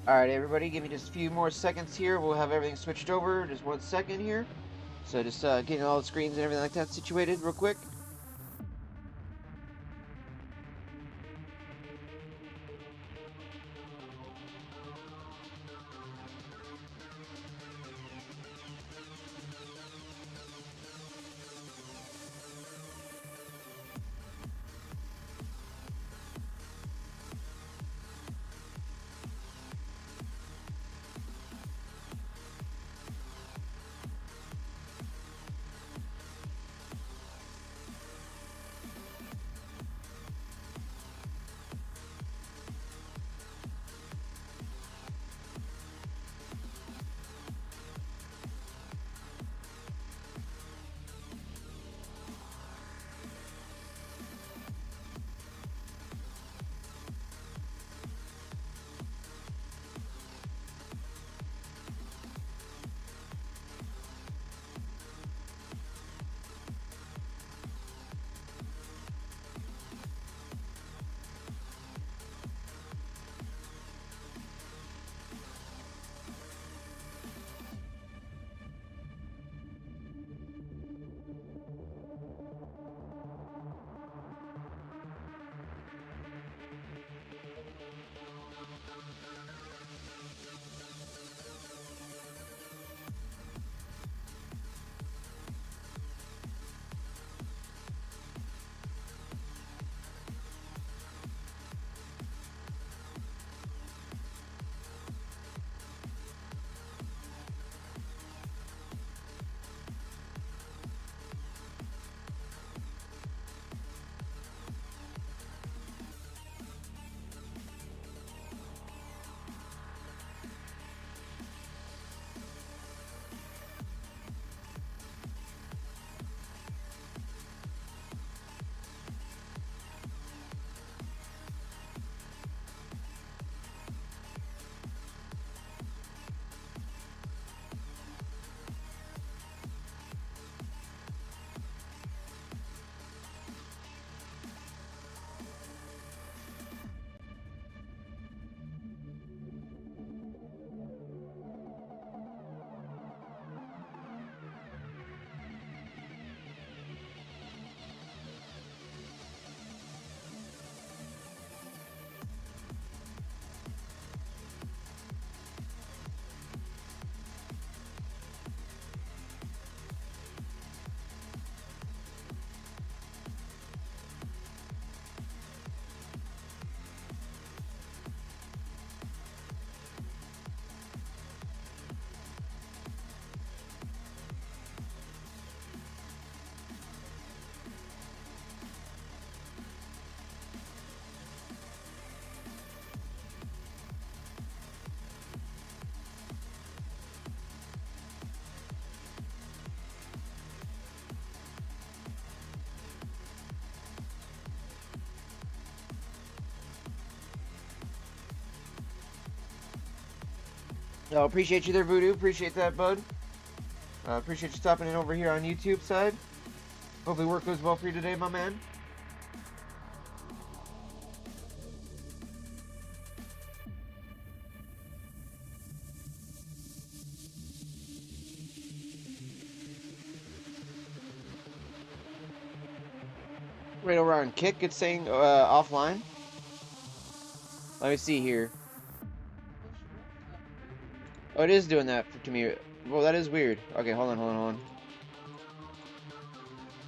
Alright, everybody, give me just a few more seconds here. We'll have everything switched over. Just 1 second here. So just getting all the screens and everything like that situated real quick. Oh, appreciate you there, Voodoo. Appreciate that, bud. Appreciate you stopping in over here on YouTube side. Hopefully work goes well for you today, my man. Right over on Kick, it's saying offline. Let me see here. Oh, it is doing that to me. Well, that is weird. Okay, hold on.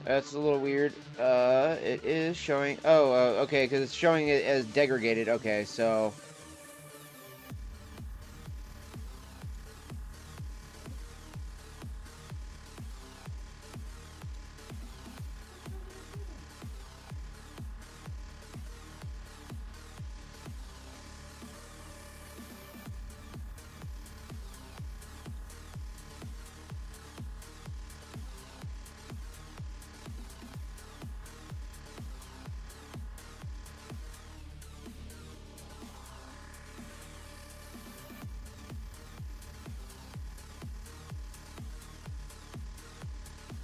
That's a little weird. It is showing... Oh, okay, because it's showing it as degraded. Okay, so...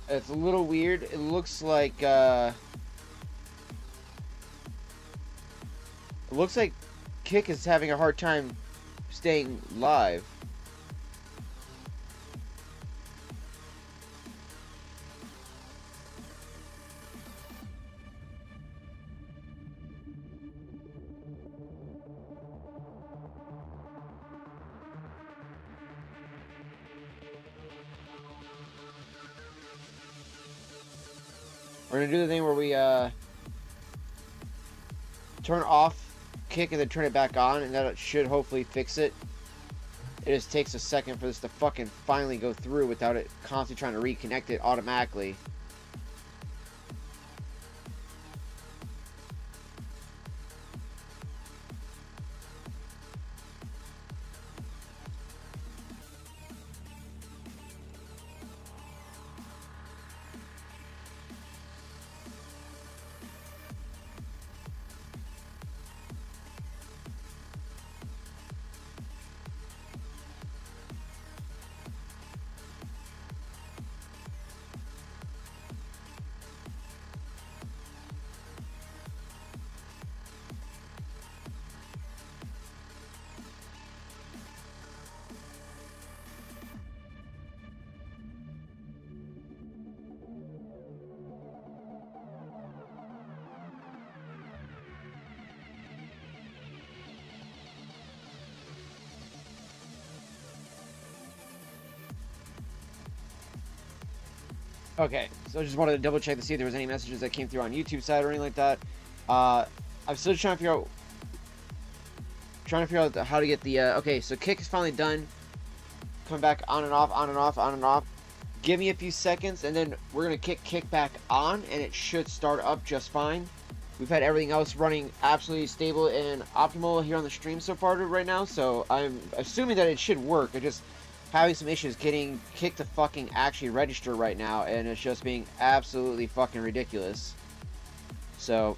It's a little weird. It looks like Kick is having a hard time staying live. We're gonna do the thing where we turn off Kick and then turn it back on, and that should hopefully fix it. It just takes a second for this to fucking finally go through without it constantly trying to reconnect it automatically. Okay, so I just wanted to double check to see if there was any messages that came through on YouTube side or anything like that. I'm still trying to figure out how to get the okay, so Kick is finally done. Come back on and off, on and off, on and off. Give me a few seconds, and then we're gonna kick back on, and it should start up just fine. We've had everything else running absolutely stable and optimal here on the stream so far right now, so I'm assuming that it should work. I just having some issues getting Kick to fucking actually register right now, and it's just being absolutely fucking ridiculous. So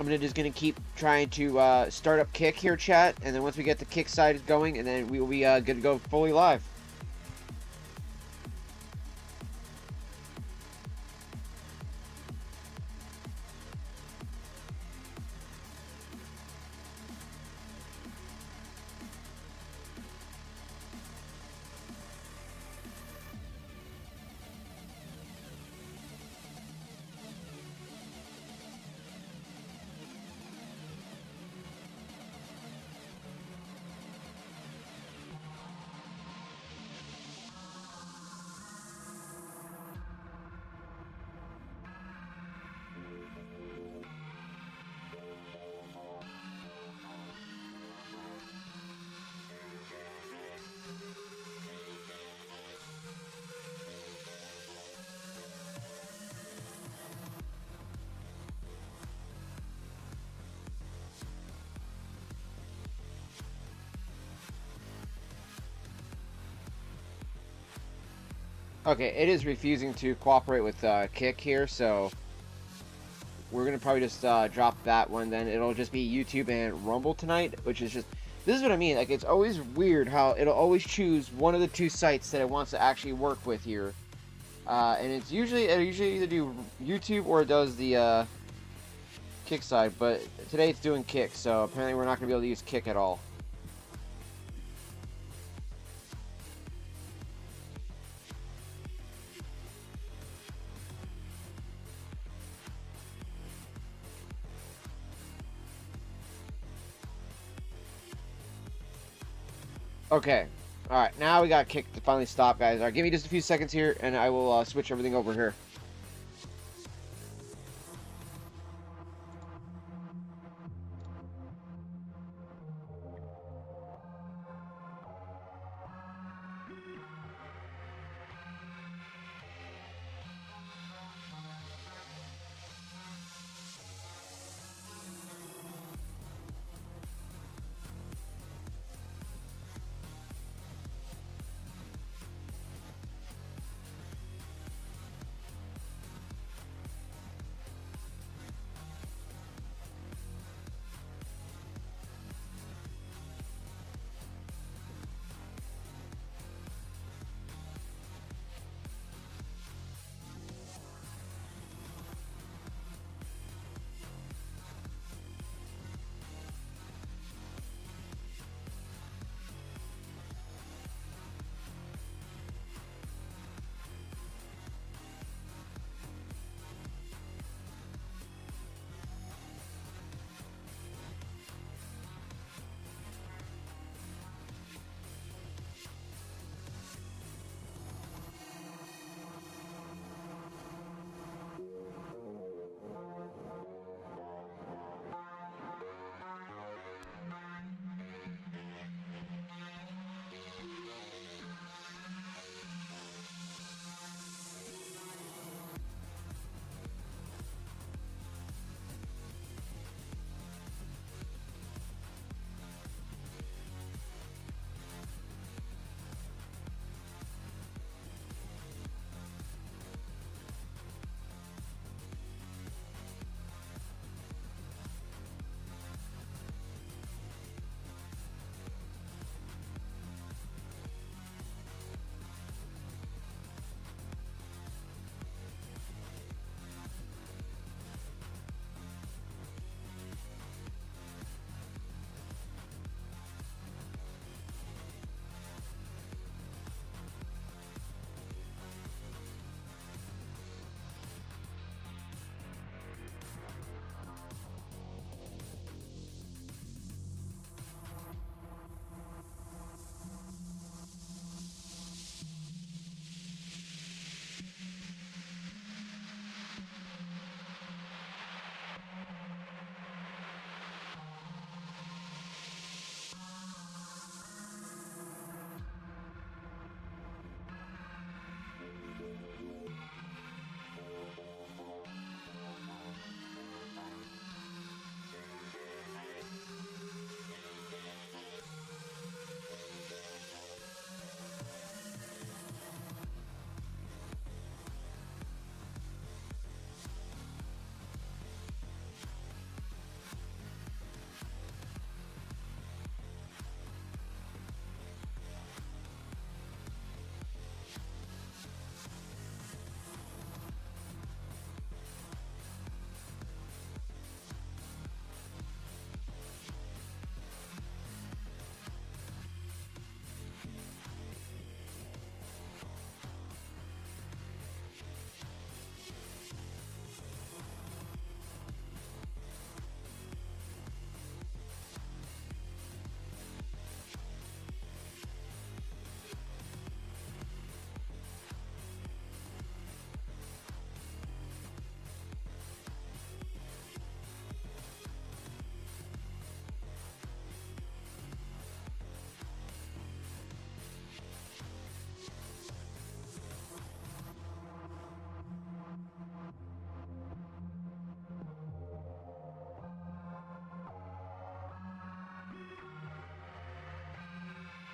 I'm just gonna keep trying to start up Kick here, chat, and then once we get the Kick side going, and then we will be good to go fully live. Okay, it is refusing to cooperate with Kick here, so we're gonna probably just drop that one. Then it'll just be YouTube and Rumble tonight, which is just, this is what I mean. Like, it's always weird how it'll always choose one of the two sites that it wants to actually work with here, and it usually either do YouTube or it does the Kick side. But today it's doing Kick, so apparently we're not gonna be able to use Kick at all. Okay. Alright, now we got Kick to finally stop, guys. Alright, give me just a few seconds here, and I will switch everything over here.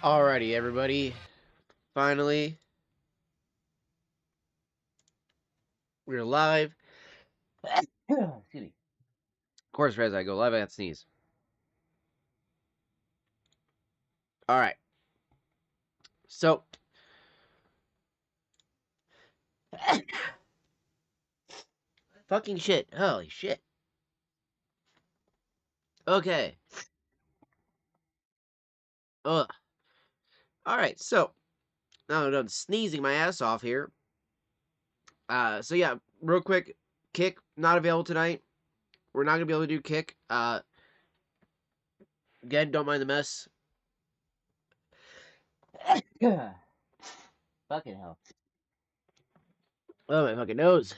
Alrighty, everybody. Finally, we're live. Excuse me. Of course, as I go live, I got to sneeze. Alright. So, fucking shit. Holy shit. Okay. Ugh. Alright, so, now I'm done sneezing my ass off here. So yeah, real quick, Kick, not available tonight. We're not going to be able to do Kick. Again, don't mind the mess. Fucking hell. Oh, my fucking nose.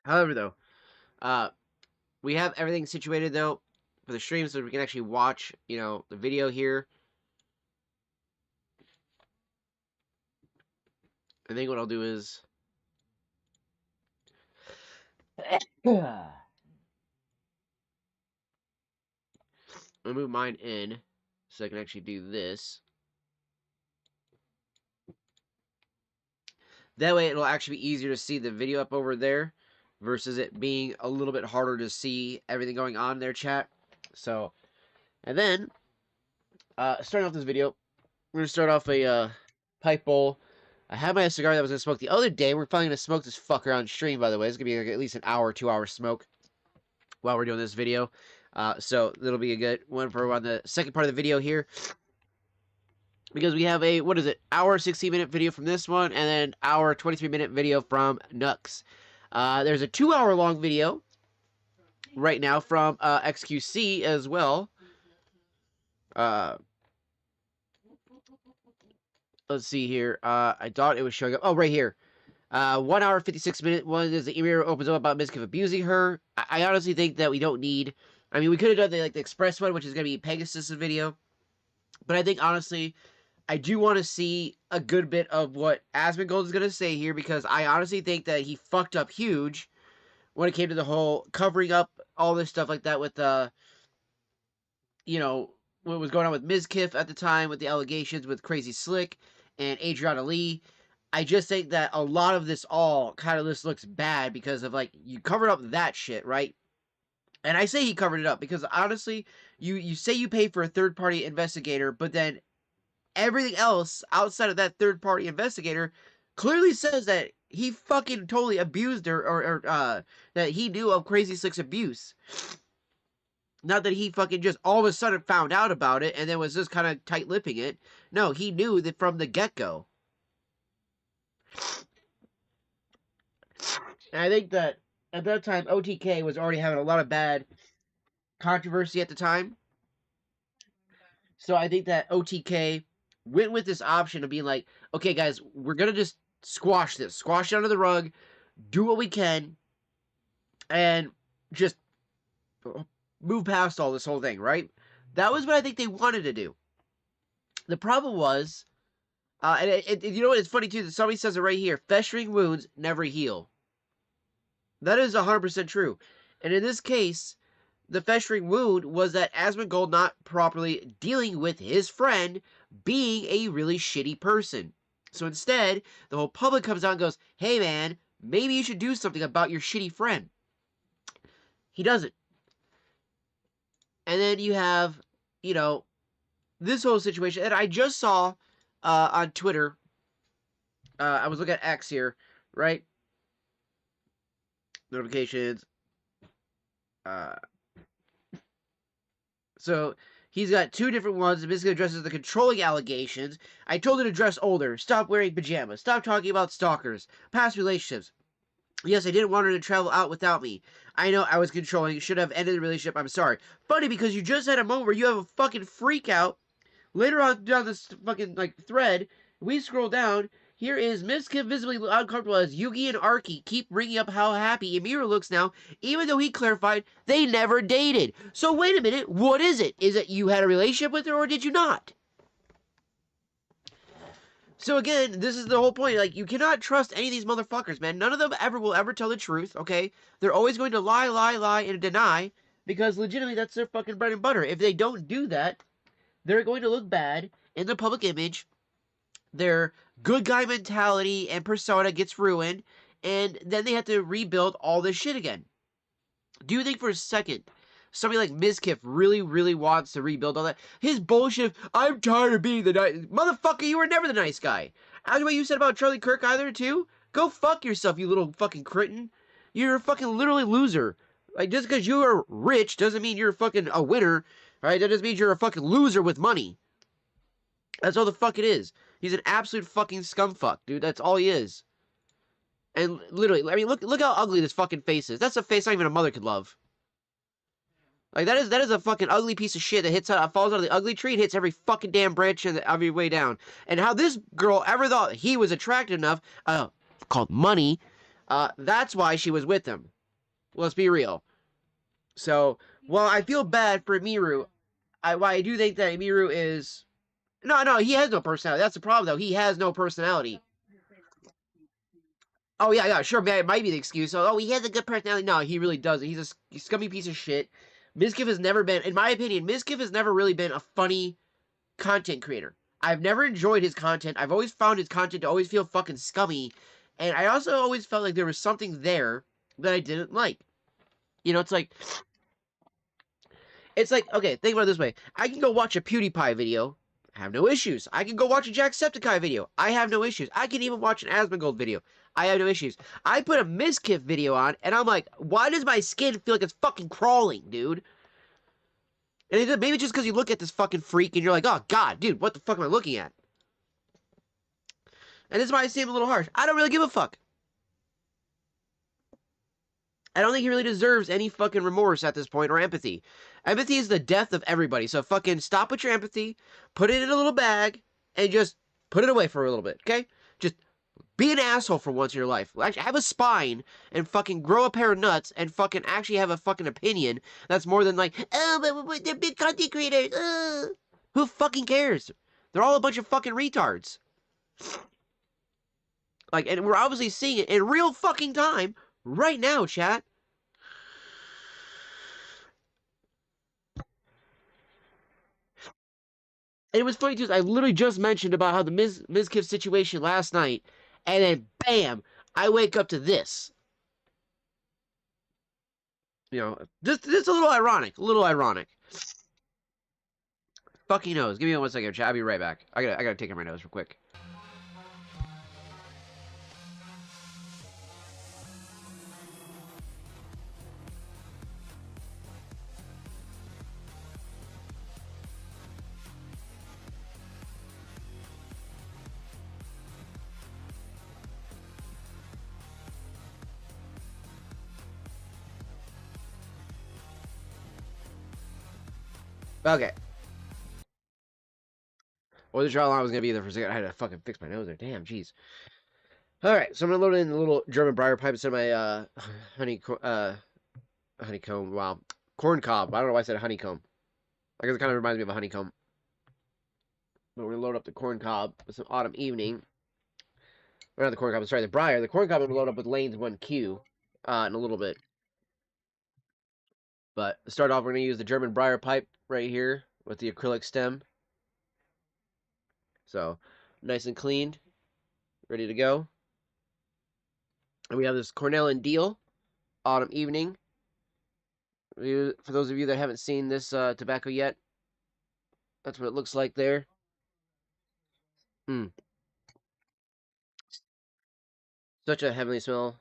However, though, we have everything situated, though, for the stream so we can actually watch, the video here. I think what I'll do is... I'll move mine in so I can actually do this. That way it'll actually be easier to see the video up over there versus it being a little bit harder to see everything going on in their chat. So, and then, starting off this video, we're going to start off a pipe bowl. I had my cigar that I was going to smoke the other day. We're finally going to smoke this fucker on stream, by the way. It's going to be like at least an hour, 2 hour smoke while we're doing this video. So, it'll be a good one for on the second part of the video here. Because we have a, hour 16-minute video from this one, and then hour 23-minute video from Nux. There's a 2-hour long video right now from XQC as well. Let's see here. I thought it was showing up. Oh, right here. 1 hour 56-minute one is the Emiru opens up about MizKif abusing her. I honestly think that we don't need... I mean, we could have done the express one, which is going to be Pegasus' video. But I think, honestly... I do want to see a good bit of what Asmongold is going to say here because I honestly think that he fucked up huge when it came to the whole covering up all this stuff like that with, what was going on with MizKif at the time with the allegations with Crazy Slick and Adriana Lee. I just think that a lot of this all kind of just looks bad because of, you covered up that shit, right? And I say he covered it up because, honestly, you say you pay for a third-party investigator, but then everything else outside of that third-party investigator clearly says that he fucking totally abused her, or that he knew of Crazy Slick's abuse. Not that he fucking just all of a sudden found out about it and then was just kind of tight-lipping it. No, he knew that from the get-go. And I think that at that time, OTK was already having a lot of bad controversy at the time. So I think that OTK went with this option of being like, okay, guys, we're going to just squash this. Squash it under the rug. Do what we can. And just move past all this whole thing, right? That was what I think they wanted to do. The problem was, and you know what? It's funny, too, that somebody says it right here. Festering wounds never heal. That is 100% true. And in this case, the festering wound was that Asmongold not properly dealing with his friend being a really shitty person. So instead, the whole public comes out and goes, hey man, maybe you should do something about your shitty friend. He doesn't. And then you have, this whole situation. And I just saw on Twitter, I was looking at X here, right? Notifications. So he's got 2 different ones. It basically addresses the controlling allegations. I told her to dress older. Stop wearing pajamas. Stop talking about stalkers. Past relationships. Yes, I didn't want her to travel out without me. I know I was controlling. Should have ended the relationship. I'm sorry. Funny because you just had a moment where you have a fucking freak out. Later on down this fucking thread, we scroll down. Here is MizKif visibly uncomfortable as Yugi and Arki keep bringing up how happy Emiru looks now, even though he clarified they never dated. So wait a minute, what is it? Is it you had a relationship with her or did you not? So again, this is the whole point. Like, you cannot trust any of these motherfuckers, man. None of them will ever tell the truth, okay? They're always going to lie, and deny, because legitimately that's their fucking bread and butter. If they don't do that, they're going to look bad in the public image. Their good guy mentality and persona gets ruined, and then they have to rebuild all this shit again. Do you think for a second somebody like MizKif really wants to rebuild all that? His bullshit, I'm tired of being the nice... Motherfucker, you were never the nice guy. After what you said about Charlie Kirk either, too? Go fuck yourself, you little fucking cretin. You're a fucking literally loser. Like, just because you are rich doesn't mean you're fucking a winner, right? That just means you're a fucking loser with money. That's all the fuck it is. He's an absolute fucking scumfuck, dude. That's all he is. And literally, I mean, look how ugly this fucking face is. That's a face not even a mother could love. Like, that is a fucking ugly piece of shit that falls out of the ugly tree and hits every fucking damn branch every way down. And how this girl ever thought he was attractive enough, called money, that's why she was with him. Let's be real. So, while I feel bad for Emiru, I do think that Emiru is... No, he has no personality. That's the problem, though. He has no personality. Oh, yeah, sure, it might be the excuse. Oh, he has a good personality. No, he really doesn't. He's a scummy piece of shit. MizKif has never been, in my opinion, MizKif has never really been a funny content creator. I've never enjoyed his content. I've always found his content to always feel fucking scummy. And I also always felt like there was something there that I didn't like. You know, it's like, okay, think about it this way. I can go watch a PewDiePie video. I have no issues. I can go watch a Jacksepticeye video. I have no issues. I can even watch an Asmongold video. I have no issues. I put a MizKif video on, and I'm like, why does my skin feel like it's fucking crawling, dude? And maybe just because you look at this fucking freak, and you're like, oh, God, dude, what the fuck am I looking at? And this is why I seem a little harsh. I don't really give a fuck. I don't think he really deserves any fucking remorse at this point, or empathy. Empathy is the death of everybody, so fucking stop with your empathy, put it in a little bag, and just put it away for a little bit, okay? Just be an asshole for once in your life. Actually, have a spine, and fucking grow a pair of nuts, and fucking actually have a fucking opinion that's more than like, oh, but they're big content creators, Who fucking cares? They're all a bunch of fucking retards. Like, and we're obviously seeing it in real fucking time, right now, chat. And it was funny too. I literally just mentioned about how the MizKif situation last night, and then bam, I wake up to this. You know, this a little ironic. A little ironic. Fucking nose. Give me 1 second, chat. I'll be right back. I gotta take care of my nose real quick. Okay. Wasn't sure how long I was gonna be there for a second. I had to fucking fix my nose there. Damn, jeez. All right, so I'm gonna load in the little German briar pipe instead of my honeycomb. Wow, corn cob. I don't know why I said honeycomb. I guess it kind of reminds me of a honeycomb. But we're gonna load up the corn cob with some autumn evening. Or not the corn cob. Sorry, the briar. The corn cob I'm gonna load up with lanes 1Q in a little bit. But to start off, we're gonna use the German briar pipe right here with the acrylic stem. So nice and cleaned, ready to go. And we have this Cornell and Deal autumn evening. For those of you that haven't seen this tobacco yet, that's what it looks like there. Such a heavenly smell.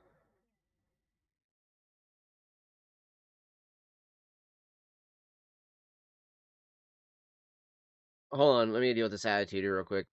Hold on, let me deal with this attitude here real quick.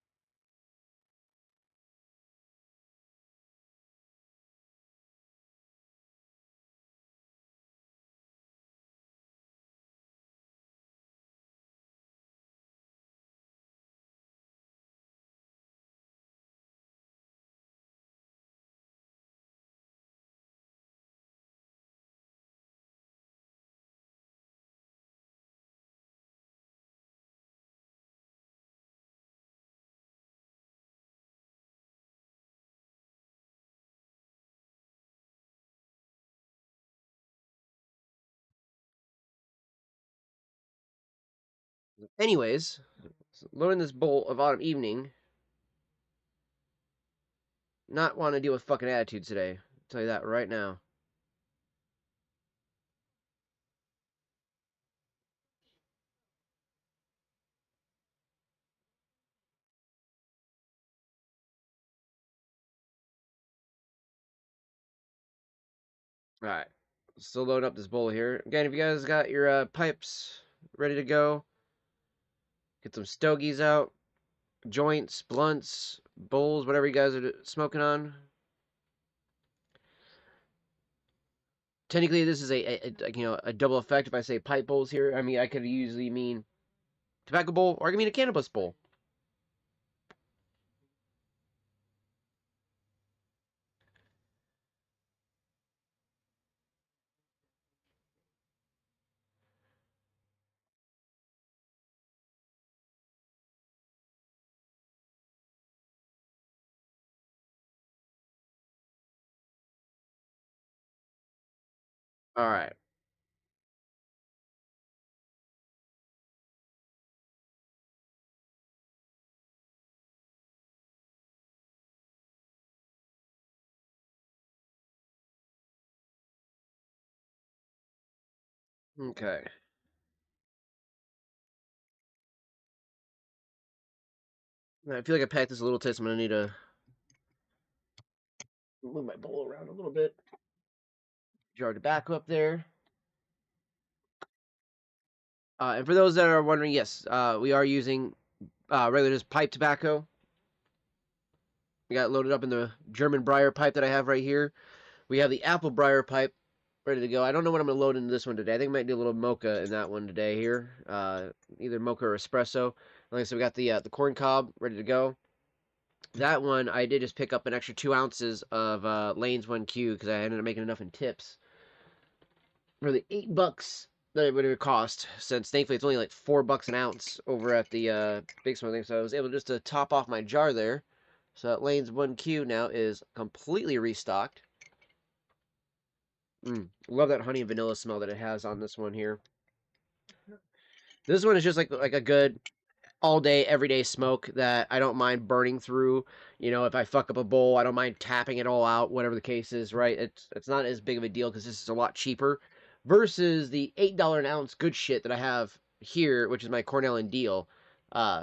Anyways, loading this bowl of autumn evening. Not want to deal with fucking attitude today. I'll tell you that right now. All right. Still loading up this bowl here. Again, if you guys got your pipes ready to go, get some stogies out, joints, blunts, bowls, whatever you guys are smoking on. Technically, this is a double effect. If I say pipe bowls here, I mean I could usually mean tobacco bowl or I could mean a cannabis bowl. All right. Okay. I feel like I packed this a little tight, so I'm gonna need to move my bowl around a little bit. Jar of tobacco up there. And for those that are wondering, yes, we are using regular just pipe tobacco. We got loaded up in the German briar pipe that I have right here. We have the apple briar pipe ready to go. I don't know what I'm going to load into this one today. I think I might do a little mocha in that one today here. Either mocha or espresso. Like I said, we got the corn cob ready to go. That one, I did just pick up an extra 2 ounces of Lane's 1Q because I ended up making enough in tips for the $8 that it would have cost. Since thankfully it's only like $4 an ounce over at the Big Smoke thing, so I was able just to top off my jar there. So that Lane's 1Q now is completely restocked. Love that honey and vanilla smell that it has on this one here. This one is just like a good all day, everyday smoke that I don't mind burning through. You know, if I fuck up a bowl, I don't mind tapping it all out, whatever the case is, right? It's not as big of a deal because this is a lot cheaper versus the $8 an ounce good shit that I have here, which is my Cornell and Deal.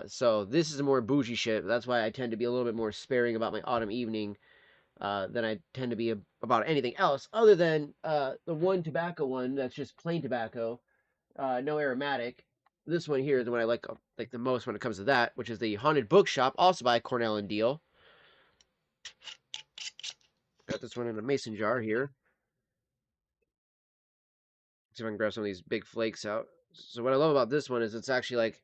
So this is a more bougie shit. That's why I tend to be a little bit more sparing about my autumn evening than I tend to be about anything else, other than the one tobacco one that's just plain tobacco, no aromatic. This one here is the one I like the most when it comes to that, which is the Haunted Bookshop, also by Cornell and Deal. Got this one in a mason jar here. See if I can grab some of these big flakes out. So what I love about this one is it's actually like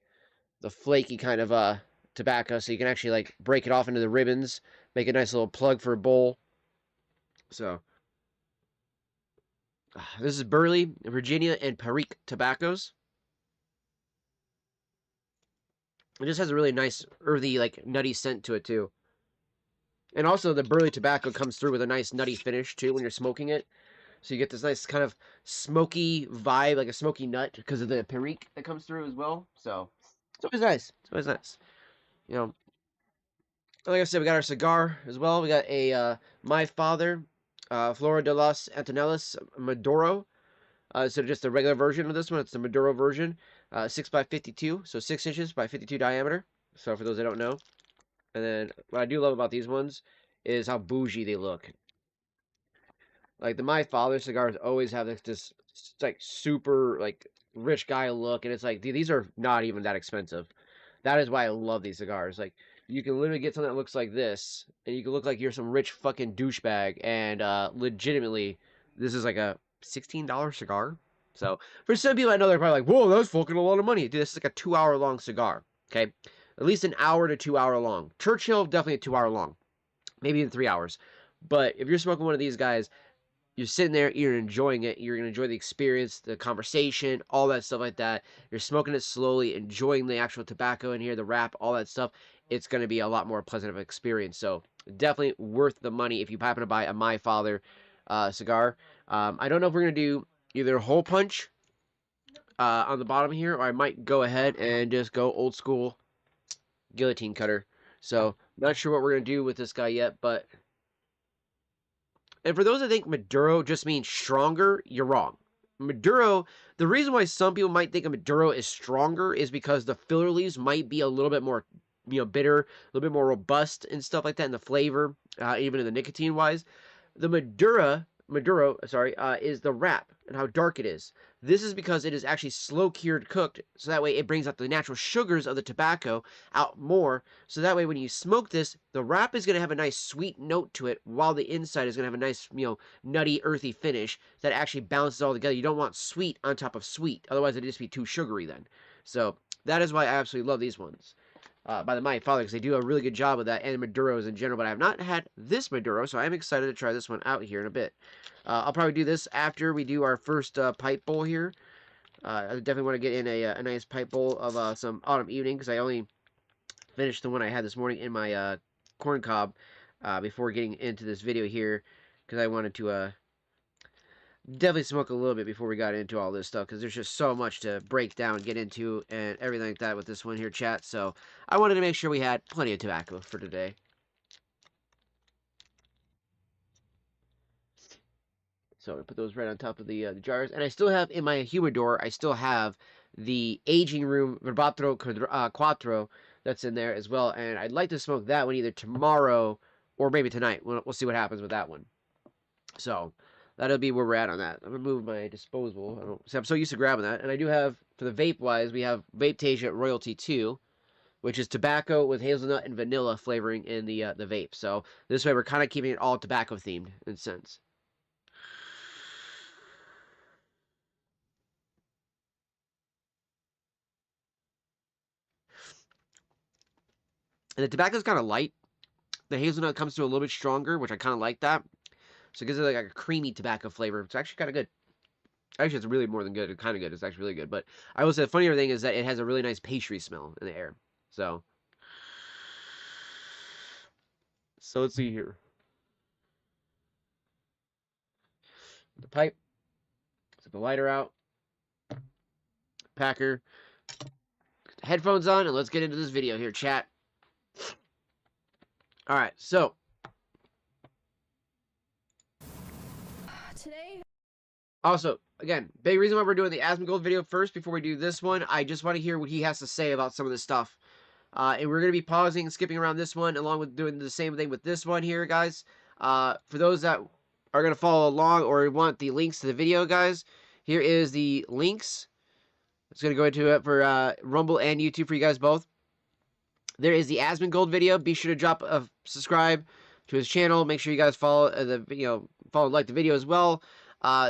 the flaky kind of tobacco, so you can actually like break it off into the ribbons, make a nice little plug for a bowl. So this is Burley, Virginia, and Perique tobaccos. It just has a really nice earthy, like nutty scent to it too. And also the Burley tobacco comes through with a nice nutty finish too when you're smoking it. So you get this nice kind of smoky vibe, like a smoky nut, because of the Perique that comes through as well. So it's always nice. It's always nice. You know, like I said, we got our cigar as well. We got a My Father, Flora de los Antonellas Maduro. So just the regular version of this one. It's the Maduro version. 6 by 52, so 6 inches by 52 diameter. So for those that don't know. And then what I do love about these ones is how bougie they look. Like the My Father cigars always have this like super like rich guy look, and it's like dude, these are not even that expensive. That is why I love these cigars. Like you can literally get something that looks like this, and you can look like you're some rich fucking douchebag, and legitimately, this is like a $16 cigar. So for some people, I know they're probably like, "Whoa, that's fucking a lot of money." Dude, this is like a 2 hour long cigar. Okay, at least an hour to 2 hour long. Churchill definitely a 2 hour long, maybe even 3 hours. But if you're smoking one of these guys, you're sitting there, you're enjoying it, you're gonna enjoy the experience, the conversation, all that stuff like that. You're smoking it slowly, enjoying the actual tobacco in here, the wrap, all that stuff. It's gonna be a lot more pleasant of an experience. So definitely worth the money if you happen to buy a My Father cigar. I don't know if we're gonna do either hole punch on the bottom here, or I might go ahead and just go old school guillotine cutter. So, not sure what we're going to do with this guy yet, but... And for those that think Maduro just means stronger, you're wrong. Maduro, the reason why some people might think a Maduro is stronger is because the filler leaves might be a little bit more, bitter, a little bit more robust and stuff like that in the flavor, even in the nicotine wise. The Maduro, is the wrap and how dark it is. This is because it is actually slow cured cooked, so that way it brings out the natural sugars of the tobacco out more. So that way when you smoke this, the wrap is going to have a nice sweet note to it, while the inside is going to have a nice, nutty, earthy finish that actually balances all together. You don't want sweet on top of sweet, otherwise it'd just be too sugary then. So that is why I absolutely love these ones. By the Mighty Father, because they do a really good job with that, and Maduros in general, but I have not had this Maduro, so I'm excited to try this one out here in a bit. I'll probably do this after we do our first pipe bowl here. I definitely want to get in a nice pipe bowl of some Autumn Evening, because I only finished the one I had this morning in my corn cob before getting into this video here, because I wanted to definitely smoke a little bit before we got into all this stuff, because there's just so much to break down and get into and everything like that with this one here, chat. So I wanted to make sure we had plenty of tobacco for today. So I'm going to put those right on top of the jars. And I still have, in my humidor, I still have the aging room Verbatro Quattro that's in there as well. And I'd like to smoke that one either tomorrow or maybe tonight. We'll see what happens with that one. So that'll be where we're at on that. I'm going to move my disposable. I'm so used to grabbing that. And I do have, for the vape-wise, we have Vape Tasia Royalty 2, which is tobacco with hazelnut and vanilla flavoring in the vape. So this way we're kind of keeping it all tobacco-themed in a sense. And the tobacco's kind of light. The hazelnut comes through a little bit stronger, which I kind of like that. So it gives it like a creamy tobacco flavor. It's actually kind of good. Actually, it's really more than good. It's kind of good. It's actually really good. But I will say the funnier thing is that it has a really nice pastry smell in the air. So let's see here. The pipe. Set the lighter out. Packer. Headphones on, and let's get into this video here, chat. Alright, so. Today. Also, again, big reason why we're doing the Asmongold video first before we do this one. I just want to hear what he has to say about some of this stuff. And we're going to be pausing and skipping around this one, along with doing the same thing with this one here, guys. For those that are going to follow along or want the links to the video, guys, here is the links. It's going to go into it for Rumble and YouTube for you guys both. There is the Asmongold video. Be sure to drop a subscribe to his channel. Make sure you guys follow follow and like the video as well.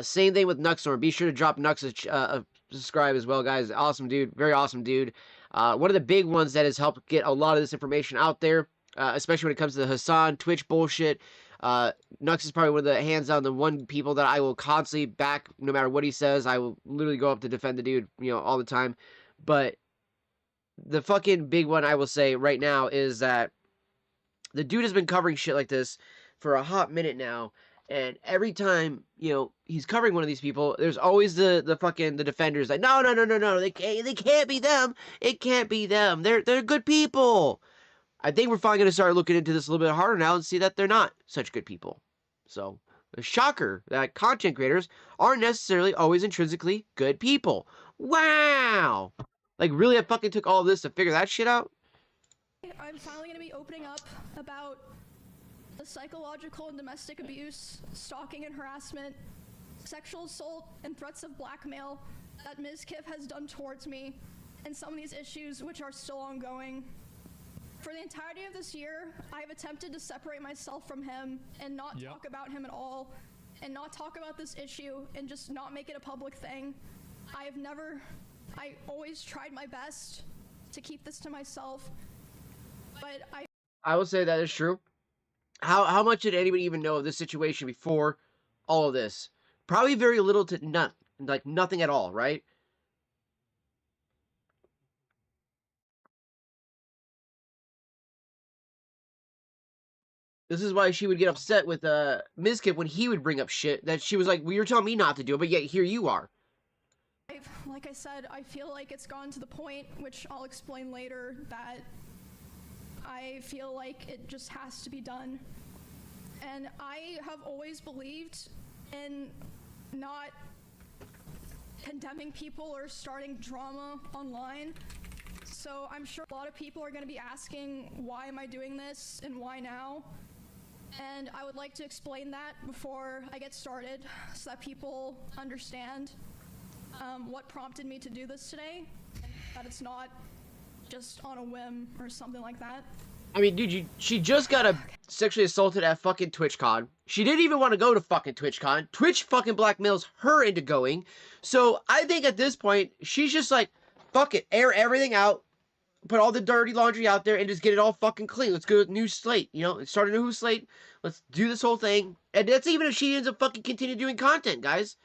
Same thing with Nuxorn. Be sure to drop Nux a subscribe as well, guys. Awesome dude. Very awesome dude. One of the big ones that has helped get a lot of this information out there, especially when it comes to the Hassan Twitch bullshit. Nux is probably one of the hands-on, the one people that I will constantly back no matter what he says. I will literally go up to defend the dude, all the time. But the fucking big one I will say right now is that the dude has been covering shit like this for a hot minute now. And every time, he's covering one of these people, there's always the defenders like, no, they can't be them. It can't be them. They're good people. I think we're finally going to start looking into this a little bit harder now and see that they're not such good people. So, a shocker that content creators aren't necessarily always intrinsically good people. Wow! Like, really, I fucking took all this to figure that shit out? I'm finally going to be opening up about the psychological and domestic abuse, stalking and harassment, sexual assault, and threats of blackmail that MizKif has done towards me, and some of these issues which are still ongoing. For the entirety of this year, I've attempted to separate myself from him and not talk about him at all, and not talk about this issue, and just not make it a public thing. I always tried my best to keep this to myself, but I will say that is true. How much did anybody even know of this situation before all of this? Probably very little to none, like nothing at all, right? This is why she would get upset with MizKif when he would bring up shit that she was like, well, you're telling me not to do it, but yet here you are. Like I said, I feel like it's gone to the point, which I'll explain later, that I feel like it just has to be done. And I have always believed in not condemning people or starting drama online. So I'm sure a lot of people are going to be asking, why am I doing this and why now? And I would like to explain that before I get started so that people understand what prompted me to do this today, that it's not just on a whim or something like that. I mean, dude, she just got sexually assaulted at fucking TwitchCon. She didn't even want to go to fucking TwitchCon. Twitch fucking blackmails her into going. So I think at this point, she's just like, fuck it, air everything out, put all the dirty laundry out there, and just get it all fucking clean. Let's go with a new slate, you know? Start a new slate. Let's do this whole thing. And that's even if she ends up fucking continue doing content, guys.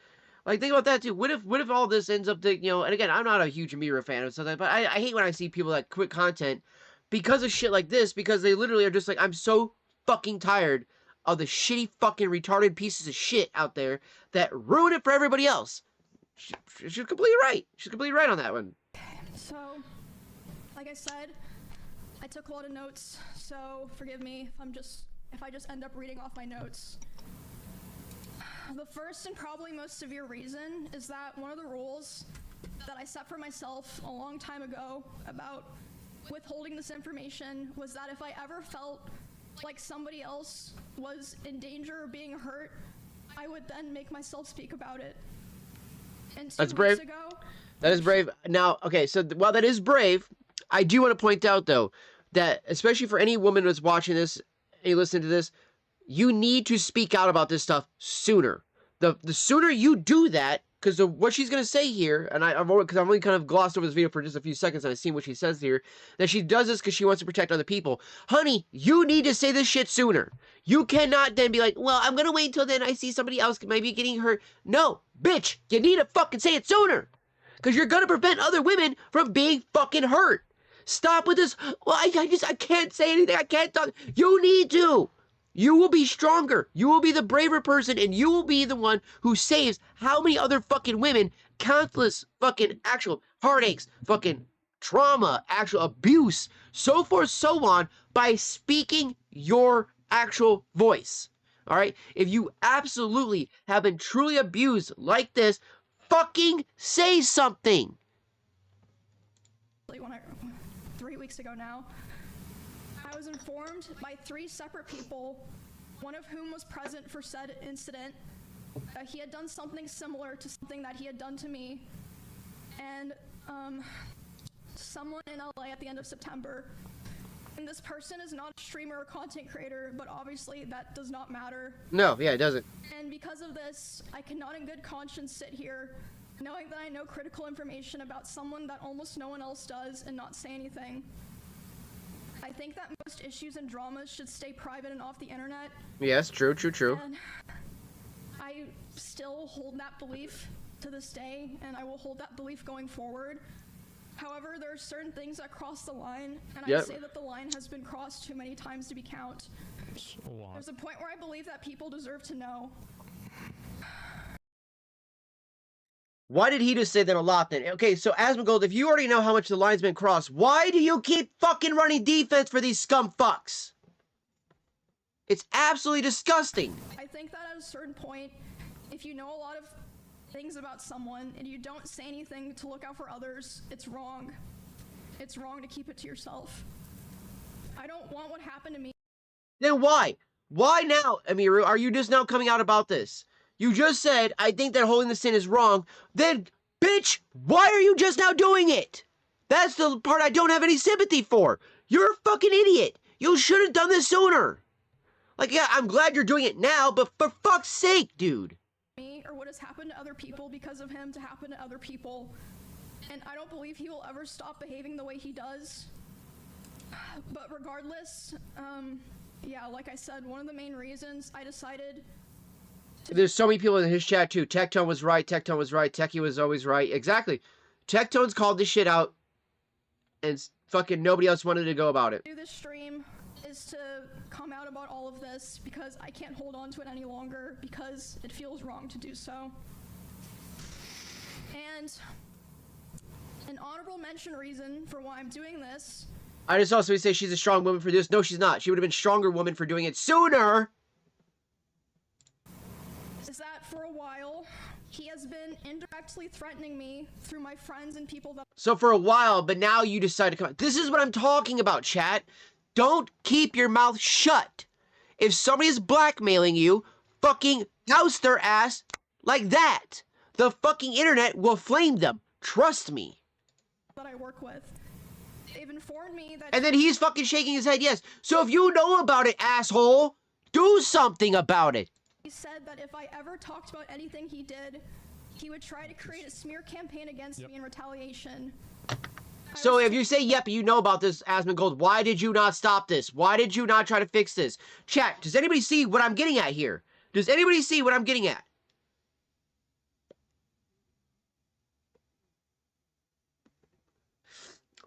Like, think about that, too. What if all this ends up, you know, and again, I'm not a huge Emiru fan of something, but I hate when I see people that quit content because of shit like this, because they literally are just like, I'm so fucking tired of the shitty fucking retarded pieces of shit out there that ruin it for everybody else. She's completely right. She's completely right on that one. So, like I said, I took a lot of notes, so forgive me if I just end up reading off my notes. The first and probably most severe reason is that one of the rules that I set for myself a long time ago about withholding this information was that if I ever felt like somebody else was in danger or being hurt, I would then make myself speak about it. And That's brave. That is brave. Now, okay, so while that is brave, I do want to point out, though, that especially for any woman who's watching this and you listen to this, you need to speak out about this stuff sooner. The sooner you do that, because what she's going to say here, and I've only kind of glossed over this video for just a few seconds and I've seen what she says here, that she does this because she wants to protect other people. Honey, you need to say this shit sooner. You cannot then be like, well, I'm going to wait until then I see somebody else maybe getting hurt. No, bitch, you need to fucking say it sooner. Because you're going to prevent other women from being fucking hurt. Stop with this, well, I can't say anything, I can't talk. You need to. You will be stronger. You will be the braver person, and you will be the one who saves how many other fucking women, countless fucking actual heartaches, fucking trauma, actual abuse, so forth, so on, by speaking your actual voice. All right? If you absolutely have been truly abused like this, fucking say something. 3 weeks ago now, I was informed by 3 separate people, one of whom was present for said incident, that he had done something similar to something that he had done to me, and someone in LA at the end of September. And this person is not a streamer or content creator, but obviously that does not matter. No, yeah, it doesn't. And because of this, I cannot in good conscience sit here knowing that I know critical information about someone that almost no one else does and not say anything. I think that most issues and dramas should stay private and off the internet. Yes, true. And I still hold that belief to this day, and I will hold that belief going forward. However, there are certain things that cross the line, and I say that the line has been crossed too many times to be count. There's a point where I believe that people deserve to know. Why did he just say that a lot then? Okay, so Asmongold, if you already know how much the line's been crossed, why do you keep fucking running defense for these scum fucks? It's absolutely disgusting. I think that at a certain point, if you know a lot of things about someone and you don't say anything to look out for others, it's wrong. It's wrong to keep it to yourself. I don't want what happened to me. Then why? Why now, Emiru? Are you just now coming out about this? You just said, I think that holding the sin is wrong. Then, bitch, why are you just now doing it? That's the part I don't have any sympathy for. You're a fucking idiot. You should have done this sooner. Like, yeah, I'm glad you're doing it now, but for fuck's sake, dude. Me or what has happened to other people because of him to happen to other people. And I don't believe he will ever stop behaving the way he does. But regardless, yeah, like I said, one of the main reasons I decided... There's so many people in his chat, too. Tectone was right, Tectone was right, Techie was always right. Exactly. Tectone's called this shit out, and fucking nobody else wanted to go about it. Do this stream is to come out about all of this because I can't hold on to it any longer because it feels wrong to do so. And an honorable mention reason for why I'm doing this. I just also say she's a strong woman for this. No, she's not. She would have been a stronger woman for doing it sooner. Is that for a while, he has been indirectly threatening me through my friends and people that. So for a while, but now you decide to come out. This is what I'm talking about, chat. Don't keep your mouth shut. If somebody is blackmailing you, fucking oust their ass like that. The fucking internet will flame them. Trust me. That I work with. They've informed me that. And then he's fucking shaking his head, yes. So if you know about it, asshole, do something about it. He said that if I ever talked about anything he did, he would try to create a smear campaign against me in retaliation. So if you say, yep, you know about this, Asmongold, why did you not stop this? Why did you not try to fix this? Chat, does anybody see what I'm getting at here? Does anybody see what I'm getting at?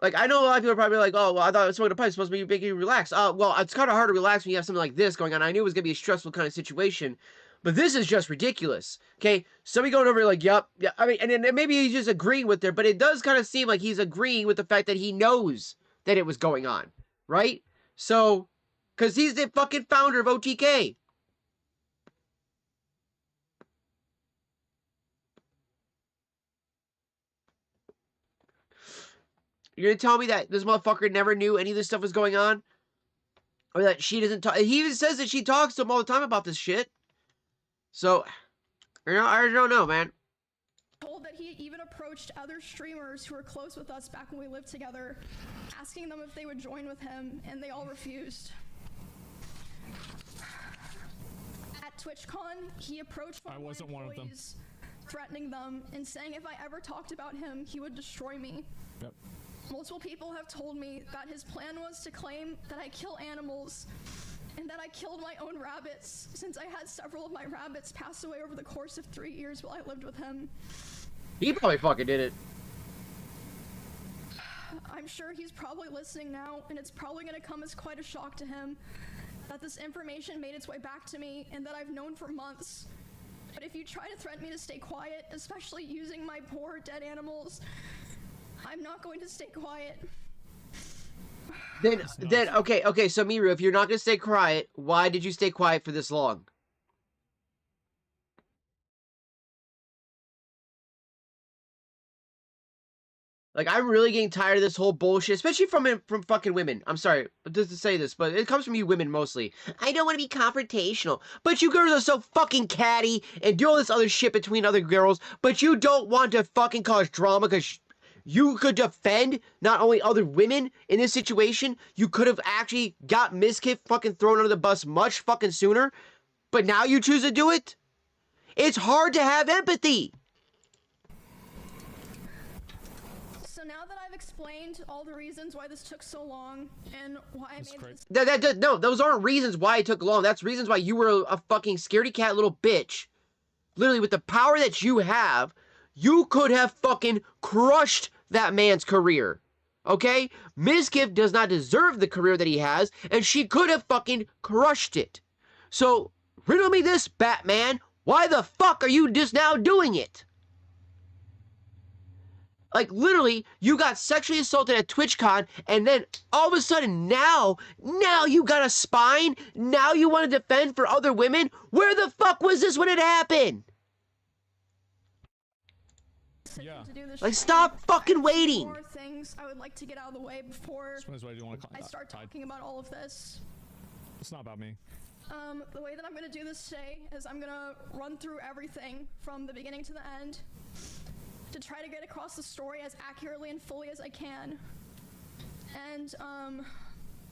Like, I know a lot of people are probably like, oh, well, I thought smoking a pipe was supposed to be making you relax. Well, it's kind of hard to relax when you have something like this going on. I knew it was going to be a stressful kind of situation, but this is just ridiculous, okay? Somebody going over like, yep, yeah, I mean, and then maybe he's just agreeing with her, but it does kind of seem like he's agreeing with the fact that he knows that it was going on, right? So, because he's the fucking founder of OTK. You're gonna tell me that this motherfucker never knew any of this stuff was going on? Or that she doesn't talk? He even says that she talks to him all the time about this shit. So, I don't know, man. Told that he even approached other streamers who were close with us back when we lived together, asking them if they would join with him, and they all refused. At TwitchCon, he approached one of my employees, threatening them and saying if I ever talked about him, he would destroy me. Yep. Multiple people have told me that his plan was to claim that I kill animals and that I killed my own rabbits, since I had several of my rabbits pass away over the course of 3 years while I lived with him. He probably fucking did it. I'm sure he's probably listening now, and it's probably gonna come as quite a shock to him that this information made its way back to me and that I've known for months. But if you try to threaten me to stay quiet, especially using my poor dead animals, I'm not going to stay quiet. Then, okay, so Miru, if you're not gonna stay quiet, why did you stay quiet for this long? Like, I'm really getting tired of this whole bullshit, especially from fucking women. I'm sorry, but just to say this, but it comes from you women mostly. I don't want to be confrontational, but you girls are so fucking catty and do all this other shit between other girls, but you don't want to fucking cause drama because you could defend not only other women in this situation, you could have actually got MizKif fucking thrown under the bus much fucking sooner, but now you choose to do it? It's hard to have empathy. So now that I've explained all the reasons why this took so long and why I made this— No, those aren't reasons why it took long. That's reasons why you were a fucking scaredy cat little bitch. Literally, with the power that you have, you could have fucking crushed that man's career. Okay? MizKif does not deserve the career that he has, and she could have fucking crushed it. So, riddle me this, Batman. Why the fuck are you just now doing it? Like, literally, you got sexually assaulted at TwitchCon, and then all of a sudden, now you got a spine? Now you want to defend for other women? Where the fuck was this when it happened? Yeah. Like, stop fucking waiting! More things I would like to get out of the way before I start talking about all of this. It's not about me. The way that I'm gonna do this today is I'm gonna run through everything from the beginning to the end to try to get across the story as accurately and fully as I can. And,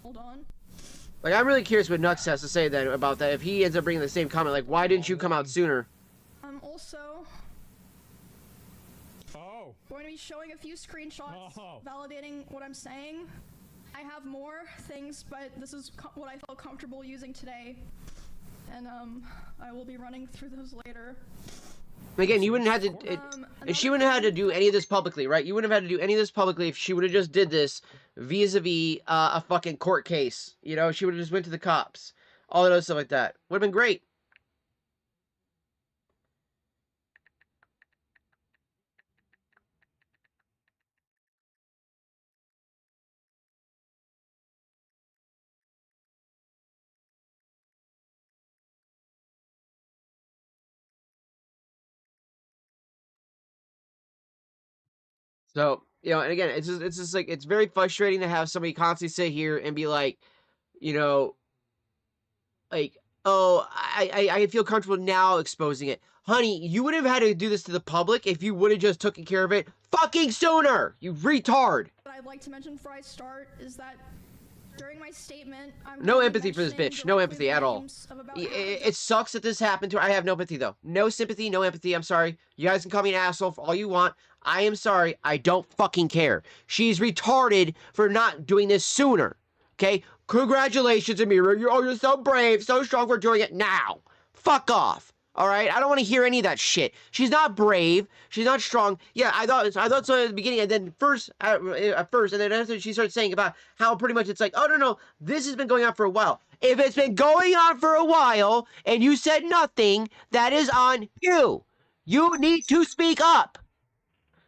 hold on. Like, I'm really curious what Nux has to say then about that. If he ends up bringing the same comment, like, why didn't you come out sooner? I'm also going to be showing a few screenshots validating what I'm saying. I have more things, but this is what I felt comfortable using today. And, I will be running through those later. Again, you wouldn't have to, she wouldn't have had to do any of this publicly, right? You wouldn't have had to do any of this publicly if she would have just did this vis-a-vis a fucking court case. You know, she would have just went to the cops. All that other stuff like that. Would have been great. So, you know, and again, it's just like, it's very frustrating to have somebody constantly sit here and be like, you know, like, oh, I feel comfortable now exposing it. Honey, you would have had to do this to the public if you would have just taken care of it fucking sooner, you retard. What I'd like to mention before I start is that during my statement, I'm No gonna be empathy for this mentioning bitch. No directly empathy the at all. names of about It sucks that this happened to her. I have no empathy, though. No sympathy, no empathy. I'm sorry. You guys can call me an asshole for all you want. I am sorry. I don't fucking care. She's retarded for not doing this sooner. Okay? Congratulations, Emiru. You're so brave, so strong for doing it now. Fuck off. All right, I don't want to hear any of that shit. She's not brave. She's not strong. Yeah, I thought so at the beginning, and then at first, and then after she started saying about how pretty much it's like, oh no, this has been going on for a while. If it's been going on for a while and you said nothing, that is on you. You need to speak up.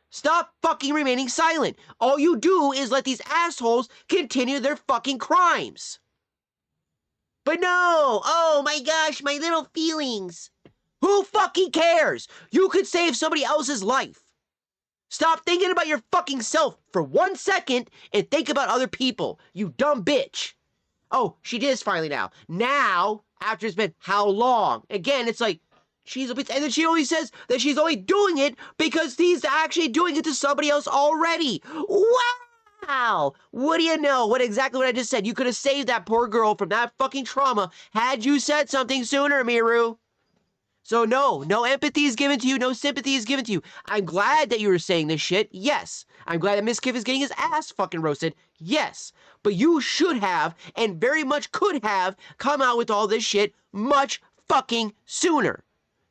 Stop fucking remaining silent. All you do is let these assholes continue their fucking crimes. But no, oh my gosh, my little feelings. Who fucking cares? You could save somebody else's life. Stop thinking about your fucking self for 1 second and think about other people, you dumb bitch. Oh, she is finally now. Now, after it's been how long? Again, it's like, she's a bitch. And then she always says that she's only doing it because he's actually doing it to somebody else already. Wow! What do you know? What I just said. You could have saved that poor girl from that fucking trauma had you said something sooner, Miru. So no empathy is given to you, no sympathy is given to you. I'm glad that you were saying this shit, yes. I'm glad that MizKif is getting his ass fucking roasted, yes. But you should have, and very much could have, come out with all this shit much fucking sooner.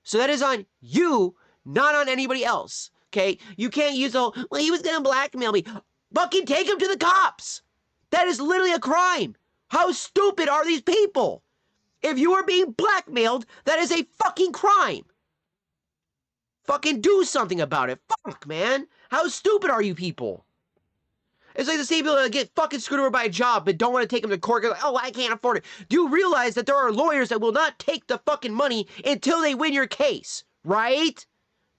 So that is on you, not on anybody else, okay? You can't use the whole, well, he was gonna blackmail me. Fucking take him to the cops! That is literally a crime! How stupid are these people? If you are being blackmailed, that is a fucking crime. Fucking do something about it. Fuck, man. How stupid are you people? It's like the same people that get fucking screwed over by a job but don't want to take them to court. Like, oh, I can't afford it. Do you realize that there are lawyers that will not take the fucking money until they win your case, right?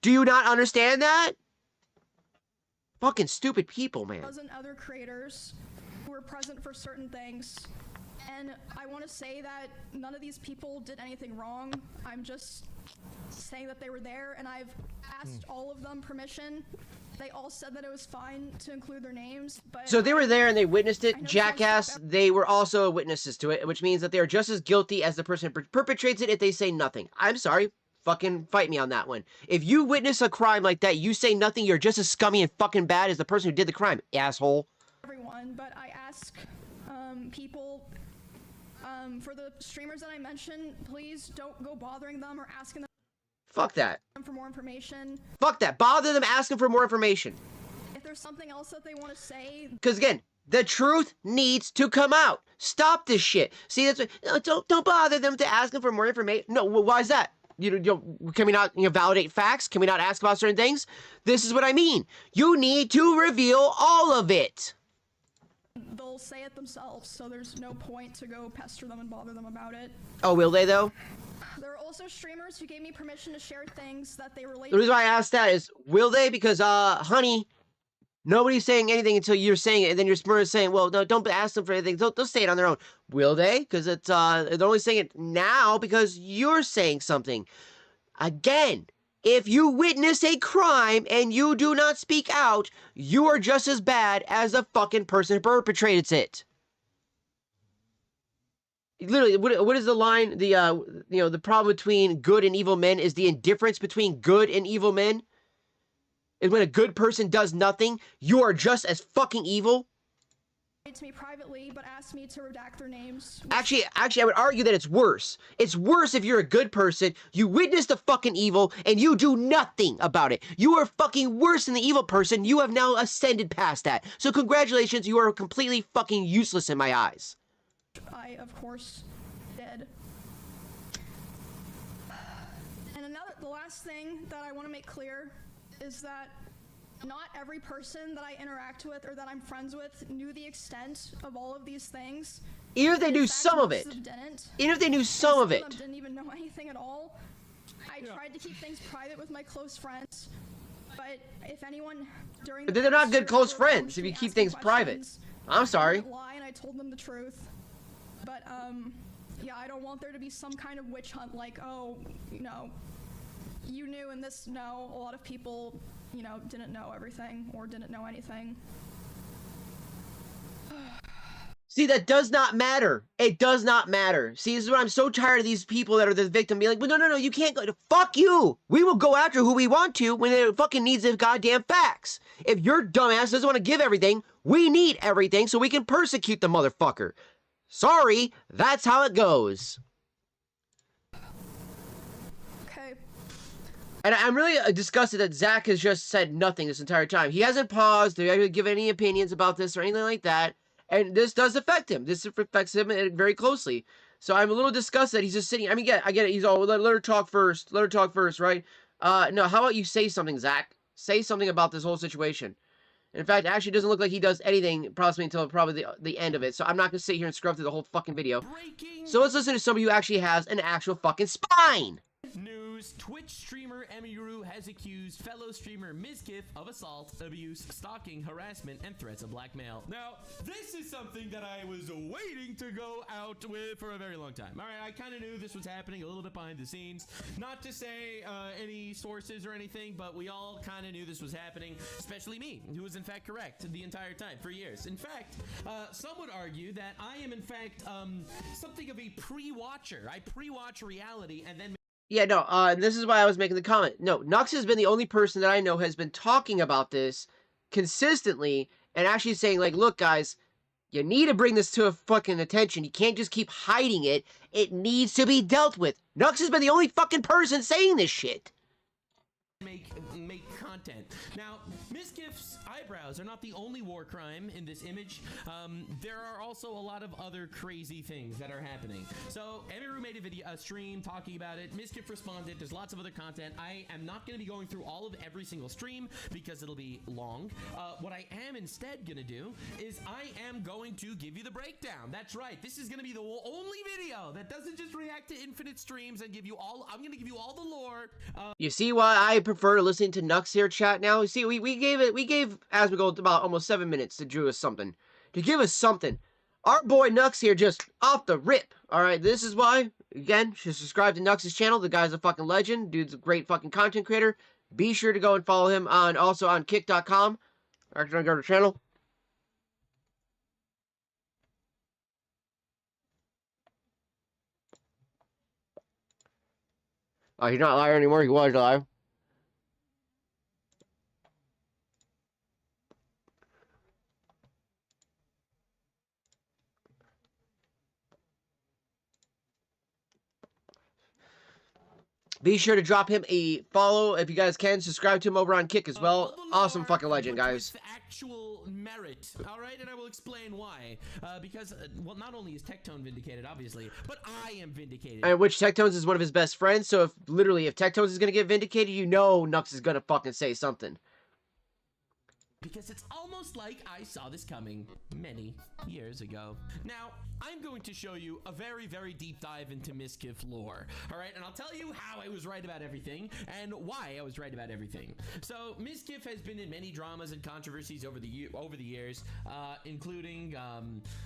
Do you not understand that? Fucking stupid people, man. And other creators who were present for certain things. And I want to say that none of these people did anything wrong. I'm just saying that they were there, and I've asked all of them permission. They all said that it was fine to include their names, but... So they were there and they witnessed it, jackass. They were also witnesses to it, which means that they are just as guilty as the person who perpetrates it if they say nothing. I'm sorry. Fucking fight me on that one. If you witness a crime like that, you say nothing, you're just as scummy and fucking bad as the person who did the crime, asshole. Everyone, but I ask people... for the streamers that I mentioned, please don't go bothering them or asking them. Fuck that. For more information. Fuck that. Bother them, ask them for more information. If there's something else that they want to say. Because again, the truth needs to come out. Stop this shit. See, that's what, don't bother them to ask them for more information. No, why is that? Can we not validate facts? Can we not ask about certain things? This is what I mean. You need to reveal all of it. They'll say it themselves, so there's no point to go pester them and bother them about it. Oh, will they though? There are also streamers who gave me permission to share things that they relate. The reason why I asked that is, will they? Because, honey, nobody's saying anything until you're saying it, and then you're saying, well, no, don't ask them for anything. They'll say it on their own. Will they? Because it's, they're only saying it now because you're saying something. Again, if you witness a crime and you do not speak out, you are just as bad as the fucking person who perpetrated it. Literally, what is the line? The problem between good and evil men is the indifference between good and evil men. And when a good person does nothing, you are just as fucking evil. To me privately, but asked me to redact their names. Actually, I would argue that it's worse. It's worse if you're a good person, you witness the fucking evil, and you do nothing about it. You are fucking worse than the evil person. You have now ascended past that. So congratulations, you are completely fucking useless in my eyes. I, of course, did. And the last thing that I want to make clear is that not every person that I interact with or that I'm friends with knew the extent of all of these things. Even if they knew some of it. Even if they knew some of it. Didn't even know anything at all. I tried to keep things private with my close friends. But if anyone during But the they're not past good year close who friends approached if you me keep asking things private. questions, I'm I sorry. didn't lie and I told them the truth. But yeah, I don't want there to be some kind of witch hunt like, oh, you know, you knew and this. No, a lot of people, you know, didn't know everything or didn't know anything. See, that does not matter. It does not matter. See, this is what I'm so tired of these people that are the victim being like, well, no, you can't go. Fuck you. We will go after who we want to when it fucking needs the goddamn facts. If your dumbass doesn't want to give everything, we need everything so we can persecute the motherfucker. Sorry, that's how it goes. Okay. And I'm really disgusted that Zach has just said nothing this entire time. He hasn't paused to give any opinions about this or anything like that. And this does affect him. This affects him very closely. So I'm a little disgusted that he's just sitting. I mean, I get it. He's all, let her talk first. Let her talk first, right? No, how about you say something, Zach? Say something about this whole situation. In fact, it actually doesn't look like he does anything possibly until probably the end of it. So I'm not going to sit here and scrub through the whole fucking video. So let's listen to somebody who actually has an actual fucking spine. News: Twitch streamer Emiru has accused fellow streamer MizKif of assault, abuse, stalking, harassment, and threats of blackmail. Now, this is something that I was waiting to go out with for a very long time. All right, I kind of knew this was happening a little bit behind the scenes. Not to say any sources or anything, but we all kind of knew this was happening, especially me, who was in fact correct the entire time for years. In fact, some would argue that I am in fact something of a pre-watcher. I pre-watch reality and then... Yeah, no, this is why I was making the comment. No, Nux has been the only person that I know has been talking about this consistently and actually saying, like, look, guys, you need to bring this to a fucking attention. You can't just keep hiding it. It needs to be dealt with. Nux has been the only fucking person saying this shit. Make content. Now, MizKif's eyebrows are not the only war crime in this image. There are also a lot of other crazy things that are happening. So, Emiru made a stream talking about it. MizKif responded. There's lots of other content. I am not going to be going through all of every single stream because it'll be long. What I am instead going to do is I am going to give you the breakdown. That's right. This is going to be the only video that doesn't just react to infinite streams and give you all... I'm going to give you all the lore. You see why I prefer listening to Nux here, chat, now? You see, we gave Asmongold about almost 7 minutes to do us something. To give us something. Our boy Nux here just off the rip. Alright, this is why. Again, should subscribe to Nux's channel. The guy's a fucking legend. Dude's a great fucking content creator. Be sure to go and follow him also on kick.com. Alright, go to the channel. Oh, he's not live anymore. He was live. Be sure to drop him a follow if you guys can. Subscribe to him over on Kick as well. Awesome fucking legend, guys. Actual merit, all right, and I will explain why. Because well, not only is Tectone vindicated, obviously, but I am vindicated. And which Tectones is one of his best friends. So if Tectones is gonna get vindicated, you know Nux is gonna fucking say something. Because it's almost like I saw this coming many years ago. Now, I'm going to show you a very, very deep dive into MizKif lore, all right? And I'll tell you how I was right about everything and why I was right about everything. So, MizKif has been in many dramas and controversies over the years, including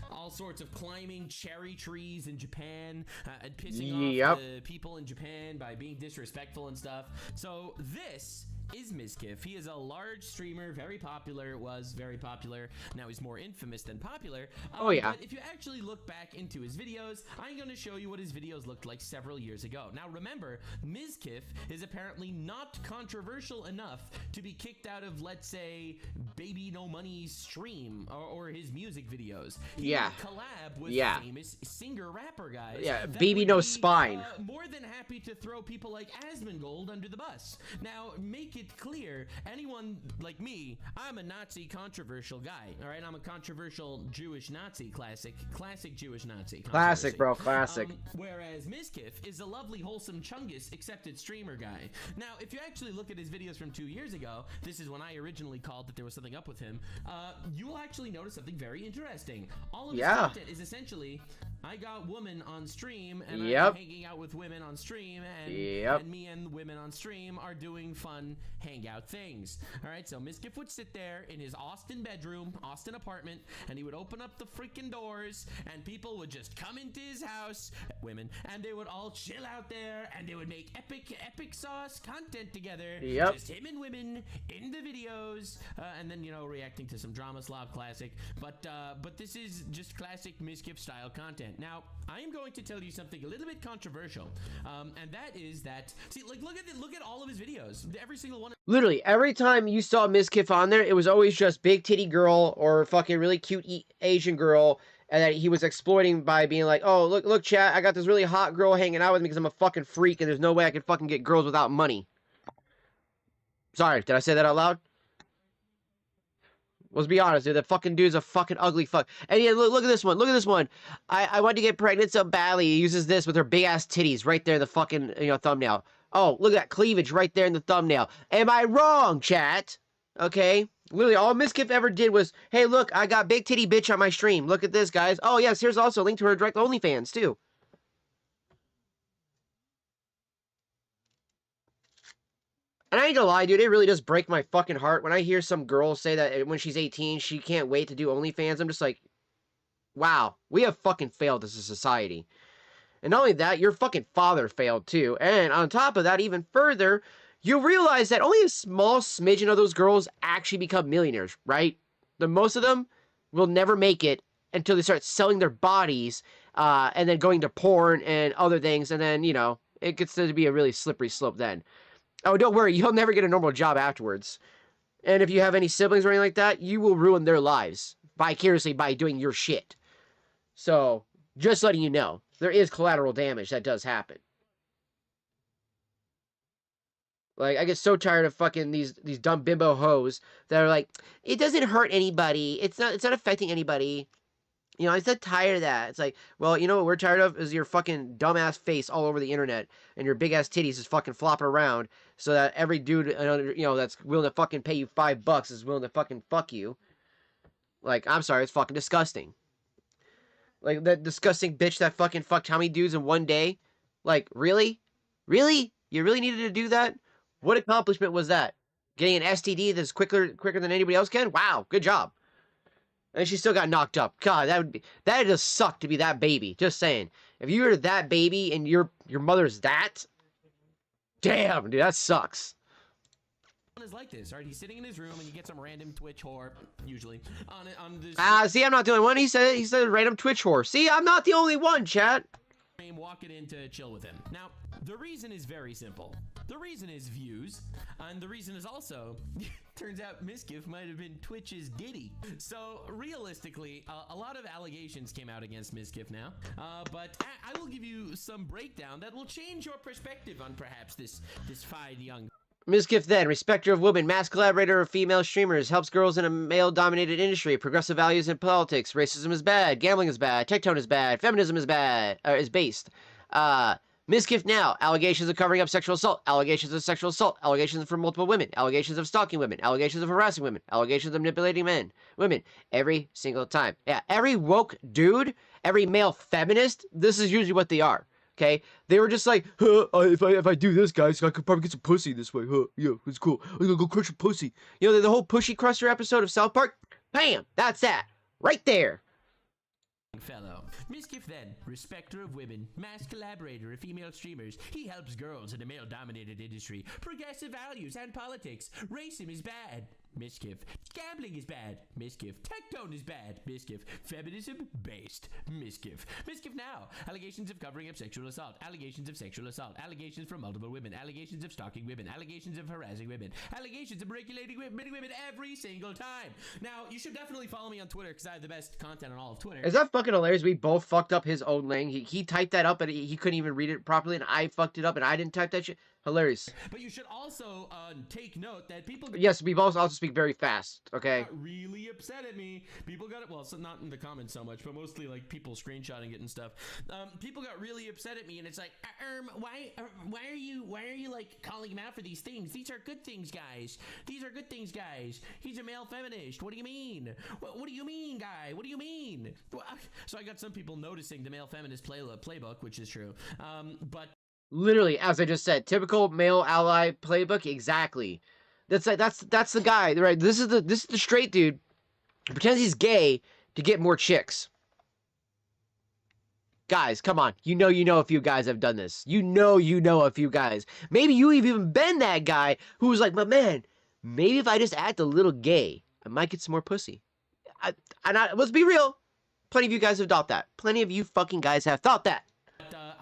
all sorts of climbing cherry trees in Japan and pissing off the people in Japan by being disrespectful and stuff. So, this is MizKif. He is a large streamer, very popular, was very popular. Now he's more infamous than popular. Oh yeah. But if you actually look back into his videos, I'm going to show you what his videos looked like several years ago. Now remember, MizKif is apparently not controversial enough to be kicked out of, let's say, Baby No Money's stream or his music videos. He would collab with famous singer-rapper guys. Yeah, Baby No Spine. More than happy to throw people like Asmongold under the bus. Now, make it clear, anyone like me, I'm a Nazi controversial guy, all right? I'm a controversial Jewish Nazi, classic Jewish Nazi. Classic, bro, classic. Whereas MizKif is a lovely, wholesome Chungus accepted streamer guy. Now, if you actually look at his videos from 2 years ago, this is when I originally called that there was something up with him, you will actually notice something very interesting. All of his content is essentially I got women on stream, and Yep. I'm hanging out with women on stream, and, Yep. and me and women on stream are doing fun hangout things. All right, so MizKif would sit there in his Austin bedroom, Austin apartment, and he would open up the freaking doors, and people would just come into his house, women, and they would all chill out there, and they would make epic sauce content together. Yep. Just him and women in the videos, and then, you know, reacting to some Drama Slav classic. But this is just classic MizKif style content. Now, I am going to tell you something a little bit controversial, and that is that, see, like, look at all of his videos. Every single one. Literally, every time you saw MizKif on there, it was always just big titty girl or fucking really cute Asian girl, and that he was exploiting by being like, oh, look, chat, I got this really hot girl hanging out with me because I'm a fucking freak, and there's no way I can fucking get girls without money. Sorry, did I say that out loud? Let's be honest, dude. That fucking dude's a fucking ugly fuck. And yeah, look at this one. Look at this one. I wanted to get pregnant so badly. He uses this with her big ass titties right there in the fucking, you know, thumbnail. Oh, look at that cleavage right there in the thumbnail. Am I wrong, chat? Okay. Literally, all MizKif ever did was, hey, look, I got big titty bitch on my stream. Look at this, guys. Oh, yes, here's also a link to her direct OnlyFans, too. And I ain't gonna lie, dude, it really does break my fucking heart when I hear some girl say that when she's 18, she can't wait to do OnlyFans. I'm just like, wow, we have fucking failed as a society. And not only that, your fucking father failed too. And on top of that, even further, you realize that only a small smidgen of those girls actually become millionaires, right? The most of them will never make it until they start selling their bodies and then going to porn and other things. And then, you know, it gets to be a really slippery slope then. Oh, don't worry, you'll never get a normal job afterwards. And if you have any siblings or anything like that, you will ruin their lives vicariously by doing your shit. So, just letting you know, there is collateral damage that does happen. Like, I get so tired of fucking these dumb bimbo hoes that are like, it doesn't hurt anybody. It's not affecting anybody. You know, I'm so tired of that. It's like, well, you know what we're tired of is your fucking dumbass face all over the internet and your big ass titties is fucking flopping around so that every dude, you know, that's willing to fucking pay you $5 is willing to fucking fuck you. Like, I'm sorry, it's fucking disgusting. Like, that disgusting bitch that fucking fucked how many dudes in one day? Like, really? Really? You really needed to do that? What accomplishment was that? Getting an STD that's quicker than anybody else can? Wow, good job. And she still got knocked up. God, that'd just suck to be that baby. Just saying. If you were that baby and your mother's that, damn, dude, that sucks. Is like this, right? He's sitting in his room and you get some random Twitch whore, usually, on this. See, I'm not the only one. He said random Twitch whore. See, I'm not the only one, chat. Walking in to chill with him. Now, the reason is very simple. The reason is views, and the reason is also, turns out MizKif might have been Twitch's Diddy. So, realistically, a lot of allegations came out against MizKif now, but I will give you some breakdown that will change your perspective on perhaps this fine young... MizKif then, respecter of women, mass collaborator of female streamers, helps girls in a male-dominated industry, progressive values in politics, racism is bad, gambling is bad, tectone is bad, feminism is bad, is based. MizKif now, allegations of covering up sexual assault, allegations of sexual assault, allegations from multiple women, allegations of stalking women, allegations of harassing women, allegations of manipulating women, every single time. Yeah, every woke dude, every male feminist, this is usually what they are. Okay, they were just like, if I do this, guys, I could probably get some pussy this way. Yeah, it's cool. I'm gonna go crush a pussy. You know, the whole Pushy Cruster episode of South Park? Bam! That's that. Right there. Fellow. MizKif then, respecter of women, mass collaborator of female streamers. He helps girls in a male-dominated industry. Progressive values and politics. Racism is bad. MizKif. Gambling is bad. MizKif. Tectone is bad. MizKif. Feminism based. MizKif. MizKif now. Allegations of covering up sexual assault. Allegations of sexual assault. Allegations from multiple women. Allegations of stalking women. Allegations of harassing women. Allegations of regulating women every single time. Now, you should definitely follow me on Twitter because I have the best content on all of Twitter. Is that fucking hilarious? We both fucked up his own lang. He typed that up and he couldn't even read it properly, and I fucked it up and I didn't type that shit. Hilarious. But you should also take note that people Yes, we both also speak very fast. Okay. got really upset at me. People got it. Well, so not in the comments so much, but mostly like people screenshotting it and stuff. People got really upset at me, and it's like, why are you like calling him out for these things? These are good things, guys. These are good things, guys. He's a male feminist. What do you mean? What do you mean, guy? What do you mean? So I got some people noticing the male feminist playbook, which is true. But Literally, as I just said, typical male ally playbook. Exactly. That's the guy, right? This is the straight dude who pretends he's gay to get more chicks. Guys, come on. You know a few guys have done this. You know a few guys. Maybe you've even been that guy who was like, but man, maybe if I just act a little gay, I might get some more pussy. Let's be real. Plenty of you guys have thought that. Plenty of you fucking guys have thought that.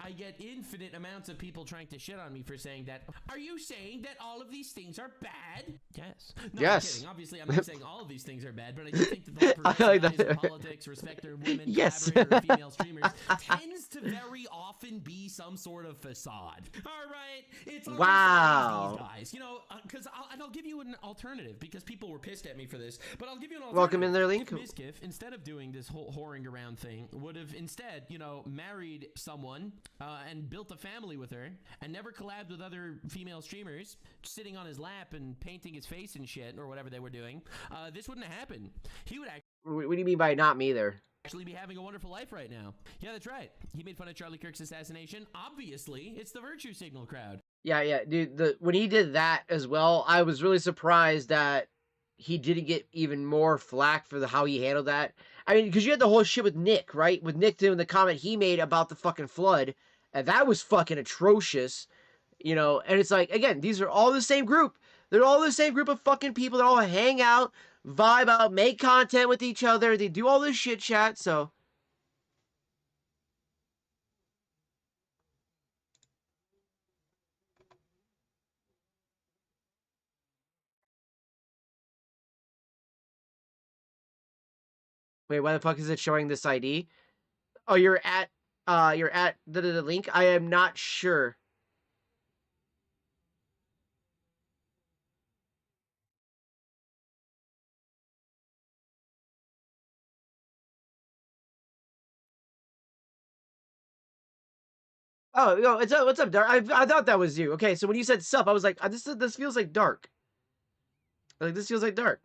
I get infinite amounts of people trying to shit on me for saying that. Are you saying that all of these things are bad? Yes. No, yes. I'm kidding. Obviously, I'm not saying all of these things are bad, but I do think that the whole I like progressive that. eyes of politics, respect their women, Yes. collaborator, female streamers, tends to very often be some sort of facade. All right, it's all wow. these guys. You know, because I'll give you an alternative because people were pissed at me for this, but I'll give you an alternative. Welcome in there, Link. If MizKif, instead of doing this whole whoring around thing, would have instead, you know, married someone and built a family with her and never collabed with other female streamers, sitting on his lap and painting his face and shit or whatever they were doing, this wouldn't have happened. He would What do you mean by not me there? actually be having a wonderful life right now. Yeah, that's right. He made fun of Charlie Kirk's assassination. Obviously, it's the virtue signal crowd. Yeah, dude. When he did that as well, I was really surprised that he didn't get even more flack for how he handled that. I mean, because you had the whole shit with Nick, right? With Nick doing the comment he made about the fucking flood, and that was fucking atrocious, you know. And it's like, again, these are all the same group. They're all the same group of fucking people that all hang out, vibe out, make content with each other. They do all this shit chat, so. Wait, why the fuck is it showing this ID? Oh, you're at the link? I am not sure. Oh, no, what's up, Dark? I thought that was you. Okay, so when you said sup, I was like, this feels like Dark. Like, this feels like Dark.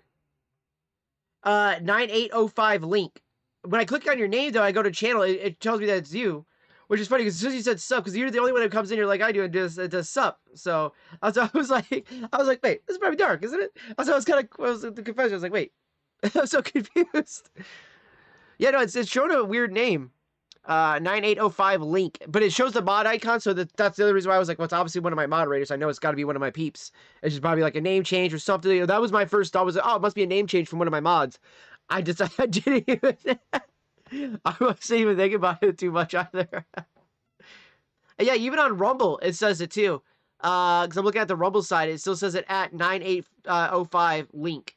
9805 link. When I click on your name, though, I go to channel, it tells me that it's you. Which is funny, because as soon as you said sup, because you're the only one that comes in here like I do and does sup. So, I was like, wait, this is probably Dark, isn't it? I was the confession, I was like, wait. I was so confused. Yeah, no, it's showing a weird name. 9805 link, but it shows the mod icon, so that's the other reason why I was like, well, it's obviously one of my moderators. I know it's got to be one of my peeps. It's just probably like a name change or something. That was my first thought. Was like, oh, it must be a name change from one of my mods. I didn't even. I wasn't even thinking about it too much either. Yeah, even on Rumble, it says it too. Because I'm looking at the Rumble side, it still says it at 9805 link.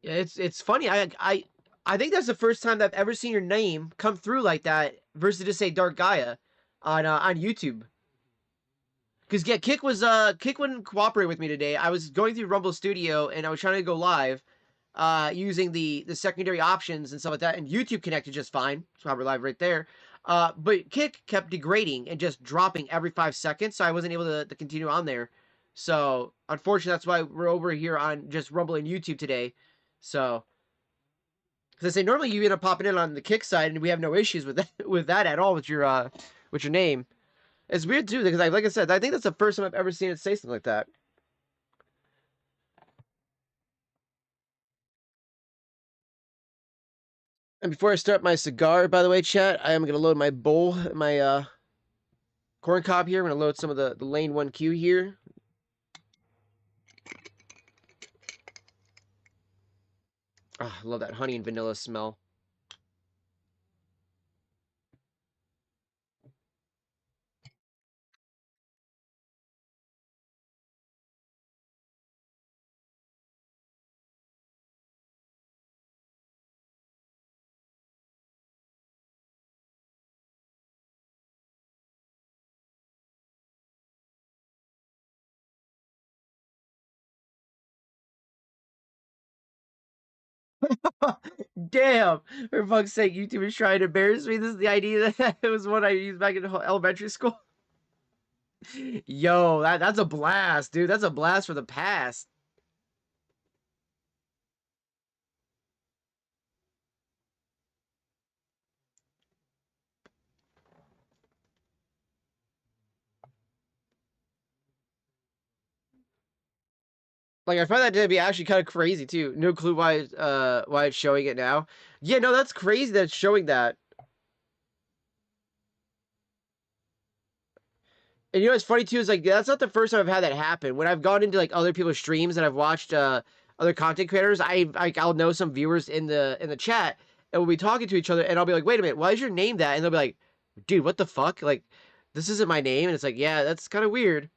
Yeah, it's funny. I think that's the first time that I've ever seen your name come through like that versus just say Dark Gaia on YouTube. Because yeah, Kick wouldn't cooperate with me today. I was going through Rumble Studio and I was trying to go live, using the secondary options and stuff like that, and YouTube connected just fine. So we're live right there. But Kick kept degrading and just dropping every 5 seconds, so I wasn't able to continue on there. So unfortunately, that's why we're over here on just Rumble and YouTube today. So, because I say normally you end up popping in on the Kick side, and we have no issues with that at all with your name. It's weird too because like I said, I think that's the first time I've ever seen it say something like that. And before I start my cigar, by the way, chat, I am gonna load my bowl, my corn cob here. I'm gonna load some of the Lane 1Q here. Oh, I love that honey and vanilla smell. Damn! For fuck's sake, YouTube is trying to embarrass me. This is the idea that it was one I used back in elementary school. Yo, that's a blast, dude. That's a blast for the past. Like I find that to be actually kind of crazy too. No clue why it's showing it now. Yeah, no, that's crazy that it's showing that. And you know what's funny too is like that's not the first time I've had that happen. When I've gone into like other people's streams and I've watched other content creators, I'll know some viewers in the chat and we'll be talking to each other and I'll be like, wait a minute, why is your name that? And they'll be like, dude, what the fuck? Like, this isn't my name. And it's like, yeah, that's kind of weird.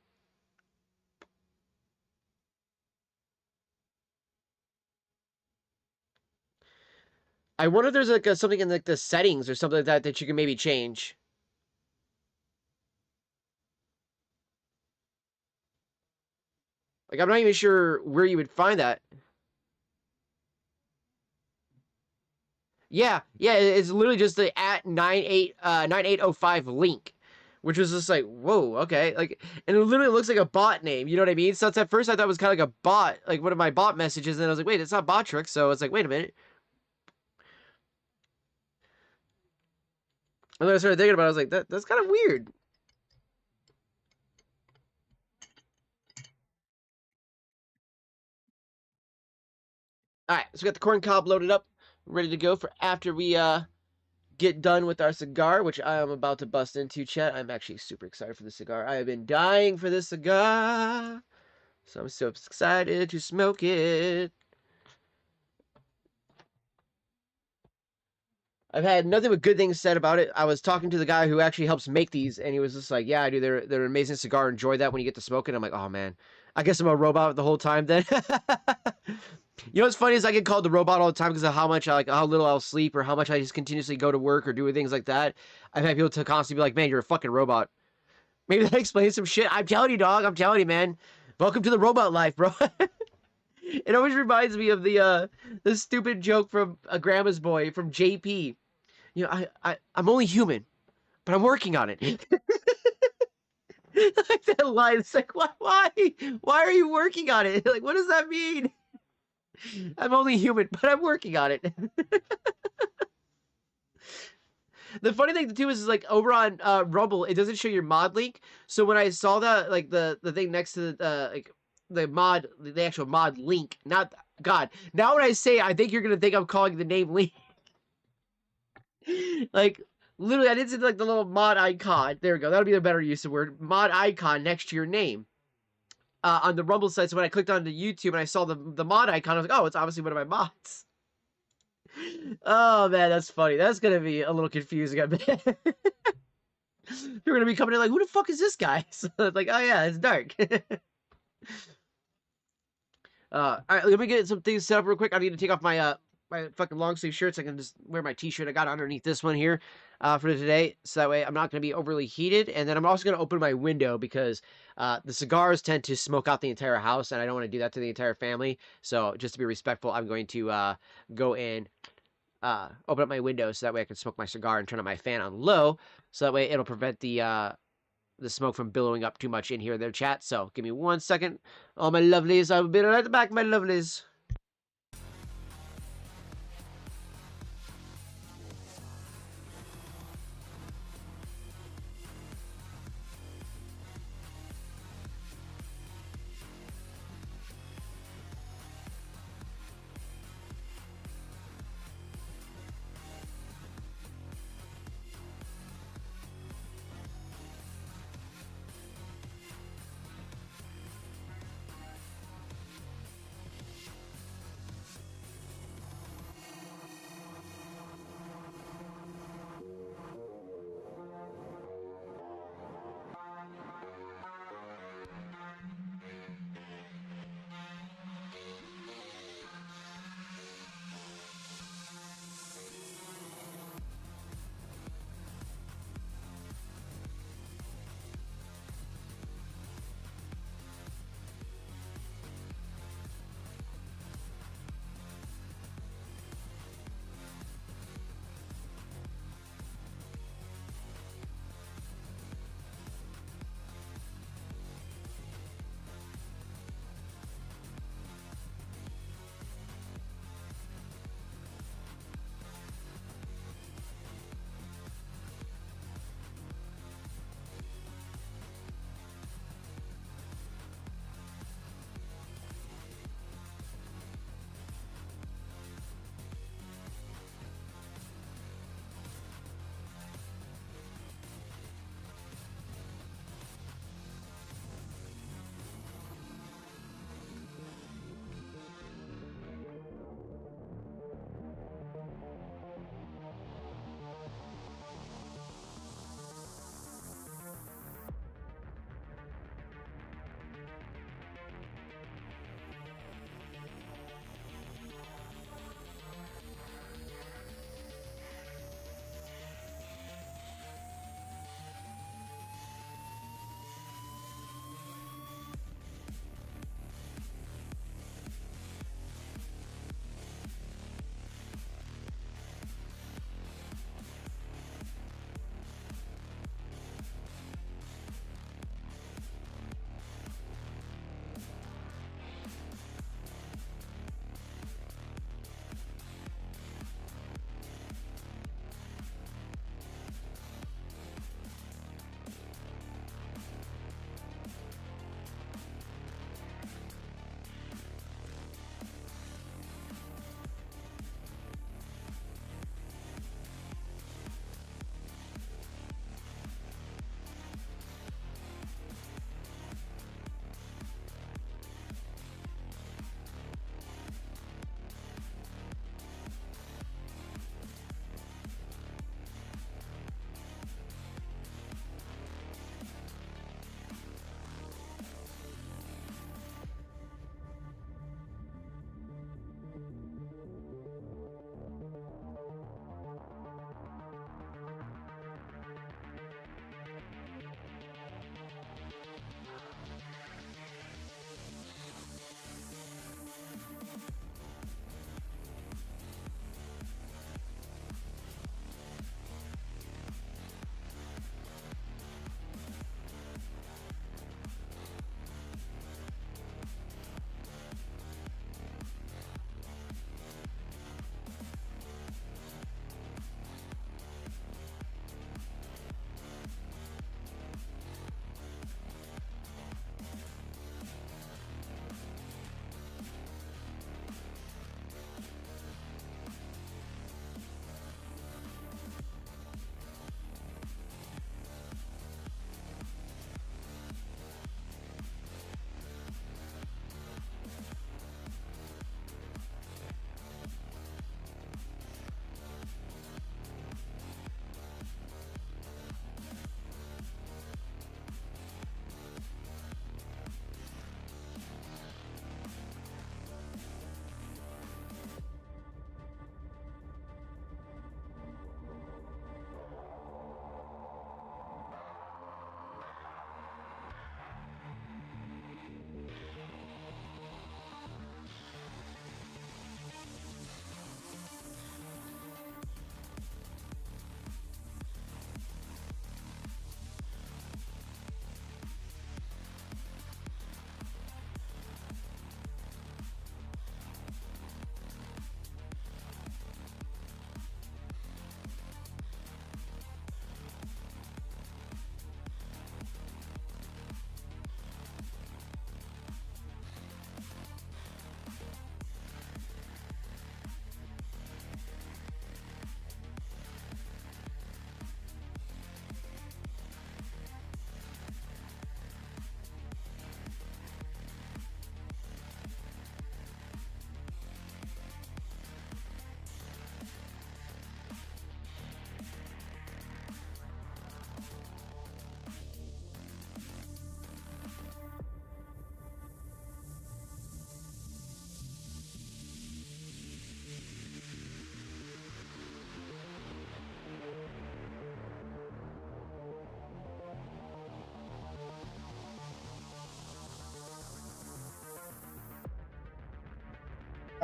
I wonder if there's like something in like the settings or something like that that you can maybe change. Like I'm not even sure where you would find that. Yeah, yeah, it's literally just the at 9805 link, which was just like, whoa, okay, like, and it literally looks like a bot name. You know what I mean? So it's at first I thought it was kind of like a bot, like one of my bot messages, and I was like, wait, it's not Botrix. So it's like, wait a minute. And then I started thinking about it, I was like, that's kind of weird. All right, so we got the corn cob loaded up, ready to go for after we get done with our cigar, which I am about to bust into, chat. I'm actually super excited for the cigar. I have been dying for this cigar, so I'm so excited to smoke it. I've had nothing but good things said about it. I was talking to the guy who actually helps make these, and he was just like, "Yeah, dude, they're an amazing cigar. Enjoy that when you get to smoke it." I'm like, "Oh man, I guess I'm a robot the whole time then." You know what's funny is I get called the robot all the time because of how much how little I'll sleep, or how much I just continuously go to work or do things like that. I've had people to constantly be like, "Man, you're a fucking robot." Maybe that explains some shit. I'm telling you, dog. I'm telling you, man. Welcome to the robot life, bro. It always reminds me of the stupid joke from a Grandma's Boy from JP. You know, I'm only human, but I'm working on it. Like that line, it's like, why are you working on it? Like, what does that mean? I'm only human, but I'm working on it. The funny thing too is like over on Rumble, it doesn't show your mod link. So when I saw that, like the thing next to the like the actual mod link, not God. Now when I say, I think you're gonna think I'm calling the name link. Like literally, I didn't see like the little mod icon. There we go. That'll be the better use of word. Mod icon next to your name. On the Rumble site. So when I clicked onto YouTube and I saw the mod icon, I was like, oh, it's obviously one of my mods. Oh man, that's funny. That's gonna be a little confusing, I bet. You're gonna be coming in like, who the fuck is this guy? So it's like, oh yeah, it's dark. All right, let me get some things set up real quick. I need to take off my my fucking long sleeve shirts. I can just wear my t-shirt I got underneath this one here for today, so that way I'm not gonna be overly heated. And then I'm also gonna open my window because the cigars tend to smoke out the entire house, and I don't want to do that to the entire family. So just to be respectful, I'm going to go in. Open up my window so that way I can smoke my cigar and turn on my fan on low, so that way it'll prevent the smoke from billowing up too much in here in their chat. So give me 1 second. Oh, my lovelies, I'll be right back, my lovelies.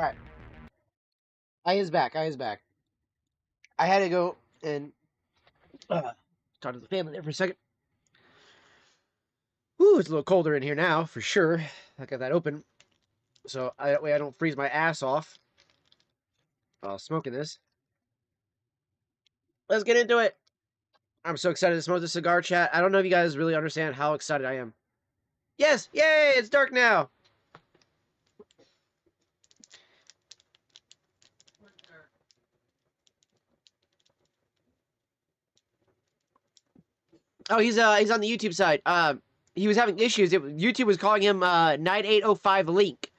Alright. I is back. I is back. I had to go and talk to the family there for a second. Ooh, it's a little colder in here now, for sure. I got that open. So that way I don't freeze my ass off while smoking this. Let's get into it. I'm so excited to smoke this cigar, chat. I don't know if you guys really understand how excited I am. Yes! Yay! It's dark now! Oh, he's on the YouTube side. He was having issues. YouTube was calling him 9805 Link.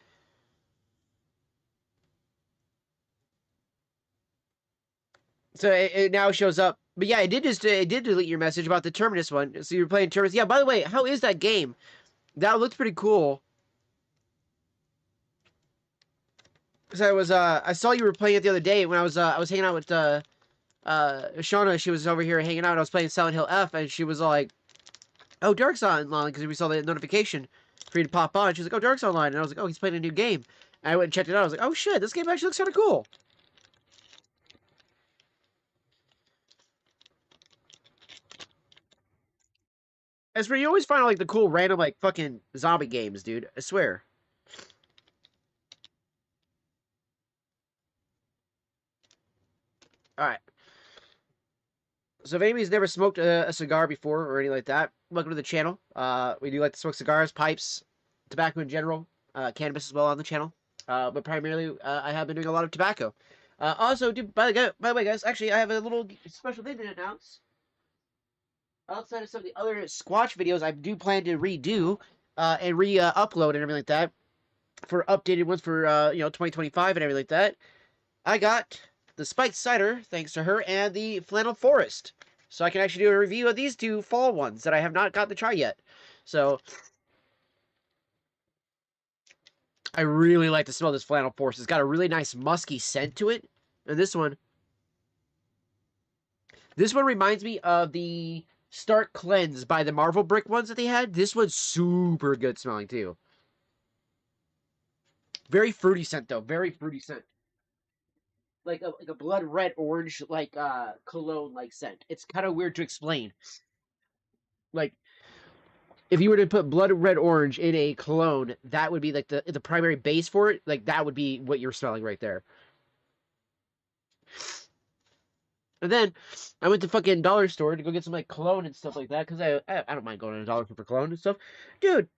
So it now shows up. But yeah, it did delete your message about the Terminus one. So you were playing Terminus. Yeah, by the way, how is that game? That looked pretty cool. Because I saw you were playing it the other day when I was hanging out with Shauna. She was over here hanging out. And I was playing Silent Hill F, and she was like, "Oh, Dark's online," because we saw the notification for you to pop on. She was like, "Oh, Dark's online," and I was like, "Oh, he's playing a new game." And I went and checked it out. I was like, "Oh shit, this game actually looks kind of cool." As for you always find like the cool random like fucking zombie games, dude. I swear. All right. So if anybody's never smoked a cigar before or anything like that, welcome to the channel. We do like to smoke cigars, pipes, tobacco in general, cannabis as well on the channel. But primarily, I have been doing a lot of tobacco. Also, dude, by the way, guys, actually, I have a little special thing to announce. Outside of some of the other Squatch videos, I do plan to redo and upload and everything like that for updated ones for 2025 and everything like that. I got the Spiked Cider, thanks to her, and the Flannel Forest. So I can actually do a review of these two fall ones that I have not got to try yet. So I really like to smell this Flannel Forest. It's got a really nice musky scent to it. And this one reminds me of the Start Cleanse by the Marvel Brick ones that they had. This one's super good smelling too. Very fruity scent though. Very fruity scent. Like a blood red orange cologne like scent. It's kind of weird to explain. Like if you were to put blood red orange in a cologne, that would be like the primary base for it. Like that would be what you're smelling right there. And then I went to fucking dollar store to go get some like cologne and stuff like that because I don't mind going to a dollar store for cologne and stuff. Dude,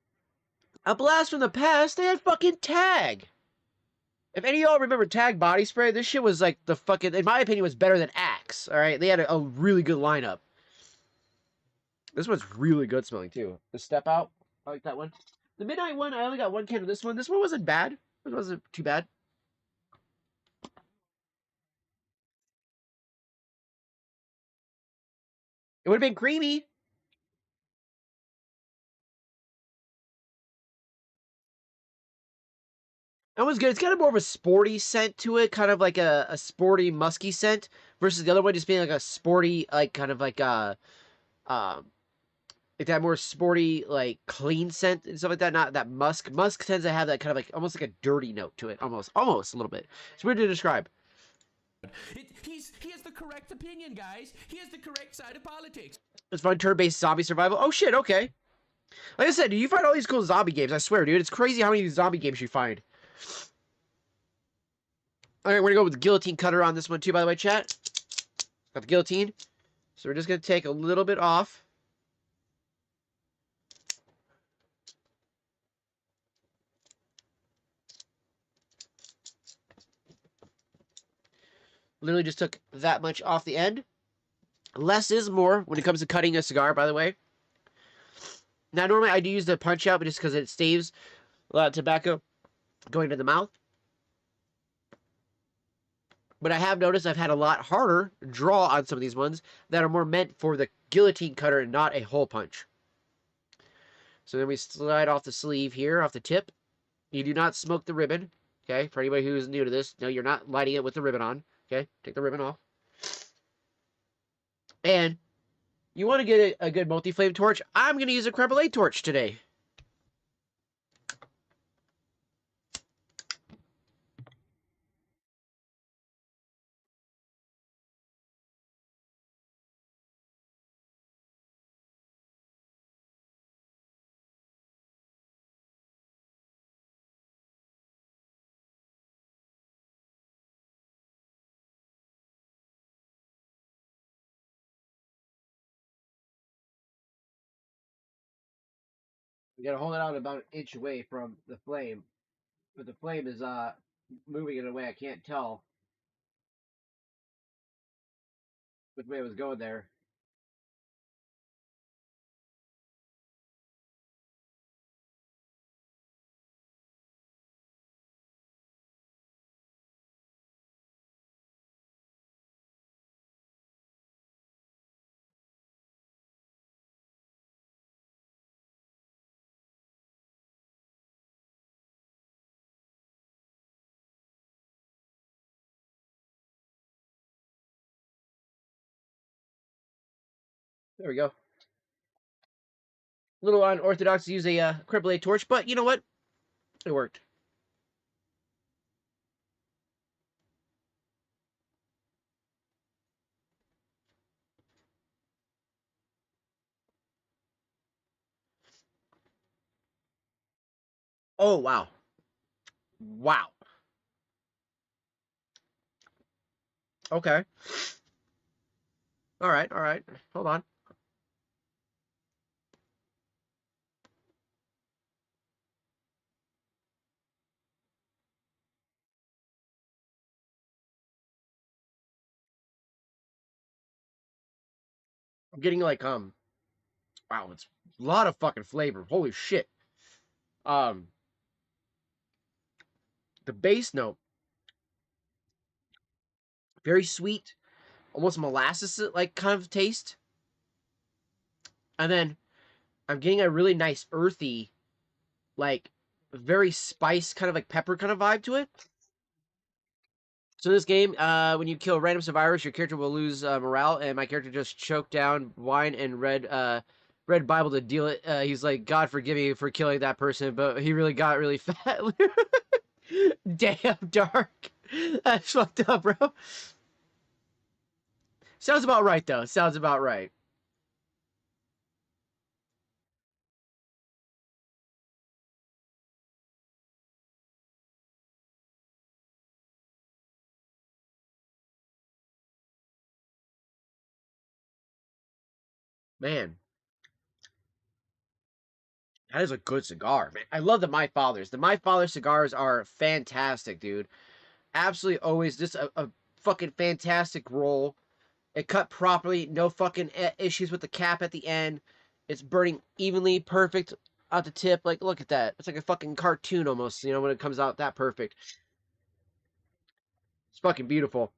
a blast from the past. They had fucking Tag. If any of y'all remember Tag body spray, this shit was like the fucking, in my opinion, was better than Axe. All right, they had a really good lineup. This one's really good smelling too. The Step Out, I like that one. The Midnight one, I only got one can of this one. This one wasn't bad. It wasn't too bad. It would have been creamy. That one's good. It's kind of more of a sporty scent to it, kind of like a sporty, musky scent, versus the other one just being like a sporty, like kind of like like that more sporty, like clean scent and stuff like that. Not that musk. Musk tends to have that kind of like almost like a dirty note to it, almost a little bit. It's weird to describe. He has the correct opinion, guys. He has the correct side of politics. It's fun turn-based zombie survival. Oh shit, okay. Like I said, you find all these cool zombie games. I swear, dude, it's crazy how many zombie games you find. All right, we're gonna go with the guillotine cutter on this one too. By the way, chat, got the guillotine. So we're just gonna take a little bit off. Literally just took that much off the end. Less is more when it comes to cutting a cigar, by the way. Now, normally I do use the punch out, but just because it saves a lot of tobacco going to the mouth. But I have noticed I've had a lot harder draw on some of these ones that are more meant for the guillotine cutter and not a hole punch. So then we slide off the sleeve here, off the tip. You do not smoke the ribbon. Okay, for anybody who's new to this, no, you're not lighting it with the ribbon on. Okay, take the ribbon off. And you want to get a good multi-flame torch. I'm going to use a creme brulee torch today. We gotta hold it out about an inch away from the flame, but the flame is moving in a way I can't tell which way it was going there. There we go. A little unorthodox to use a cripple torch, but you know what? It worked. Oh wow. Wow. Okay. All right. All right. Hold on. I'm getting like wow, it's a lot of fucking flavor. Holy shit. Um the bass note, very sweet, almost molasses like kind of taste. And then I'm getting a really nice earthy, like very spice kind of like pepper kind of vibe to it. So this game, when you kill random survivors, your character will lose morale, and my character just choked down wine and read Bible to deal it. He's like, God forgive me for killing that person, but he really got really fat. Damn, dark. That's fucked up, bro. Sounds about right, though. Sounds about right. Man, that is a good cigar, man. I love the My Father's. The My Father cigars are fantastic, dude. Absolutely always just a fucking fantastic roll. It cut properly, no fucking issues with the cap at the end. It's burning evenly, perfect out the tip. Like, look at that. It's like a fucking cartoon almost, you know, when it comes out that perfect. It's fucking beautiful.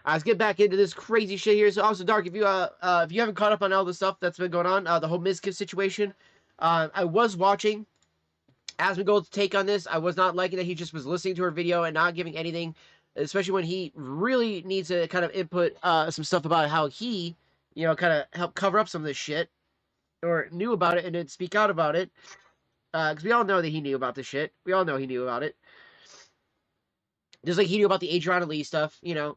Let's get back into this crazy shit here. So, also, Dark, if you haven't caught up on all the stuff that's been going on, the whole MizKif situation, I was watching Asmongold's take on this. I was not liking that he just was listening to her video and not giving anything, especially when he really needs to kind of input some stuff about how he, you know, kind of help cover up some of this shit or knew about it and didn't speak out about it. Because we all know that he knew about this shit. We all know he knew about it. Just like he knew about the Adriana Lee stuff, you know.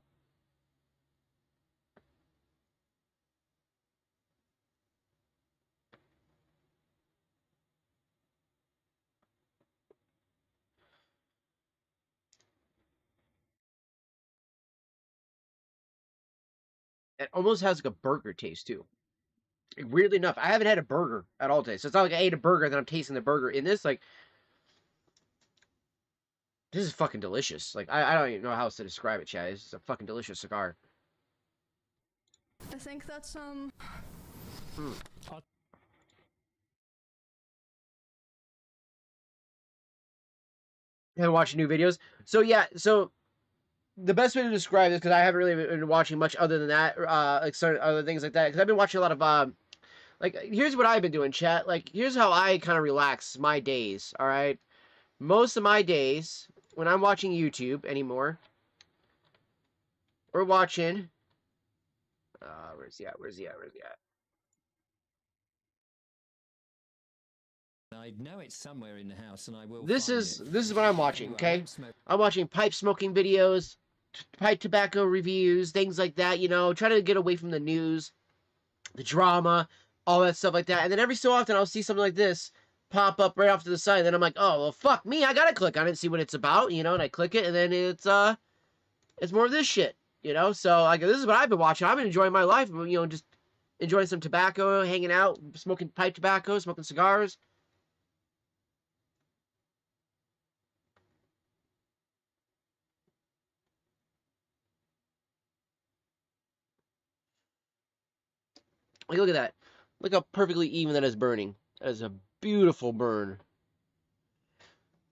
It almost has like a burger taste too. Weirdly enough, I haven't had a burger at all today. So it's not like I ate a burger and then I'm tasting the burger in this. Like, this is fucking delicious. Like, I don't even know how else to describe it, Chad. It's a fucking delicious cigar. I think that's And watching new videos. So yeah, so the best way to describe this, because I haven't really been watching much other than that, like certain other things like that, because I've been watching a lot of like, here's what I've been doing, chat. Like, here's how I kind of relax my days. All right, most of my days when I'm watching YouTube anymore, we're watching. Where's he at? Where's he at? Where's he at? I know it's somewhere in the house, and I will. This is what I'm watching. Okay, I'm watching pipe smoking videos, pipe tobacco reviews, things like that. You know, trying to get away from the news, the drama, all that stuff like that. And then every so often I'll see something like this pop up right off to the side. And then I'm like, oh well, fuck me, I gotta click on it and see what it's about. You know, and I click it, and then it's more of this shit. You know, so like this is what I've been watching. I've been enjoying my life. You know, just enjoying some tobacco, hanging out, smoking pipe tobacco, smoking cigars. Like, look at that. Look how perfectly even that is burning. That is a beautiful burn.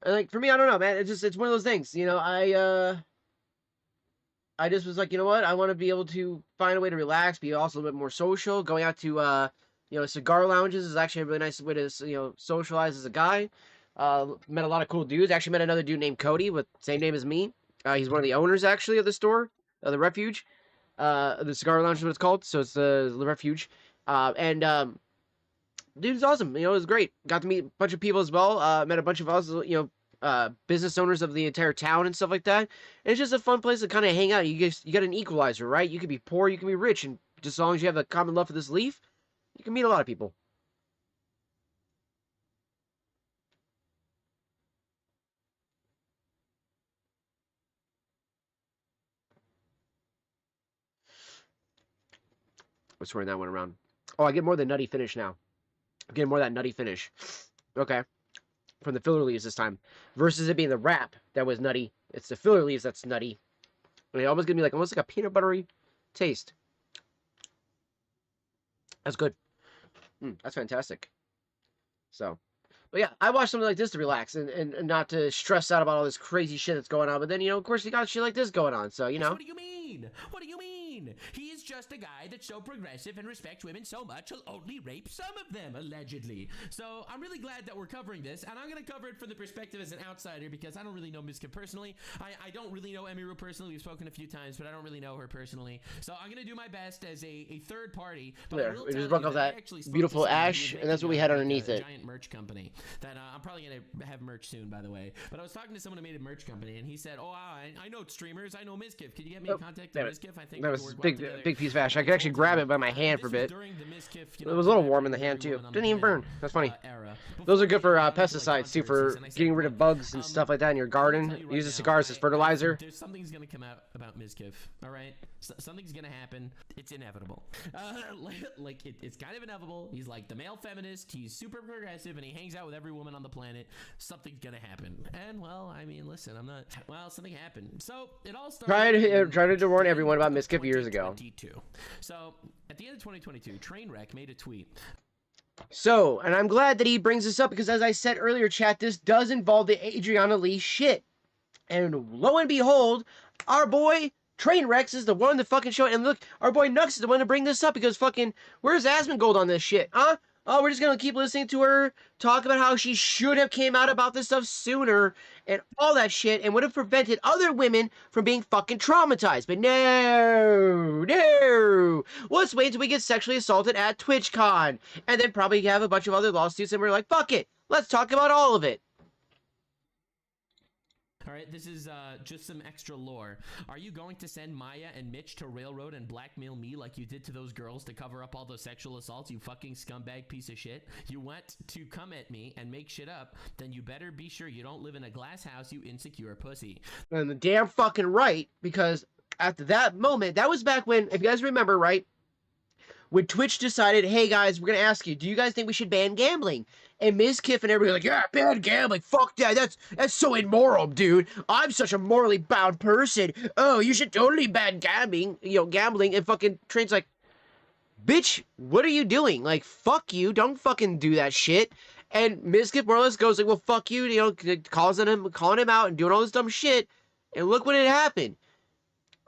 And like, for me, I don't know, man. It's one of those things. You know, I just was like, you know what? I want to be able to find a way to relax, be also a little bit more social. Going out to, you know, cigar lounges is actually a really nice way to, you know, socialize as a guy. Met a lot of cool dudes. Actually met another dude named Cody with same name as me. He's one of the owners, actually, of the store, the Refuge. The cigar lounge is what it's called. So it's the Refuge. Dude's awesome. You know, it was great. Got to meet a bunch of people as well. Met a bunch of us, you know, business owners of the entire town and stuff like that. And it's just a fun place to kind of hang out. You got an equalizer, right? You can be poor, you can be rich, and just as long as you have a common love for this leaf, you can meet a lot of people. Let's turn that one around. Oh, I get more than nutty finish now. I'm getting more of that nutty finish. Okay. From the filler leaves this time. Versus it being the wrap that was nutty. It's the filler leaves that's nutty. And it almost gives me like almost like a peanut buttery taste. That's good. That's fantastic. So, but yeah, I watch something like this to relax and not to stress out about all this crazy shit that's going on. But then, you know, of course, you got shit like this going on. So, you know. What do you mean? What do you mean? He is just a guy that's so progressive and respects women so much he'll only rape some of them, allegedly. So I'm really glad that we're covering this, and I'm going to cover it from the perspective as an outsider because I don't really know MizKif personally. I don't really know Emiru personally. We've spoken a few times, but I don't really know her personally. So I'm going to do my best as a third party. But there, we just broke off that beautiful ash, and that's what we had underneath it. Giant merch company that I'm probably going to have merch soon, by the way. But I was talking to someone who made a merch company, and he said, "Oh, I know streamers. I know MizKif. Can you get me in contact with MizKif? I think that was big piece of ash. I could actually grab it by my hand for a bit. It was a little warm in the hand too. Didn't even burn. That's funny. Those are good for pesticides too, for getting rid of bugs and stuff like that in your garden. Use the cigars as fertilizer. Something's gonna come out about MizKif. All right, something's gonna happen. It's inevitable. It's kind of inevitable. He's like the male feminist. He's super progressive, and he hangs out with every woman on the planet. Something's gonna happen. And well, I mean, listen, I'm not. Well, something happened. So it all started. Trying to warn everyone about MizKif years ago. So at the end of 2022, Trainwreck made a tweet. So, and I'm glad that he brings this up because as I said earlier, chat, this does involve the Adriana Lee shit. And lo and behold, our boy Trainwreck is the one to fucking show it. And look, our boy Nux is the one to bring this up because fucking, where's Asmongold on this shit, huh? Oh, we're just gonna keep listening to her talk about how she should have came out about this stuff sooner and all that shit and would have prevented other women from being fucking traumatized. But no. Let's wait until we get sexually assaulted at TwitchCon and then probably have a bunch of other lawsuits and we're like, fuck it. Let's talk about all of it. All right, this is just some extra lore. Are you going to send Maya and Mitch to railroad and blackmail me like you did to those girls to cover up all those sexual assaults, you fucking scumbag piece of shit? You want to come at me and make shit up, then you better be sure you don't live in a glass house, you insecure pussy. And the damn fucking right, because at that moment, that was back when, if you guys remember, right, when Twitch decided, hey guys, we're going to ask you, do you guys think we should ban gambling? And MizKif and everybody like, yeah, ban gambling, fuck that, that's so immoral, dude. I'm such a morally bound person. Oh, you should totally ban gambling, and fucking Train's like, bitch, what are you doing? Like, fuck you, don't fucking do that shit. And MizKif more or less goes like, well, fuck you, calling him out and doing all this dumb shit. And look what had happened.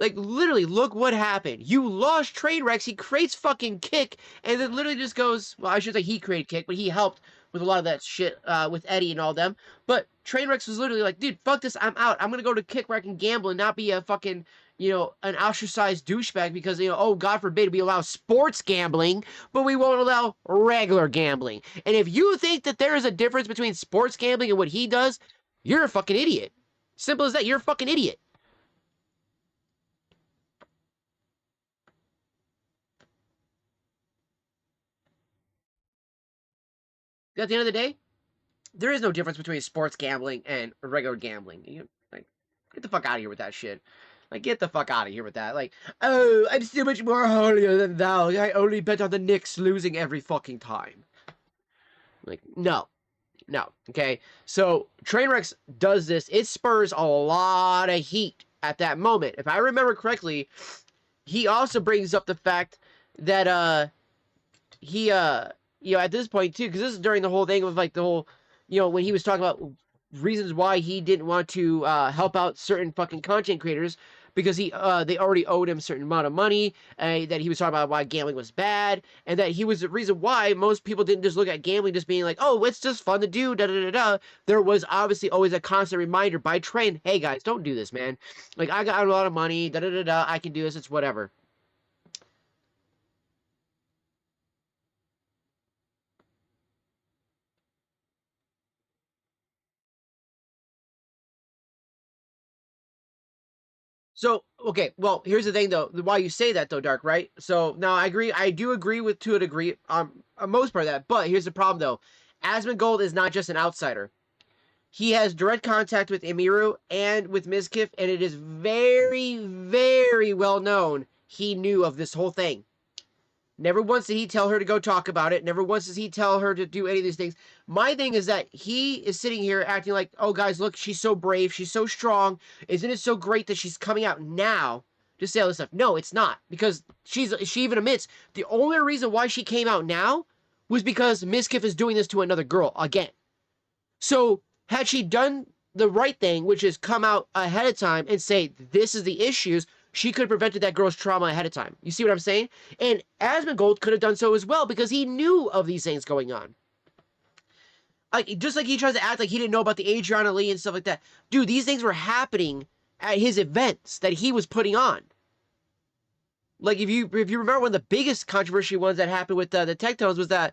Like, literally, look what happened. You lost Trainwreck, he creates fucking Kick, and then literally just goes, well, I should say he created Kick, but he helped with a lot of that shit with Eddie and all them. But Trainwreck was literally like, dude, fuck this, I'm out. I'm gonna go to Kickback and gamble and not be a fucking, an ostracized douchebag because, oh, God forbid we allow sports gambling, but we won't allow regular gambling. And if you think that there is a difference between sports gambling and what he does, you're a fucking idiot. Simple as that, you're a fucking idiot. At the end of the day, there is no difference between sports gambling and regular gambling. Get the fuck out of here with that shit. Like, get the fuck out of here with that. Like, oh, I'm so much more holier than thou. I only bet on the Knicks losing every fucking time. Like, no. No, okay? So, Trainwreck does this. It spurs a lot of heat at that moment. If I remember correctly, he also brings up the fact that, he you know, at this point too, because this is during the whole thing of like the whole, you know, when he was talking about reasons why he didn't want to help out certain fucking content creators because he they already owed him a certain amount of money, that he was talking about why gambling was bad, and that he was the reason why most people didn't just look at gambling just being like, oh, it's just fun to do, da da da da. There was obviously always a constant reminder by Train, hey guys, don't do this, man. Like, I got a lot of money, da da da da, I can do this, it's whatever. So, okay, well, here's the thing, though. Why you say that, though, Dark, right? So, now I do agree with, to a degree, on most part of that. But here's the problem, though. Asmongold is not just an outsider. He has direct contact with Emiru and with MizKif, and it is very, very well known he knew of this whole thing. Never once did he tell her to go talk about it. Never once does he tell her to do any of these things. My thing is that he is sitting here acting like, oh, guys, look, she's so brave. She's so strong. Isn't it so great that she's coming out now to say all this stuff? No, it's not. Because she even admits the only reason why she came out now was because MizKif is doing this to another girl again. So had she done the right thing, which is come out ahead of time and say, this is the issues, she could have prevented that girl's trauma ahead of time. You see what I'm saying? And Asmongold could have done so as well because he knew of these things going on. Like, just like he tries to act like he didn't know about the Adriana Lee and stuff like that. Dude, these things were happening at his events that he was putting on. Like, if you remember, one of the biggest controversy ones that happened with the Tectones was that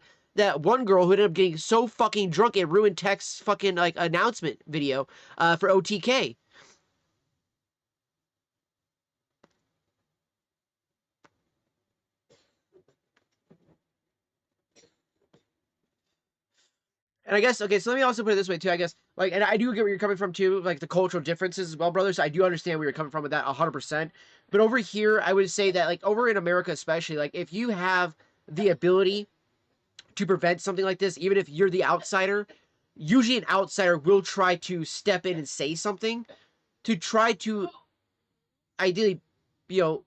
one girl who ended up getting so fucking drunk it ruined Tech's fucking, like, announcement video for OTK. And I guess, okay, so let me also put it this way, too, I guess, like, and I do get where you're coming from, too, like, the cultural differences as well, brothers. I do understand where you're coming from with that 100%. But over here, I would say that, like, over in America especially, like, if you have the ability to prevent something like this, even if you're the outsider, usually an outsider will try to step in and say something to try to ideally, you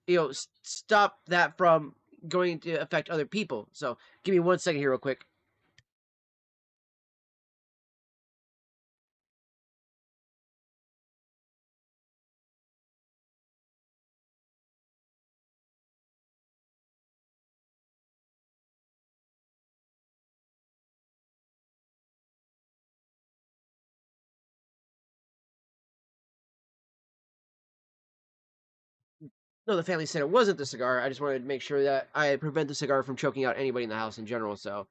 know, stop that from going to affect other people. So give me 1 second here real quick. No, the family said it wasn't the cigar. I just wanted to make sure that I prevent the cigar from choking out anybody in the house in general. So,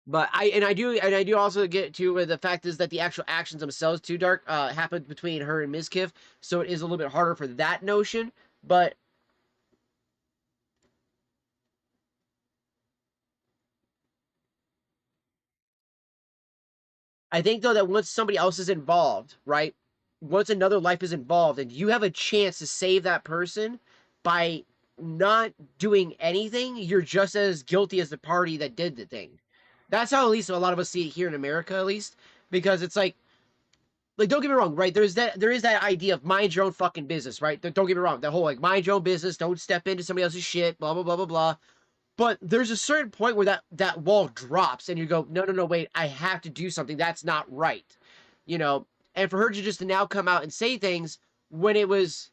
but I do also get to where the fact is that the actual actions themselves, too, Dark, happened between her and MizKif, so it is a little bit harder for that notion. But I think, though, that once somebody else is involved, right? Once another life is involved, and you have a chance to save that person by not doing anything, you're just as guilty as the party that did the thing. That's how at least a lot of us see it here in America, at least, because it's like don't get me wrong, right? There is that idea of mind your own fucking business, right? Don't get me wrong, the whole like mind your own business, don't step into somebody else's shit, blah blah blah blah blah. But there's a certain point where that wall drops and you go, no, wait, I have to do something. That's not right. You know, and for her to just now come out and say things when it was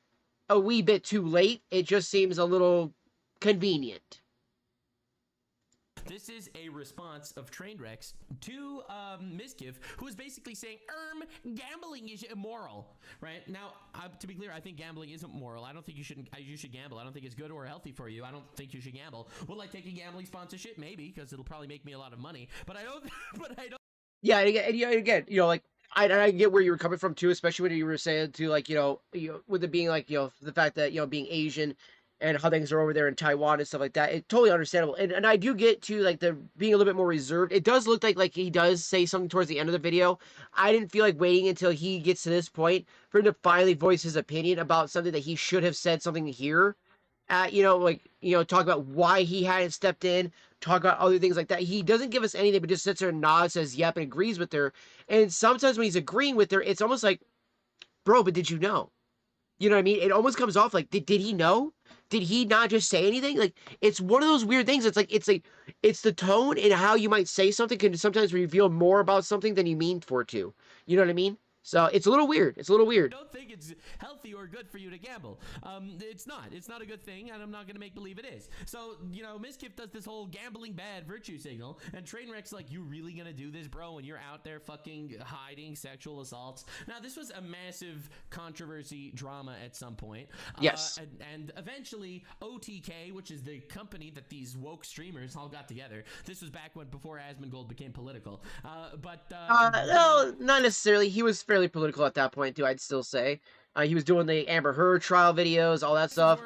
a wee bit too late, it just seems a little convenient. This is a response of Trainwrecks to MizKif, who is basically saying, gambling is immoral, right? Now, to be clear, I think gambling isn't moral. I don't think you should gamble. I don't think it's good or healthy for you. I don't think you should gamble. Will I take a gambling sponsorship? Maybe, because it'll probably make me a lot of money. But I don't. Yeah, and again, you know, like I get where you were coming from too, especially when you were saying too, like with it being like the fact that being Asian and how things are over there in Taiwan and stuff like that. It's totally understandable, and I do get to like the being a little bit more reserved. It does look like he does say something towards the end of the video. I didn't feel like waiting until he gets to this point for him to finally voice his opinion about something that he should have said something here. Talk about why he hadn't stepped in, talk about other things like that. He doesn't give us anything, but just sits there and nods, says yep, and agrees with her. And sometimes when he's agreeing with her, it's almost like, bro, but did you know? You know what I mean? It almost comes off like, did he know? did he not just say anything? Like, it's one of those weird things. It's the tone and how you might say something can sometimes reveal more about something than you mean for it to. You know what I mean? So it's a little weird. It's a little weird. I don't think it's healthy or good for you to gamble. It's not. It's not a good thing, and I'm not gonna make believe it is. So, you know, MizKif does this whole gambling bad virtue signal, and Trainwreck's like, you really gonna do this, bro, when you're out there fucking hiding sexual assaults? Now, this was a massive controversy drama at some point. Yes. And eventually, OTK, which is the company that these woke streamers all got together. This was back before Asmongold became political. No, not necessarily. He was fairly political at that point too. I'd still say he was doing the Amber Heard trial videos, all that stuff.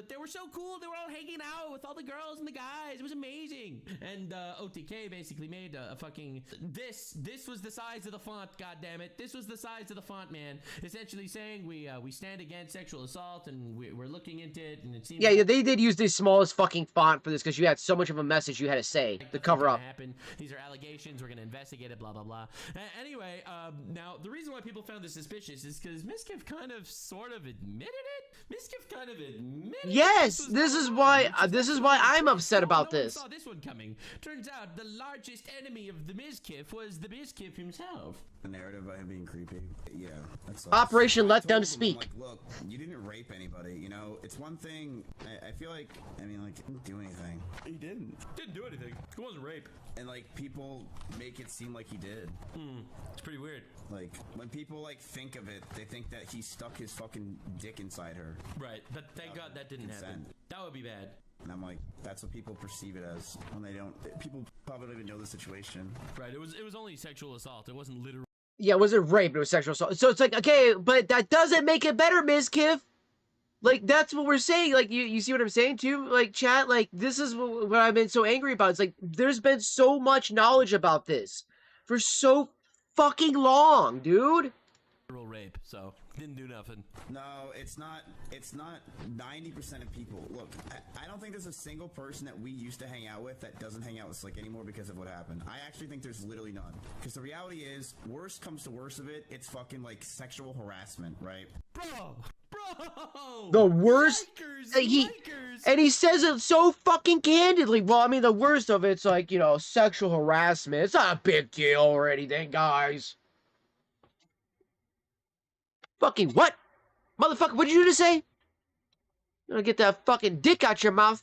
They were so cool. They were all hanging out with all the girls and the guys. It was amazing. And OTK basically made a fucking this was the size of the font. God damn it! This was the size of the font, man. Essentially saying we stand against sexual assault and we're looking into it. And it seems Yeah, they did use the smallest fucking font for this because you had so much of a message you had to say to cover up. These are allegations. We're gonna investigate it. Blah blah blah. Anyway, now the reason why people found this suspicious is because MizKif kind of sort of admitted it. MizKif kind of admitted. Yes, this is why I'm upset about this. Saw this one coming. Turns out the largest enemy of the MizKif was the MizKif himself. The narrative about him being creepy. Yeah, that's Operation Let Them him, Speak. like, look, you didn't rape anybody. You know, it's one thing. I feel like, I mean, like, he didn't do anything. He didn't. Didn't do anything. It wasn't rape. And like people make it seem like he did. It's pretty weird. Like when people like think of it, they think that he stuck his fucking dick inside her. Right, but thank God that didn't happen. That would be bad. And I'm like, that's what people perceive it as when they don't. People probably don't even know the situation. Right. It was only sexual assault. It wasn't literal. Yeah, it wasn't rape, it was sexual assault. So it's like, okay, but that doesn't make it better, MizKif. Like, that's what we're saying. Like, you see what I'm saying, too? Like, chat, like, this is what I've been so angry about. It's like, there's been so much knowledge about this for so fucking long, dude. Rape, so didn't do nothing. No, it's not 90% of people. Look, I don't think there's a single person that we used to hang out with that doesn't hang out with Slick anymore because of what happened. I actually think there's literally none. Because the reality is, worst comes to worst of it, it's fucking like sexual harassment, right? Bro! The worst. Yikers. And he says it so fucking candidly. Well, I mean, the worst of it's like, you know, sexual harassment. It's not a big deal or anything, guys. Fucking what? Motherfucker, what did you just say? You wanna get that fucking dick out your mouth?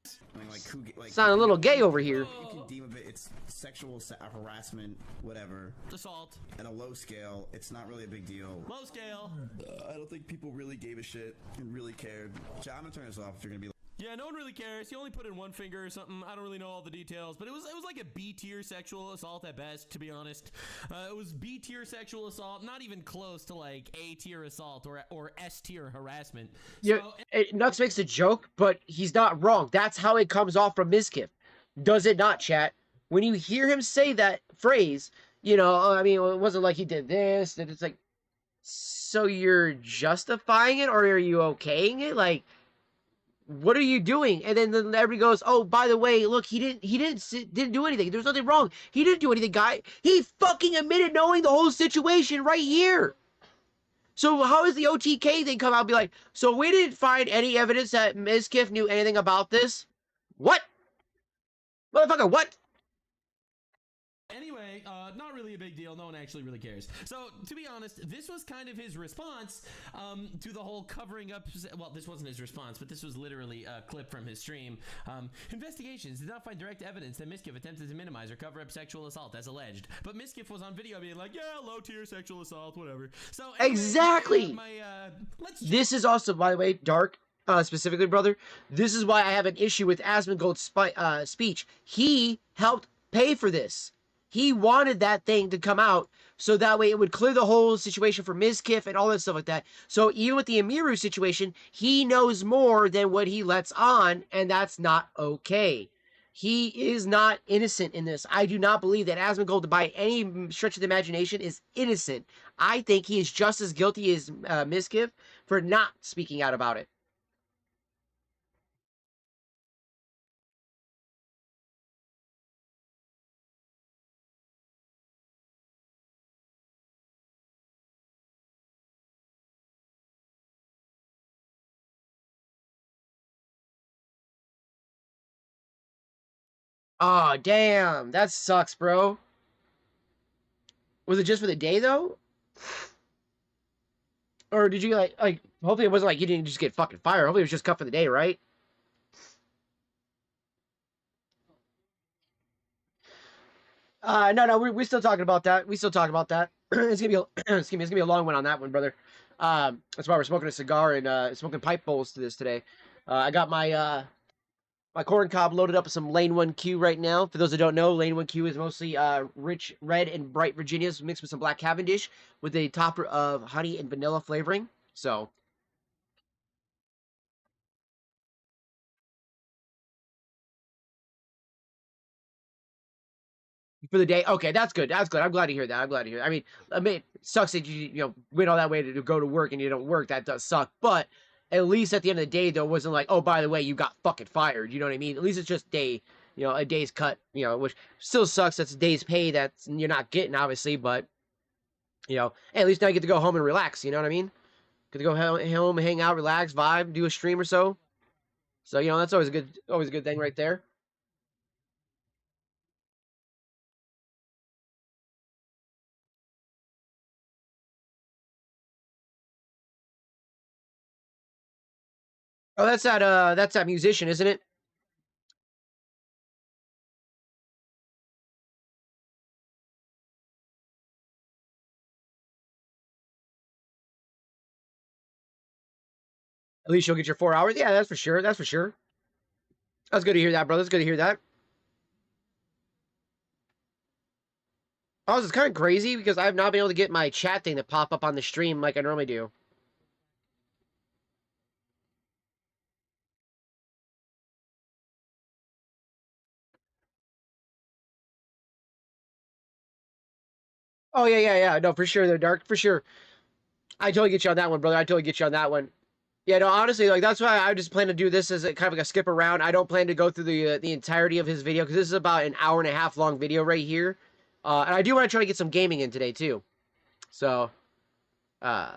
I mean, like, Sound a little gay over here. You can deem of it, it's sexual harassment, whatever. Assault. At a low scale, it's not really a big deal. Low scale. I don't think people really gave a shit and really cared. Chat, I'm gonna turn this off if you're gonna be. Yeah, no one really cares. He only put in one finger or something. I don't really know all the details, but it was like a B-tier sexual assault at best, to be honest. It was B-tier sexual assault, not even close to like A-tier assault or S-tier harassment. Yeah, Nux makes a joke, but he's not wrong. That's how it comes off from MizKif. Does it not, chat? When you hear him say that phrase, you know, I mean, it wasn't like he did this, and it's like, so you're justifying it, or are you okaying it? Like, what are you doing? And then everybody goes, oh, by the way, look, he didn't do anything. There's nothing wrong. He didn't do anything, guy. He fucking admitted knowing the whole situation right here. So how is the OTK thing come out and be like, so we didn't find any evidence that MizKif knew anything about this? What? Motherfucker, what? Anyway, not really a big deal. No one actually really cares. So, to be honest, this was kind of his response to the whole covering up. Well, this wasn't his response, but this was literally a clip from his stream. Investigations did not find direct evidence that MizKif attempted to minimize or cover up sexual assault as alleged. But MizKif was on video being like, yeah, low-tier sexual assault, whatever. So, anyway, exactly. This is also, by the way, Dark. Specifically, brother, this is why I have an issue with Asmongold's speech. He helped pay for this. He wanted that thing to come out so that way it would clear the whole situation for MizKif and all that stuff like that. So even with the Emiru situation, he knows more than what he lets on, and that's not okay. He is not innocent in this. I do not believe that Asmongold, by any stretch of the imagination, is innocent. I think he is just as guilty as MizKif for not speaking out about it. Oh, damn. That sucks, bro. Was it just for the day, though? Or did you, like, hopefully it wasn't like you didn't just get fucking fired. Hopefully it was just cut for the day, right? No, we're still talking about that. We still talk about that. It's gonna be excuse me, it's gonna be a long one on that one, brother. That's why we're smoking a cigar and smoking pipe bowls to this today. I got my corn cob loaded up with some Lane 1Q right now. For those that don't know, Lane 1Q is mostly rich red and bright Virginias mixed with some black Cavendish with a topper of honey and vanilla flavoring. So for the day, okay, that's good. That's good. I'm glad to hear that. I'm glad to hear that. I mean, it sucks that you went all that way to go to work and you don't work. That does suck. But at least at the end of the day, though, it wasn't like, oh, by the way, you got fucking fired. You know what I mean? At least it's just a day's cut. Which still sucks. That's a day's pay that you're not getting, obviously. But hey, at least now you get to go home and relax. You know what I mean? Get to go home, hang out, relax, vibe, do a stream or so. So that's always a good thing right there. Oh, that's that musician, isn't it? At least you'll get your 4 hours. Yeah, that's for sure. That's for sure. That's good to hear that, bro. That's good to hear that. Also, it's kind of crazy because I've not been able to get my chat thing to pop up on the stream like I normally do. Oh, yeah. No, for sure. They're dark. For sure. I totally get you on that one, brother. I totally get you on that one. Yeah, no, honestly, like, that's why I just plan to do this as a kind of like a skip around. I don't plan to go through the entirety of his video because this is about an hour and a half long video right here. And I do want to try to get some gaming in today, too. So, oh,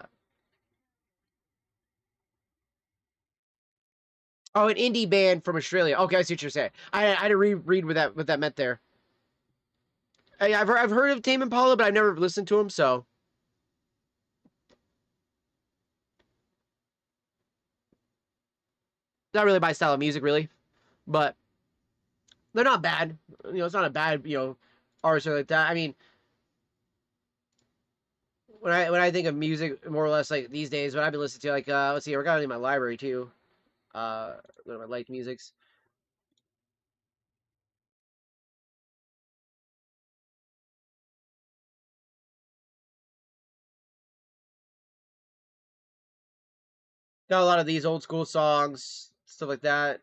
an indie band from Australia. Okay, I see what you're saying. I had to reread what that meant there. I've heard of Tame Impala, but I've never listened to him, so. Not really my style of music, really. But they're not bad. It's not a bad, artist or like that. I mean, when I think of music, more or less like these days, what I've been listening to, like, let's see, I got it in my library too. One of my liked musics. Got a lot of these old school songs, stuff like that.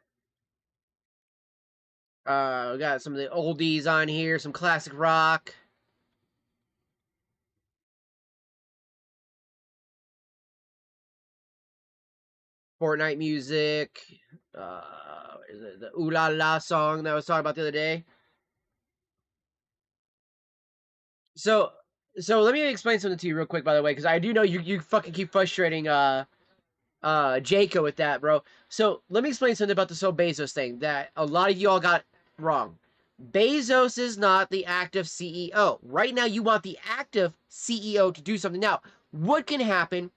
We got some of the oldies on here, some classic rock. Fortnite music. Is it the Ooh La La song that I was talking about the other day? So, let me explain something to you real quick, by the way, because I do know you fucking keep frustrating Jaco with that, bro. So let me explain something about this whole Bezos thing that a lot of y'all got wrong. Bezos is not the active CEO. Right now, you want the active CEO to do something. Now, what can happen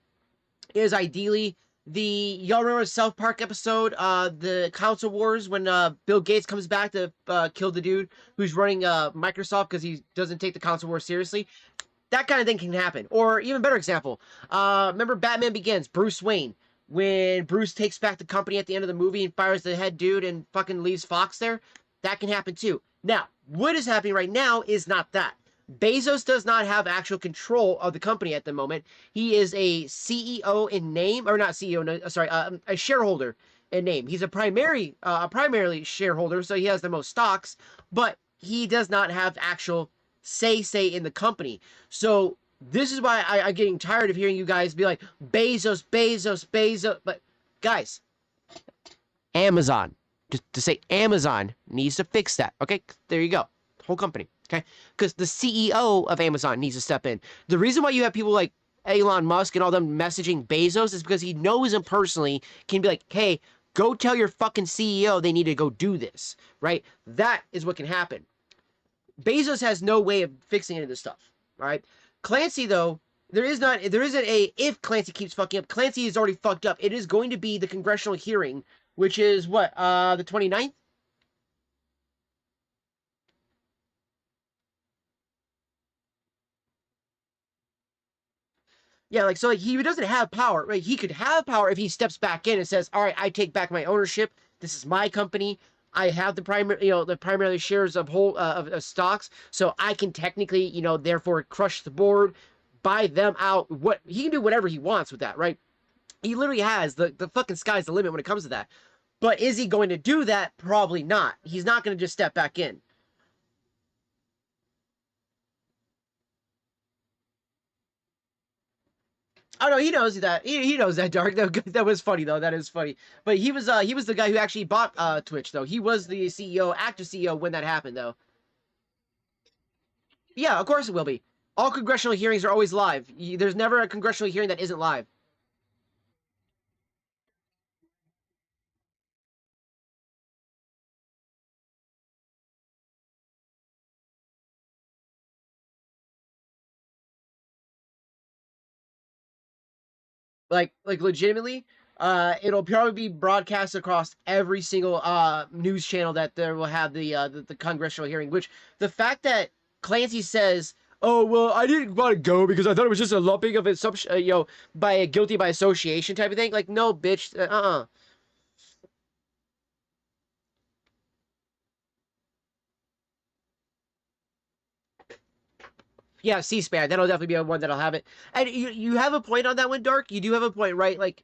is ideally y'all remember the South Park episode, the console wars, when Bill Gates comes back to kill the dude who's running Microsoft because he doesn't take the console wars seriously. That kind of thing can happen. Or even better example, remember Batman Begins, Bruce Wayne, when Bruce takes back the company at the end of the movie and fires the head dude and fucking leaves Fox there? That can happen too. Now, what is happening right now is not that. Bezos does not have actual control of the company at the moment. He is a CEO in name, or not CEO, no, sorry, a shareholder in name. He's a primarily shareholder, so he has the most stocks, but he does not have actual say in the company. So this is why I'm getting tired of hearing you guys be like, Bezos. But guys, Amazon, just to say Amazon needs to fix that. Okay, there you go. Whole company. Okay, because the CEO of Amazon needs to step in. The reason why you have people like Elon Musk and all them messaging Bezos is because he knows him personally, can be like, hey, go tell your fucking CEO they need to go do this, right? That is what can happen. Bezos has no way of fixing any of this stuff, right? Clancy, though, there isn't a, if Clancy keeps fucking up, Clancy is already fucked up. It is going to be the congressional hearing, which is what, the 29th? Yeah, like, so, like, he doesn't have power, right? He could have power if he steps back in and says, all right, I take back my ownership. This is my company. I have the primary, the primary shares of of stocks, so I can technically, therefore crush the board, buy them out. What he can do whatever he wants with that, right? He literally has the fucking sky's the limit when it comes to that. But is he going to do that? Probably not. He's not going to just step back in. Oh no, he knows that. He knows that, Dark. That was funny though. That is funny. But he was the guy who actually bought Twitch though. He was the CEO, active CEO when that happened though. Yeah, of course it will be. All congressional hearings are always live. There's never a congressional hearing that isn't live. Like legitimately, it'll probably be broadcast across every single news channel that there will have the congressional hearing. Which the fact that Clancy says, "Oh well, I didn't want to go because I thought it was just a lumping of assumption, by a guilty by association type of thing." Like, no, bitch, Yeah, C-SPAN. That'll definitely be one that'll have it. And you have a point on that one, Dark. You do have a point, right? Like,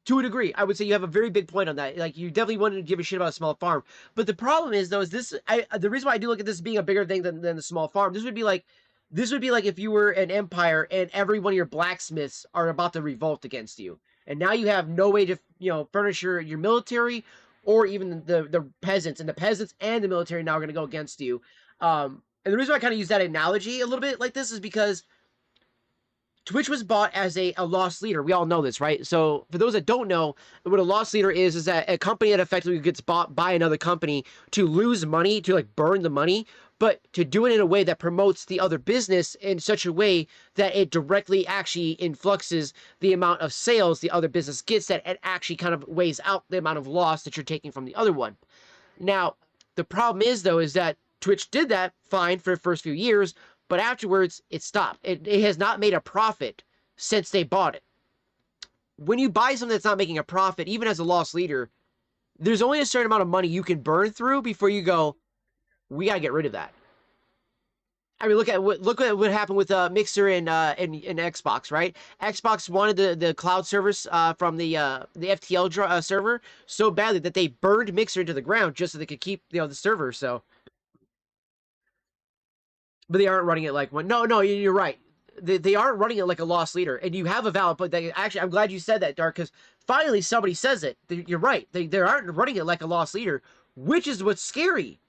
to a degree, I would say you have a very big point on that. Like, you definitely wanted to give a shit about a small farm. But the problem is, though, is this... the reason why I do look at this being a bigger thing than the small farm, this would be like if you were an empire and every one of your blacksmiths are about to revolt against you. And now you have no way to, furnish your military or even the peasants. And the peasants and the military now are going to go against you. And the reason why I kind of use that analogy a little bit like this is because Twitch was bought as a lost leader. We all know this, right? So for those that don't know, what a lost leader is that a company that effectively gets bought by another company to lose money, to like burn the money, but to do it in a way that promotes the other business in such a way that it directly actually influxes the amount of sales the other business gets, that it actually kind of weighs out the amount of loss that you're taking from the other one. Now, the problem is, though, is that Twitch did that fine for the first few years, but afterwards it stopped. It has not made a profit since they bought it. When you buy something that's not making a profit, even as a lost leader, there's only a certain amount of money you can burn through before you go, we gotta get rid of that. I mean, look at what happened with Mixer and Xbox, right? Xbox wanted the cloud service from the FTL server so badly that they burned Mixer into the ground just so they could keep the server. So. But they aren't running it like one. No, you're right. They aren't running it like a lost leader. And you have a valid point. Actually, I'm glad you said that, Dark, because finally somebody says it. You're right. They aren't running it like a lost leader, which is what's scary.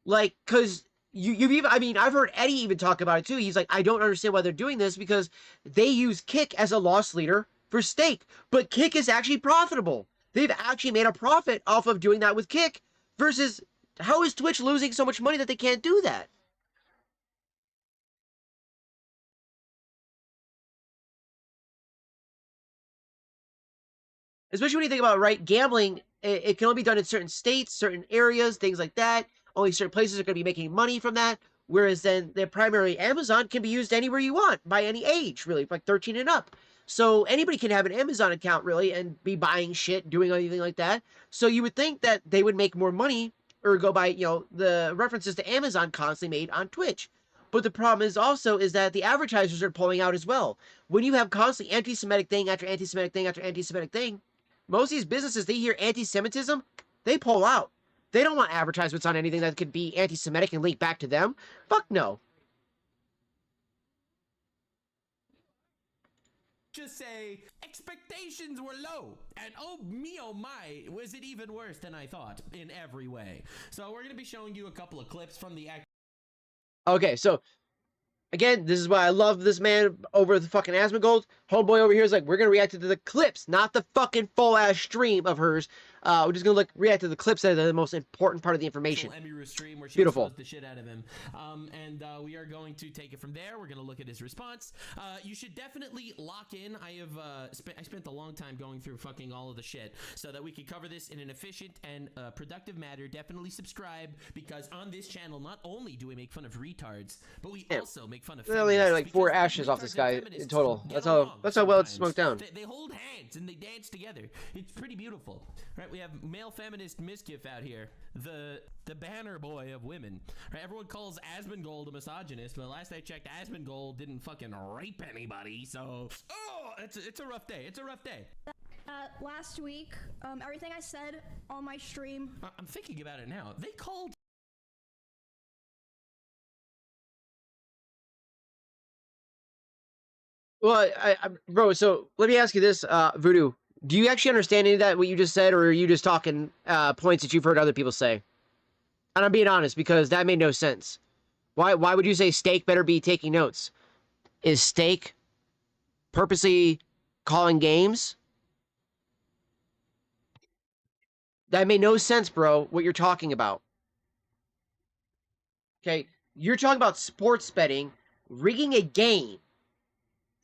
Like, because you've even, I mean, I've heard Eddie even talk about it too. He's like, I don't understand why they're doing this because they use Kick as a lost leader for stake. But Kick is actually profitable. They've actually made a profit off of doing that with Kick versus how is Twitch losing so much money that they can't do that? Especially when you think about, right, gambling, it can only be done in certain states, certain areas, things like that. Only certain places are going to be making money from that. Whereas then the primary Amazon can be used anywhere you want by any age, really, like 13 and up. So anybody can have an Amazon account, really, and be buying shit, doing anything like that. So you would think that they would make more money or go by, the references to Amazon constantly made on Twitch. But the problem is also is that the advertisers are pulling out as well. When you have constantly anti-Semitic thing after anti-Semitic thing after anti-Semitic thing, most of these businesses, they hear anti-Semitism, they pull out. They don't want advertisements on anything that could be anti-Semitic and link back to them. Fuck no. Just say expectations were low, and oh me oh my, was it even worse than I thought in every way. So we're gonna be showing you a couple of clips from the Okay, so again, this is why I love this man over the fucking Asmongold. Homeboy over here is like, we're gonna react to the clips, not the fucking full ass stream of hers. We're just gonna react to the clips that are the most important part of the information. Emiru stream where she Beautiful. exposed the shit out of him. We are going to take it from there. We're gonna look at his response. You should definitely lock in. I spent a long time going through fucking all of the shit so that we could cover this in an efficient and productive manner. Definitely subscribe, because on this channel not only do we make fun of retards, but we also make fun of We only had like 4 because ashes off retards this and guy feminists in total. get That's along how well it's sometimes. smoked down. They hold hands and they dance together. It's pretty beautiful, right? We have male feminist MizKif out here, the banner boy of women. Right? Everyone calls Asmongold a misogynist, but last I checked, Asmongold didn't fucking rape anybody. So, it's a rough day. It's a rough day. Last week, everything I said on my stream. I'm thinking about it now. They called. Well, bro, so let me ask you this, Voodoo. Do you actually understand any of that, what you just said, or are you just talking points that you've heard other people say? And I'm being honest, because that made no sense. Why would you say Steak better be taking notes? Is Steak purposely calling games? That made no sense, bro, what you're talking about. Okay, you're talking about sports betting, rigging a game,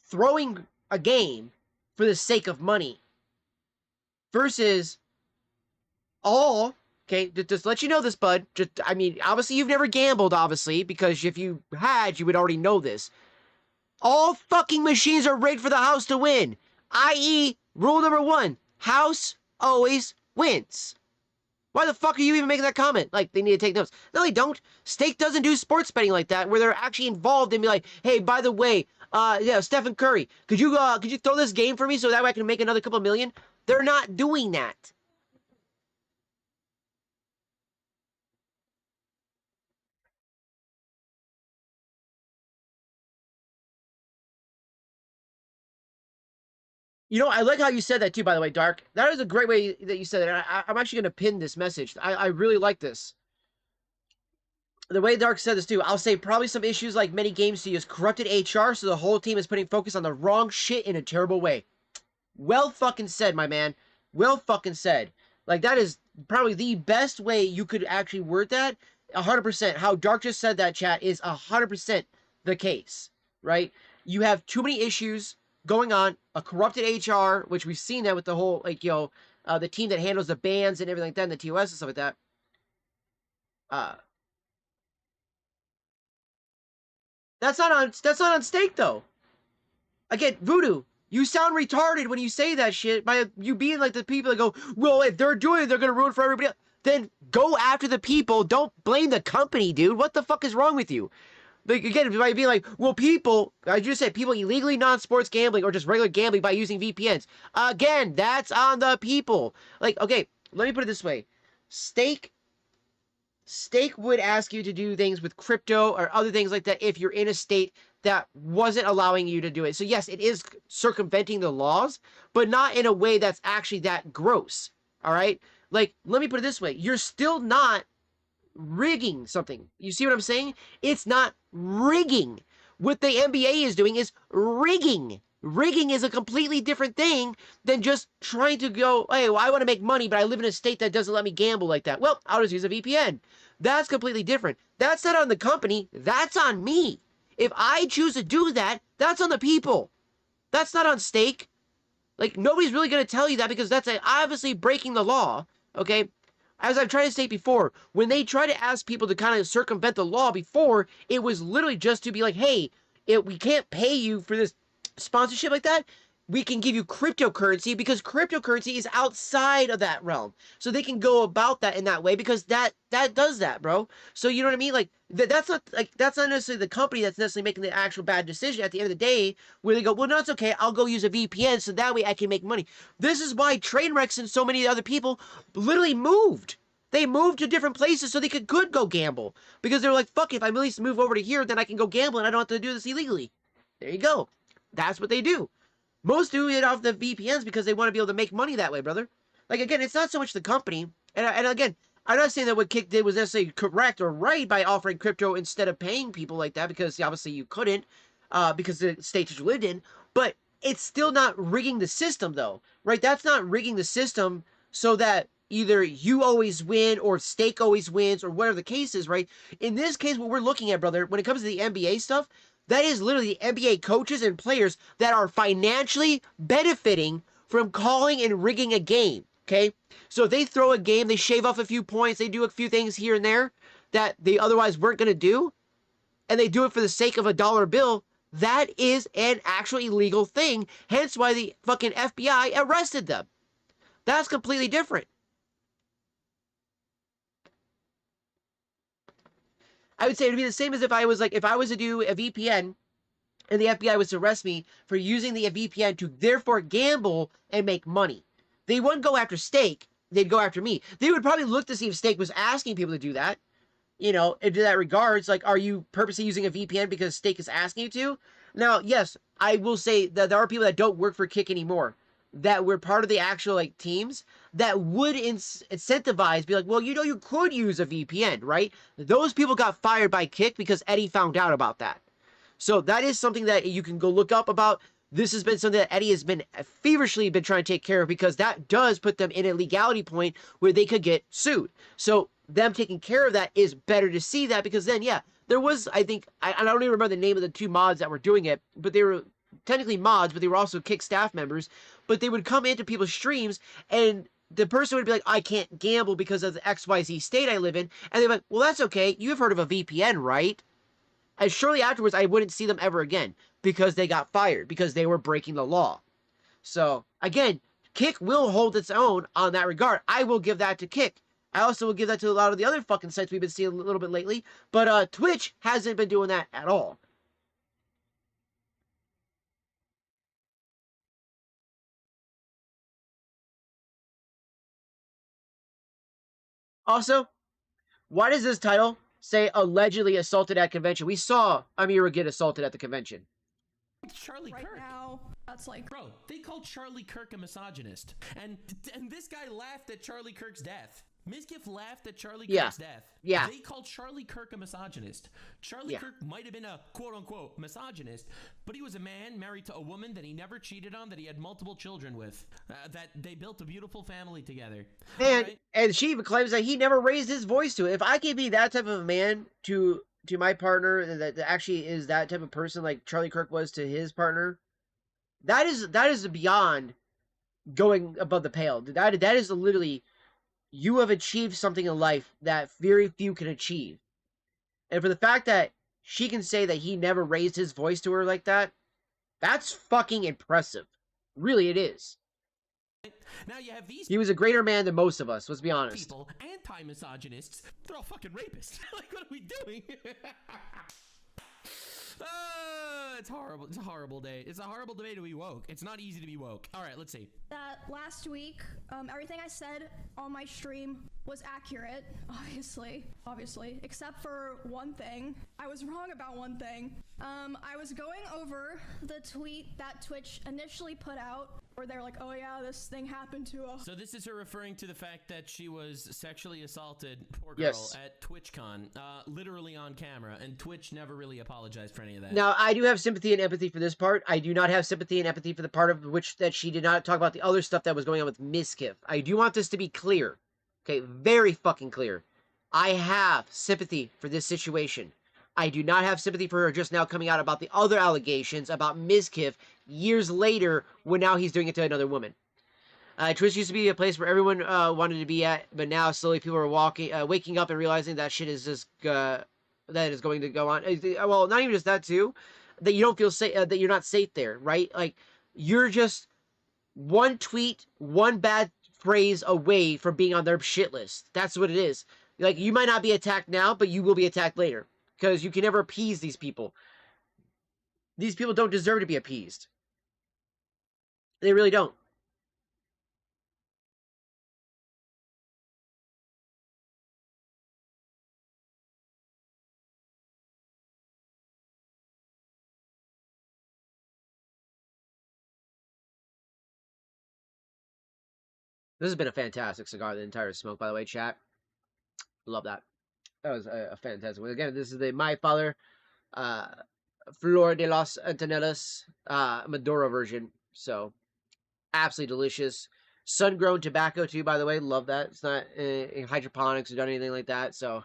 throwing a game for the sake of money, versus all, okay, just let you know this, bud. I mean, obviously you've never gambled, obviously, because if you had, you would already know this. All fucking machines are rigged for the house to win. I.e., rule number 1, house always wins. Why the fuck are you even making that comment? Like, they need to take notes. No, they don't. Stake doesn't do sports betting like that, where they're actually involved and be like, hey, by the way, yeah, Stephen Curry, could you throw this game for me so that way I can make another couple million? They're not doing that. You know, I like how you said that too, by the way, Dark. That is a great way that you said it. I'm actually going to pin this message. I really like this. The way Dark said this too, I'll say probably some issues like many games to use corrupted HR, so the whole team is putting focus on the wrong shit in a terrible way. Well fucking said, my man. Well fucking said. Like, that is probably the best way you could actually word that. 100%. How Dark just said that, chat, is 100% the case, right? You have too many issues going on, a corrupted HR, which we've seen that with the whole, like, the team that handles the bans and everything like that, and the TOS and stuff like that. That's not on Stake, though. Again, Voodoo, you sound retarded when you say that shit by you being like the people that go, well, if they're doing it, they're going to ruin for everybody else. Then go after the people. Don't blame the company, dude. What the fuck is wrong with you? Like, again, by being like, well, people, I just said people illegally non-sports gambling or just regular gambling by using VPNs. Again, that's on the people. Like, okay, let me put it this way. Stake would ask you to do things with crypto or other things like that if you're in a state that wasn't allowing you to do it. So yes, it is circumventing the laws, but not in a way that's actually that gross. All right? Like, let me put it this way. You're still not rigging something. You see what I'm saying? It's not rigging. What the NBA is doing is rigging. Rigging is a completely different thing than just trying to go, hey, well, I want to make money, but I live in a state that doesn't let me gamble like that. Well, I'll just use a VPN. That's completely different. That's not on the company. That's on me. If I choose to do that, that's on the people. That's not on Stake. Like, nobody's really going to tell you that because that's obviously breaking the law, okay? As I've tried to state before, when they try to ask people to kind of circumvent the law before, it was literally just to be like, hey, we can't pay you for this sponsorship like that. We can give you cryptocurrency because cryptocurrency is outside of that realm. So they can go about that in that way because that does that, bro. So you know what I mean? Like that's not necessarily the company that's necessarily making the actual bad decision at the end of the day where they go, well, no, it's okay. I'll go use a VPN so that way I can make money. This is why Trainwrecks and so many other people literally moved. They moved to different places so they could go gamble because they're like, fuck, if I at least move over to here, then I can go gamble and I don't have to do this illegally. There you go. That's what they do. Most do it off the VPNs because they want to be able to make money that way, brother. Like, again, it's not so much the company. And again, I'm not saying that what Kick did was necessarily correct or right by offering crypto instead of paying people like that because obviously you couldn't because the states that you lived in. But it's still not rigging the system, though, right? That's not rigging the system so that, either you always win or stake always wins or whatever the case is, right? In this case, what we're looking at, brother, when it comes to the NBA stuff, that is literally the NBA coaches and players that are financially benefiting from calling and rigging a game, okay? So if they throw a game, they shave off a few points, they do a few things here and there that they otherwise weren't going to do, and they do it for the sake of a dollar bill, that is an actual illegal thing, hence why the fucking FBI arrested them. That's completely different. I would say it would be the same as if I was to do a VPN and the FBI was to arrest me for using the VPN to therefore gamble and make money. They wouldn't go after Stake, they'd go after me. They would probably look to see if Stake was asking people to do that. You know, in that regards, like, are you purposely using a VPN because Stake is asking you to? Now, yes, I will say that there are people that don't work for Kick anymore, that were part of the actual, like, teams, that would incentivize, be like, well, you know, you could use a VPN, right? Those people got fired by Kick because Eddie found out about that. So that is something that you can go look up about. This has been something that Eddie has been feverishly been trying to take care of, because that does put them in a legality point where they could get sued. So them taking care of that is better to see that, because then, yeah, there was, I think, I don't even remember the name of the two mods that were doing it, but they were technically mods, but they were also Kick staff members, but they would come into people's streams, and the person would be like, I can't gamble because of the XYZ state I live in, and they're like, well, that's okay, you've heard of a VPN, right? And shortly afterwards, I wouldn't see them ever again, because they got fired, because they were breaking the law. So, again, Kick will hold its own on that regard. I will give that to Kick. I also will give that to a lot of the other fucking sites we've been seeing a little bit lately, but Twitch hasn't been doing that at all. Also, why does this title say allegedly assaulted at convention? We saw Emiru get assaulted at the convention. Charlie Right Kirk. now, that's like, Bro, they called Charlie Kirk a misogynist. And this guy laughed at Charlie Kirk's death. MizKif laughed at Charlie Kirk's death. Yeah. They called Charlie Kirk a misogynist. Charlie Kirk might have been a quote-unquote misogynist, but he was a man married to a woman that he never cheated on, that he had multiple children with, that they built a beautiful family together. And she even claims that he never raised his voice to it. If I could be that type of a man to my partner that actually is that type of person like Charlie Kirk was to his partner, that is beyond going above the pale. That is literally, you have achieved something in life that very few can achieve. And for the fact that she can say that he never raised his voice to her like that, that's fucking impressive. Really, it is. Now you have these He was a greater man than most of us, let's be honest. people, anti-misogynists, they're all fucking rapists. Like, what are we doing? It's horrible. It's a horrible day. It's a horrible day to be woke. It's not easy to be woke. All right, let's see. that last week, everything I said on my stream was accurate, obviously, except for one thing. I was wrong about one thing. I was going over the tweet that Twitch initially put out, where they're like, oh yeah, this thing happened to us. So this is her referring to the fact that she was sexually assaulted, poor girl, at TwitchCon, literally on camera, and Twitch never really apologized for any of that. Now, I do have sympathy and empathy for this part. I do not have sympathy and empathy for the part of which that she did not talk about the other stuff that was going on with MizKif. I do want this to be clear. Okay, very fucking clear. I have sympathy for this situation. I do not have sympathy for her just now coming out about the other allegations about MizKif years later, when now he's doing it to another woman. Twitch used to be a place where everyone wanted to be at, but now slowly people are waking up and realizing that shit is just that is going to go on. Well, not even just that too, that you don't feel safe, that you're not safe there, right? Like, you're just one tweet, one bad phrase away from being on their shit list. That's what it is. Like, you might not be attacked now, but you will be attacked later, because you can never appease these people. These people don't deserve to be appeased. They really don't. This has been a fantastic cigar, the entire smoke, by the way, chat. Love that. That was a fantastic one. Again, this is the My Father Flor de los Antonellas Maduro version. So, absolutely delicious. Sun-grown tobacco too, by the way. Love that. It's not in hydroponics or done anything like that. So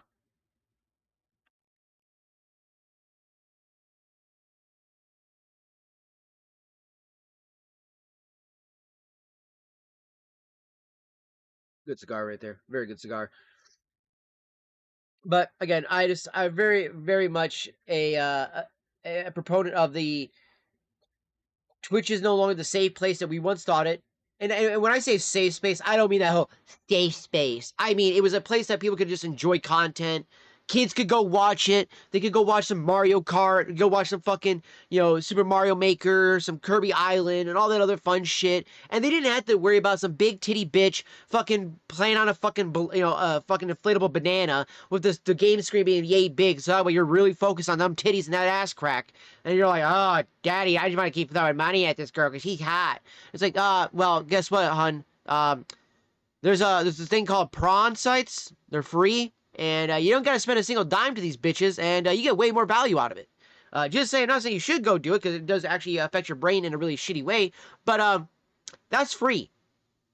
good cigar right there. Very good cigar. But again, I'm very much a proponent of the Twitch is no longer the safe place that we once thought it. And when I say safe space, I don't mean that whole safe space. I mean, it was a place that people could just enjoy content. Kids could go watch it. They could go watch some Mario Kart, go watch some fucking, Super Mario Maker, some Kirby Island, and all that other fun shit. And they didn't have to worry about some big titty bitch fucking playing on a fucking, fucking inflatable banana with the game screen being yay big. So that way you're really focused on them titties and that ass crack. And you're like, oh, daddy, I just want to keep throwing money at this girl because she's hot. It's like, well, guess what, hun? There's this thing called prawn sites. They're free. And you don't got to spend a single dime to these bitches, and you get way more value out of it. Just saying, not saying you should go do it, because it does actually affect your brain in a really shitty way, but that's free.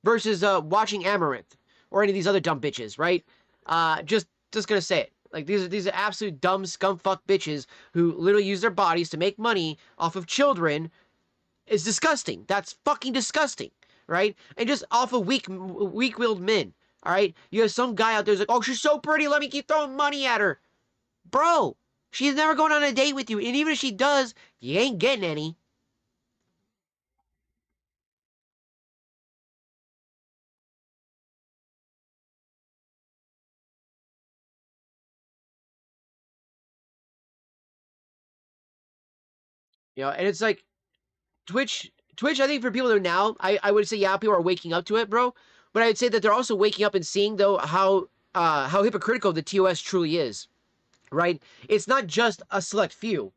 Versus watching Amaranth, or any of these other dumb bitches, right? Just gonna say it. Like, these are absolute dumb scumfuck bitches who literally use their bodies to make money off of children. It's disgusting. That's fucking disgusting, right? And just off of weak-willed men. All right, you have some guy out there who's like, oh, she's so pretty, let me keep throwing money at her. Bro, she's never going on a date with you, and even if she does, you ain't getting any. And it's like, Twitch, I think for people that are now, I would say, yeah, people are waking up to it, bro. But I would say that they're also waking up and seeing, though, how hypocritical the TOS truly is, right? It's not just a select few.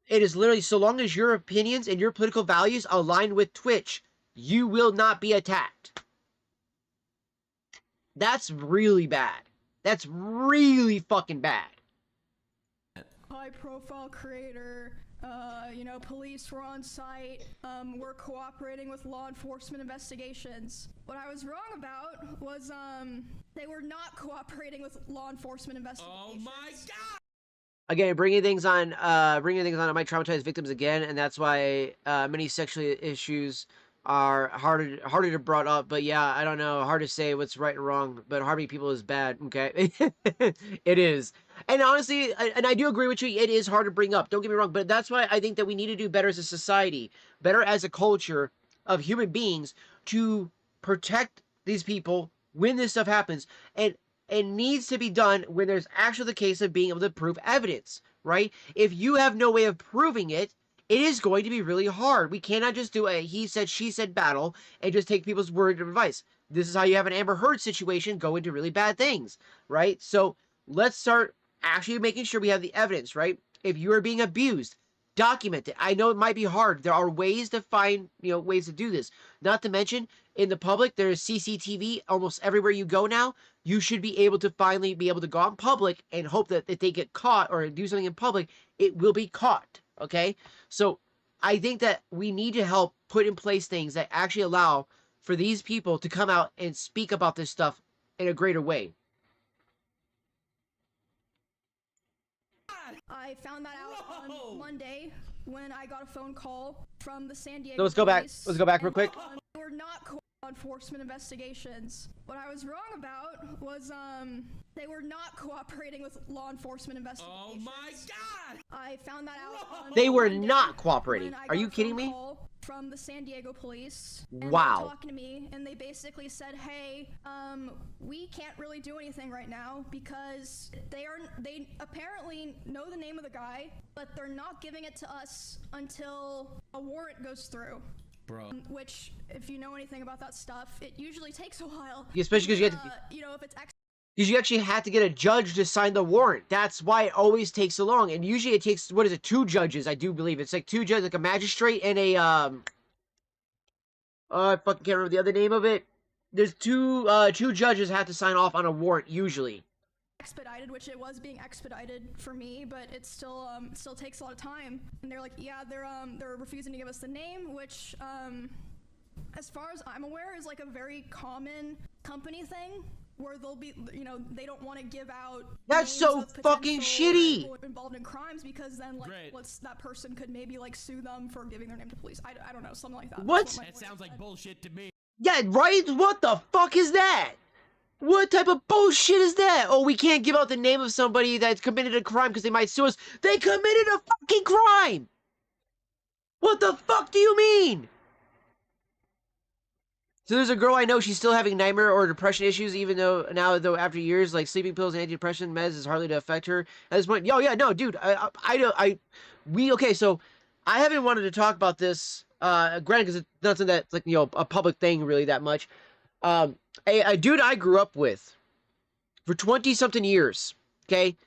It is literally, so long as your opinions and your political values align with Twitch, you will not be attacked. That's really bad. That's really fucking bad. High-profile creator, police were on site, were cooperating with law enforcement investigations. What I was wrong about was, they were not cooperating with law enforcement investigations. Oh my god! Again, bringing things on might traumatize victims again, and that's why many sexual issues are harder to brought up. But yeah, I don't know, hard to say what's right and wrong. But harming people is bad. Okay, it is. And honestly, and I do agree with you, it is hard to bring up. Don't get me wrong, but that's why I think that we need to do better as a society, better as a culture of human beings to protect these people when this stuff happens. And it needs to be done when there's actually the case of being able to prove evidence, right? If you have no way of proving it, it is going to be really hard. We cannot just do a he said, she said battle and just take people's word of advice. This is how you have an Amber Heard situation go into really bad things, right? So let's start actually making sure we have the evidence, right? If you are being abused, document it. I know it might be hard. There are ways to find, ways to do this. Not to mention, in the public, there is CCTV almost everywhere you go now. You should be able to finally be able to go out in public and hope that if they get caught or do something in public, it will be caught, okay? So I think that we need to help put in place things that actually allow for these people to come out and speak about this stuff in a greater way. I found that out on Monday when I got a phone call from the San Diego So let's go back. police, Let's go back real quick. They were not law enforcement investigations. What I was wrong about was they were not cooperating with law enforcement investigations. Oh my god! I found that out on They were Monday not cooperating. when I Are got you a kidding phone me? call from the San Diego police. And Wow. They were talking to me and they basically said, hey, we can't really do anything right now because they apparently know the name of the guy, but they're not giving it to us until a warrant goes through. Bro. Which, if you know anything about that stuff, it usually takes a while. Yeah, especially because you have to, if it's because you actually have to get a judge to sign the warrant. That's why it always takes so long. And usually it takes, what is it, 2 judges, I do believe. It's like 2 judges, like a magistrate and a, I fucking can't remember the other name of it. There's 2 judges have to sign off on a warrant, usually. expedited, which it was being expedited for me, but it still takes a lot of time. And they're like, yeah, they're refusing to give us the name, which as far as I'm aware, is like a very common company thing where they'll be, you know, they don't want to give out. That's names so of fucking potential shitty. people involved in crimes because then like Great. that person could maybe like sue them for giving their name to police. I don't know, something like that. What? That's my That lawyer sounds like said. bullshit to me. Yeah, right? What the fuck is that? What type of bullshit is that? Oh, we can't give out the name of somebody that's committed a crime because they might sue us. They committed a fucking crime! What the fuck do you mean? So there's a girl I know, she's still having nightmare or depression issues, even though after years, like sleeping pills and antidepressant meds is hardly to affect her. At this point, yeah, no, dude, okay, so I haven't wanted to talk about this, granted, because it's not something that's like, you know, a public thing really that much. A dude I grew up with for 20-something years, okay?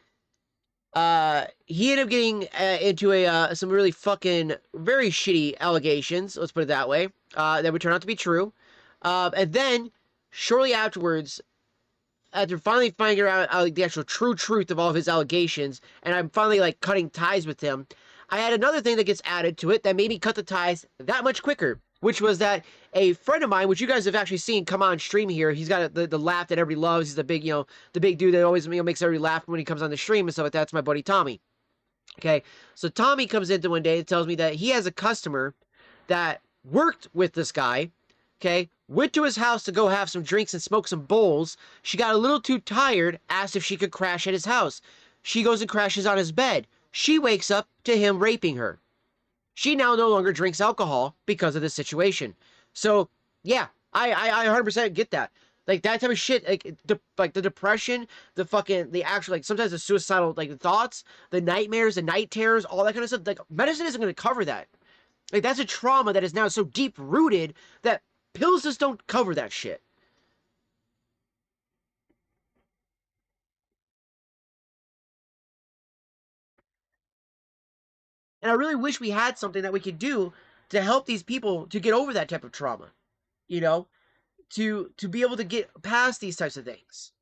He ended up getting into some really fucking very shitty allegations, let's put it that way, that would turn out to be true. And then, shortly afterwards, after finally finding out like, the actual true truth of all of his allegations, and I'm finally like cutting ties with him, I had another thing that gets added to it that made me cut the ties that much quicker, which was that a friend of mine, which you guys have actually seen come on stream here, he's got the laugh that everybody loves. He's the big, you know, the big dude that always, you know, makes everybody laugh when he comes on the stream and stuff like that. That's my buddy Tommy. Okay, so Tommy comes into one day and tells me that he has a customer that worked with this guy. Okay, went to his house to go have some drinks and smoke some bowls. She got a little too tired, asked if she could crash at his house. She goes and crashes on his bed. She wakes up to him raping her. She now no longer drinks alcohol because of this situation. So, yeah, I 100% get that. Like, that type of shit, like the depression, the actual, like, sometimes the suicidal, like, thoughts, the nightmares, the night terrors, all that kind of stuff. Like, medicine isn't going to cover that. Like, that's a trauma that is now so deep-rooted that pills just don't cover that shit. And I really wish we had something that we could do to help these people to get over that type of trauma. You know? To be able to get past these types of things.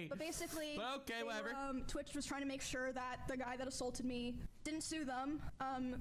But basically, Okay, whatever. Twitch was trying to make sure that the guy that assaulted me didn't sue them,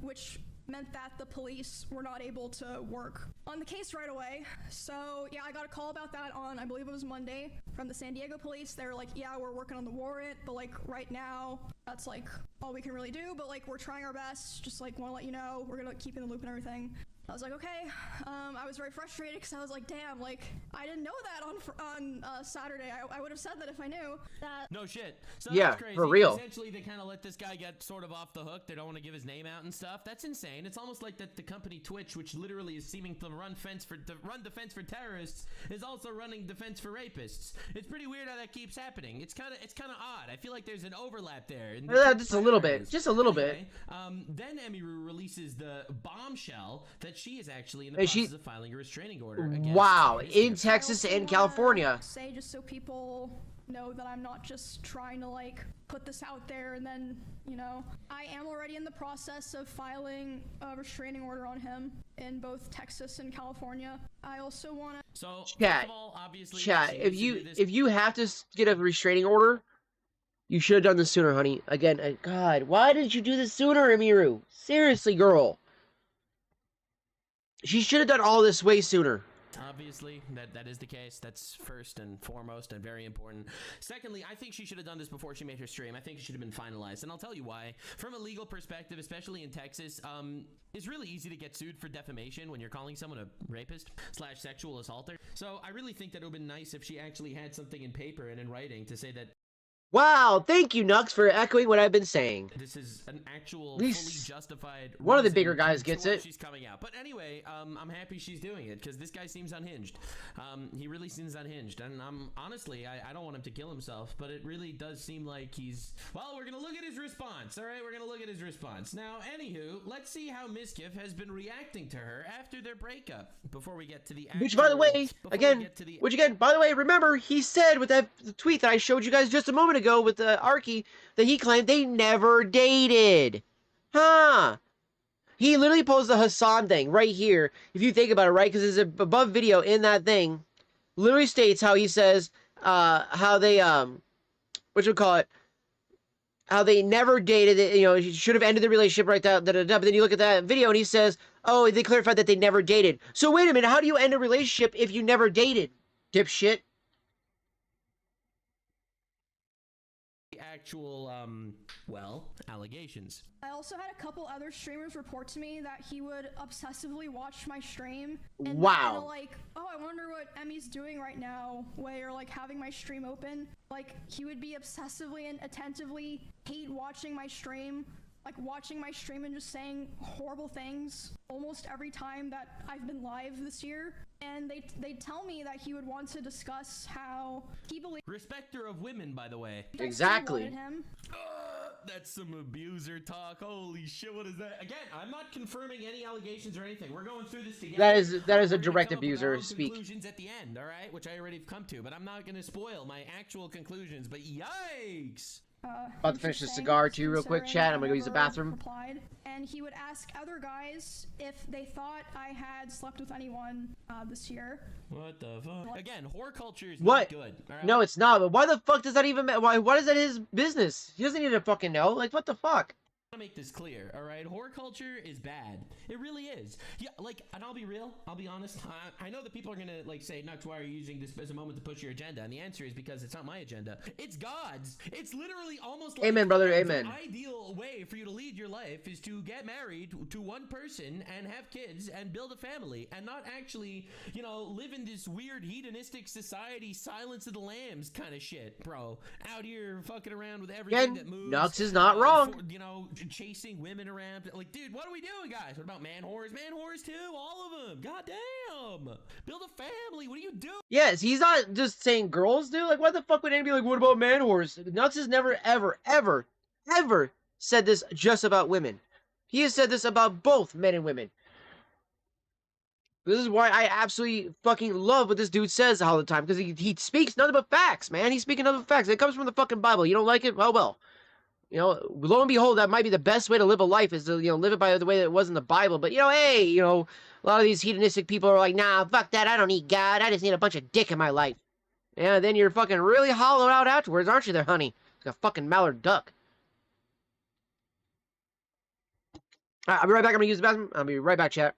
which meant that the police were not able to work on the case right away. So yeah, I got a call about that on, I believe it was Monday, from the San Diego police. They were like, yeah, we're working on the warrant, but like right now, that's like all we can really do, but like we're trying our best, just like want to let you know, we're gonna keep in the loop and everything. I was like, okay. I was very frustrated because I was like, damn, like, I didn't know that on Saturday. I would have said that if I knew that. No shit. So Yeah, that's crazy. for real. Essentially, they kind of let this guy get sort of off the hook. They don't want to give his name out and stuff. That's insane. It's almost like that the company Twitch, which literally is seeming to run defense for terrorists, is also running defense for rapists. It's pretty weird how that keeps happening. It's kind of odd. I feel like there's an overlap there. In the Just a little bit. Just a little bit. Then Emiru releases the bombshell that she is actually in the process of filing a restraining order against Wow, MizKif. in Texas I also and wanna California. Say just so people know that I'm not just trying to like put this out there and then, you know, I am already in the process of filing a restraining order on him in both Texas and California. I also want to. So, Chat, first of all, obviously, Chat, she if needs to do this- you have to get a restraining order, you should have done this sooner, honey. Again, God, why didn't you do this sooner, Emiru? Seriously, girl. She should have done all this way sooner. Obviously, that is the case. That's first and foremost and very important. Secondly, I think she should have done this before she made her stream. I think it should have been finalized, and I'll tell you why. From a legal perspective, especially in Texas, it's really easy to get sued for defamation when you're calling someone a rapist / sexual assaulter. So I really think that it would have been nice if she actually had something in paper and in writing to say that Wow, thank you, Nux, for echoing what I've been saying. this is an actual, At fully least justified one of the reason bigger guys to gets why it. she's coming out. But anyway, I'm happy she's doing it because this guy seems unhinged. He really seems unhinged, and honestly, I don't want him to kill himself, but it really does seem like he's. Well, we're gonna look at his response. All right, we're gonna look at his response now. Anywho, let's see how MizKif has been reacting to her after their breakup. Before we get to the Which, by the way, by the way, remember, he said with that tweet that I showed you guys just a moment ago with the Arky that he claimed they never dated. Huh. He literally posed the Hassan thing right here, if you think about it, right? Because there's a above video in that thing, literally states how he says, how they, how they never dated, you know, he should have ended the relationship right there, but then you look at that video and he says, oh, they clarified that they never dated. So wait a minute, how do you end a relationship if you never dated, dipshit? Actual, well, allegations. I also had a couple other streamers report to me that he would obsessively watch my stream. And Wow. Like, oh, I wonder what Emmy's doing right now, where like having my stream open. Like, he would be obsessively and attentively hate watching my stream. Like, watching my stream and just saying horrible things almost every time that I've been live this year. And they tell me that he would want to discuss how he believes Respecter of women, by the way. Exactly. him. That's some abuser talk. Holy shit, what is that? Again, I'm not confirming any allegations or anything. We're going through this together. That is a We're gonna direct come up with abuser our own speak. conclusions at the end, all right? Which I already have come to, but I'm not going to spoil my actual conclusions. But yikes! About to finish this cigar too real quick, chat. I'm gonna go use the bathroom. Replied, and he would ask other guys if they thought I had slept with anyone this year. What the fuck? Again, horror culture is What? not good. All right? No, it's not. But why the fuck does that even matter? Why is that his business? He doesn't need to fucking know. Like, what the fuck? To make this clear, all right? Horror culture is bad. It really is. Yeah, like, and I'll be real. I'll be honest. I know that people are gonna like say, "Nux, why are you using this as a moment to push your agenda?" And the answer is because it's not my agenda. It's God's. It's literally almost like Amen, brother. the Amen. ideal way for you to lead your life is to get married to one person and have kids and build a family and not actually, you know, live in this weird hedonistic society, Silence of the Lambs kind of shit, bro. Out here fucking around with everything that moves. Nux is not wrong. You know, chasing women around. Like, dude, what are we doing, guys? What about man whores? Man whores too, all of them. God damn. Build a family. What are you doing? Yes, he's not just saying girls do. Like, why the fuck would anybody be like, what about man whores? Nux has never, ever, ever, ever said this just about women. He has said this about both men and women. This is why I absolutely fucking love what this dude says all the time, because he speaks nothing but facts, man. He's speaking nothing but facts. It comes from the fucking Bible. You don't like it? Well. You know, lo and behold, that might be the best way to live a life is to, you know, live it by the way that it was in the Bible. But, you know, hey, you know, a lot of these hedonistic people are like, nah, fuck that. I don't need God. I just need a bunch of dick in my life. Yeah, then you're fucking really hollowed out afterwards, aren't you there, honey? Like a fucking mallard duck. All right, I'll be right back. I'm going to use the bathroom. I'll be right back, chat.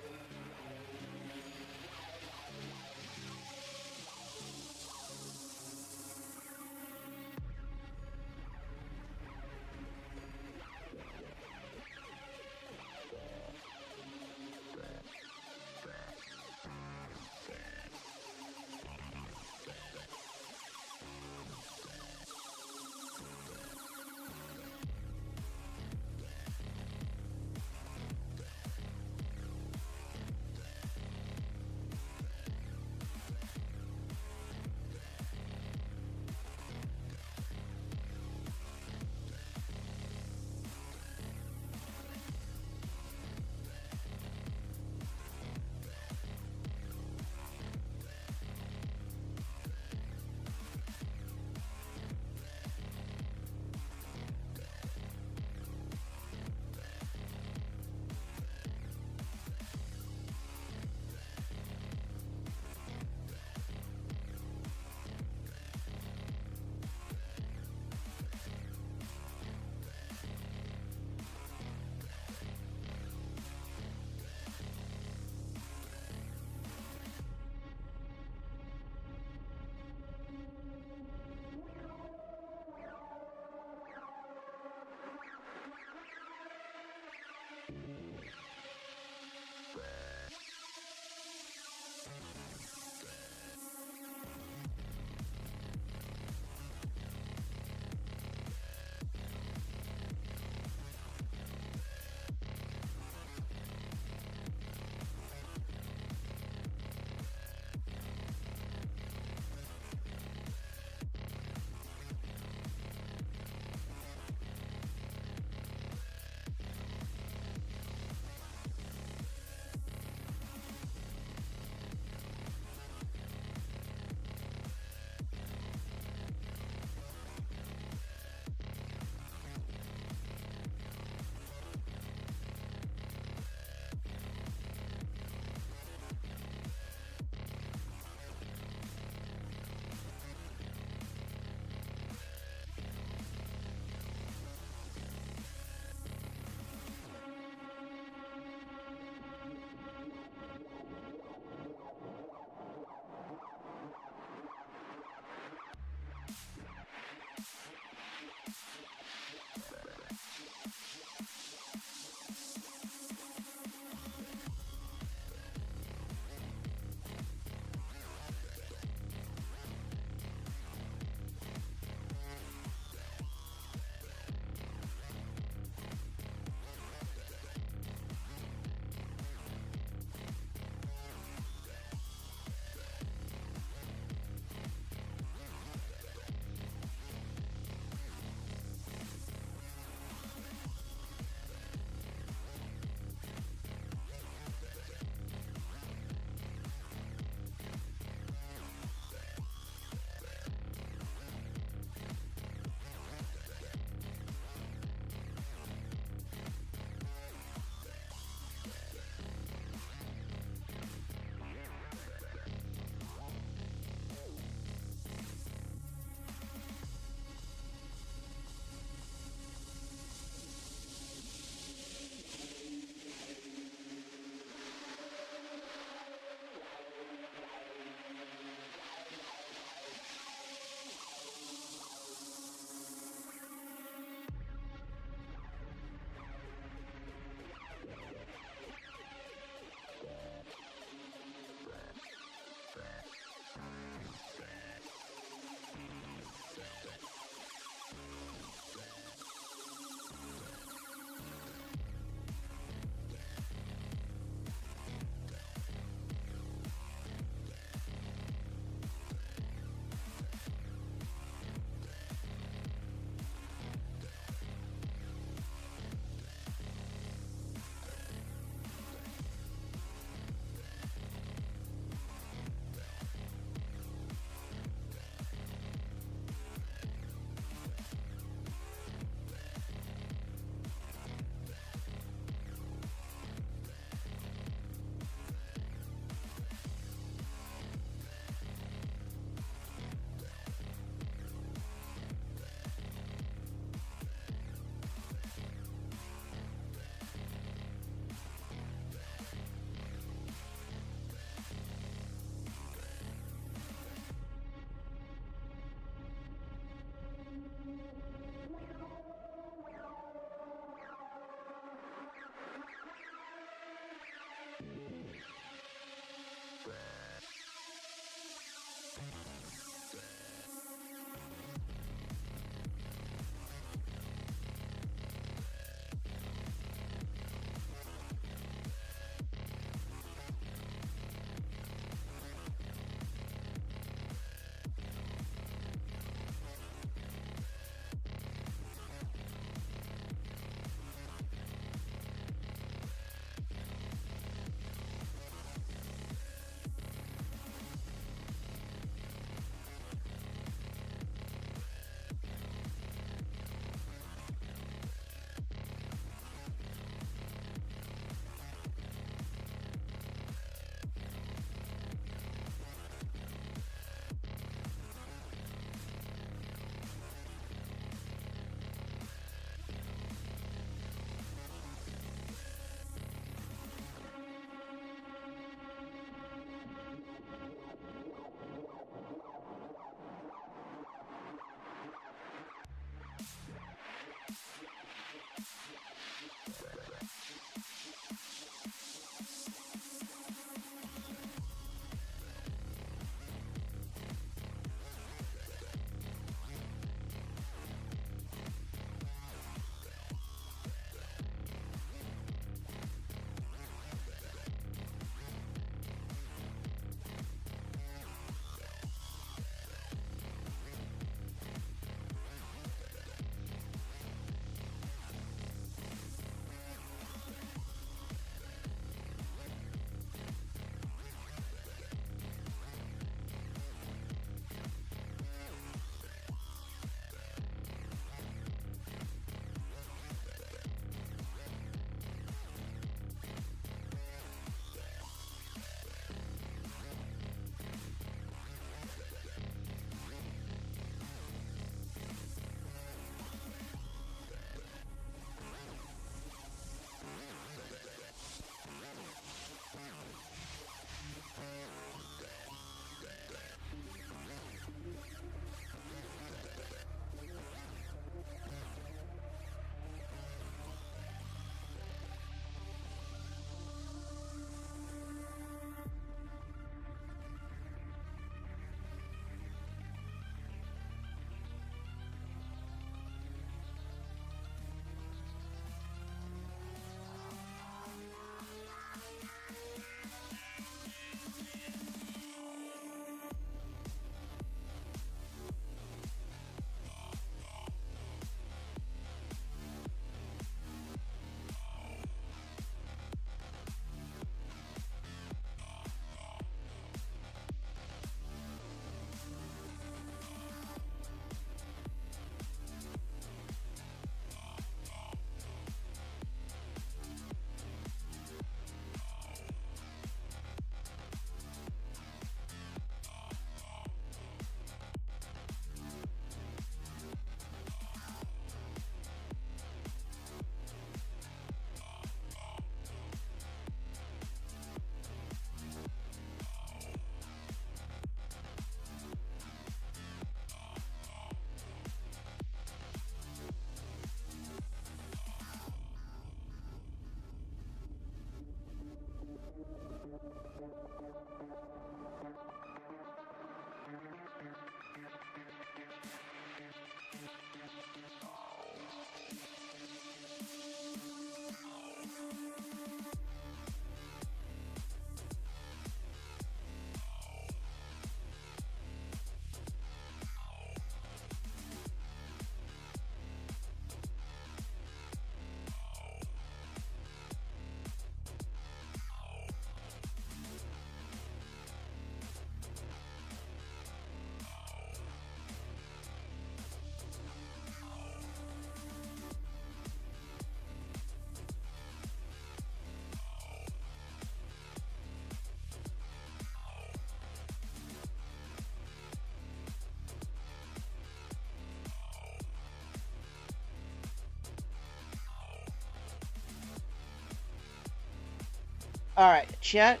Alright, chat.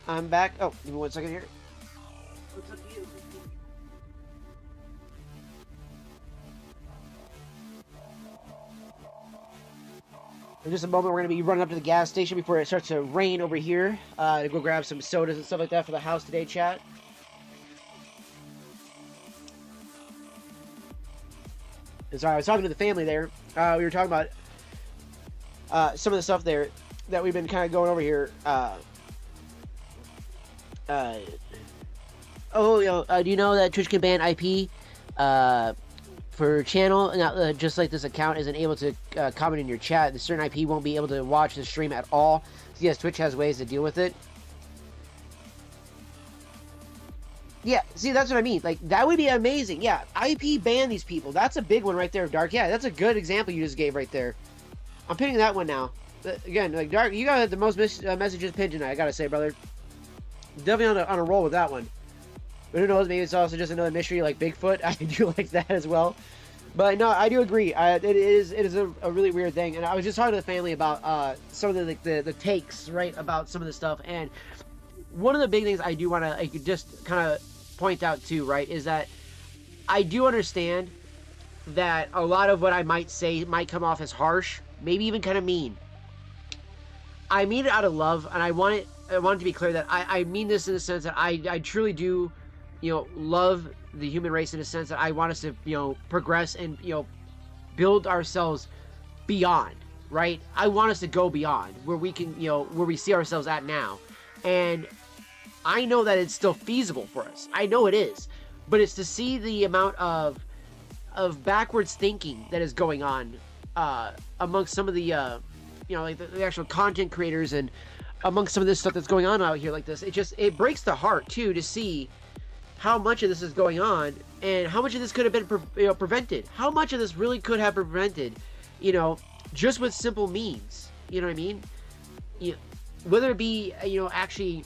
I'm back. Oh, give me 1 second here. What's up to you? In just a moment, we're going to be running up to the gas station before it starts to rain over here to go grab some sodas and stuff like that for the house today, chat. And sorry, I was talking to the family there. We were talking about some of the stuff there that we've been kind of going over here. Do you know that Twitch can ban IP for channel? Now, just like this account isn't able to comment in your chat, the certain IP won't be able to watch the stream at all. So yes, Twitch has ways to deal with it. Yeah, see, that's what I mean. Like, that would be amazing. Yeah, IP ban these people. That's a big one right there, Dark. Yeah, that's a good example you just gave right there. I'm pinning that one now. Again, like, Dark, you got the most messages pinned tonight, I gotta say, brother. Definitely on a roll with that one. But who knows, maybe it's also just another mystery like Bigfoot. I do like that as well. But no, I do agree. It is a really weird thing. And I was just talking to the family about some of the takes, right, about some of the stuff. And one of the big things I do want to just kind of point out too, right, is that I do understand that a lot of what I might say might come off as harsh, maybe even kind of mean. I mean it out of love, and I want it to be clear that I mean this in the sense that I truly do, love the human race in a sense that I want us to, progress and, build ourselves beyond, right? I want us to go beyond where we can, where we see ourselves at now. And I know that it's still feasible for us. I know it is. But it's to see the amount of backwards thinking that is going on amongst some of the, like the actual content creators and amongst some of this stuff that's going on out here like this. It breaks the heart, too, to see how much of this is going on and how much of this could have been prevented. How much of this really could have prevented, just with simple means. You know what I mean? Whether it be, actually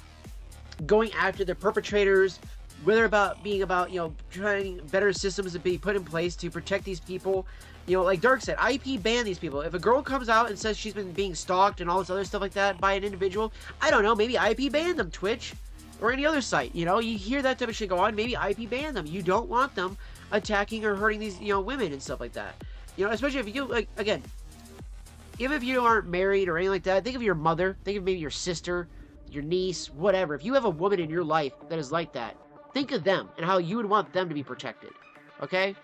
going after the perpetrators, whether being about trying better systems to be put in place to protect these people. Like Dark said, IP ban these people. If a girl comes out and says she's been being stalked and all this other stuff like that by an individual, I don't know, maybe IP ban them, Twitch or any other site. You hear that type of shit go on, maybe IP ban them. You don't want them attacking or hurting these women and stuff like that. Especially if you, like, again, even if you aren't married or anything like that, think of your mother, think of maybe your sister, your niece, whatever. If you have a woman in your life that is like that, think of them and how you would want them to be protected. Okay?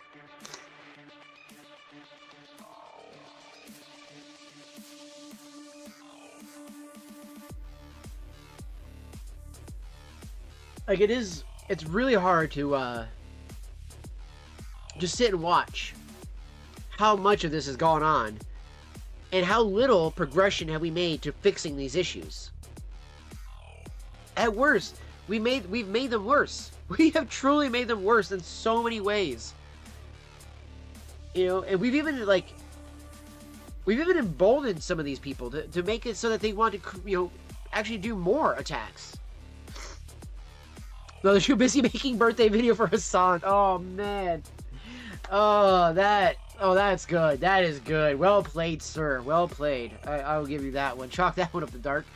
Like, it's really hard to just sit and watch how much of this has gone on and how little progression have we made to fixing these issues. At worst, we've made them worse. We have truly made them worse in so many ways. And we've even emboldened some of these people to make it so that they want to, actually do more attacks. No, they're too busy making birthday video for Hassan. Oh, man. That's good. That is good. Well played, sir. Well played. I will give you that one. Chalk that one up the dark.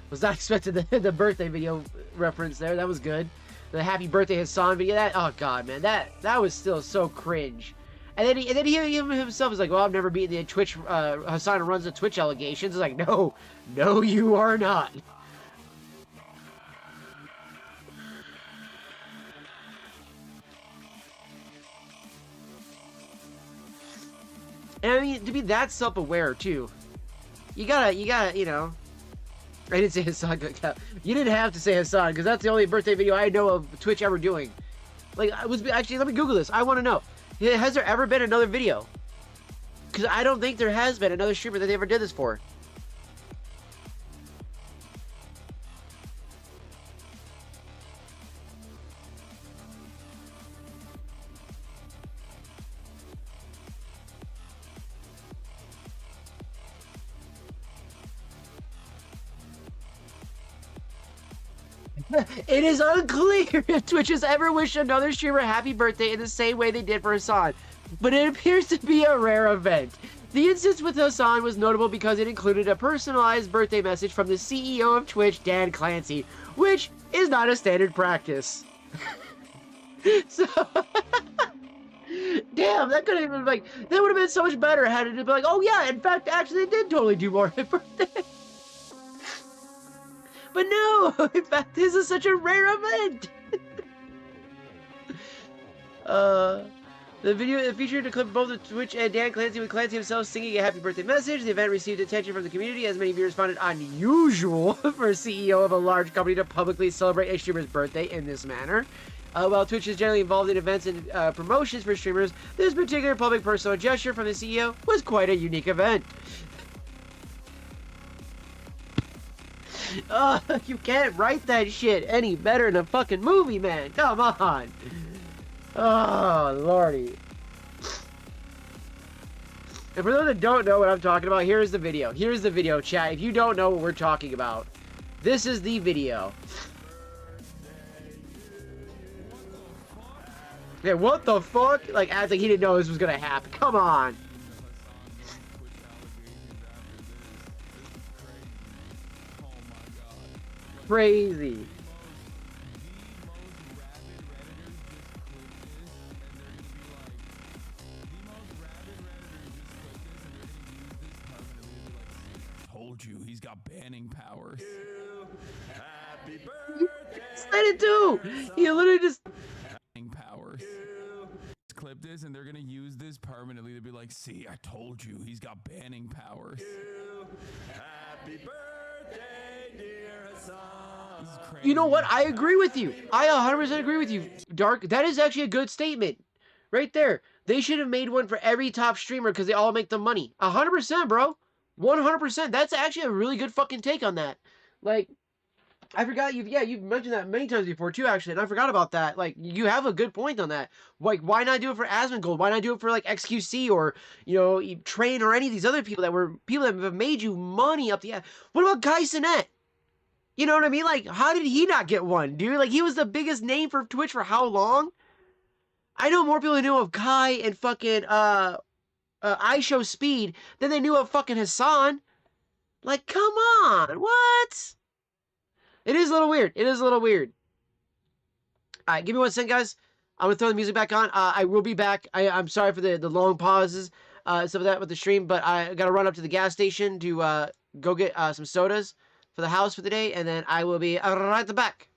Was not expecting the birthday video reference there. That was good. The happy birthday Hassan video. Oh god, man, that was still so cringe. And then he himself is like, well, I've never beaten the Twitch. Hassan runs the Twitch allegations. It's like, no, you are not. And I mean, to be that self-aware too, you gotta, I didn't say Hassan. You didn't have to say Hassan, because that's the only birthday video I know of Twitch ever doing. Like, actually, let me Google this. I want to know. Has there ever been another video? Because I don't think there has been another streamer that they ever did this for. It is unclear if Twitch has ever wished another streamer happy birthday in the same way they did for Hassan, but it appears to be a rare event. The instance with Hassan was notable because it included a personalized birthday message from the CEO of Twitch, Dan Clancy, which is not a standard practice. So, damn, that could have been like, that would have been so much better had it been like, oh yeah, in fact, actually, they did totally do more on my birthday. But no, in fact, this is such a rare event. The video featured a clip of both of Twitch and Dan Clancy, with Clancy himself singing a happy birthday message. The event received attention from the community, as many viewers found it unusual for a CEO of a large company to publicly celebrate a streamer's birthday in this manner. While Twitch is generally involved in events and promotions for streamers, this particular public personal gesture from the CEO was quite a unique event. You can't write that shit any better in a fucking movie, man. Come on. Oh, lordy. And for those that don't know what I'm talking about, here's the video. Here's the video, chat. If you don't know what we're talking about, this is the video. Yeah, what the fuck? Like, as like he didn't know this was gonna happen. Come on. Crazy. Told you, he's got banning powers. Happy birthday. Said it too. He literally just. Banning powers. Clip this, and they're gonna use this permanently to be like, see, I told you, he's got banning powers. Happy birthday, dear Hassan. This is crazy. You know what? I agree with you. I 100% agree with you, Dark. That is actually a good statement. Right there. They should have made one for every top streamer because they all make the money. 100%, bro. 100%. That's actually a really good fucking take on that. Like, I forgot you've mentioned that many times before too, actually, and I forgot about that. Like, you have a good point on that. Like, why not do it for Asmongold? Why not do it for like XQC or, you know, Train or any of these other people that have made you money up the ass? What about Kai Cenat? You know what I mean? Like, how did he not get one, dude? Like, he was the biggest name for Twitch for how long? I know more people who knew of Kai and fucking iShow Speed than they knew of fucking Hassan. Like, come on, what? It is a little weird. It is a little weird. All right, give me 1 second, guys. I'm gonna throw the music back on. I will be back. I'm sorry for the long pauses, stuff like that with the stream, but I gotta run up to the gas station to go get some sodas for the house for the day, and then I will be right back.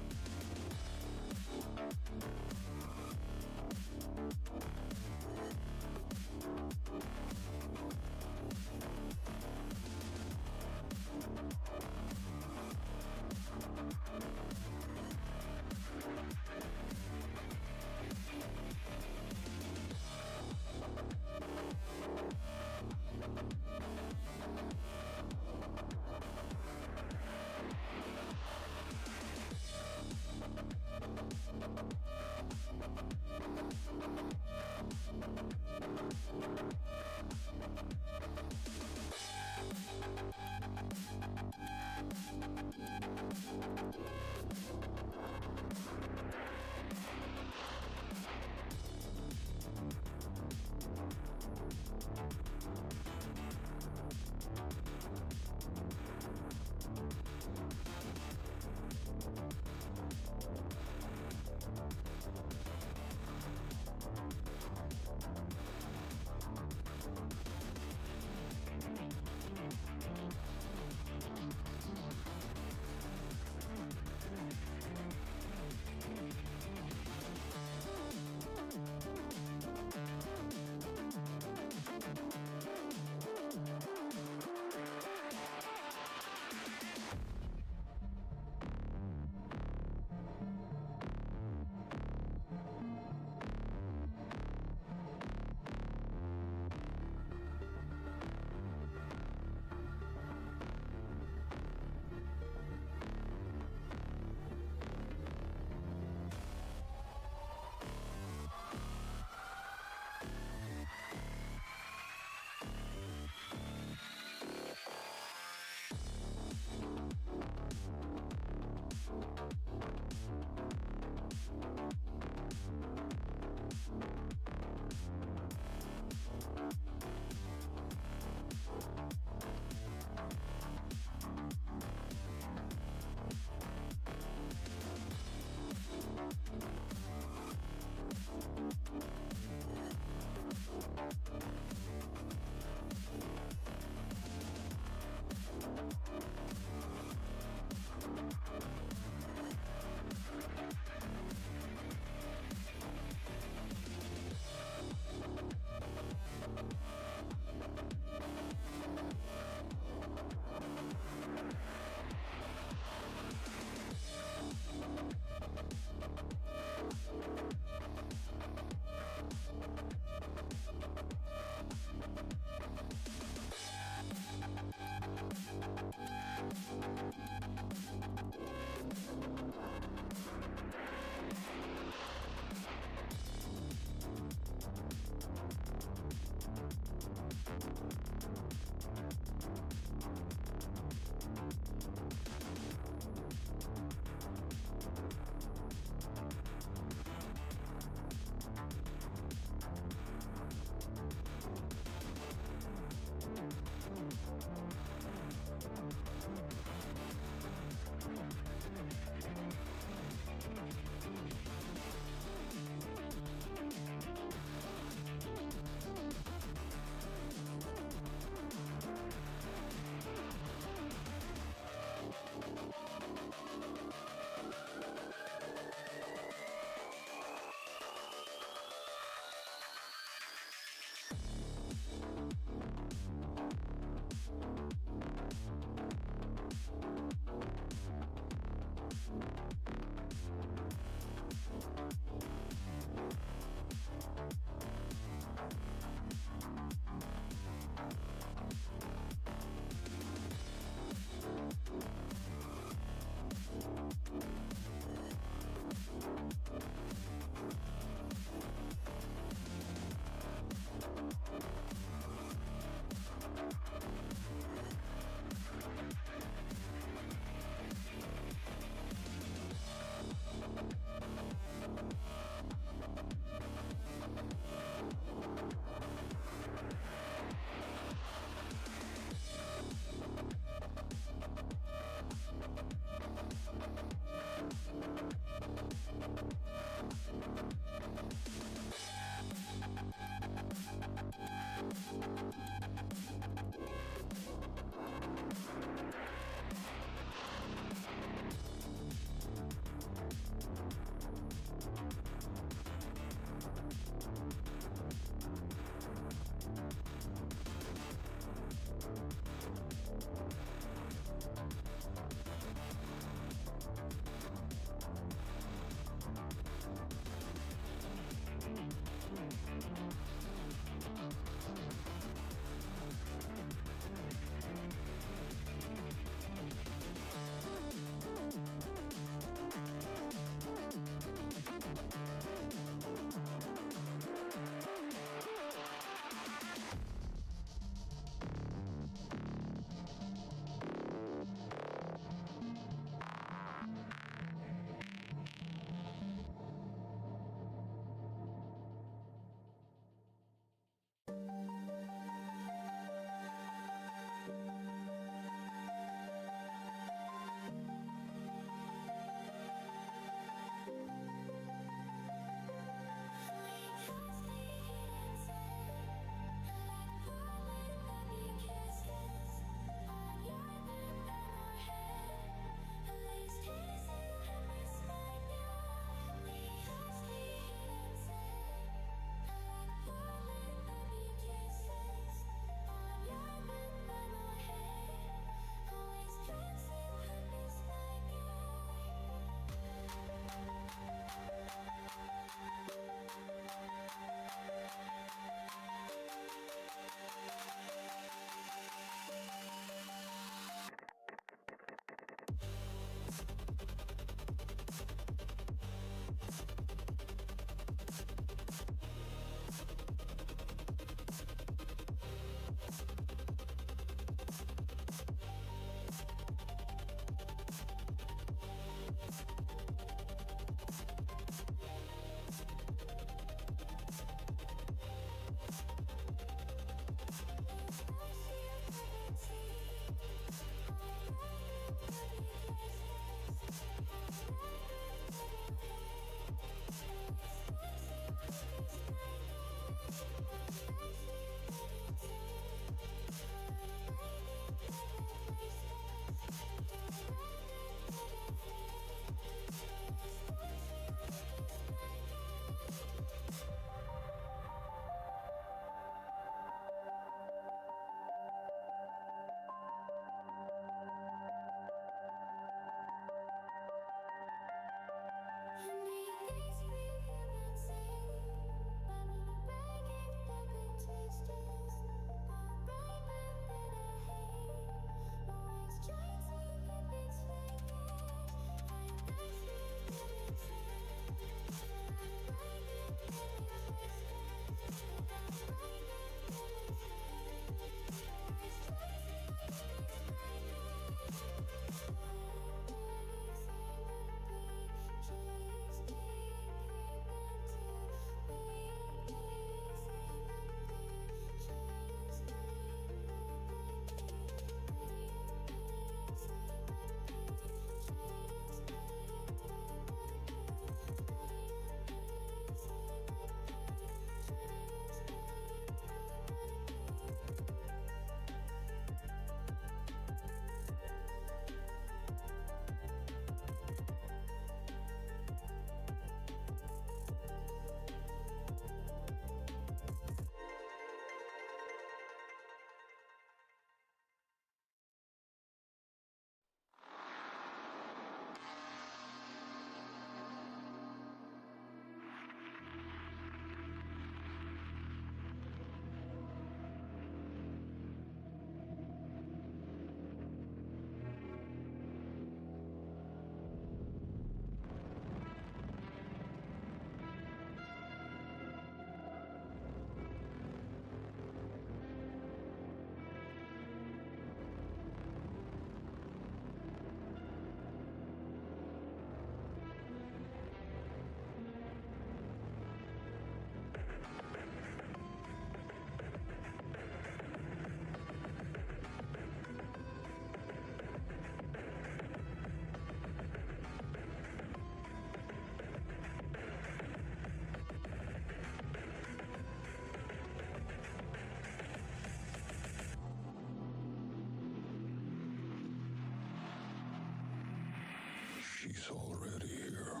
She's already here.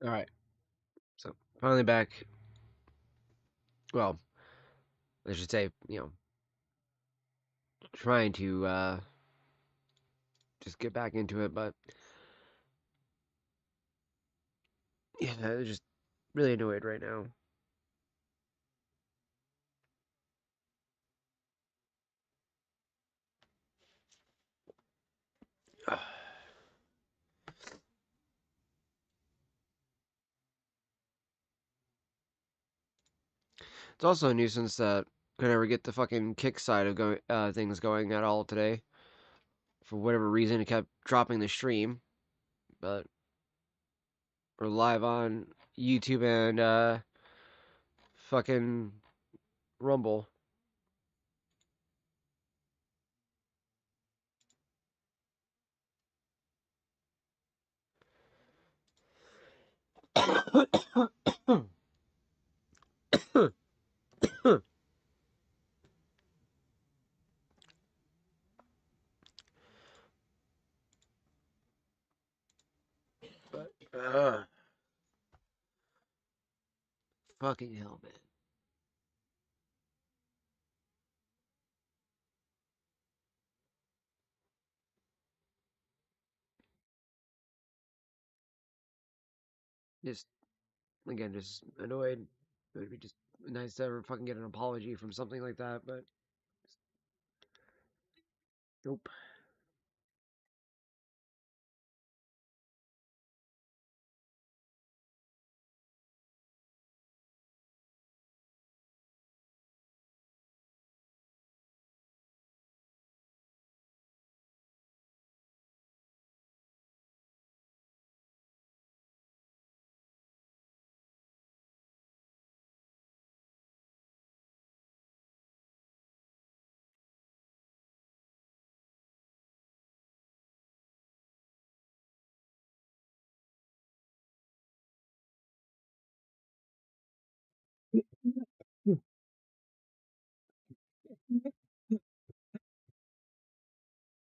All right. So finally back. Well, I should say, trying to just get back into it, but yeah, I'm just really annoyed right now. It's also a nuisance that could never get the fucking kick side of things going at all today. For whatever reason, it kept dropping the stream, but we're live on YouTube and fucking Rumble. But, fucking hell, man. Just, again, just annoyed. It would be just nice to ever fucking get an apology from something like that, but nope.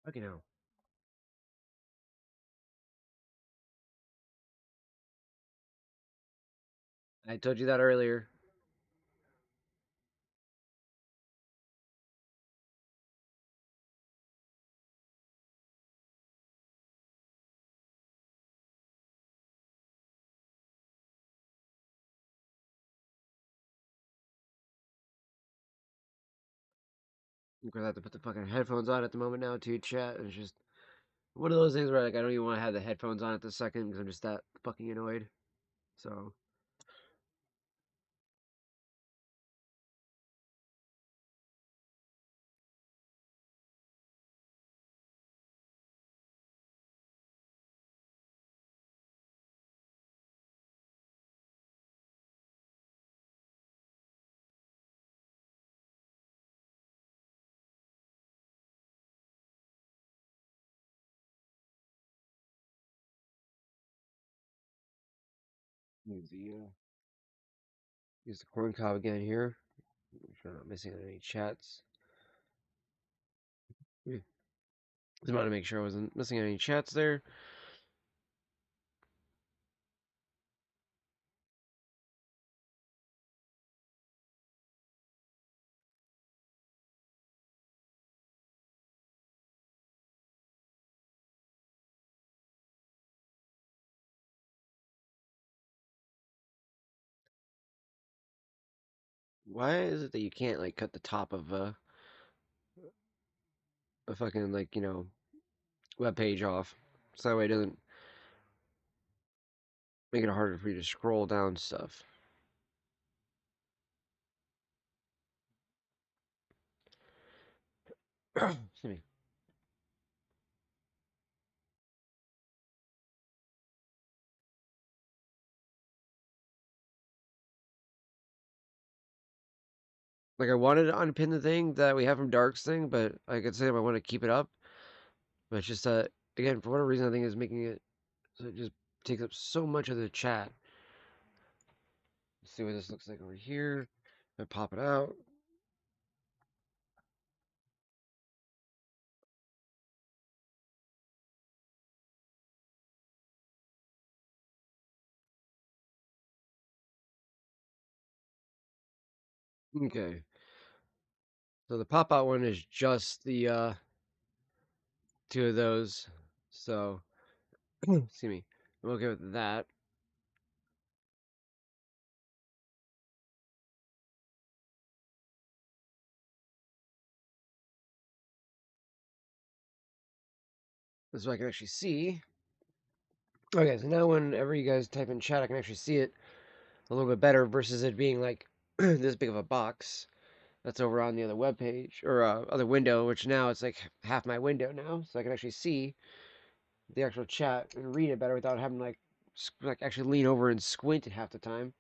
Fucking hell. I told you that earlier. I'm gonna have to put the fucking headphones on at the moment now to chat, and it's just one of those things where like I don't even want to have the headphones on at the second because I'm just that fucking annoyed. So use the corn cob again here. Make sure I'm not missing any chats. Just wanted to make sure I wasn't missing any chats there. Why is it that you can't like cut the top of a fucking like web page off, so that way it doesn't make it harder for you to scroll down stuff? Excuse me. Like I wanted to unpin the thing that we have from Dark's thing, but I could say I want to keep it up. But it's just that again, for whatever reason, I think it's making it so it just takes up so much of the chat. Let's see what this looks like over here. I pop it out. Okay. So the pop-out one is just the two of those. So excuse me. I'm okay with that. So I can actually see. Okay, so now whenever you guys type in chat, I can actually see it a little bit better versus it being like this big of a box that's over on the other web page or other window, which now it's like half my window now, so I can actually see the actual chat and read it better without having like actually lean over and squint at half the time.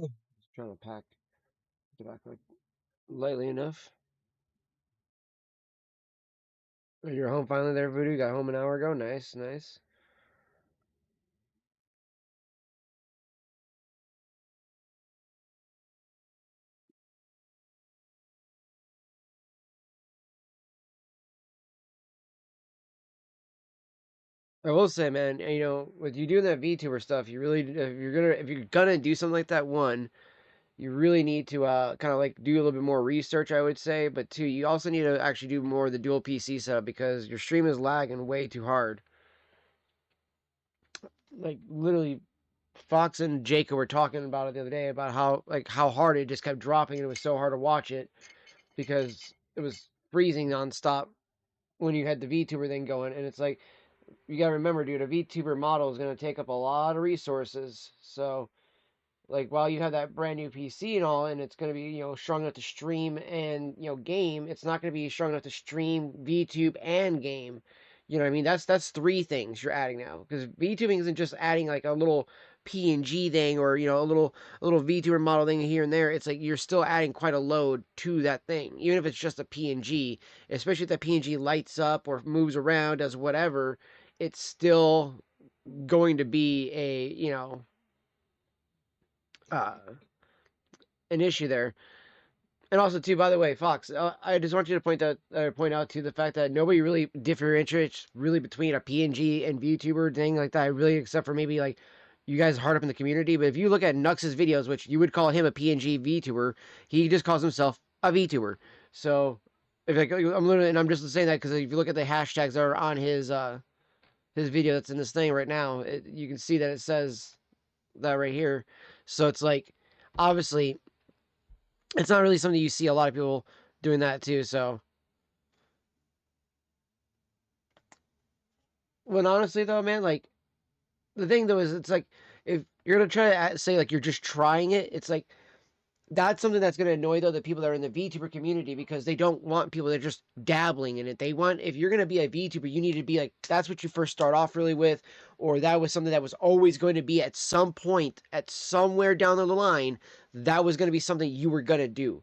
Just trying to pack the back like lightly enough. You're home finally there, Voodoo. Got home an hour ago. Nice, nice. I will say, man, with you doing that VTuber stuff, if you're gonna do something like that, one, you really need to kind of like do a little bit more research, I would say. But two, you also need to actually do more of the dual PC setup because your stream is lagging way too hard. Like literally, Fox and Jacob were talking about it the other day about how hard it just kept dropping and it was so hard to watch it because it was freezing nonstop when you had the VTuber thing going, and it's like you gotta remember, dude, a VTuber model is gonna take up a lot of resources. So like while you have that brand new PC and all, and it's going to be strong enough to stream and game, it's not going to be strong enough to stream VTube and game. You know what I mean? That's three things you're adding now because VTubing isn't just adding like a little PNG thing or a little VTuber model thing here and there. It's like you're still adding quite a load to that thing, even if it's just a PNG. Especially if that PNG lights up or moves around, does whatever, it's still going to be uh, an issue there. And also, too, by the way, Fox, I just want you to point out to the fact that nobody really differentiates really between a PNG and VTuber thing like that. Really, except for maybe like you guys hard up in the community. But if you look at Nux's videos, which you would call him a PNG VTuber, he just calls himself a VTuber. So if like I'm just saying that because if you look at the hashtags that are on his video that's in this thing right now, you can see that it says that right here. So it's like obviously it's not really something you see a lot of people doing that too. So, when honestly though, man, like the thing though is, it's like if you're gonna try to say like you're just trying it, it's like that's something that's gonna annoy though the people that are in the VTuber community because they don't want people that are just dabbling in it. They want if you're gonna be a VTuber, you need to be like that's what you first start off really with, or that was something that was always going to be at some point, at somewhere down the line, that was gonna be something you were gonna do.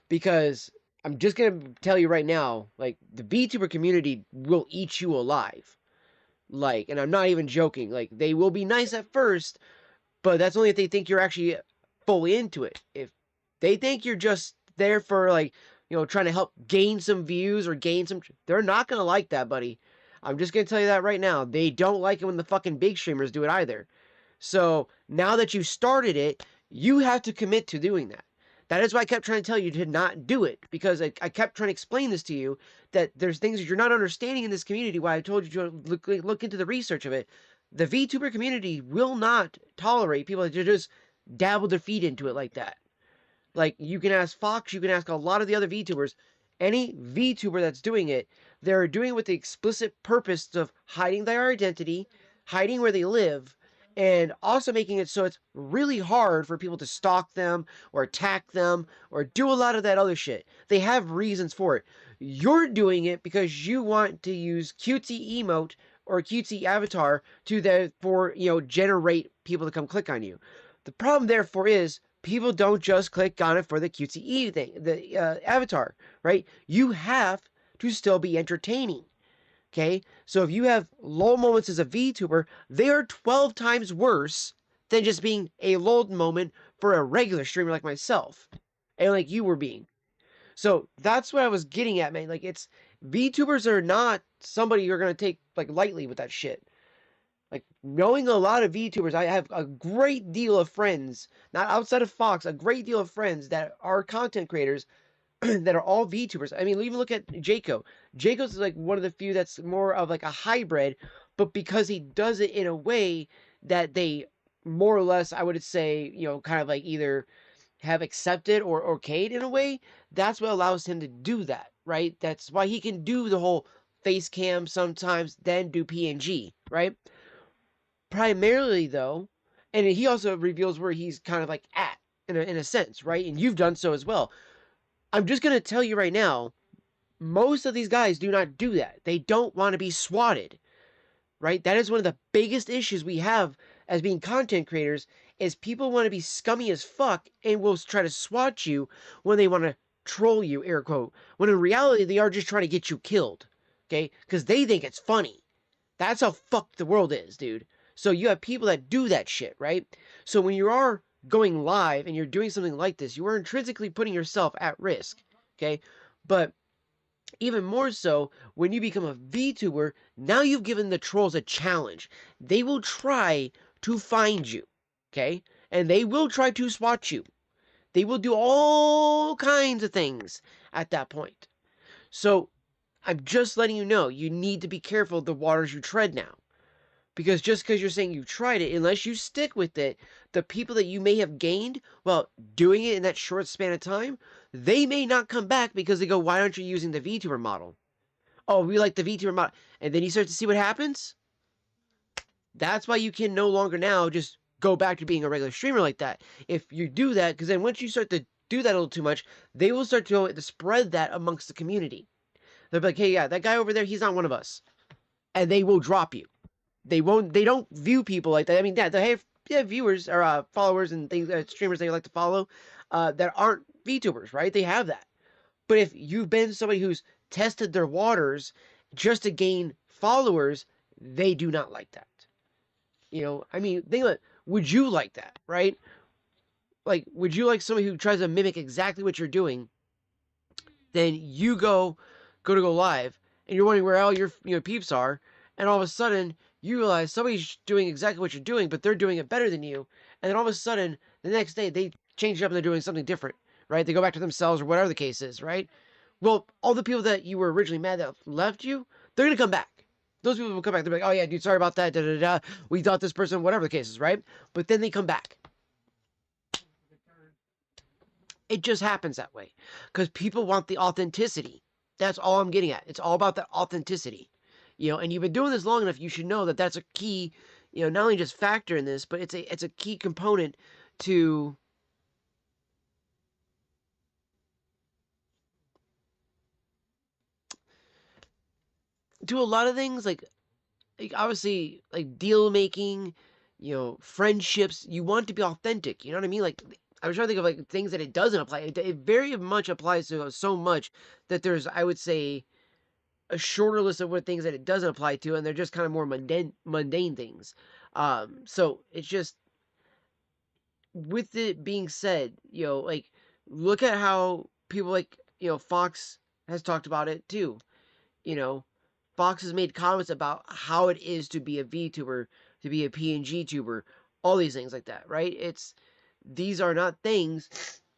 Because I'm just gonna tell you right now, like the VTuber community will eat you alive. Like, and I'm not even joking. Like, they will be nice at first, but that's only if they think you're actually fully into it. If they think you're just there for like, trying to help gain some views or gain some, they're not gonna like that, buddy. I'm just gonna tell you that right now. They don't like it when the fucking big streamers do it either. So now that you started it, you have to commit to doing that. That is why I kept trying to tell you to not do it because I kept trying to explain this to you that there's things that you're not understanding in this community. Why I told you to look into the research of it. The VTuber community will not tolerate people that just dabble their feet into it like that. Like you can ask Fox, you can ask a lot of the other VTubers. Any VTuber that's doing it, they're doing it with the explicit purpose of hiding their identity, hiding where they live, and also making it so it's really hard for people to stalk them or attack them or do a lot of that other shit. They have reasons for it. You're doing it because you want to use cutesy emote or cutesy avatar to therefore, generate people to come click on you. The problem therefore is people don't just click on it for the cutesy thing, the avatar, right? You have to still be entertaining. Okay, so if you have lull moments as a VTuber, they are 12 times worse than just being a lull moment for a regular streamer like myself and like you were being. So that's what I was getting at, man. Like, it's VTubers are not somebody you're gonna take like lightly with that shit. Like, knowing a lot of VTubers, I have a great deal of friends, not outside of Fox, a great deal of friends that are content creators that are all VTubers. I mean, even look at Jaco. Jaco's like one of the few that's more of like a hybrid, but because he does it in a way that they more or less, I would say, kind of like either have accepted or okayed in a way, that's what allows him to do that, right? That's why he can do the whole face cam sometimes, then do PNG, right? Primarily though, and he also reveals where he's kind of like at in a sense, right? And you've done so as well. I'm just going to tell you right now, most of these guys do not do that. They don't want to be swatted, right? That is one of the biggest issues we have as being content creators is people want to be scummy as fuck and will try to swat you when they want to troll you, air quote, when in reality they are just trying to get you killed, okay? Because they think it's funny. That's how fucked the world is, dude. So you have people that do that shit, right? So when you are going live and you're doing something like this, you are intrinsically putting yourself at risk, okay? But even more so, when you become a VTuber, now you've given the trolls a challenge. They will try to find you, okay? And they will try to swat you. They will do all kinds of things at that point. So I'm just letting you know, you need to be careful of the waters you tread now. Because just because you're saying you tried it, unless you stick with it, the people that you may have gained while doing it in that short span of time, they may not come back because they go, why aren't you using the VTuber model? Oh, we like the VTuber model. And then you start to see what happens. That's why you can no longer now just go back to being a regular streamer like that. If you do that, because then once you start to do that a little too much, they will start to spread that amongst the community. They'll be like, hey, yeah, that guy over there, he's not one of us. And they will drop you. They don't view people like that. I mean, they have viewers or followers and things, streamers they like to follow that aren't VTubers, right? They have that. But if you've been somebody who's tested their waters just to gain followers, they do not like that. I mean, think about it. Would you like that, right? Like, would you like somebody who tries to mimic exactly what you're doing? Then you go live, and you're wondering where all your peeps are, and all of a sudden you realize somebody's doing exactly what you're doing, but they're doing it better than you. And then all of a sudden, the next day, they change it up and they're doing something different, right? They go back to themselves or whatever the case is, right? Well, all the people that you were originally mad that left you, they're going to come back. Those people will come back. They're like, oh yeah, dude, sorry about that. Da, da, da. We thought this person, whatever the case is, right? But then they come back. It just happens that way. Because people want the authenticity. That's all I'm getting at. It's all about that authenticity. And you've been doing this long enough, you should know that that's a key, not only just factor in this, but it's a key component to a lot of things, like obviously, like deal making, friendships. You want to be authentic. You know what I mean? Like, I was trying to think of like things that it doesn't apply. It very much applies to so much that there's, I would say, a shorter list of what things that it doesn't apply to, and they're just kind of more mundane things. So it's just, with it being said, like, look at how people like, Fox has talked about it too. Fox has made comments about how it is to be a VTuber, to be a PNG tuber, all these things like that, right? These are not things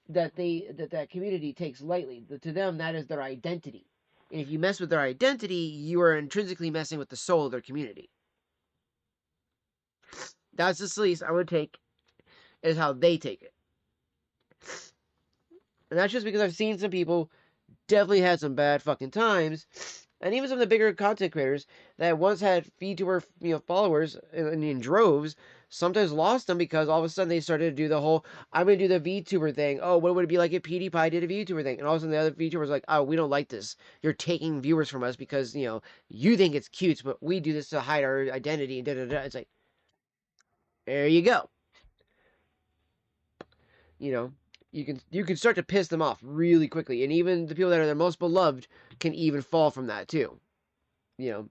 that that community takes lightly. To them, that is their identity. And if you mess with their identity, you are intrinsically messing with the soul of their community. That's the least I would take, is how they take it. And that's just because I've seen some people definitely had some bad fucking times And even some of the bigger content creators that once had VTuber, followers in droves, sometimes lost them because all of a sudden they started to do the whole, I'm going to do the VTuber thing. Oh, what would it be like if PewDiePie did a VTuber thing? And all of a sudden the other VTubers like, oh, we don't like this. You're taking viewers from us because, you think it's cute, but we do this to hide our identity and da da da. It's like, there you go. You know, you can start to piss them off really quickly, and even the people that are their most beloved can even fall from that too. You know,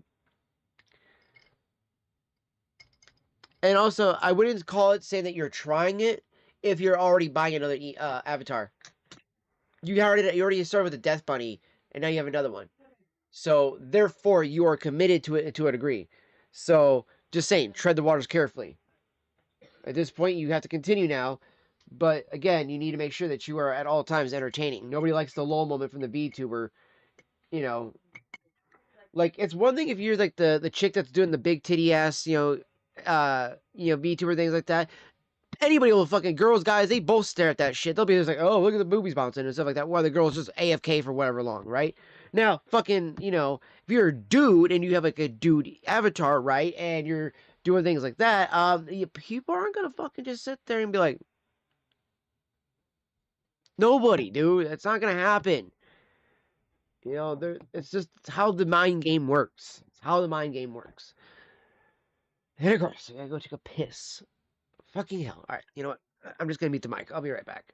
and also I wouldn't call it saying that you're trying it if you're already buying another avatar. You already started with the Death Bunny, and now you have another one. So therefore, you are committed to it to a degree. So just saying, tread the waters carefully. At this point, you have to continue now. But again, you need to make sure that you are at all times entertaining. Nobody likes the lull moment from the VTuber. You know, like it's one thing if you're like the chick that's doing the big titty ass, VTuber things like that. Anybody will fucking girls, guys, they both stare at that shit. They'll be just like, oh, look at the boobies bouncing and stuff like that. While the girl's just AFK for whatever long, right? Now, fucking, if you're a dude and you have like a dude avatar, right, and you're doing things like that, people aren't gonna fucking just sit there and be like, nobody, dude. That's not gonna happen. It's just how the mind game works. It's how the mind game works. And of course, I gotta go take a piss. Fucking hell. All right, you know what? I'm just gonna mute the mic. I'll be right back.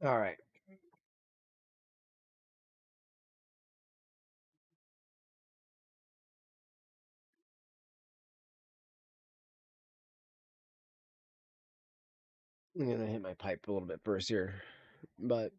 All right. I'm gonna hit my pipe a little bit first here, but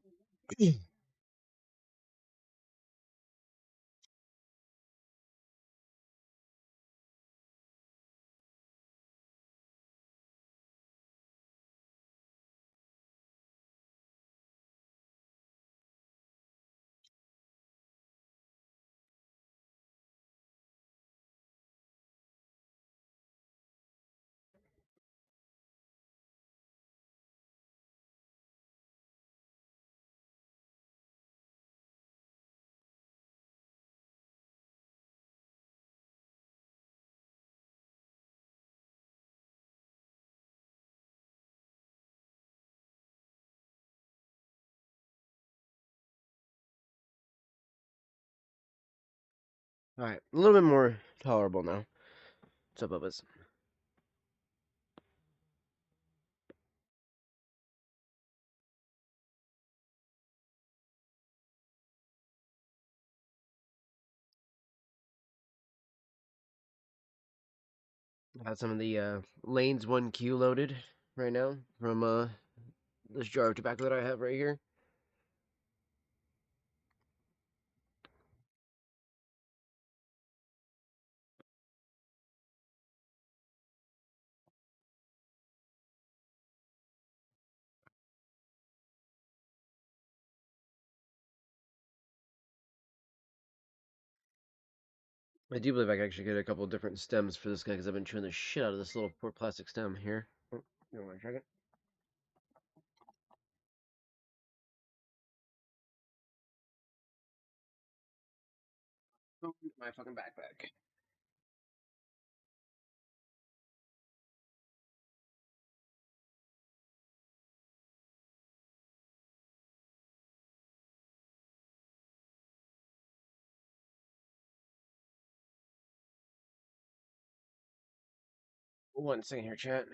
all right, a little bit more tolerable now. What's up, Bubba's? Got some of the lanes 1Q loaded. right now from this jar of tobacco that I have right here. I do believe I can actually get a couple different stems for this guy because I've been chewing the shit out of this little poor plastic stem here. Oh, give me 1 second. Oh, my fucking backpack. One second here, chat.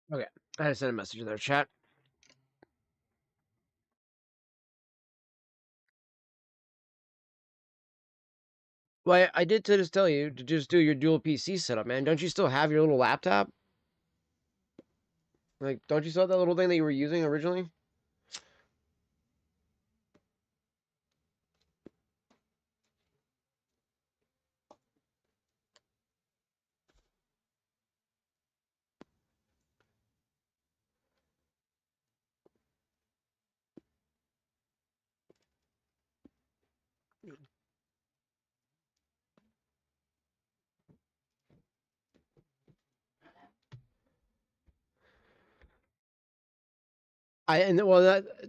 Okay, I had to send a message in their chat. Well, I did just tell you to just do your dual PC setup, man. Don't you still have your little laptop? Like, don't you still have that little thing that you were using originally?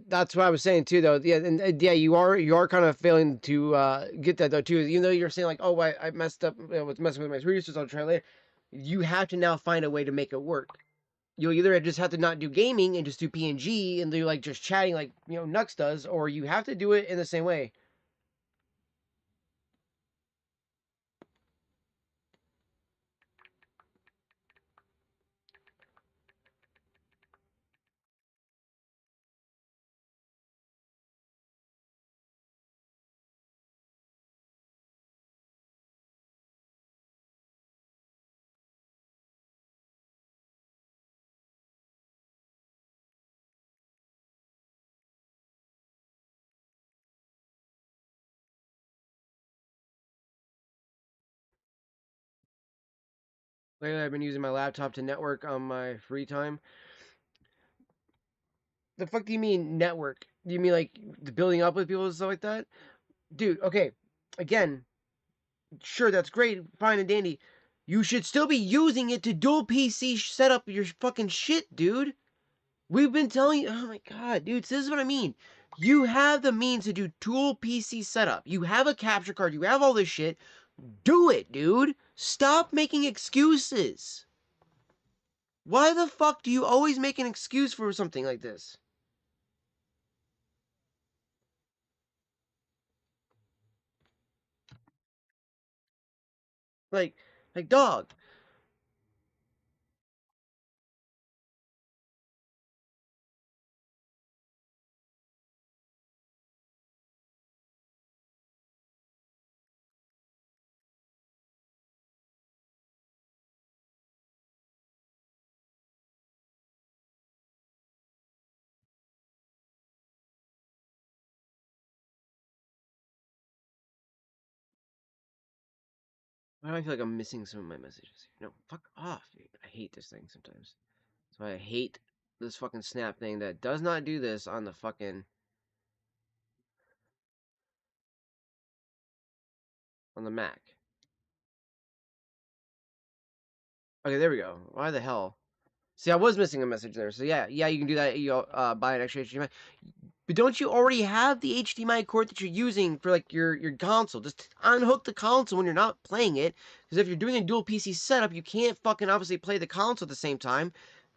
That's what I was saying too, though. Yeah, and yeah, you are kind of failing to get that though too. Even though you're saying like, oh, I messed up, with messing with my resources, I'll try later. You have to now find a way to make it work. You'll either just have to not do gaming and just do PNG and do like just chatting like Nux does, or you have to do it in the same way. Lately, I've been using my laptop to network on my free time. The fuck do you mean network? Do you mean like building up with people and stuff like that? Dude, okay. Again, sure, that's great, fine and dandy. You should still be using it to dual PC set up your fucking shit, dude. We've been telling you. Oh my god, dude. This is what I mean. You have the means to do dual PC setup. You have a capture card. You have all this shit. Do it, dude. Stop making excuses. Why the fuck do you always make an excuse for something like this? Like, Like, dog. Why do I feel like I'm missing some of my messages here? No, fuck off, dude. I hate this thing sometimes. That's why I hate this fucking snap thing that does not do this on the fucking... on the Mac. Okay, there we go. Why the hell? See, I was missing a message there. So yeah, you can do that. You buy an extra HDMI. But don't you already have the HDMI cord that you're using for like your console? Just unhook the console when you're not playing it. Because if you're doing a dual PC setup, you can't fucking obviously play the console at the same time.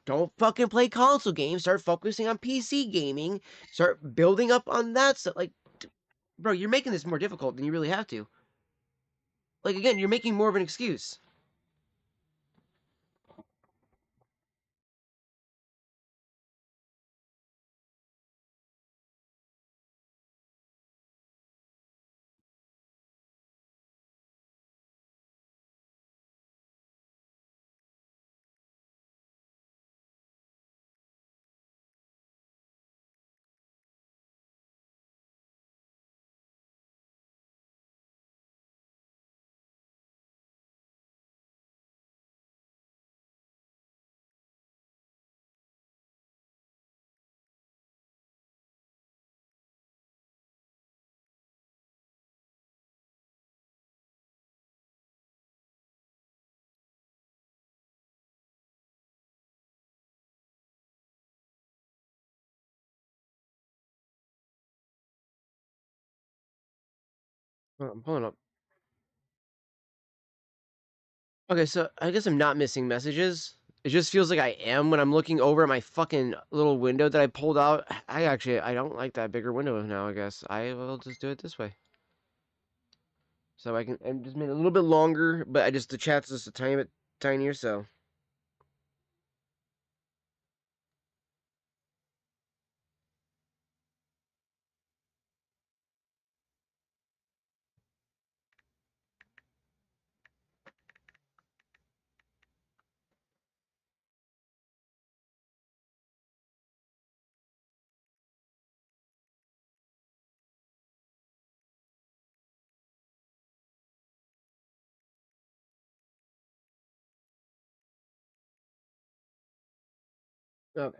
Don't fucking play console games. Start focusing on PC gaming. Start building up on that stuff. Like, bro, you're making this more difficult than you really have to. Like again, you're making more of an excuse. I'm pulling up. Okay, so I guess I'm not missing messages. It just feels like I am when I'm looking over at my fucking little window that I pulled out. I don't like that bigger window now, I guess. I will just do it this way. So I'm just made it a little bit longer, but the chat's just a tiny bit tinier, so. Okay.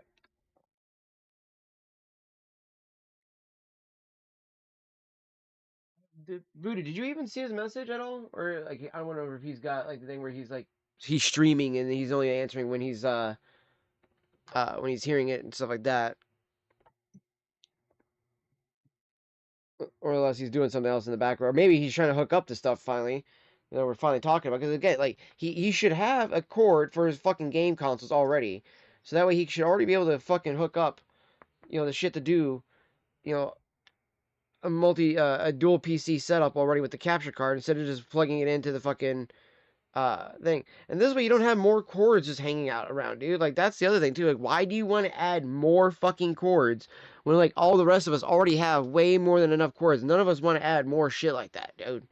Voodoo, did you even see his message at all? Or, like, I don't know if he's got, like, the thing where he's, like, he's streaming and he's only answering when he's hearing it and stuff like that. Or unless he's doing something else in the background. Or maybe he's trying to hook up to stuff finally. We're finally talking about. Because again, like he should have a cord for his fucking game consoles already, so that way he should already be able to fucking hook up, the shit to do, you know, a dual PC setup already with the capture card instead of just plugging it into the fucking thing. And this way you don't have more cords just hanging out around, dude. Like that's the other thing too. Like why do you want to add more fucking cords when like all the rest of us already have way more than enough cords? None of us want to add more shit like that, dude.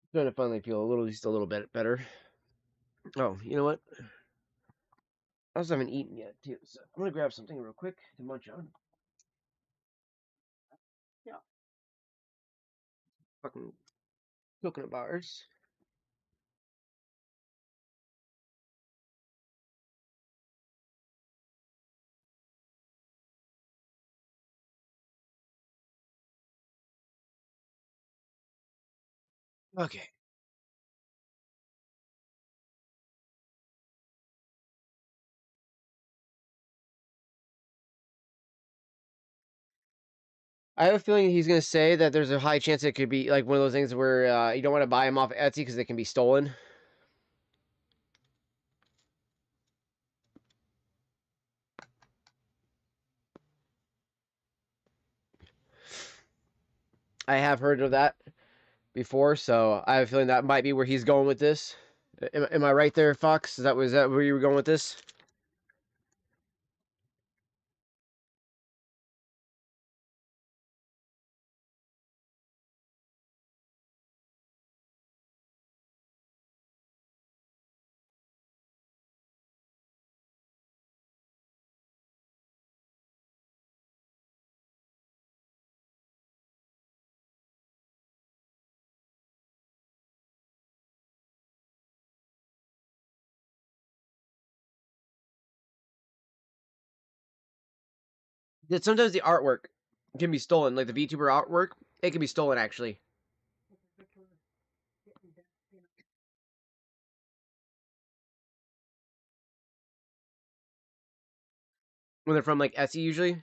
Starting to finally feel just a little bit better. Oh, you know what? I also haven't eaten yet too, so I'm gonna grab something real quick to munch on. Yeah. Fucking coconut bars. Okay. I have a feeling he's gonna say that there's a high chance it could be like one of those things where you don't want to buy them off Etsy because they can be stolen. I have heard of that before, so I have a feeling that might be where he's going with this. Am I right there, Fox? Is that where you were going with this? That sometimes the artwork can be stolen, like the VTuber artwork. It can be stolen actually. When they're from like Etsy usually.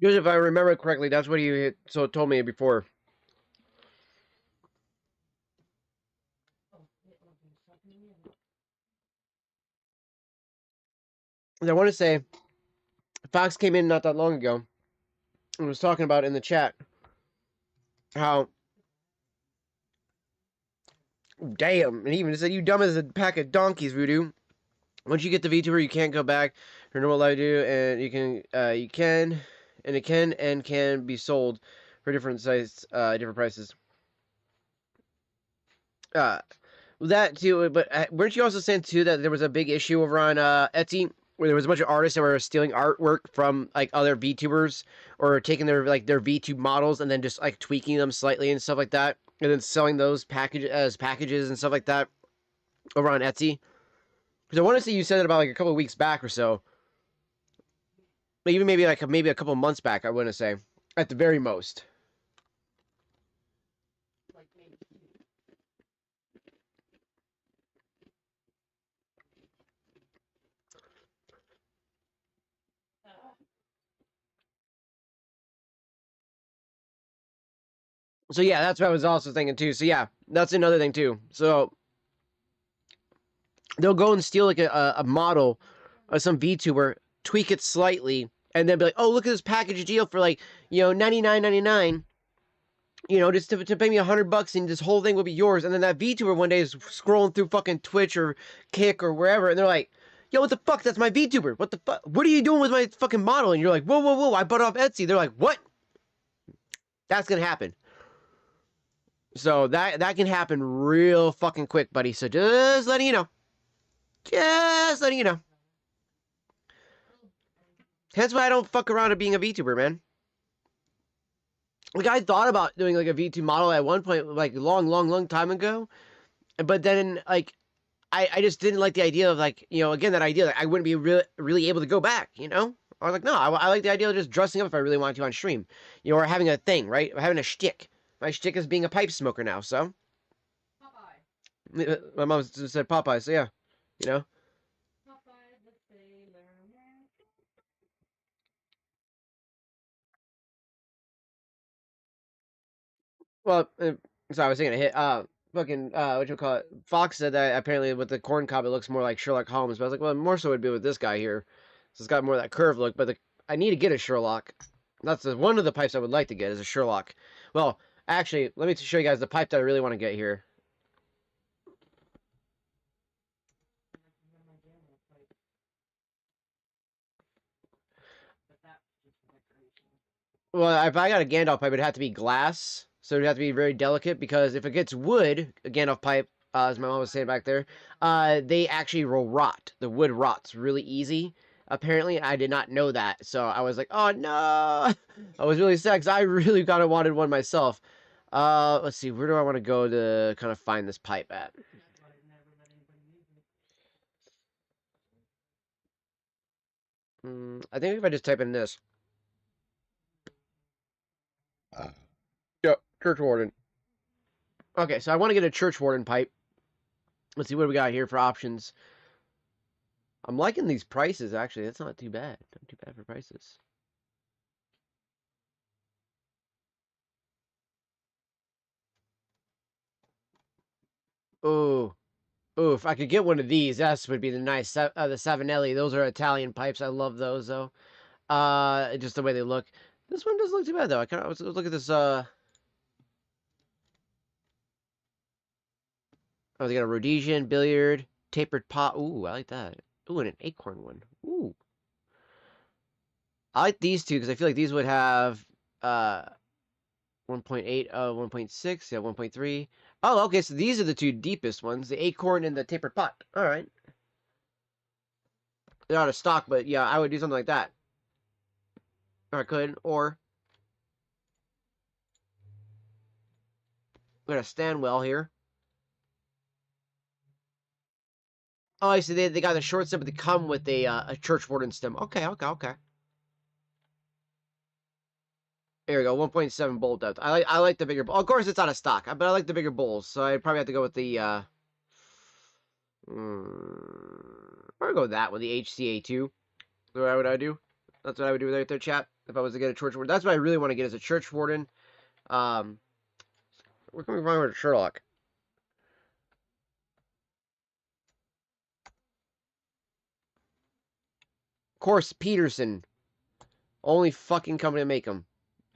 Because if I remember correctly, that's what he told me before. And I want to say, Fox came in not that long ago and was talking about in the chat how, damn, and he even said, "You dumb as a pack of donkeys, Voodoo. Once you get the VTuber, you can't go back. Your normal life do, and you can, and it can be sold for different size, different prices." Uh, that too, but weren't you also saying too that there was a big issue over on Etsy where there was a bunch of artists that were stealing artwork from like other VTubers or taking their VTube models and then just like tweaking them slightly and stuff like that, and then selling those packages and stuff like that over on Etsy? Because I want to say you said it about like a couple of weeks back or so, even maybe a couple of months back. I want to say at the very most. So yeah, that's what I was also thinking too. So yeah, that's another thing too. So they'll go and steal like a model of some VTuber, tweak it slightly, and then be like, "Oh, look at this package deal for like $99.99. Just to pay me $100 and this whole thing will be yours." And then that VTuber one day is scrolling through fucking Twitch or Kick or wherever, and they're like, "Yo, what the fuck? That's my VTuber. What the fuck? What are you doing with my fucking model?" And you're like, "Whoa, whoa, whoa! I bought it off Etsy." They're like, "What?" That's gonna happen. So that can happen real fucking quick, buddy. So just letting you know. Just letting you know. Hence why I don't fuck around at being a VTuber, man. Like I thought about doing like a V2 model at one point, like long time ago, but then like I just didn't like the idea of like again that idea that I wouldn't be really able to go back. I was like, no, I like the idea of just dressing up if I really wanted to on stream, or having a thing, right? Or having a shtick. My shtick is being a pipe smoker now, so. My mom said Popeye, so yeah, you know. Well, so I was thinking a hit. Fucking what you call it? Fox said that apparently with the corn cob it looks more like Sherlock Holmes, but I was like, well, more so would be with this guy here. So it's got more of that curved look. But I need to get a Sherlock. That's one of the pipes I would like to get is a Sherlock. Well, actually, let me show you guys the pipe that I really want to get here. Well, if I got a Gandalf pipe, it'd have to be glass, so it'd have to be very delicate because if it gets wood, a Gandalf pipe, as my mom was saying back there, they actually will rot. The wood rots really easy. Apparently, I did not know that, so I was like, "Oh no!" I was really sad because I really kind of wanted one myself. Let's see, where do I want to go to kind of find this pipe at? I think if I just type in this. Yep, church warden. Okay, so I want to get a church warden pipe. Let's see what we got here for options. I'm liking these prices, actually. That's not too bad. Not too bad for prices. Oh, oh! If I could get one of these, that would be the nice. The Savinelli. Those are Italian pipes. I love those though. Just the way they look. This one doesn't look too bad though. I kind of let's look at this. Oh, they got a Rhodesian billiard, tapered pot. Ooh, I like that. Ooh, and an acorn one. Ooh, I like these two because I feel like these would have 1.8, 1.6, yeah, 1.3. Oh, okay, so these are the two deepest ones, the acorn and the tapered pot. All right. They're out of stock, but yeah, I would do something like that. Or I could, or we got a Stanwell here. Oh, I see. They got the short stem, but they come with a church warden stem. Okay, okay, okay. There we go, 1.7 bowl depth. I like the bigger bowl. Of course, it's out of stock, but I like the bigger bowls, so I'd probably have to go with the probably go with that one, the HCA2. What would I do? That's what I would do right there, chat. If I was to get a church warden, that's what I really want to get is a church warden. Where can we find with Sherlock? Of course, Peterson. Only fucking company to make them.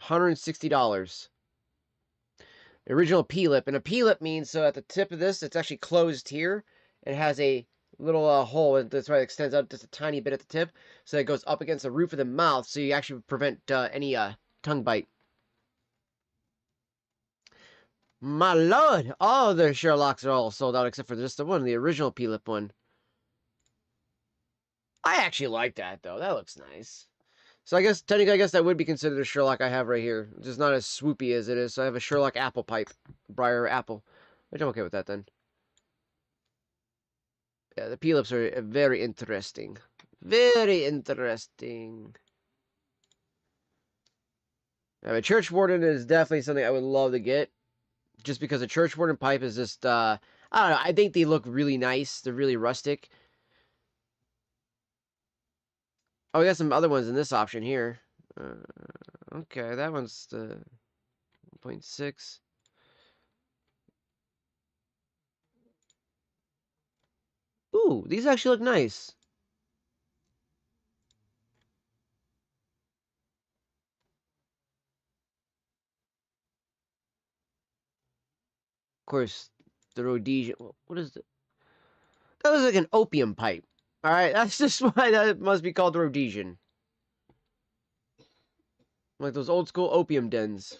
$160. The original P-lip. And a P-lip means, so at the tip of this, it's actually closed here. It has a little hole, and that's why it extends out just a tiny bit at the tip. So it goes up against the roof of the mouth, so you actually prevent any tongue bite. My lord! All the Sherlocks are all sold out except for just the one, the original P-lip one. I actually like that, though. That looks nice. So I guess, technically, I guess that would be considered a Sherlock I have right here. Just not as swoopy as it is. So I have a Sherlock apple pipe. Briar apple. Which I'm okay with that, then. Yeah, the P-lips are very interesting. Very interesting. Yeah, a church warden is definitely something I would love to get. Just because a church warden pipe is just, I don't know. I think they look really nice. They're really rustic. Oh, we got some other ones in this option here. Okay, that one's the 1.6. Ooh, these actually look nice. Of course, the Rhodesian. What is it? That looks like an opium pipe. All right, that's just why that must be called the Rhodesian. Like those old school opium dens.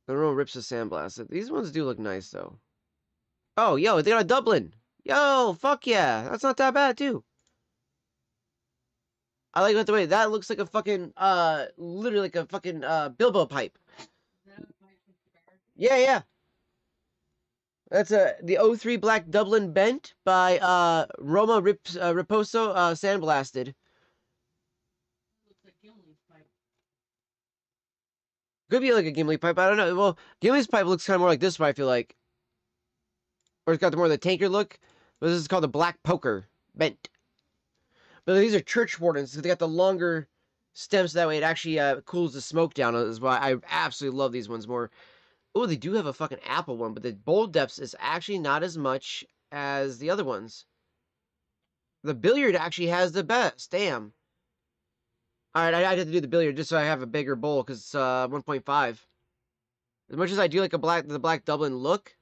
The real rips of sandblast. These ones do look nice though. Oh, yo, they got a Dublin. Yo, fuck yeah, that's not that bad too. I like it the way that looks like a fucking literally like a fucking Bilbo pipe. Yeah, yeah. That's the O3 Black Dublin Bent by Roma Riposo Sandblasted. Could be like a Gimli pipe. I don't know. Well, Gimli's pipe looks kind of more like this one, I feel like. Or it's got the more of the tanker look. But this is called the Black Poker Bent. But these are church wardens, so they got the longer stems, so that way it actually cools the smoke down. Is why I absolutely love these ones more. Oh, they do have a fucking apple one, but the bowl depths is actually not as much as the other ones. The billiard actually has the best. Damn. Alright, I had to do the billiard just so I have a bigger bowl, because it's 1.5. As much as I do like the Black Dublin look,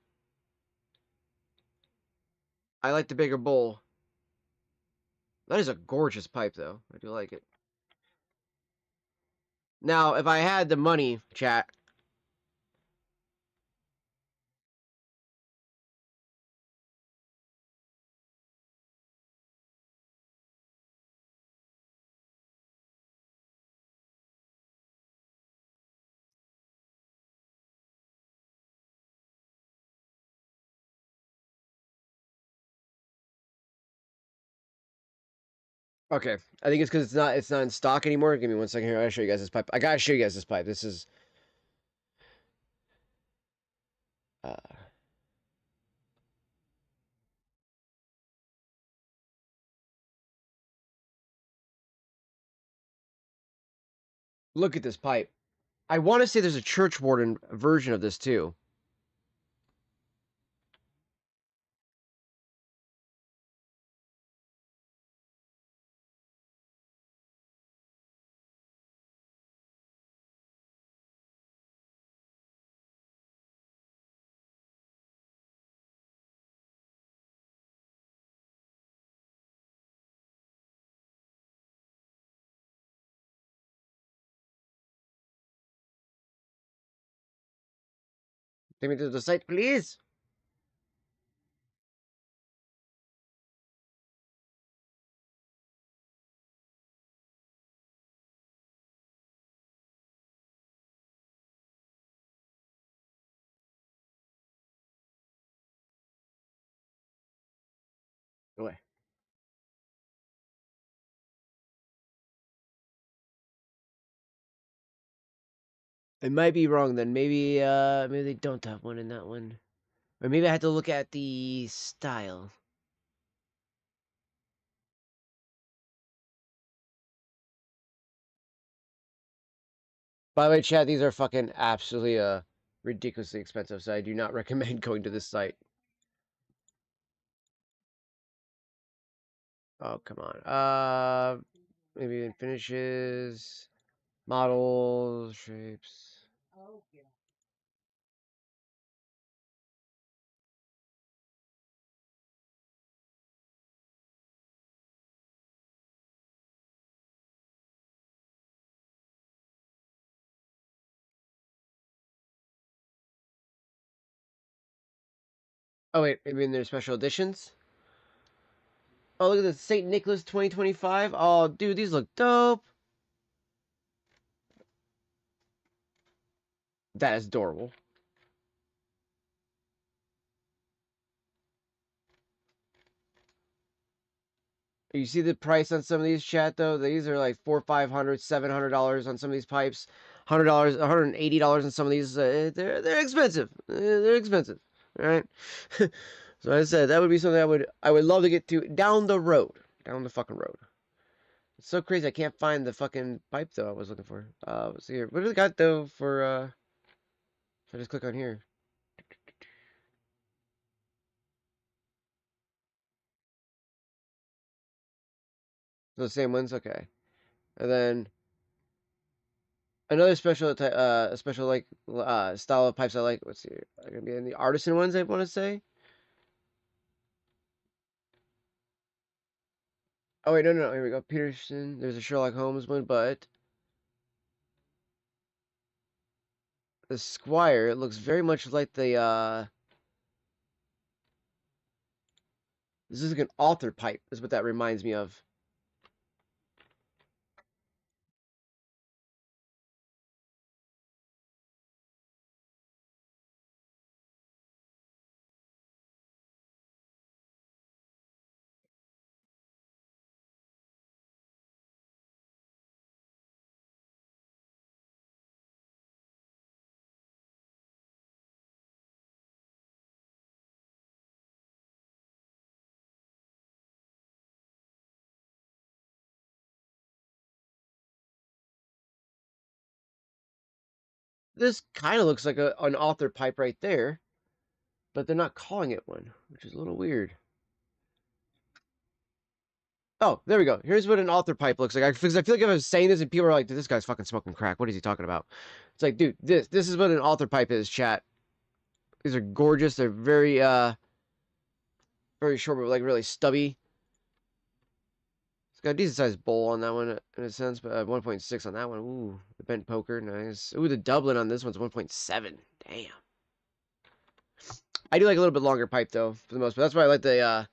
I like the bigger bowl. That is a gorgeous pipe, though. I do like it. Now, if I had the money, chat, Okay, I think it's because it's not in stock anymore. Give me 1 second here. I gotta show you guys this pipe. I gotta show you guys this pipe. This is. Uh, look at this pipe. I want to say there's a church warden version of this too. Take me to the site, please. Go away. I might be wrong then. Maybe they don't have one in that one. Or maybe I had to look at the style. By the way, chat, these are fucking absolutely ridiculously expensive, so I do not recommend going to this site. Oh, come on. Maybe in finishes, models, shapes. Oh wait, maybe in their special editions. Oh, look at this St. Nicholas 2025. Oh, dude, these look dope. That is adorable. You see the price on some of these, chat, though? These are like $400, $500, $700 on some of these pipes. $100, $180 on some of these. They're expensive. They're expensive. All right. So I said that would be something I would love to get to down the road, down the fucking road. It's so crazy. I can't find the fucking pipe though I was looking for. Let's see here. What do they got though for? If I just click on here. The same ones, okay. And then another special type, special like style of pipes I like. Let's see, gonna be in the artisan ones. I want to say. Oh wait, no. Here we go. Peterson. There's a Sherlock Holmes one, but the Squire. It looks very much like the. This is like an author pipe. Is what that reminds me of. This kind of looks like an author pipe right there, but they're not calling it one, which is a little weird. Oh, there we go. Here's what an author pipe looks like. Because I feel like if I was saying this and people are like, this guy's fucking smoking crack. What is he talking about? It's like, dude, this is what an author pipe is, chat. These are gorgeous. They're very short, but like really stubby. It's got a decent sized bowl on that one in a sense, but 1.6 on that one. Ooh, the bent poker, nice. Ooh, the Dublin on this one's 1.7. Damn. I do like a little bit longer pipe though, for the most part. That's why I like the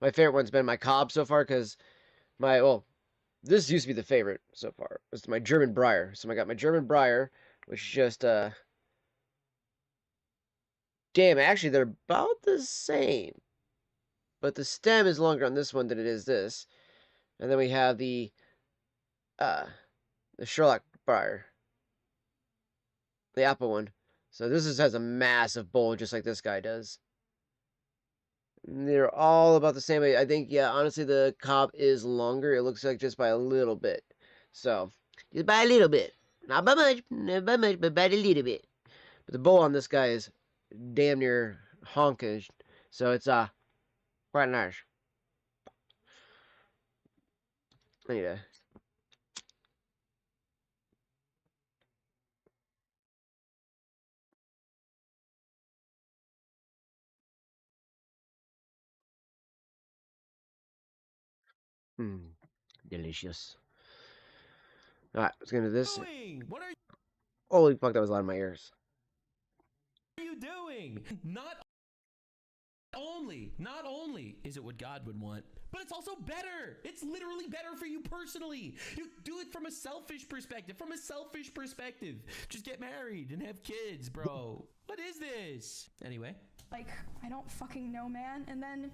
my favorite one's been my Cobb so far, because this used to be the favorite so far. It's my German Briar. So I got my German Briar, which just damn, actually they're about the same. But the stem is longer on this one than it is this. And then we have the Sherlock bar, the apple one. So this has a massive bowl just like this guy does. They're all about the same. I think, yeah, honestly, the Cobb is longer. It looks like just by a little bit. So, just by a little bit. Not by much, but by a little bit. But the bowl on this guy is damn near honkish. So it's quite nice. I need to. Delicious. Alright, let's get into this. What are Holy fuck, that was loud in my ears. you doing? Not only is it what God would want, but it's also better. It's literally better for you personally. You do it from a selfish perspective. Just get married and have kids, bro. What is this? Anyway. Like, I don't fucking know, man. And then,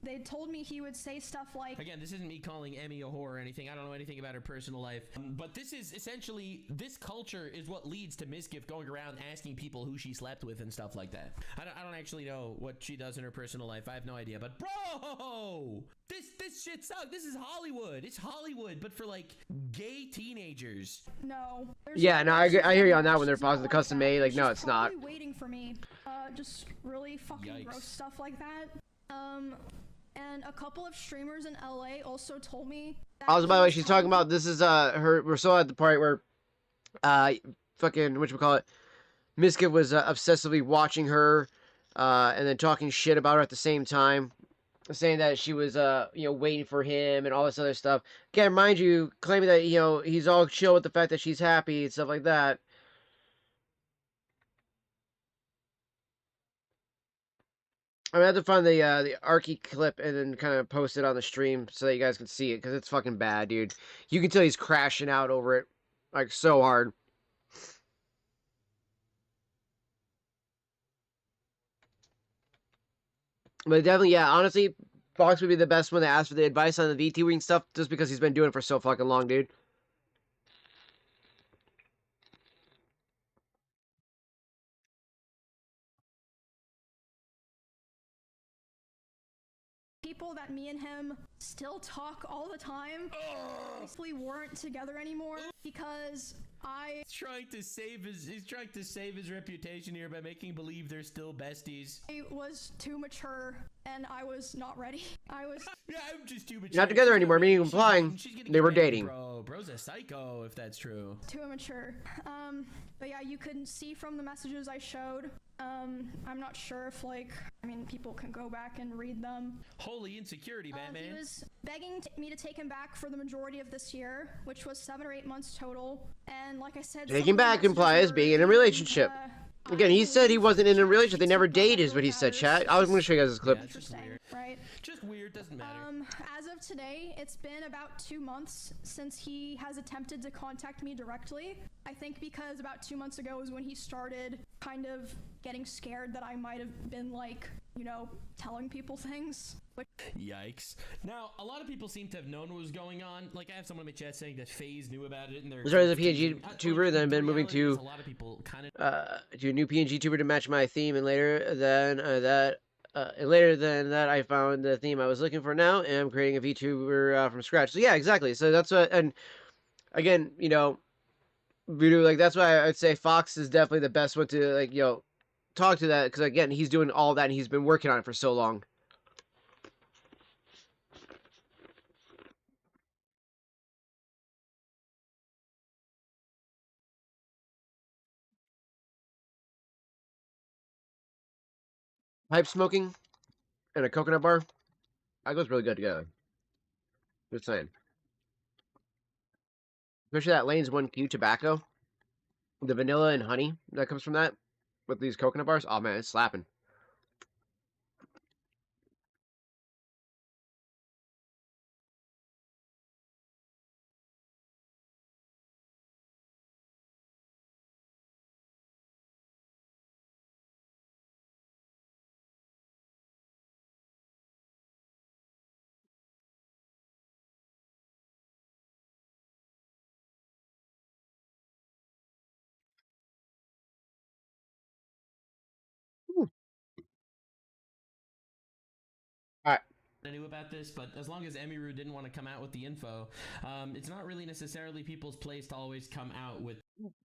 they told me he would say stuff like, Again, this isn't me calling Emmy a whore or anything. I don't know anything about her personal life. But this is essentially, this culture is what leads to MizKif going around asking people who she slept with and stuff like that. I don't actually know what she does in her personal life. I have no idea. But bro, this shit sucks. This is Hollywood. It's Hollywood, but for like gay teenagers. no. Yeah, no, I hear you on that one. They're positive custom made. Like, no, She's it's not. probably waiting for me. Just really fucking Yikes. gross stuff like that. And a couple of streamers in LA also told me that Also, by the he way, was she's telling talking about this is her. We're still at the part where fucking whatchamacallit, MizKif was obsessively watching her, and then talking shit about her at the same time, saying that she was waiting for him and all this other stuff. Again, mind you, claiming that he's all chill with the fact that she's happy and stuff like that. I have to find the Arky clip and then kind of post it on the stream so that you guys can see it, because it's fucking bad, dude. You can tell he's crashing out over it, like, so hard. But definitely, yeah, honestly, Fox would be the best one to ask for the advice on the VT wing stuff, just because he's been doing it for so fucking long, dude. people that me and him still talk all the time basically weren't together anymore because He's trying to save his reputation here by making believe they're still besties. I was too mature and I was not ready. Yeah, I'm just too mature. Not together anymore, meaning implying She's getting they were married, dating. Bro's a psycho if that's true. too immature. But yeah, you can see from the messages I showed. I'm not sure if people can go back and read them. Holy insecurity, He Batman. was begging me to take him back for the majority of this year, which was 7 or 8 months total. And like I said, Taking some of the back messages implies were being in a relationship. Again, he said he wasn't in a relationship. They never dated, is what he said, chat. I was going to show you guys this clip. Yeah, it's just Interesting, weird. right? Just weird, doesn't matter. As of today, it's been about 2 months since he has attempted to contact me directly. I think because about 2 months ago is when he started kind of getting scared that I might have been telling people things. Yikes. Now, a lot of people seem to have known what was going on. Like, I have someone in my chat saying that FaZe knew about it. And they're Started as a PNG tuber, then been moving to a lot of people kind of to a new PNG tuber to match my theme, and later than that, I found the theme I was looking for now, and I'm creating a VTuber from scratch. So yeah, exactly. So that's what, and again, Voodoo, that's why I'd say Fox is definitely the best one to talk to that, because again, he's doing all that and he's been working on it for so long. Pipe smoking and a coconut bar, that goes really good together. Just saying. Especially that Lane's 1Q tobacco. The vanilla and honey that comes from that with these coconut bars. Oh man, it's slapping. I knew about this, but as long as Emiru didn't want to come out with the info, it's not really necessarily people's place to always come out with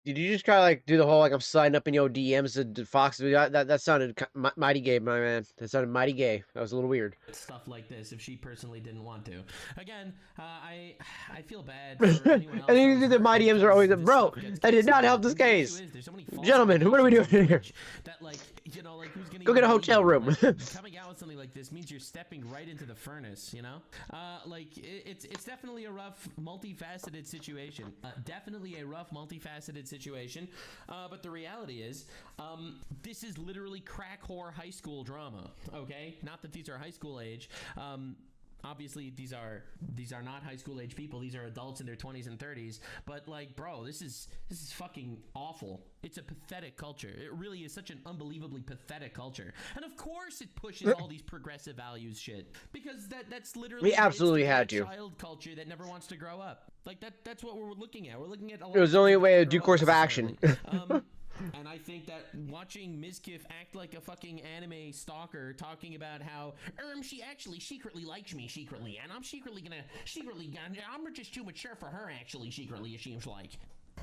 Did you just try to like do the whole like I'm sliding up in your DMs to Fox? That sounded mighty gay, my man. That sounded mighty gay. That was a little weird. stuff like this if she personally didn't want to. Again, I feel bad for anyone else. I think the my DMs are always bro. That did not help this case. Gentlemen, what are we doing here? That like you know like who's gonna Go get a hotel room. Like, coming out with something like this means you're stepping right into the furnace. You know, like it's definitely a rough, multifaceted situation. Definitely a rough, multifaceted situation. But the reality is, this is literally crack whore high school drama. Okay, not that these are high school age. Obviously these are not high school age people. These are adults in their 20s and 30s. But like, bro, this is fucking awful. It's a pathetic culture. It really is such an unbelievably pathetic culture. And of course it pushes all these progressive values shit, because that's literally We absolutely had to. Child culture that never wants to grow up. Like that's what we're looking at. We're looking at a lot It was the only way to due grow course up of action. necessarily. And I think that watching MizKif act like a fucking anime stalker, talking about how she actually secretly likes me secretly, and I'm I'm just too mature for her actually secretly, it seems like.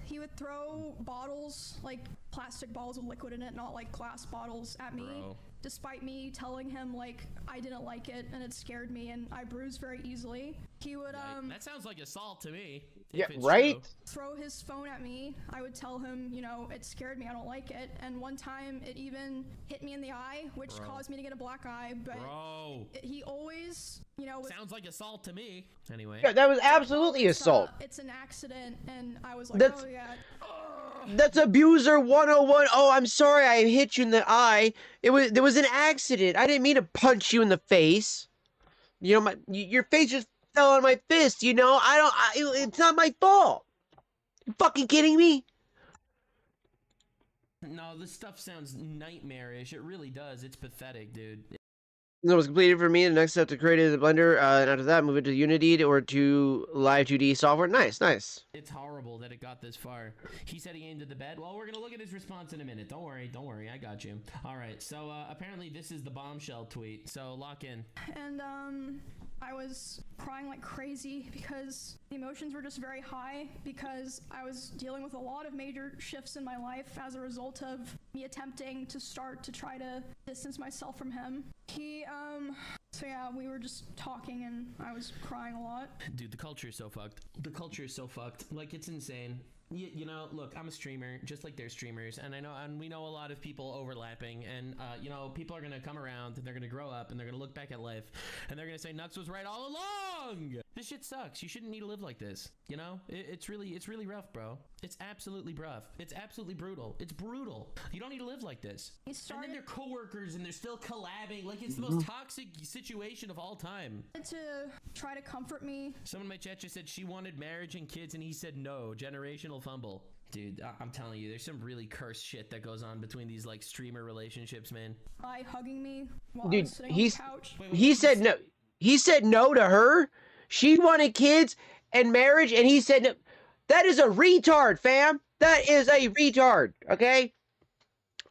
He would throw bottles, like plastic bottles with liquid in it, not like glass bottles, at me. Bro. Despite me telling him like I didn't like it and it scared me and I bruised very easily. He would That sounds like assault to me. Yeah, if it's right? true. throw his phone at me. I would tell him, you know, it scared me, I don't like it. And one time it even hit me in the eye, which Bro. caused me to get a black eye. But Bro. he always, you know, Sounds like assault to me. Anyway. Yeah, that was absolutely assault. It's an accident, and I was like, That's- oh yeah. That's abuser 101. Oh, I'm sorry I hit you in the eye. There was an accident. I didn't mean to punch you in the face. You know, your face just fell on my fist, you know? It's not my fault. You fucking kidding me? No, this stuff sounds nightmarish. It really does. It's pathetic, dude. That was completed for me. The next step to create is the Blender, and after that, move it to Unity or to Live 2D software. Nice, nice. It's horrible that it got this far. He said he aimed at the bed. Well, we're gonna look at his response in a minute. Don't worry, I got you. All right, so apparently this is the bombshell tweet. So lock in. And I was crying like crazy because the emotions were just very high, because I was dealing with a lot of major shifts in my life as a result of me attempting to start to try to distance myself from him. So yeah, we were just talking and I was crying a lot. Dude, the culture is so fucked. The culture is so fucked. Like, it's insane. You know, look, I'm a streamer, just like they're streamers, and we know a lot of people overlapping, and you know, people are gonna come around and they're gonna grow up and they're gonna look back at life and they're gonna say Nux was right all along. This shit sucks. You shouldn't need to live like this. You know, it's really rough, bro. It's absolutely rough. It's absolutely brutal. It's brutal. You don't need to live like this. And then they're coworkers and they're still collabing. Like, it's the most toxic situation of all time. To try to comfort me. Someone in my chat just said she wanted marriage and kids, and he said no. Generational fumble. Dude, I'm telling you, there's some really cursed shit that goes on between these like streamer relationships, man. By hugging me while I Dude, was sitting on the couch. he said no. He said no to her. She wanted kids and marriage, and he said no. That is a retard, fam. That is a retard. Okay.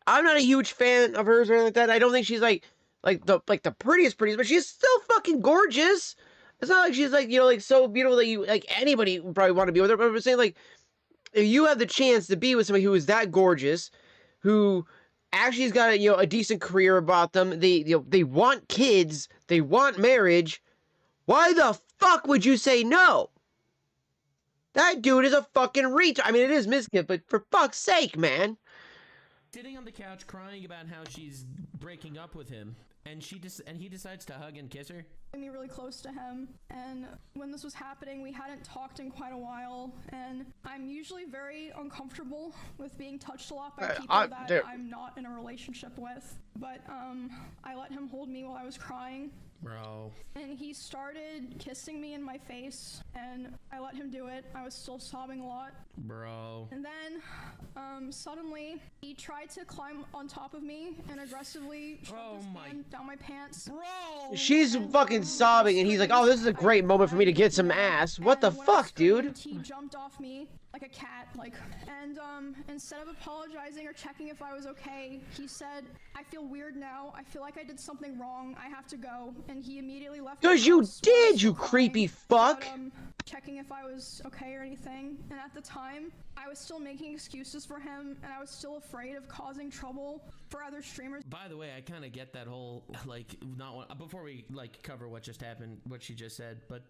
I'm not a huge fan of hers or anything like that. I don't think she's like the prettiest, but she's still fucking gorgeous. It's not like she's like, you know, like so beautiful that you like anybody would probably want to be with her. But I'm saying, like, if you have the chance to be with somebody who is that gorgeous, who actually has got a decent career about them, they want kids, they want marriage, why the fuck would you say no? That dude is a fucking retard. I mean, it is MizKif, but for fuck's sake, man. Sitting on the couch crying about how she's breaking up with him, and he decides to hug and kiss her. Me really close to him, and when this was happening, we hadn't talked in quite a while, and I'm usually very uncomfortable with being touched a lot by people that I'm not in a relationship with, but I let him hold me while I was crying. Bro. And he started kissing me in my face, and I let him do it. I was still sobbing a lot. Bro. And then, suddenly, he tried to climb on top of me and aggressively shoved his hand down my pants. Bro! She's fucking sobbing, and he's like, oh, this is a great moment for me to get some ass. What the fuck, dude? He jumped off me like a cat, like, and instead of apologizing or checking if I was okay, he said, I feel weird now, I feel like I did something wrong, I have to go, and he immediately left my 'Cause you house while I was did, still you creepy crying fuck! without, checking if I was okay or anything, and at the time, I was still making excuses for him, and I was still afraid of causing trouble for other streamers. By the way, I kind of get that whole, like, not want, before we, like, cover what just happened, what she just said, but,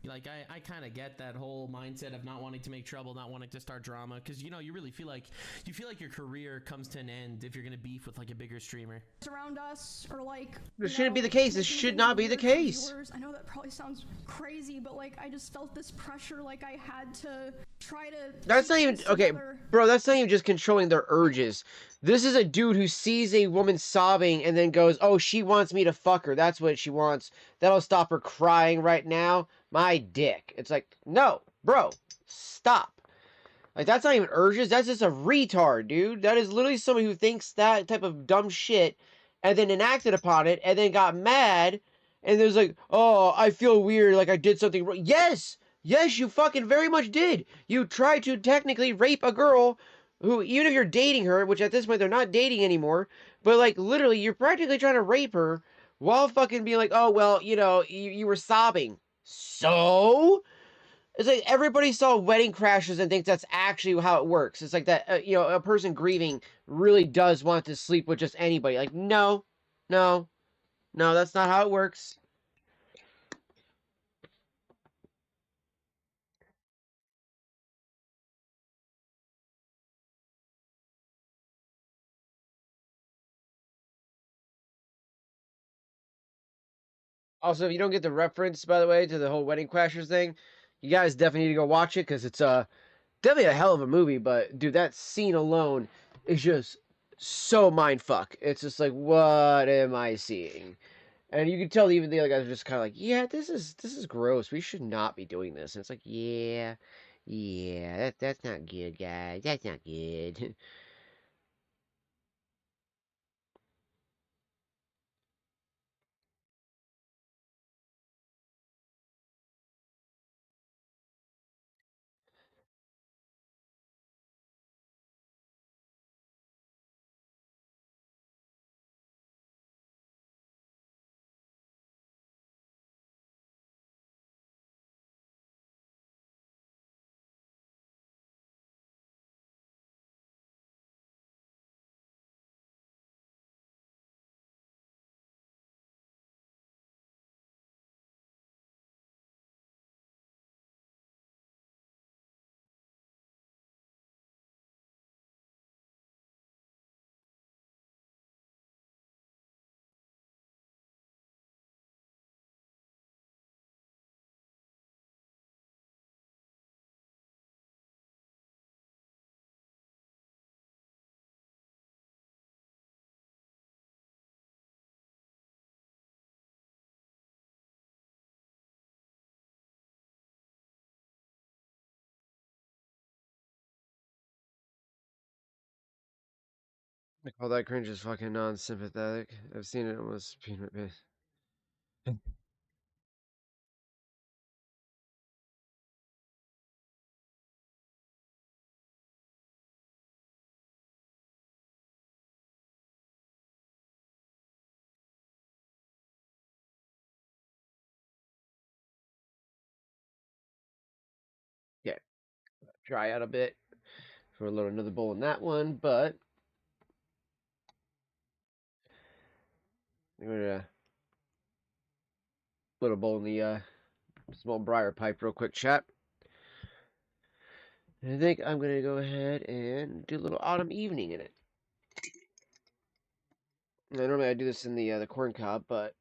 like, I kind of get that whole mindset of not wanting to make trouble, not wanting to start drama, because, you know, you really feel like, your career comes to an end if you're gonna beef with, like, a bigger streamer. Around us, or like, This you shouldn't be know, the case. This making should things not be the weird for case. viewers. I know that probably sounds crazy, but like I just felt this pressure, like I had to try to. That's keep not even things okay, together. bro. That's not even just controlling their urges. This is a dude who sees a woman sobbing and then goes, "Oh, she wants me to fuck her. That's what she wants. That'll stop her crying right now. My dick." It's like, no, bro, stop. Like, that's not even urges. That's just a retard, dude. That is literally somebody who thinks that type of dumb shit and then enacted upon it and then got mad and there's like, oh, I feel weird, like I did something wrong. Yes! Yes, you fucking very much did. You tried to technically rape a girl who, even if you're dating her, which at this point they're not dating anymore, but like literally you're practically trying to rape her while fucking being like, oh, well, you know, you were sobbing. So? It's like everybody saw Wedding Crashers and thinks that's actually how it works. It's like that, you know, a person grieving really does want to sleep with just anybody. Like, no, no, no, that's not how it works. Also, if you don't get the reference, by the way, to the whole Wedding Crashers thing, you guys definitely need to go watch it because it's definitely a hell of a movie. But dude, that scene alone is just so mindfuck. It's just like, what am I seeing? And you can tell even the other guys are just kind of like, yeah, this is gross. We should not be doing this. And it's like, yeah, yeah, that's not good, guys. That's not good. I call that cringe is fucking non-sympathetic. I've seen it almost peanut base. Yeah, dry out a bit for a little another bowl in that one, but I'm gonna little bowl in the small briar pipe real quick, chat. And I think I'm gonna go ahead and do a little autumn evening in it. Now, normally I do this in the corn cob, but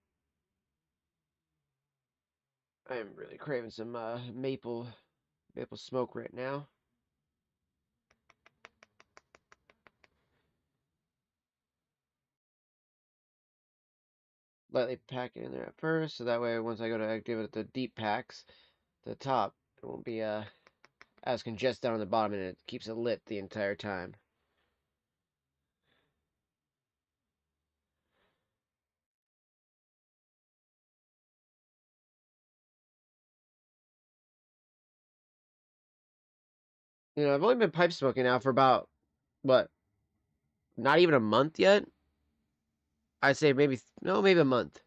I'm really craving some maple smoke right now. Lightly pack it in there at first, so that way once I go to give it the deep packs, the top, it won't be as congested down on the bottom, and it keeps it lit the entire time. You know, I've only been pipe smoking now for about, what, not even a month yet? I'd say maybe, no, maybe a month.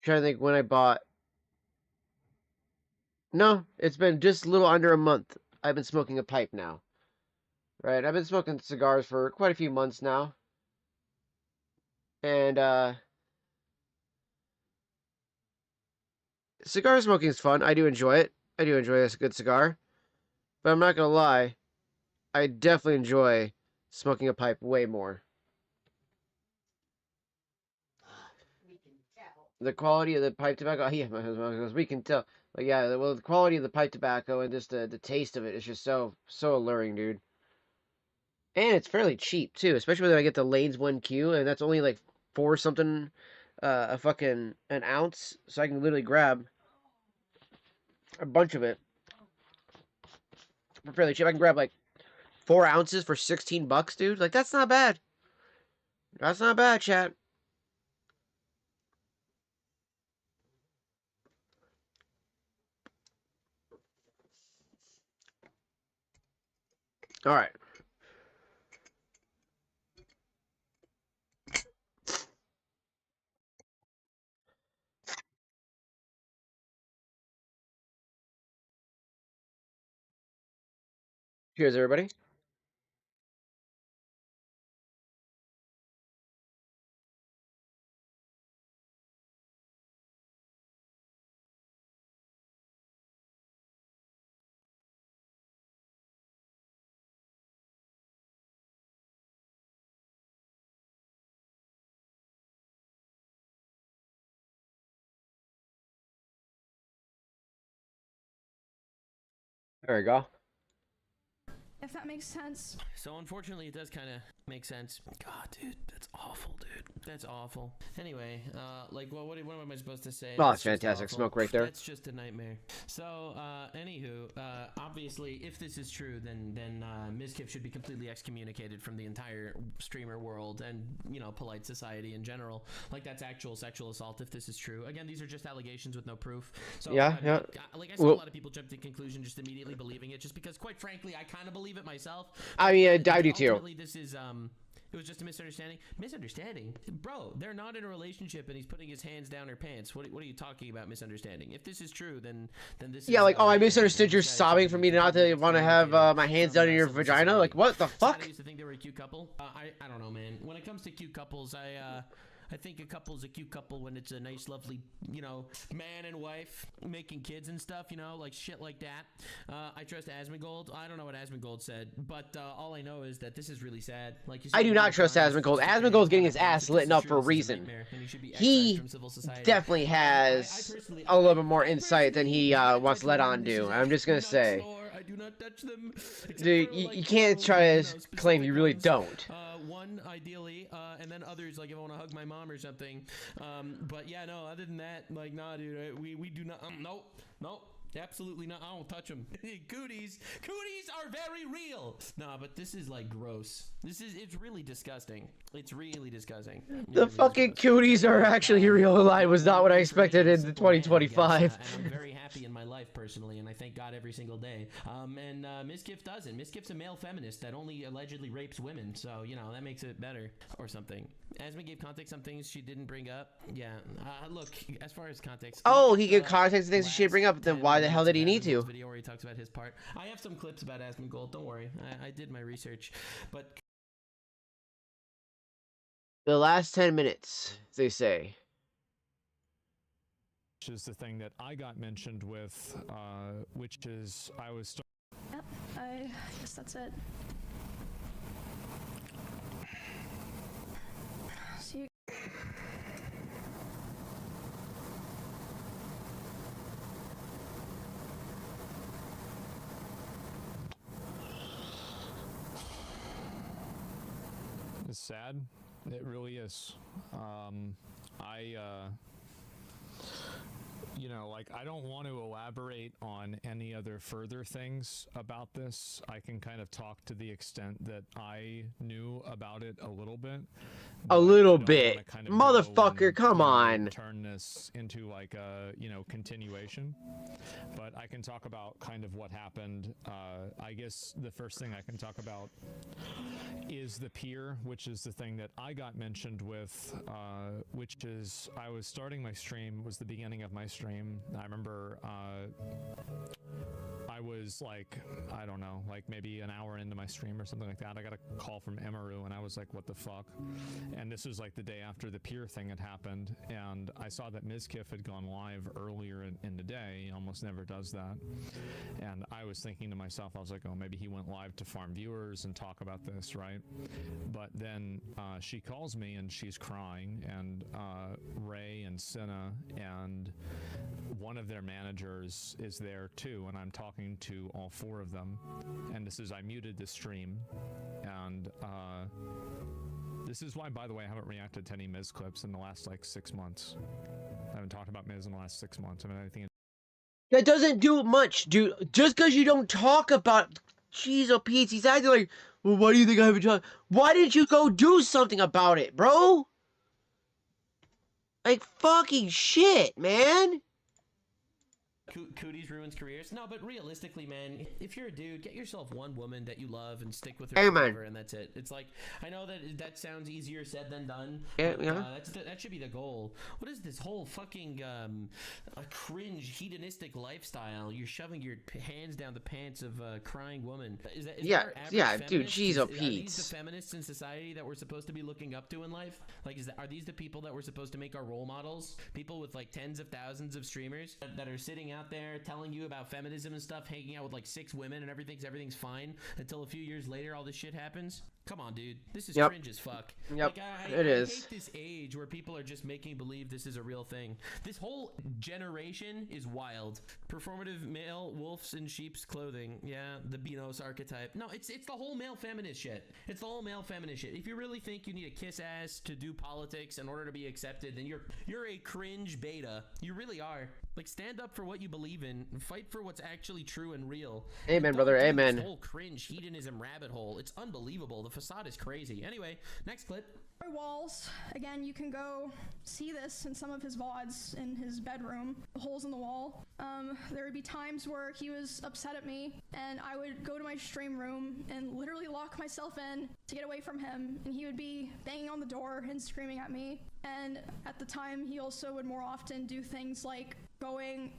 Trying to think when I bought. No, it's been just a little under a month. I've been smoking a pipe now. Right, I've been smoking cigars for quite a few months now. And, cigar smoking is fun. I do enjoy it. I do enjoy a good cigar. But I'm not gonna lie, I definitely enjoy smoking a pipe way more. The quality of the pipe tobacco, yeah, my husband goes, we can tell. But yeah, well, the quality of the pipe tobacco and just the taste of it is just so alluring, dude. And it's fairly cheap too, especially when I get the Lane's 1Q, and that's only like 4 something, a fucking an ounce, so I can literally grab a bunch of it for fairly cheap. I can grab like 4 ounces for 16 bucks, dude. Like that's not bad. That's not bad, chat. All right. Cheers, everybody. There we go. If that makes sense. So unfortunately, it does kind of make sense. God, dude, that's awful, dude. That's awful. Anyway, like, well, what am I supposed to say? Oh, That's it's just fantastic awful. smoke right there. That's just a nightmare. So, anywho, obviously, if this is true, then MizKif should be completely excommunicated from the entire streamer world and, you know, polite society in general. Like, that's actual sexual assault if this is true. Again, these are just allegations with no proof. So, Yeah, yeah. Like, I saw a lot of people jump to conclusion just immediately believing it, just because, quite frankly, I kind of believe it myself. I mean, I do too. Ultimately, this is it was just a misunderstanding. Misunderstanding, bro. They're not in a relationship, and he's putting his hands down her pants. What are you talking about? Misunderstanding. If this is true, then this. Yeah, is, like, oh, I misunderstood. You're sobbing for me not to want to have my hands down in your vagina. Like, what the fuck? I used to think they were a cute couple. I don't know, man. When it comes to cute couples, I think a couple's a cute couple when it's a nice, lovely, you know, man and wife making kids and stuff, you know, like shit like that. I trust Asmongold. I don't know what Asmongold said, but all I know is that this is really sad. Like, you I do not trust Asmongold. Asmongold's getting his ass lit up for a reason. He definitely has a little bit more insight than he wants to let on do. I'm just gonna say. I do not touch them. Dude, you can't try to claim you really don't. One, ideally, and then others, like if I want to hug my mom or something. But yeah, no, other than that, like, nah, dude, we do not, nope. Absolutely not. I don't touch them. Cooties are very real. Nah, but this is like gross. It's really disgusting. It's really disgusting. The fucking cooties are actually real alive was not what I expected in 2025. And I'm very happy in my life personally, and I thank God every single day. And MizKif doesn't. MizKif's a male feminist that only allegedly rapes women, so you know that makes it better or something. Asma gave context on things she didn't bring up. Yeah. Look, as far as context. Oh, he gave context to things she didn't bring up. Then why the hell did he need to? Video where he talks about his part. I have some clips about Asmongold. Don't worry, I did my research, but The last 10 minutes, they say. Which is the thing that I got mentioned with, which is I was. Yep, I guess that's it. See you. It's sad. It really is. you know, like, I don't want to elaborate on any other further things about this. I can kind of talk to the extent that I knew about it a little bit. A little I don't bit. wanna kind of go Motherfucker, and, come you know, on. turn this into like a, you know, continuation. But I can talk about kind of what happened. I guess the first thing I can talk about is the pier, which is the thing that I got mentioned with, which is I was starting my stream, was the beginning of my stream. I remember I was like, I don't know, like maybe an hour into my stream or something like that. I got a call from Emiru and I was like, what the fuck? And this was like the day after the pier thing had happened. And I saw that MizKif had gone live earlier in the day. He almost never does that. And I was thinking to myself, I was like, oh, maybe he went live to farm viewers and talk about this, right? But then she calls me and she's crying, and Ray and Cinna and one of their managers is there too, and I'm talking to all four of them. And this is, I muted the stream, and this is why, by the way, I haven't reacted to any Miz clips in the last like 6 months. I haven't talked about Miz in the last 6 months. I mean, I think That doesn't do much, dude. Just because you don't talk about... Jeez, oh, Pete, he's acting like, well, why do you think I haven't talked? Why didn't you go do something about it, bro? Like, fucking shit, man. Cooties ruins careers. No, but realistically, man, if you're a dude, get yourself one woman that you love and stick with her Amen. forever, and that's it. It's like, I know that sounds easier said than done. Yeah, but, yeah. That should be the goal. What is this whole fucking a cringe hedonistic lifestyle? You're shoving your hands down the pants of a crying woman. Is that Yeah, our average yeah, dude, feminist? jeez, oh, Are these Pete. the feminists in society that we're supposed to be looking up to in life? Like, are these the people that we're supposed to make our role models? People with like tens of thousands of streamers that are sitting out there telling you about feminism and stuff, hanging out with like 6 women and everything's fine until a few years later all this shit happens. Come on, dude. This is cringe as fuck. Yep, Like, I hate this age where people are just making believe this is a real thing. This whole generation is wild. Performative male wolves in sheep's clothing. Yeah, the Beanos archetype. No, it's the whole male feminist shit. It's the whole male feminist shit. If you really think you need a kiss ass to do politics in order to be accepted, then you're a cringe beta. You really are. Like, stand up for what you believe in and fight for what's actually true and real. Amen, And brother, don't do amen. This whole cringe hedonism rabbit hole. It's unbelievable. The facade is crazy. Anyway, next clip. Walls. Again, you can go see this in some of his VODs in his bedroom. The holes in the wall. There would be times where he was upset at me, and I would go to my stream room and literally lock myself in to get away from him, and he would be banging on the door and screaming at me. And at the time, he also would more often do things like going,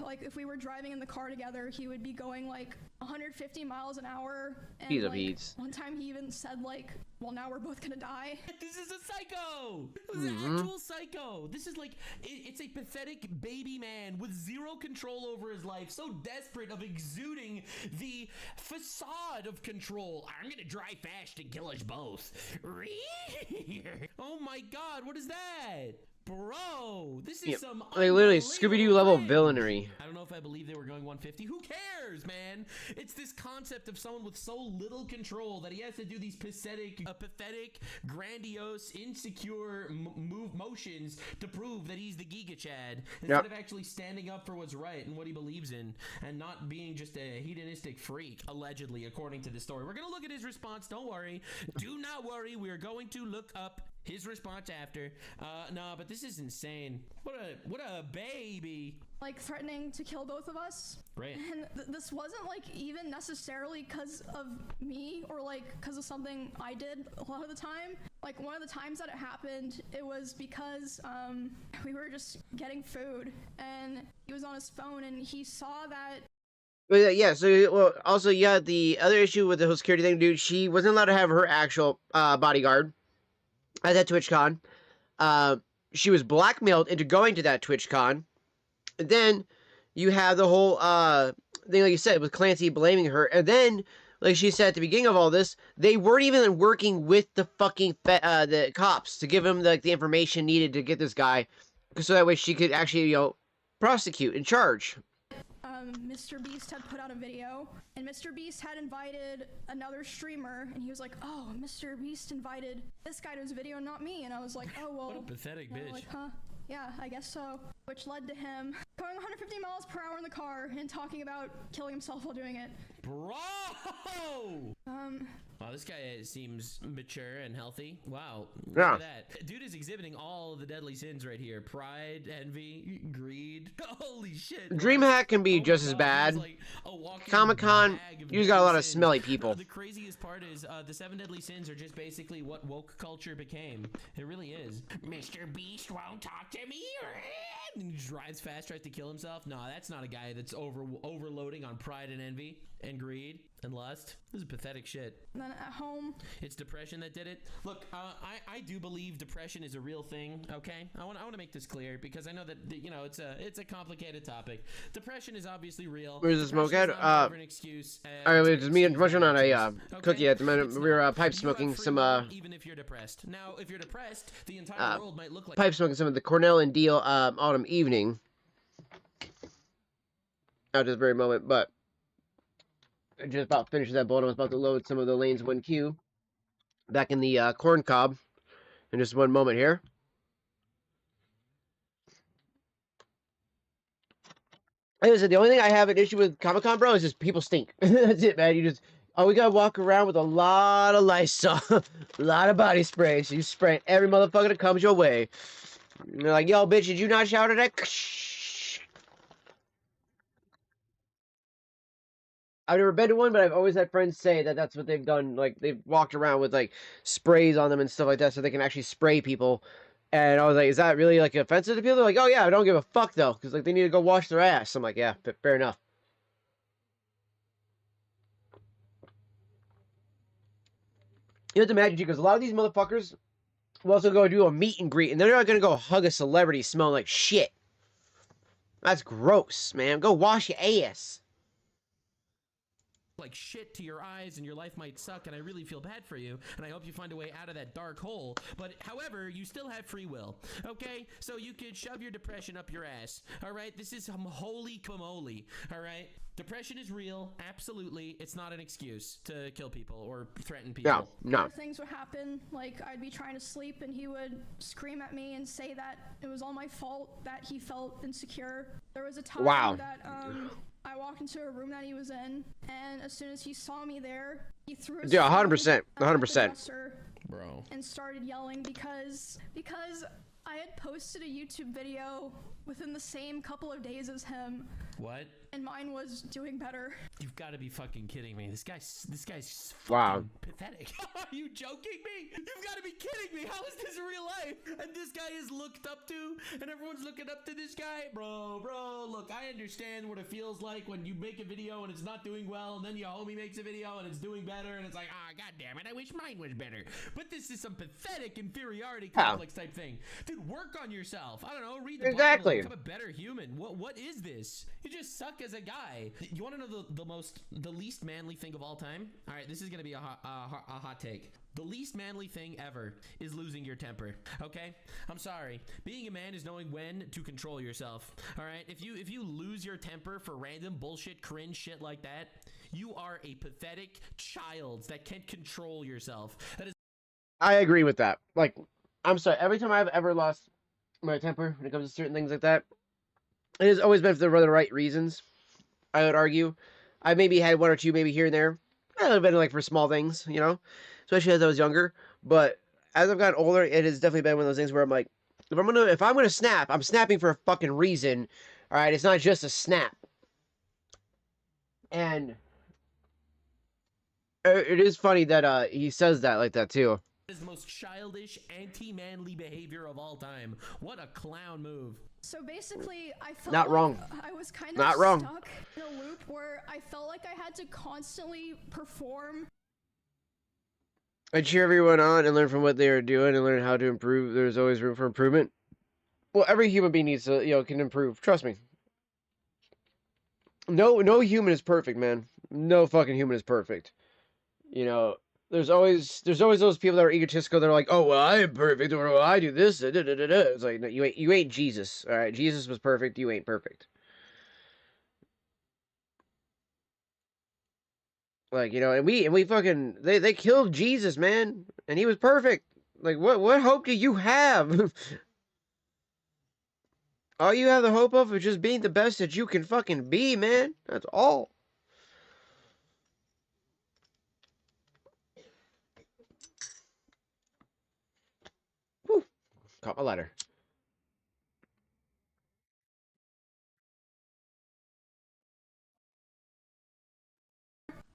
like if we were driving in the car together, he would be going like 150 miles an hour. And He's a like, beats. one time he even said like, well, now we're both gonna die. This is a psycho! This is an actual psycho. This is like, it's a pathetic baby man with zero control over his life, so desperate of exuding the facade of control. I'm gonna drive fast and kill us both. Oh my god, what is that? Bro, this is some like literally Scooby-Doo level cringe. villainy. I don't know if I believe they were going 150. Who cares, man? It's this concept of someone with so little control that he has to do these pathetic, grandiose, insecure motions to prove that he's the Giga Chad instead of actually standing up for what's right and what he believes in and not being just a hedonistic freak, allegedly, according to the story. We're going to look at his response. Don't worry. Do not worry. We're going to look up his response after. No, but this is insane. What a baby. Like threatening to kill both of us. Right. And this wasn't like even necessarily because of me or like because of something I did a lot of the time. Like one of the times that it happened, it was because we were just getting food and he was on his phone and he saw that. But yeah, so well, also yeah, the other issue with the whole security thing, dude, she wasn't allowed to have her actual bodyguard at that TwitchCon. She was blackmailed into going to that TwitchCon. And then you have the whole thing, like you said, with Clancy blaming her. And then, like she said at the beginning of all this, they weren't even working with the fucking the cops to give them like the information needed to get this guy, so that way she could actually, you know, prosecute and charge. Mr. Beast had put out a video, and Mr. Beast had invited another streamer, and he was like, oh, Mr. Beast invited this guy to his video, not me. And I was like, oh, well. What a pathetic bitch. Like, huh? Yeah, I guess so. Which led to him going 150 miles per hour in the car and talking about killing himself while doing it. Bro! Wow, this guy seems mature and healthy. Wow. Look Yeah. at that. Dude is exhibiting all of the deadly sins right here. Pride, envy, greed. Holy shit. DreamHack can be Oh my just as God, bad. he's like a walking Comic-Con, bag of you got a lot deadly of sins. smelly people. The craziest part is the 7 deadly sins are just basically what woke culture became. It really is. Mr. Beast won't talk to me. And he drives fast, tries to kill himself. No, that's not a guy that's overloading on pride and envy and greed and lust. This is pathetic shit. And then at home, It's depression that did it. Look, I do believe depression is a real thing. Okay, I want to make this clear because I know that you know it's a complicated topic. Depression is obviously real. Where's the smoke Depression at? is not ever an excuse. Alright, it's me and Excuse Russian on a actions, okay? cookie at the minute. It's We were not. pipe You have smoking free some will even if you're depressed. Now, if you're depressed, the entire world might look like pipe smoking some of the Cornell and Deal autumn evening. At this very moment, but I just about finished that bolt. I was about to load some of the lanes 1Q back in the corn cob in just one moment here. Like I said, the only thing I have an issue with Comic-Con, bro, is just people stink. That's it, man. You just, we gotta walk around with a lot of Lysol, a lot of body spray, so you spray every motherfucker that comes your way. And they're like, yo, bitch, did you not shower today? I've never been to one, but I've always had friends say that that's what they've done. Like, they've walked around with, like, sprays on them and stuff like that so they can actually spray people. And I was like, is that really, like, offensive to people? They're like, oh, yeah, I don't give a fuck, though. Because, like, they need to go wash their ass. I'm like, yeah, fair enough. You have to imagine, because a lot of these motherfuckers will also go do a meet and greet. And they're not going to go hug a celebrity smelling like shit. That's gross, man. Go wash your ass. like shit to your eyes and your life might suck, and I really feel bad for you, and I hope you find a way out of that dark hole. But however, you still have free will, okay? So you could shove your depression up your ass, all right? This is some holy camole, all right? Depression is real, absolutely. It's not an excuse to kill people or threaten people. No. Things would happen, like I'd be trying to sleep and he would scream at me and say that it was all my fault that he felt insecure. There was a time that I walked into a room that he was in, and as soon as he saw me there, he threw his 100%, phone at the 100%. dresser Bro. and started yelling because I had posted a YouTube video within the same couple of days as him. What? And mine was doing better. You've got to be fucking kidding me. This guy's Wow. pathetic. Are you joking me? You've got to be kidding me. How is this real life? And this guy is looked up to, and everyone's looking up to this guy? Bro, look, I understand what it feels like when you make a video and it's not doing well, and then your homie makes a video and it's doing better, and it's like, god damn it, I wish mine was better. But this is some pathetic inferiority complex type thing. Dude, work on yourself. I don't know, read the Bible, become a better human. What is this? You just suck as a guy. You want to know the least manly thing of all time? All right, this is gonna be a hot take. The least manly thing ever is losing your temper. Okay, I'm sorry. Being a man is knowing when to control yourself. All right, if you lose your temper for random bullshit, cringe shit like that, you are a pathetic child that can't control yourself. That is. I agree with that. Like, I'm sorry. Every time I've ever lost my temper when it comes to certain things like that, it has always been for the right reasons. I would argue. I maybe had one or two maybe here and there. It would have been like for small things, you know, especially as I was younger. But as I've gotten older, it has definitely been one of those things where I'm like, if I'm gonna snap, I'm snapping for a fucking reason. All right, it's not just a snap. And it is funny that he says that like that too. Is the most childish, anti-manly behavior of all time. What a clown move. So basically, I felt Not like wrong. I was kind of Not wrong. stuck in a loop where I felt like I had to constantly perform. I cheer everyone on and learn from what they are doing and learn how to improve. There's always room for improvement. Well, every human being needs to, can improve. Trust me. No human is perfect, man. No fucking human is perfect. You know, there's always those people that are egotistical. They're like, oh, well, I am perfect, or well, I do this. It's like, no, you ain't Jesus. All right, Jesus was perfect. You ain't perfect. Like, you know, and we fucking they killed Jesus, man, and he was perfect. Like, what hope do you have? All you have the hope of is just being the best that you can fucking be, man. That's all. Whew. Caught my letter.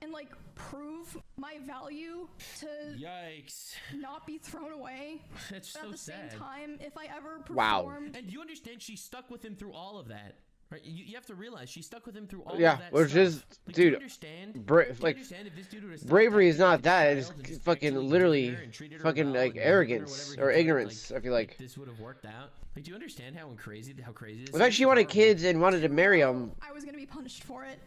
And like prove my value to Yikes. not be thrown away. That's But so at the sad. same time, if I ever Wow. performed, And you understand she stuck with him through all of that. Right? You have to realize she stuck with him through all Yeah, of that which stuff. is, Like, do you dude, understand? Do you like, understand if this dude would have stuck bravery back is not like a that. child It's and just fucking actually literally dated her and treated her fucking well like and given her arrogance whatever or he could, ignorance. I feel like. this would have worked out. Like, do you understand how crazy this The fact is? she wanted Horrible. kids and wanted to marry them. I was gonna be punished for it.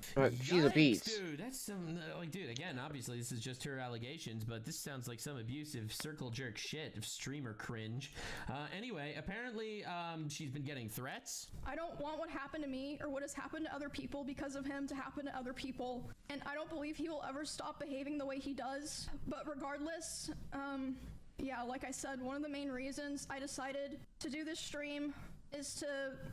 She's a Yikes, beast. dude. That's some like, dude. Again, obviously, this is just her allegations, but this sounds like some abusive circle jerk shit of streamer cringe. Anyway, apparently, she's been getting threats. I don't want what happened to me or what has happened to other people because of him to happen to other people. And I don't believe he will ever stop behaving the way he does. But regardless, yeah, like I said, one of the main reasons I decided to do this stream is to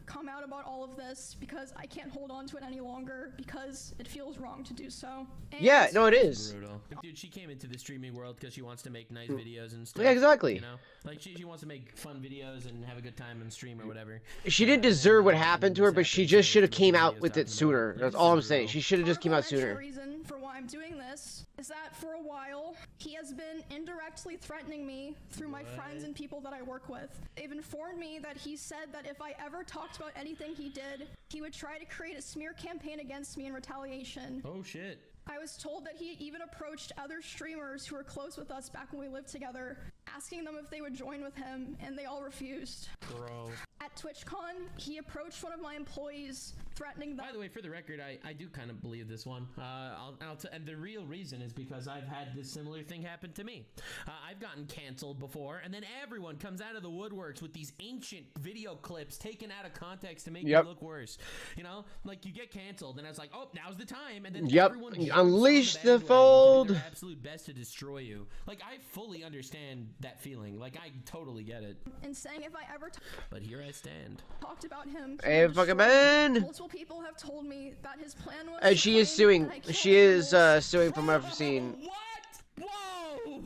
come out about all of this because I can't hold on to it any longer because it feels wrong to do so. And Yeah, no, it is. Brutal. Dude, she came into the streaming world because she wants to make nice videos and stuff. Yeah, exactly. You know, like she wants to make fun videos and have a good time and stream or whatever. She didn't deserve what happened to her, but she just should have came out with it sooner. That's all I'm saying. She should have just came out Part of the sooner. reason for why I'm doing this is that for a while he has been indirectly threatening me through my friends and people that I work with. They've informed me that he said that if I ever talked about anything he did, he would try to create a smear campaign against me in retaliation. Oh shit. I was told that he even approached other streamers who were close with us back when we lived together, asking them if they would join with him, and they all refused. Bro. At TwitchCon, he approached one of my employees, threatening them. By the way, for the record, I do kind of believe this one. And the real reason is because I've had this similar thing happen to me. I've gotten canceled before, and then everyone comes out of the woodworks with these ancient video clips taken out of context to make me look worse. You know, like you get canceled, and I was like, oh, now's the time, and then everyone jumps Unleash on the bandwagon to do fold. their absolute best to destroy you. Like I fully understand that feeling. Like I totally get it. And saying if I ever But here I stand. talked about him. Hey, fucking man. Multiple people have told me that his plan was. And to she is claim suing. that I killed She is animals. suing from what I've seen. What? Whoa! Oh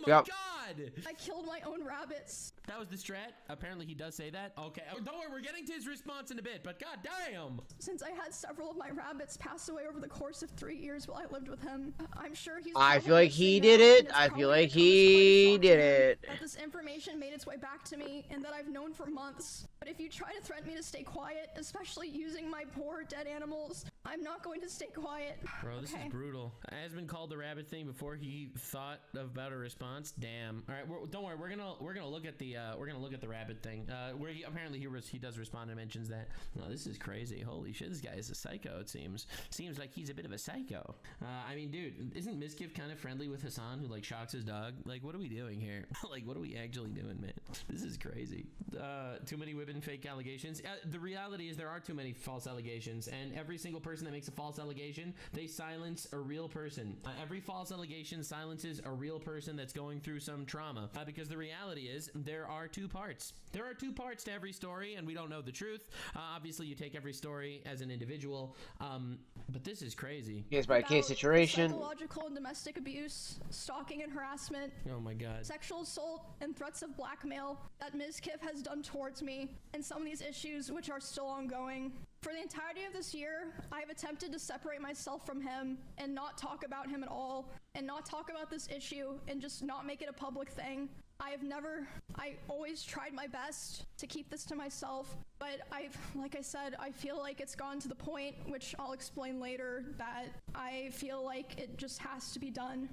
my Yep. god! I killed my own rabbits. That was the strat. Apparently he does say that. Okay. Oh, don't worry, we're getting to his response in a bit, but god damn! Since I had several of my rabbits pass away over the course of 3 years while I lived with him, I'm sure he's. I feel probably like he listening did now, it. and it's I probably feel gonna like come as quite a he shock to did him it. That this information made its way back to me, and that I've known for months. But if you try to threaten me to stay quiet, especially using my poor dead animals, I'm not going to stay quiet. Bro, this Okay. is brutal. Hasn't called the rabbit thing before he thought about a response. Damn. All right, don't worry. We're gonna look at the rabbit thing. Where he does respond and mentions that. No, this is crazy. Holy shit, this guy is a psycho. It seems like he's a bit of a psycho. I mean, dude, isn't MizKif kind of friendly with Hassan, who like shocks his dog? Like, what are we doing here? Like, what are we actually doing, man? This is crazy. Too many women fake allegations. The reality is there are too many false allegations, and every single person that makes a false allegation, they silence a real person. Every false allegation silences a real person that's going through some trauma. Because the reality is there are two parts. There are two parts to every story, and we don't know the truth. Obviously, you take every story as an individual, but this is crazy. Case by case About situation. Psychological and domestic abuse, stalking and harassment, Oh my god. sexual assault, and threats of blackmail that MizKif has done towards me, and some of these issues which are still ongoing. For the entirety of this year, I have attempted to separate myself from him and not talk about him at all, and not talk about this issue, and just not make it a public thing. I always tried my best to keep this to myself, but like I said, I feel like it's gone to the point, which I'll explain later, that I feel like it just has to be done.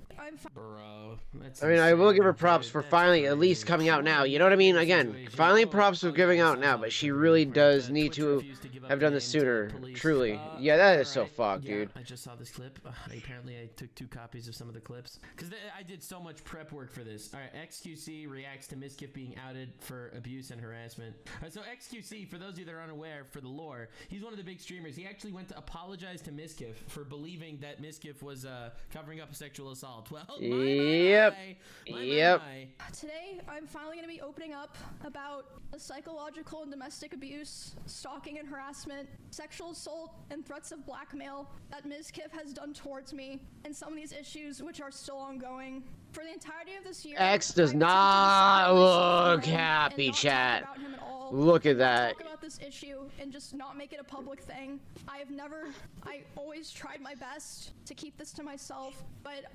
Bro, that's I mean, I will insane, give her props dude. for That's finally at least crazy. coming out now. You know what I mean? Again, finally props for giving out now, but she really does need to have done this sooner. Truly. Yeah, that is so fucked, Yeah, dude. I just saw this clip. Apparently, I took 2 copies of some of the clips because I did so much prep work for this. All right, XQC reacts to MizKif MizKif being outed for abuse and harassment. So XQC, for those of you that are unaware, for the lore, he's one of the big streamers. He actually went to apologize to MizKif for believing that MizKif was covering up a sexual assault. Well, my. Today, I'm finally going to be opening up about the psychological and domestic abuse, stalking and harassment, sexual assault, and threats of blackmail that MizKif has done towards me, and some of these issues which are still ongoing. For the entirety of this year, X does not look happy, chat. Look at that. Talk about this issue and just not make it a public thing. I always tried my best to keep this to myself, but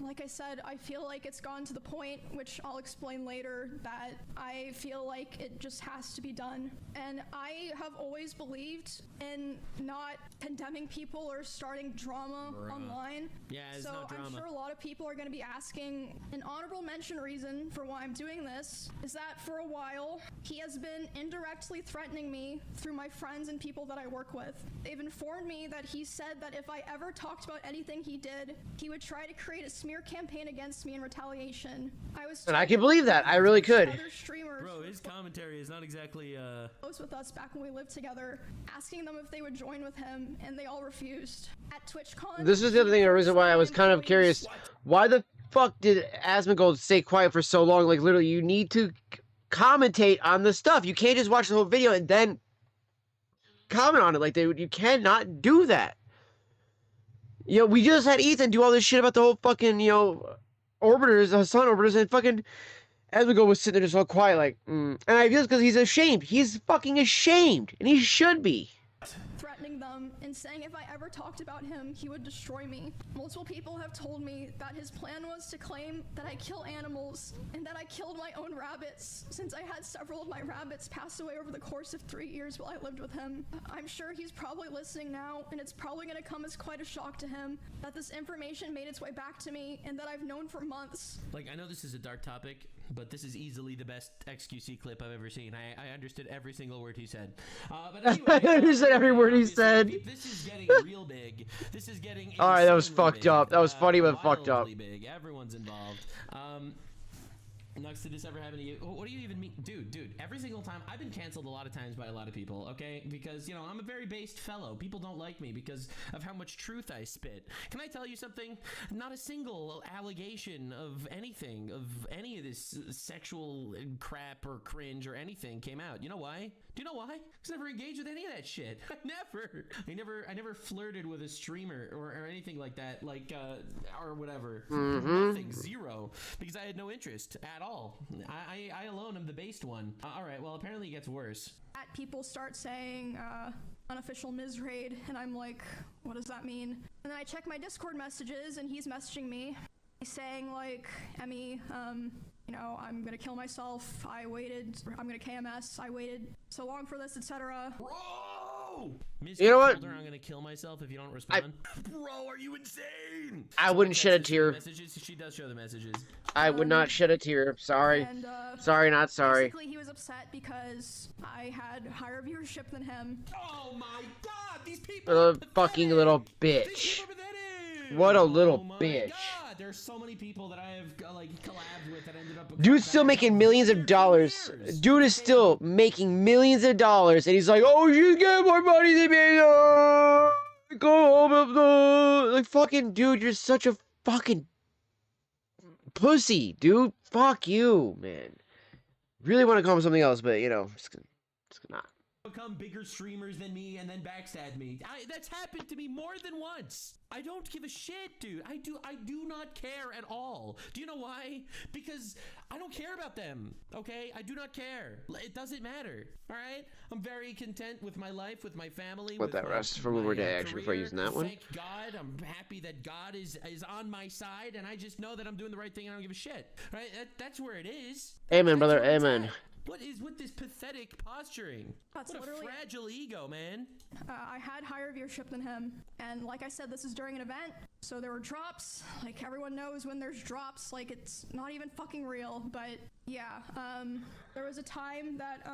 like I said, I feel like it's gone to the point, which I'll explain later, that I feel like it just has to be done. And I have always believed in not condemning people or starting drama online. Yeah, it's so not drama. I'm sure a lot of people are going to be asking. An honorable mention reason for why I'm doing this is that for a while, he has been indirectly threatening me through my friends and people that I work with. They've informed me that he said that if I ever talked about anything he did, he would try to create a smear campaign against me in retaliation. And I can believe that. I really could. Other streamers Bro, his commentary is not exactly close with us back when we lived together, asking them if they would join with him, and they all refused. At TwitchCon, This is the other thing, the reason why I was kind of curious. Why the fuck did Asmongold stay quiet for so long? Like, literally, you need to commentate on the stuff. You can't just watch the whole video and then comment on it. Like, you cannot do that. You know, we just had Ethan do all this shit about the whole fucking, you know, orbiters, sun orbiters, and fucking Asmongold was sitting there just all quiet, like, And I feel it's because he's ashamed. He's fucking ashamed, and he should be. Threatening them and saying if I ever talked about him, he would destroy me. Multiple people have told me that his plan was to claim that I kill animals and that I killed my own rabbits, since I had several of my rabbits pass away over the course of 3 years while I lived with him. I'm sure he's probably listening now, and it's probably going to come as quite a shock to him that this information made its way back to me and that I've known for months. Like, I know this is a dark topic, but this is easily the best XQC clip I've ever seen. I understood every single word he said. But anyway, I understood every word he said. This is getting real big. This is getting. Alright, that was fucked up. That was funny, but fucked up. Big. Everyone's involved. Nux, did this ever happen to you? What do you even mean? Dude, every single time. I've been canceled a lot of times by a lot of people, okay? Because, you know, I'm a very based fellow. People don't like me because of how much truth I spit. Can I tell you something? Not a single allegation of anything, of any of this sexual crap or cringe or anything came out. You know why? Do you know why? Because I never engaged with any of that shit. I never flirted with a streamer or anything like that, like, or whatever. Nothing, zero. Because I had no interest at all. I alone am the based one. Alright, well, apparently it gets worse. People start saying, unofficial Miz raid, and I'm like, what does that mean? And then I check my Discord messages, and he's messaging me. He's saying, like, Emmy, you know, I'm gonna kill myself, I'm gonna KMS, I waited so long for this, etc. Bro! You know what? I'm gonna kill myself if you don't respond. Bro, are you insane? I wouldn't shed a tear. She does show the messages. I would not shed a tear. Sorry. And, sorry, not sorry. Basically, he was upset because I had higher viewership than him. Oh my god, these people are fucking little bitch. What a little bitch. God, there's so many people that I have like collabed with that ended up. Dude's still making millions of dollars. Dude is still making millions of dollars, and he's like, "Oh, she's getting more money than me." Go home, like fucking dude. You're such a fucking pussy, dude. Fuck you, man. Really want to call him something else, but you know, just not. Become bigger streamers than me and then backstab me. That's happened to me more than once. I don't give a shit, dude. I do not care at all. Do you know why? Because I don't care about them, okay? I do not care. It doesn't matter, all right? I'm very content with my life, with my family. What, that rest from Uber Day, actually, before using that one? Thank God. I'm happy that God is on my side, and I just know that I'm doing the right thing and I don't give a shit, right? That's where it is. Amen, brother, amen. What is with this pathetic posturing? That's what a fragile ego, man. I had higher viewership than him, and like I said, this is during an event, so there were drops. Like, everyone knows when there's drops, like, it's not even fucking real. But yeah, there was a time that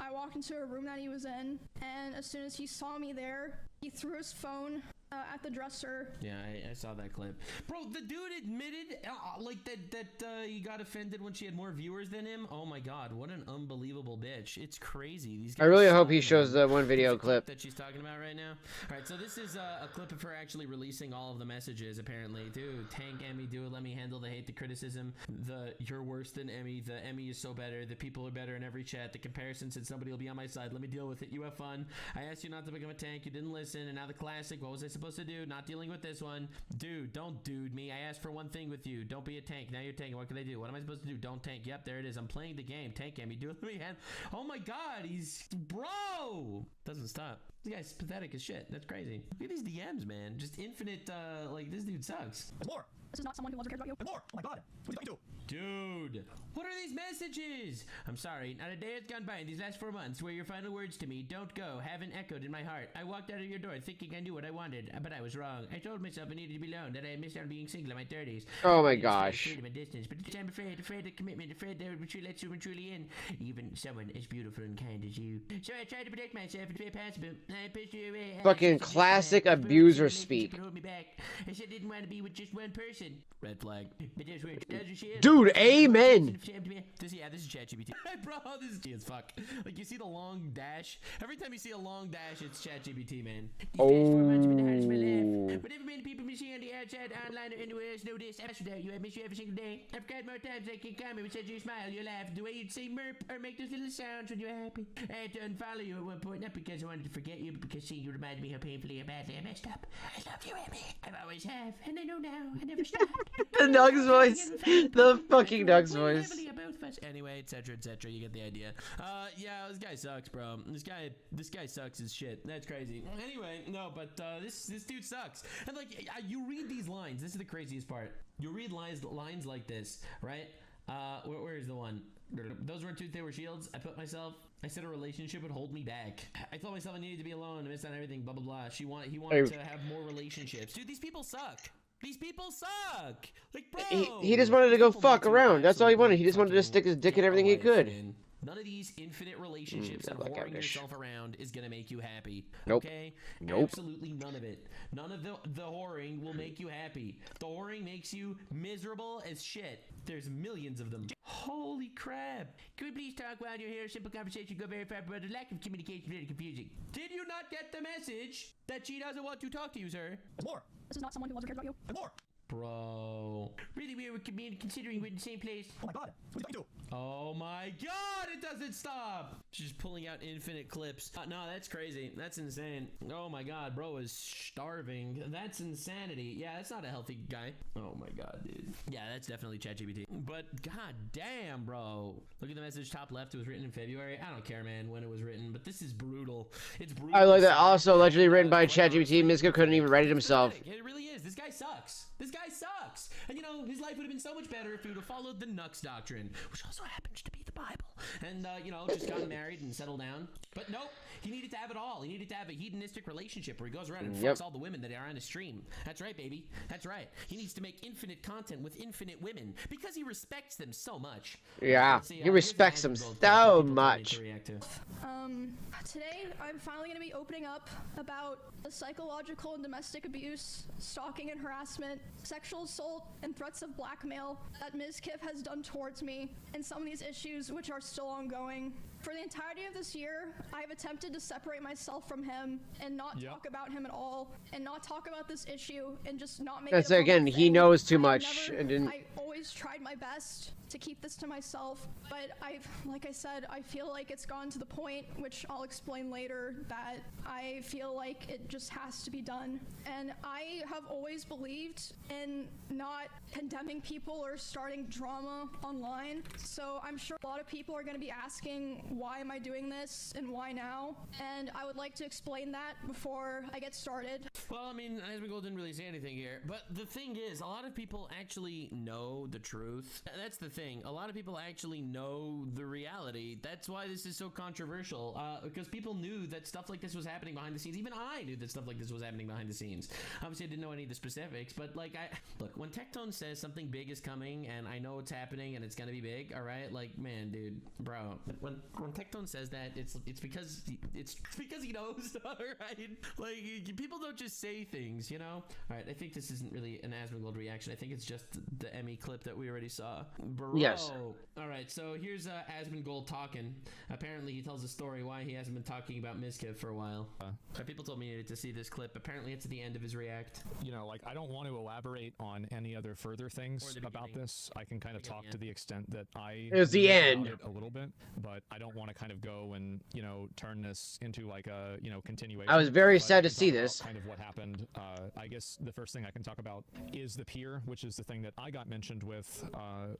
I walked into a room that he was in, and as soon as he saw me there, he threw his phone at the dresser. Yeah, I saw that clip. Bro, the dude admitted like that he got offended when she had more viewers than him. Oh my god, what an unbelievable bitch. It's crazy. These guys I really suck, hope he man. shows the one video It's a clip. that she's talking about right now. All right, so this is a clip of her actually releasing all of the messages apparently. Dude, tank Emmy, do it, let me handle the hate, the criticism, the you're worse than Emmy, the Emmy is so better, the people are better in every chat, the comparison said somebody will be on my side, let me deal with it, you have fun. I asked you not to become a tank, you didn't listen, and now the classic, what was I supposed to do? Not dealing with this one. Dude, don't dude me. I asked for one thing with you. Don't be a tank. Now you're tanking. What can I do? What am I supposed to do? Don't tank. Yep, there it is. I'm playing the game. Tank Emmy. Do it. Let me hand. Oh my god, he's bro. Doesn't stop. This guy's pathetic as shit. That's crazy. Look at these DMs, man. Just infinite. Like this dude sucks. More. This is not someone who loves or cares about you. More. Oh my god. What are you talking to? Dude, what are these messages? I'm sorry, not a day has gone by in these last 4 months where your final words to me, don't go, haven't echoed in my heart. I walked out of your door thinking I knew what I wanted, but I was wrong. I told myself I needed to be alone, that I had missed out on being single in my 30s. Oh my I was gosh. afraid of my distance, but I'm afraid of commitment, afraid that would let someone truly in, even someone as beautiful and kind as you. So I tried to protect myself and be possible. I pushed you away. Fucking classic abuser speak. Hold me back. I said I didn't want to be with just one person. Red flag. But that's where she is. Dude, amen. This is ChatGPT. Bro, this is G as fuck. Like, you see the long dash. Every time you see a long dash, it's ChatGPT, man. These last 4 months have been the hardest of my life. Whatever many people me see on the outside, online, or anywhere else know this. After that, I miss you every single day. I've cried more times than I can count. We said you smile, you laugh, the way you'd say merp or make those little sounds when you're happy. I had to unfollow you at one point, not because I wanted to forget you, but because seeing you reminded me how painfully and badly I messed up. I love you, Emmy. I always have, and I know now. I never stopped. The Nug's voice. The fucking Nug's voice. Anyway, etc., etc. You get the idea. Yeah, this guy sucks, bro. This guy sucks as shit. That's crazy. Anyway, no, but this dude sucks. And like, you read these lines. This is the craziest part. You read lines like this, right? Where is the one? Those weren't tooth, they were shields. I said a relationship would hold me back. I told myself I needed to be alone. I missed on everything. Blah blah blah. He wanted to have more relationships. Dude, these people suck. These people suck. Like, bro. He just wanted to go fuck around. That's all he wanted. He just wanted to stick his dick in everything he could. None of these infinite relationships and whoring yourself around is gonna make you happy. Nope. Okay? Nope. Absolutely none of it. None of the whoring will make you happy. The whoring makes you miserable as shit. There's millions of them. Holy crap. Can we please talk while you're here? Simple conversation go very far, but the lack of communication is very confusing. Did you not get the message that she doesn't want to talk to you, sir? More. This is not someone who loves or cares about you. More. Bro. Really weird considering we're in the same place. Oh my god. What are you talking to? Oh my god, it doesn't stop. She's just pulling out infinite clips. No, that's crazy. That's insane. Oh my god, bro is starving. That's insanity. Yeah, that's not a healthy guy. Oh my god, dude. Yeah, that's definitely ChatGPT. But god damn, bro. Look at the message top left. It was written in February. I don't care, man, when it was written, but this is brutal. It's brutal. I like that. Also, allegedly written by ChatGPT. MizKif couldn't even write it himself. It really is. This guy sucks. This guy sucks. And you know, his life would have been so much better if he would have followed the Nux doctrine, which also happens to be the Bible. And, you know, just gotten married and settled down. But nope, he needed to have it all. He needed to have a hedonistic relationship where he goes around and fucks all the women that are on his stream. That's right, baby. That's right. He needs to make infinite content with infinite women because he respects them so much. Yeah, See, he respects them so much. Today, I'm finally going to be opening up about the psychological and domestic abuse, stalking and harassment, sexual assault, and threats of blackmail that MizKif has done towards me, and some of these issues which are still ongoing. For the entirety of this year, I've attempted to separate myself from him and not talk about him at all, and not talk about this issue, and just not make That's it a again, public he thing. knows too much and didn't. I always tried my best to keep this to myself, but like I said, I feel like it's gone to the point, which I'll explain later, that I feel like it just has to be done. And I have always believed in not condemning people or starting drama online. So I'm sure a lot of people are going to be asking, why am I doing this and why now? And I would like to explain that before I get started. Well, I mean, Asmongold didn't really say anything here, but the thing is, a lot of people actually know the truth. That's the thing. A lot of people actually know the reality. That's why this is so controversial, because people knew that stuff like this was happening behind the scenes. Even I knew that stuff like this was happening behind the scenes. Obviously, I didn't know any of the specifics, but like, look, when Tectone says something big is coming, and I know it's happening, and it's gonna be big, all right? Like, man, dude, bro, when Tectone says that, it's it's because he knows, right? Like, people don't just say things, you know? All right, I think this isn't really an Asmongold reaction. I think it's just the Emmy clip that we already saw. Bro. Yes. All right, so here's Asmongold talking. Apparently, he tells a story why he hasn't been talking about MizKif for a while. People told me you needed to see this clip. Apparently, it's at the end of his react. You know, like, I don't want to elaborate on any other further things about this. I can kind of talk to the extent that I It was the knew about end. it a little bit, but I don't want to kind of go and, you know, turn this into like a, you know, continuation. I was very But sad I to can see talk about this. kind of what happened. I guess the first thing I can talk about is the pier, which is the thing that I got mentioned with,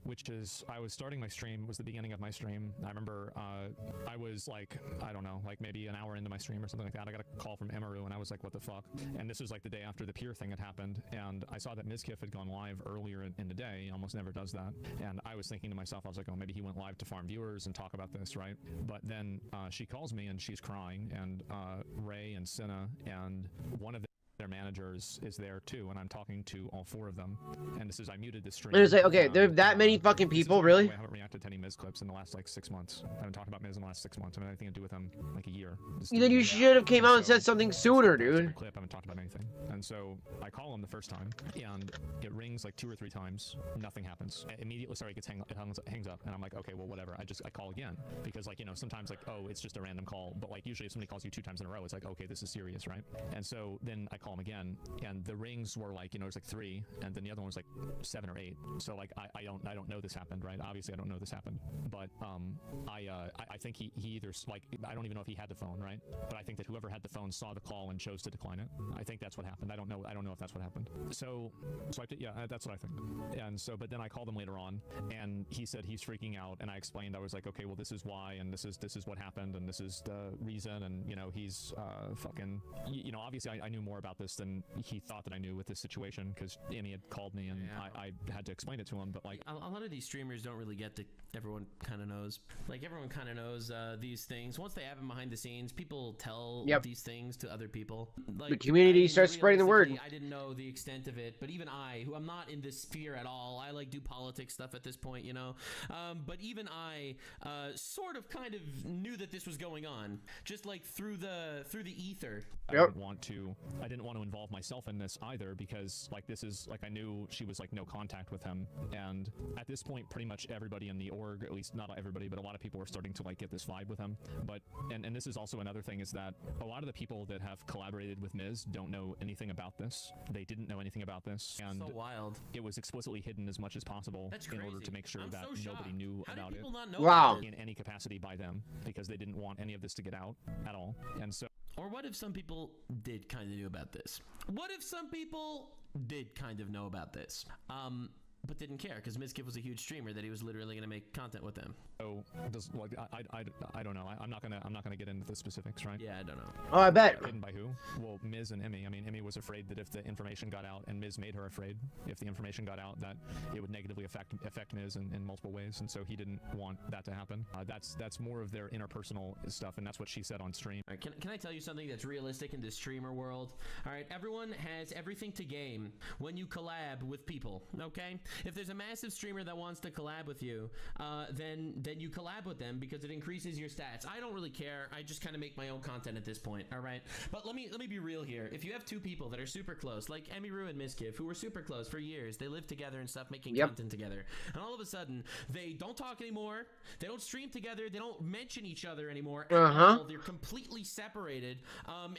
which is I was starting my stream, was the beginning of my stream. I remember I was like, I don't know, like maybe an hour into my stream or something like that. I got a call from Emiru and I was like, what the fuck? And this was like the day after the pier thing had happened. And I saw that MizKif had gone live earlier in the day. He almost never does that. And I was thinking to myself, I was like, oh, maybe he went live to farm viewers and talk about this, right? But then she calls me and she's crying, and Ray and Cinna and one of their managers is there too, and I'm talking to all four of them. And this is, I muted the stream. And it's like, okay, there are that many fucking this is people, why really? I haven't reacted to any Miz clips in the last like 6 months. I haven't talked about Miz in the last 6 months. I mean, anything to do with him like a year. Then you should have came out and said something sooner, dude. Clip, I haven't talked about anything. And so I call him the first time, and it rings like 2 or 3 times. Nothing happens. Immediately, sorry, it hangs up, and I'm like, okay, well, whatever. I call again, because like, you know, sometimes like, oh, it's just a random call, but like usually if somebody calls you 2 times in a row, it's like, okay, this is serious, right? And so then I call him again, and the rings were like, you know, it's like 3, and then the other one was like 7 or 8. So like, I don't know this happened, right? Obviously, I don't know this happened, but I think he either, like, I don't even know if he had the phone, right? But I think that whoever had the phone saw the call and chose to decline it. I think that's what happened. I don't know if that's what happened. So yeah, that's what I think. And so, but then I called him later on, and he said he's freaking out, and I explained, I was like, okay, well, this is why, and this is what happened, and this is the reason, and you know, he's fucking, you know, obviously I knew more about this than he thought that I knew with this situation, because Amy had called me, and I had to explain it to him. But like, a lot of these streamers don't really get that everyone kind of knows. Like, everyone kind of knows these things. Once they have them behind the scenes, people tell these things to other people. Like, The community starts spreading the word. I didn't know the extent of it, but even I, who I'm not in this sphere at all, I like do politics stuff at this point, you know. But even I sort of kind of knew that this was going on, just like through the ether. I didn't want to involve myself in this either, because like, this is like, I knew she was like no contact with him, and at this point pretty much everybody in the org, at least not everybody, but a lot of people were starting to like get this vibe with him. But and this is also another thing, is that a lot of the people that have collaborated with Miz don't know anything about this. They didn't know anything about this, and so wild. It was explicitly hidden as much as possible. That's in order crazy. to make sure I'm that so nobody shocked. knew How about did it people not know Wow. about it? in any capacity by them, because they didn't want any of this to get out at all. And so Or what if some people did kind of know about this? What if some people did kind of know about this? But didn't care, because MizKif was a huge streamer that he was literally going to make content with them. So does, like, I don't know. I'm not gonna get into the specifics, right? Yeah, I don't know. Oh, I bet. Hidden by who? Well, Miz and Emmy. I mean, Emmy was afraid that if the information got out, and Miz made her afraid, if the information got out, that it would negatively affect Miz in multiple ways, and so he didn't want that to happen. That's more of their interpersonal stuff, and that's what she said on stream. All right, can I tell you something that's realistic in the streamer world? All right, everyone has everything to gain when you collab with people, okay? If there's a massive streamer that wants to collab with you, then you collab with them, because it increases your stats. I don't really care. I just kind of make my own content at this point, all right? But let me be real here. If you have 2 people that are super close, like Emiru and MizKif, who were super close for years, they lived together and stuff, making content together, and all of a sudden they don't talk anymore, they don't stream together, they don't mention each other anymore at all. They're completely separated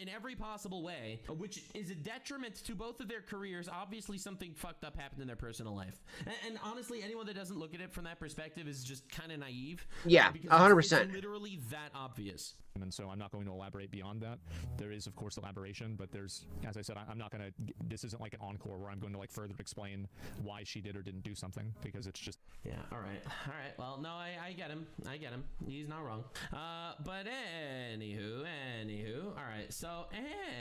in every possible way, which is a detriment to both of their careers. Obviously something fucked up happened in their personal life, and honestly, anyone that doesn't look at it from that perspective is just kind of naive. Yeah, because 100%. it's literally that obvious. And so I'm not going to elaborate beyond that. There is, of course, elaboration, but there's, as I said, I'm not going to, this isn't like an encore where I'm going to like further explain why she did or didn't do something, because it's just... Yeah, all right. Well, no, I get him. He's not wrong. But anywho, all right. So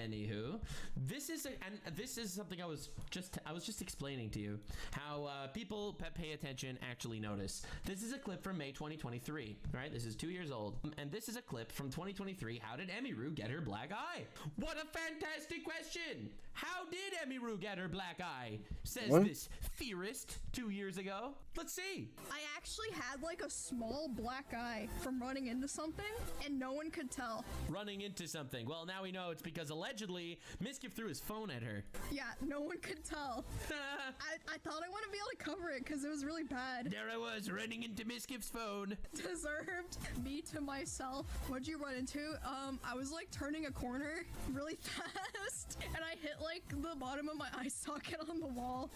anywho, this is something I was just explaining to you how people that pay attention actually notice. This is a clip from May 2023. All right, this is 2 years old, and this is a clip from 2023, how did Emiru get her black eye? What a fantastic question! How did Emiru get her black eye? Says this theorist 2 years ago. Let's see. I actually had like a small black eye from running into something, and no one could tell. Running into something. Well, now we know it's because allegedly MizKif threw his phone at her. Yeah, no one could tell. I thought I wouldn't be able to cover it because it was really bad. There I was running into MizKif's phone. Deserved. Me to myself. What'd you run into? I was like turning a corner really fast, and I hit like the bottom of my eye socket on the wall.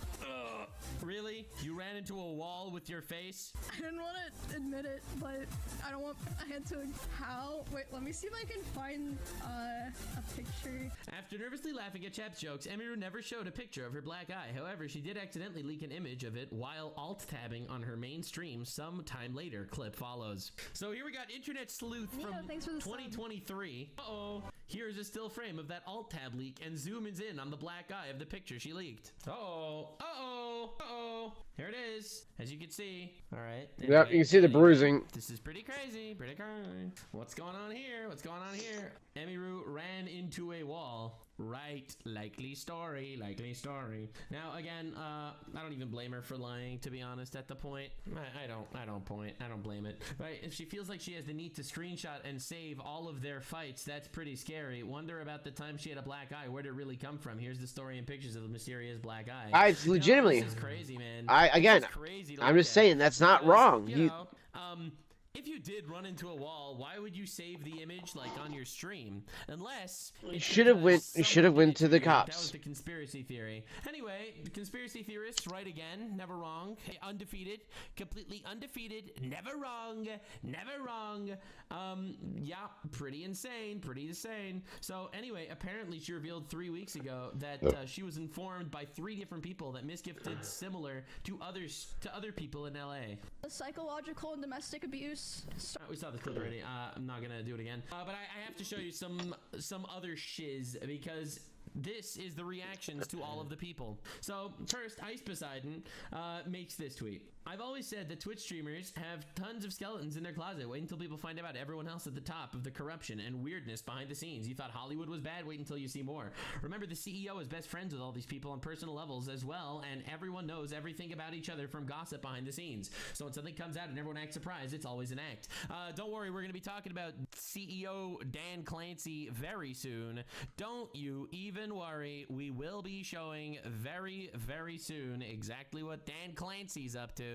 Really? You ran into a wall with your face? I didn't want to admit it, but I had to. How? Wait, let me see if I can find a picture. After nervously laughing at Chap's jokes, Emiru never showed a picture of her black eye. However, she did accidentally leak an image of it while alt-tabbing on her main stream some time later. Clip follows. So here we got Internet Sleuth from thanks for the 2023. Uh-oh. Here's a still frame of that alt-tab leak and zooms in on the black eye of the picture she leaked. Uh-oh. Uh-oh. Uh-oh. Here it is, as you can see. All right. Yep, you can see the bruising. This is pretty crazy. Pretty crazy. What's going on here? What's going on here? Emiru ran into a wall. Right. Likely story. Likely story. Now, again, I don't even blame her for lying, to be honest, at the point. I don't blame it. Right? If she feels like she has the need to screenshot and save all of their fights, that's pretty scary. Wonder about the time she had a black eye. Where'd it really come from? Here's the story and pictures of the mysterious black eye. It's legitimately. This is crazy, man. Crazy I'm just saying that's not wrong. You know, if you did run into a wall, why would you save the image like on your stream? Unless you should have went to the cops. That was the conspiracy theory. Anyway, the conspiracy theorists right again, never wrong, undefeated, completely undefeated, never wrong, never wrong. Yeah, pretty insane. So anyway, apparently she revealed 3 weeks ago that she was informed by 3 different people that MizKif did similar to other people in LA. The psychological and domestic abuse. We saw this clip already. I'm not gonna do it again. But I have to show you some other shiz because this is the reactions to all of the people. So first, Ice Poseidon makes this tweet. I've always said that Twitch streamers have tons of skeletons in their closet. Wait until people find out everyone else at the top of the corruption and weirdness behind the scenes. You thought Hollywood was bad? Wait until you see more. Remember, the CEO is best friends with all these people on personal levels as well, and everyone knows everything about each other from gossip behind the scenes. So when something comes out and everyone acts surprised, it's always an act. Don't worry, we're going to be talking about CEO Dan Clancy very soon. Don't you even worry. We will be showing very, very soon exactly what Dan Clancy's up to.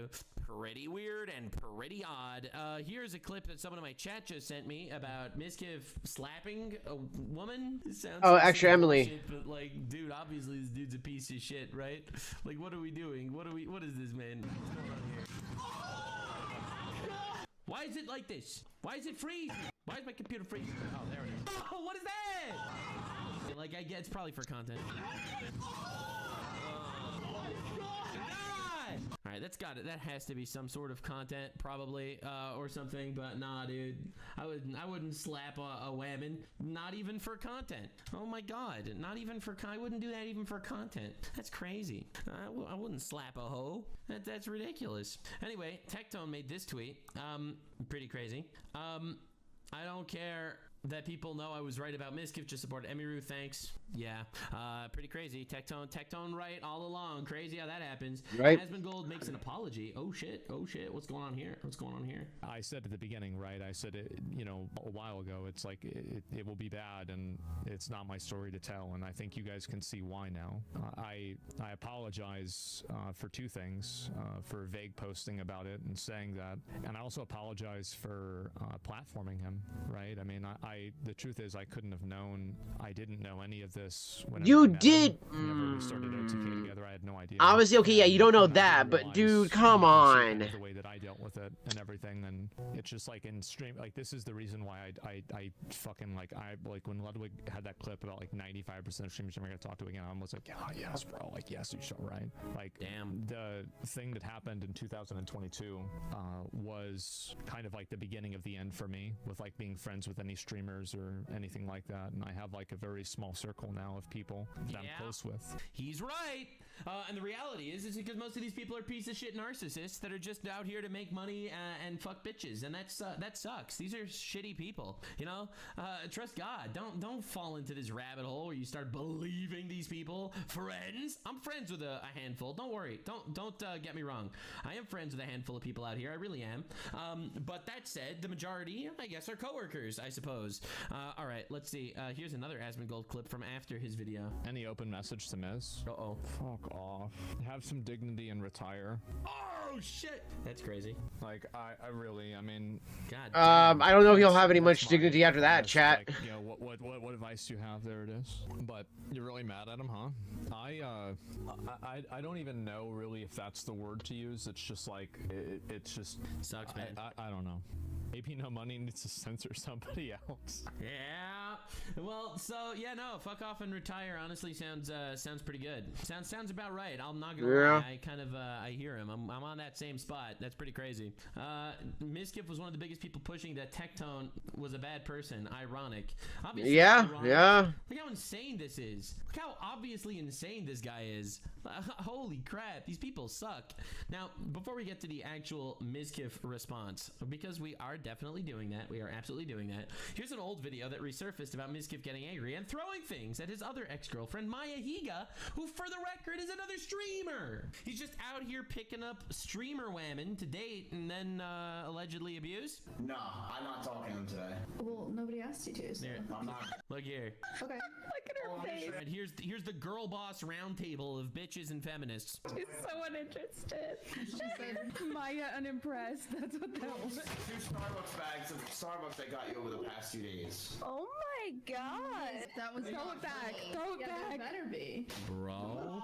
Pretty weird and pretty odd. Here's a clip that someone in my chat just sent me about MizKif slapping a woman. Sounds Oh, like actually, Emily. Shit, but like, dude, obviously this dude's a piece of shit, right? Like, what are we doing? What is this, man? What's going on here? Why is it like this? Why is it freezing? Why is my computer freezing? Oh, there it is. Oh, what is that? Like, I guess it's probably for content. Alright, that's got it. That has to be some sort of content, probably, or something. But nah, dude, I wouldn't slap a woman, not even for content. Oh my god, not even for. I wouldn't do that even for content. That's crazy. I wouldn't slap a hoe. That's ridiculous. Anyway, Tectone made this tweet. Pretty crazy. I don't care that people know I was right about MizKif. Just support Emiru. Thanks. Yeah. Pretty crazy. Tectone right all along. Crazy how that happens. Right. Aspen Gold makes an apology. Oh shit. What's going on here? I said at the beginning, right? I said it, a while ago. It's like it will be bad, and it's not my story to tell. And I think you guys can see why now. I apologize for 2 things: for vague posting about it and saying that, and I also apologize for platforming him. Right? I mean, the truth is I couldn't have known. I didn't know any of this. You did. Whenever we started OTK together, I had no idea. Obviously, okay, yeah, you don't know that, but dude, come on. The way that I dealt with it and everything, and it's just like in stream, like this is the reason why I fucking like when Ludwig had that clip about like 95% of streamers I'm gonna talk to again, I was like, oh yes, bro, like yes, you should, right? Like, damn. The thing that happened in 2022 was kind of like the beginning of the end for me with like being friends with any streamer streamers or anything like that, and I have like a very small circle now of people that I'm close with. He's right. And the reality is because most of these people are piece of shit narcissists that are just out here to make money and fuck bitches, and that sucks. These are shitty people, you know. Trust God. Don't fall into this rabbit hole where you start believing these people. Friends, I'm friends with a handful. Don't worry. Don't get me wrong. I am friends with a handful of people out here. I really am. But that said, the majority, I guess, are coworkers, I suppose. All right, let's see. Here's another Asmongold clip from after his video. Any open message to Miz? Uh-oh. Fuck off. Have some dignity and retire. Oh shit, that's crazy. Like I mean, God. I don't know if he'll have any much that's dignity my after that, best, chat. Like, you know, what advice do you have? There it is. But you're really mad at him, huh? I don't even know really if that's the word to use. It's just like it's just Sucks, man. I don't know. Maybe No Money needs to censor somebody else. Yeah. Well, so yeah, no, fuck off and retire. Honestly, sounds pretty good. Sounds about right. I'm not gonna lie. I kind of I hear him. I'm on that same spot. That's pretty crazy. MizKif was one of the biggest people pushing that Tectone was a bad person. Ironic. Obviously, Yeah, ironic. yeah. Look how insane this is. Look how obviously insane this guy is. Holy crap, these people suck. Now, before we get to the actual MizKif response, because we are definitely doing that, we are absolutely doing that, here's an old video that resurfaced about MizKif getting angry and throwing things at his other ex-girlfriend, Maya Higa, who, for the record, is another streamer. He's just out here picking up streamer women to date and then allegedly abuse. No, I'm not talking to him today. Well, nobody asked you to. So. There. I'm not. Look here. Okay. Look at her face. And here's the girl boss roundtable of bitches and feminists. She's so uninterested. She said, Maya unimpressed. That's what that was. 2 Starbucks bags of Starbucks I got you over the past 2 days. Oh my god. That was throw it back. Throw it back. Better be. Bro.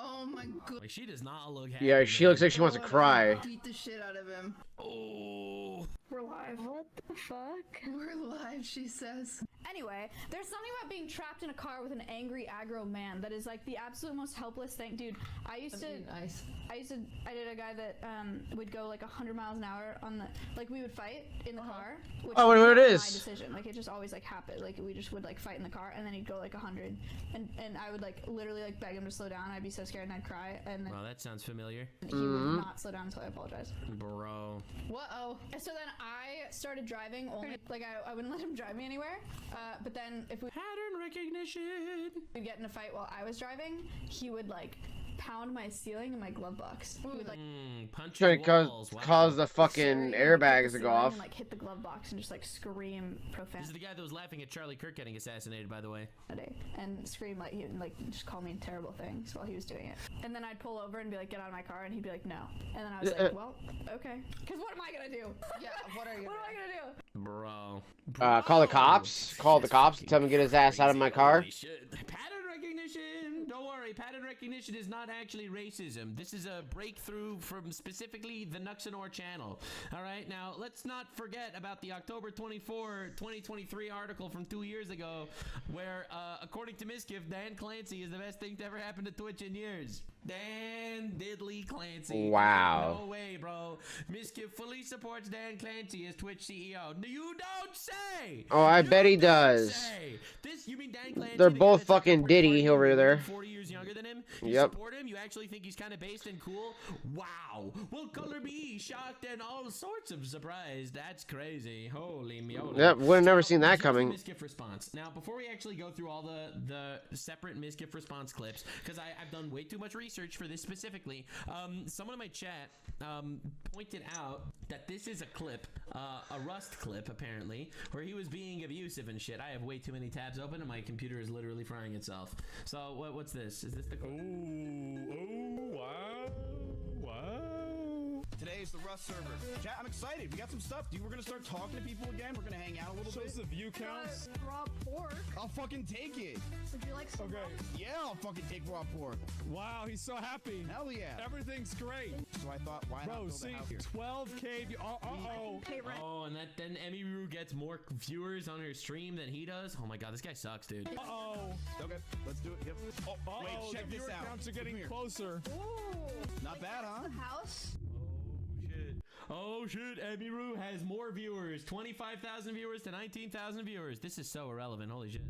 Oh my god. Like, she does not look happy. Yeah, she looks like she wants to cry. Beat the shit out of him. Oh. We're live. What the fuck? We're live, she says. Anyway, there's something about being trapped in a car with an angry aggro man that is like the absolute most helpless thing. Dude, I did a guy that would go like 100 miles an hour on the, like we would fight in the car. Which Oh, I wonder what it was is. my decision. Like it just always like happened. Like we just would like fight in the car and then he'd go like 100 and I would like literally like beg him to slow down. I'd be so scared and I'd cry and then Wow, that sounds familiar. he would not slow down until I apologized. Bro. Whoa. So then I started driving only, like I wouldn't let him drive me anywhere. But then if we Pattern recognition. would get in a fight while I was driving, he would like pound my ceiling in my glove box. He would like Punch Trying to walls. Wow. cause the fucking airbags to go off. and, like hit the glove box and just like scream This is profanity the guy that was laughing at Charlie Kirk getting assassinated, by the way. and scream like he would like just call me terrible things while he was doing it. And then I'd pull over and be like, get out of my car, and he'd be like, no. And then I was like, well, okay. Because what am I gonna do? Yeah, what am I gonna do? Bro. Call the cops. Call the cops and tell him to get his ass out of my car. Holy shit. Pattern recognition. Don't worry, pattern recognition is not actually racism. This is a breakthrough from specifically the Nuxanor channel. All right, now let's not forget about the October 24, 2023 article from 2 years ago, where according to MizKif, Dan Clancy is the best thing to ever happen to Twitch in years. Dan Diddley Clancy. Wow. No way, bro. MizKif fully supports Dan Clancy as Twitch CEO. No, you don't say. Oh, I bet he does. Say. This, you mean Dan Clancy? They're the guy both that's like fucking a Diddy over there. 40 years younger than him. You Yep. support him? You actually think he's kind of based and cool? Wow. Well, color me shocked and all sorts of surprised. That's crazy. Holy moly. Yep, would have never seen that Here's the coming. MizKif response. Now, before we actually go through all the separate MizKif response clips, because I've done way too much research for this specifically, someone in my chat pointed out that this is a clip, a Rust clip apparently, where he was being abusive and shit. I have way too many tabs open and my computer is literally frying itself. So what's this? Is this the clip? Oh, wow. Today is the Rust server. Chat, I'm excited. We got some stuff, dude. We're gonna start talking to people again. We're gonna hang out a little bit. Shows the view counts. Raw pork. I'll fucking take it. Would you like some? Okay. Yeah, I'll fucking take raw pork. Wow, he's so happy. Hell yeah. Everything's great. So I thought, why not Bro, build a see, house here? 12K. Uh-oh. Pay rent. Oh, and then Emiru gets more viewers on her stream than he does. Oh my god, this guy sucks, dude. Uh-oh. Okay, let's do it. Yep. Oh, Uh-oh, wait, check the this viewer out. counts are Come getting here. closer. Not bad, huh? House. Oh shit, Emiru has more viewers. 25,000 viewers to 19,000 viewers. This is so irrelevant. Holy shit.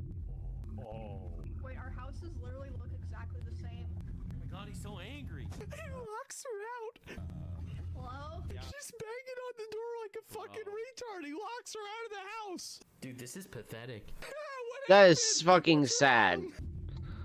Wait, our houses literally look exactly the same. Oh my god, he's so angry. He locks her out. Hello? She's banging on the door like a fucking retard. He locks her out of the house. Dude, this is pathetic. What That is happened? fucking What's sad. wrong?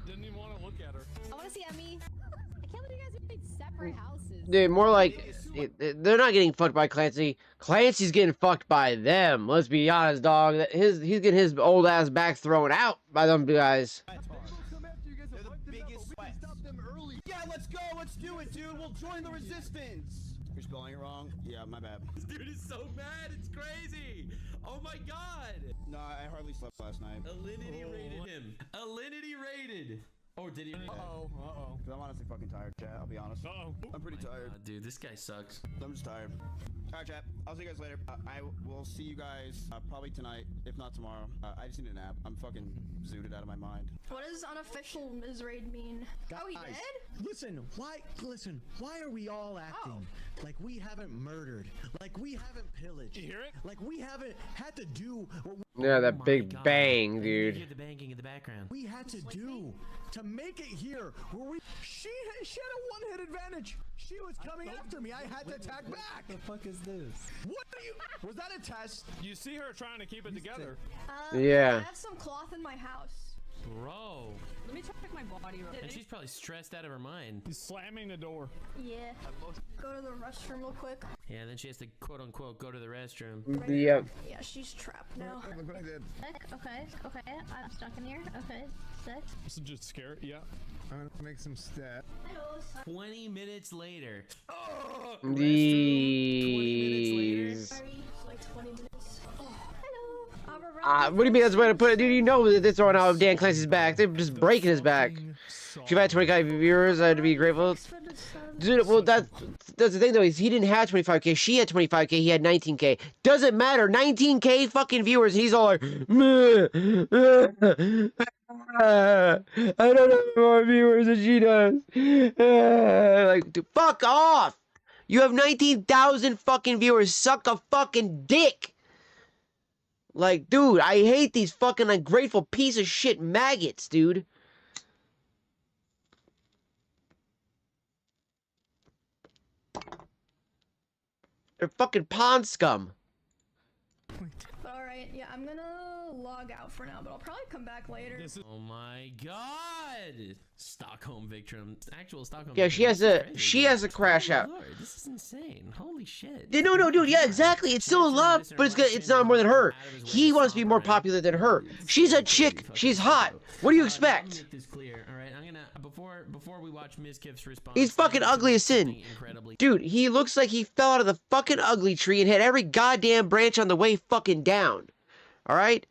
Didn't even want to look at her. I want to see Emmy. I can't believe you guys made separate houses. Dude, more like they're not getting fucked by Clancy. Clancy's getting fucked by them. Let's be honest, dog. He's getting his old ass back thrown out by them guys. They're the biggest sweats. Yeah, let's go. Let's do it, dude. We'll join the resistance. You're spelling it wrong. Yeah, my bad. This dude is so mad. It's crazy. Oh my god. No, I hardly slept last night. Alinity rated him. Alinity rated. Oh, did he? Uh-oh. Cause I'm honestly fucking tired, chat. I'll be honest. Uh-oh. I'm pretty tired. Dude, this guy sucks. I'm just tired. All right, chat. I'll see you guys later. I will see you guys probably tonight, if not tomorrow. I just need a nap. I'm fucking zooted out of my mind. What does unofficial Ms. Raid mean? Oh, he Guys, did? Listen, why are we all acting like we haven't murdered, like we haven't pillaged, You hear it? like we haven't had to do what Yeah, that Oh my big God. bang, You dude. hear the banging in the background. we had to do to make it here where we she had a one-hit advantage. She was coming after me. I had to attack back. What the fuck is this? What are you? Was that a test? You see her trying to keep it together. Yeah. I have some cloth in my house. Bro. Let me check my body real And quick. she's probably stressed out of her mind. He's slamming the door. Yeah. Go to the restroom real quick. Yeah, and then she has to quote unquote go to the restroom. Yep. Yeah, she's trapped now. Look what I did. Okay, I'm stuck in here. Okay, sick. So just scare. Yeah. I'm gonna make some stat. 20 minutes later. Oh, These. 20 minutes later. Sorry, it's like 20 minutes. Oh, hello. What do you mean that's the way to put it, dude? You know that they're throwing out Dan Clancy's back. They're just breaking his back. If you've had 25 viewers, I'd be grateful. Dude, well, that's the thing though. Is he didn't have 25k. She had 25k. He had 19k. Doesn't matter. 19k fucking viewers. He's all like, "Meh, I don't have more viewers than she does. Like, dude, fuck off. You have 19,000 fucking viewers. Suck a fucking dick. Like, dude, I hate these fucking ungrateful piece of shit maggots, dude. They're fucking pond scum. But alright, yeah, I'm gonna log out for now, but I'll probably come back later. Oh my god! Stockholm victim. Actual Stockholm Yeah, victim. she has a crash out. Lord, this is insane. Holy shit. No, dude, yeah, exactly. It's still love, but it's not more than her. He wants to be more popular than her. She's a chick. She's hot. What do you I'll expect? make this clear, alright? I'm gonna before we watch MizKif's response. He's fucking I'm gonna ugly as do sin. something incredibly. Dude, he looks like he fell out of the fucking ugly tree and hit every goddamn branch on the way fucking down. Alright?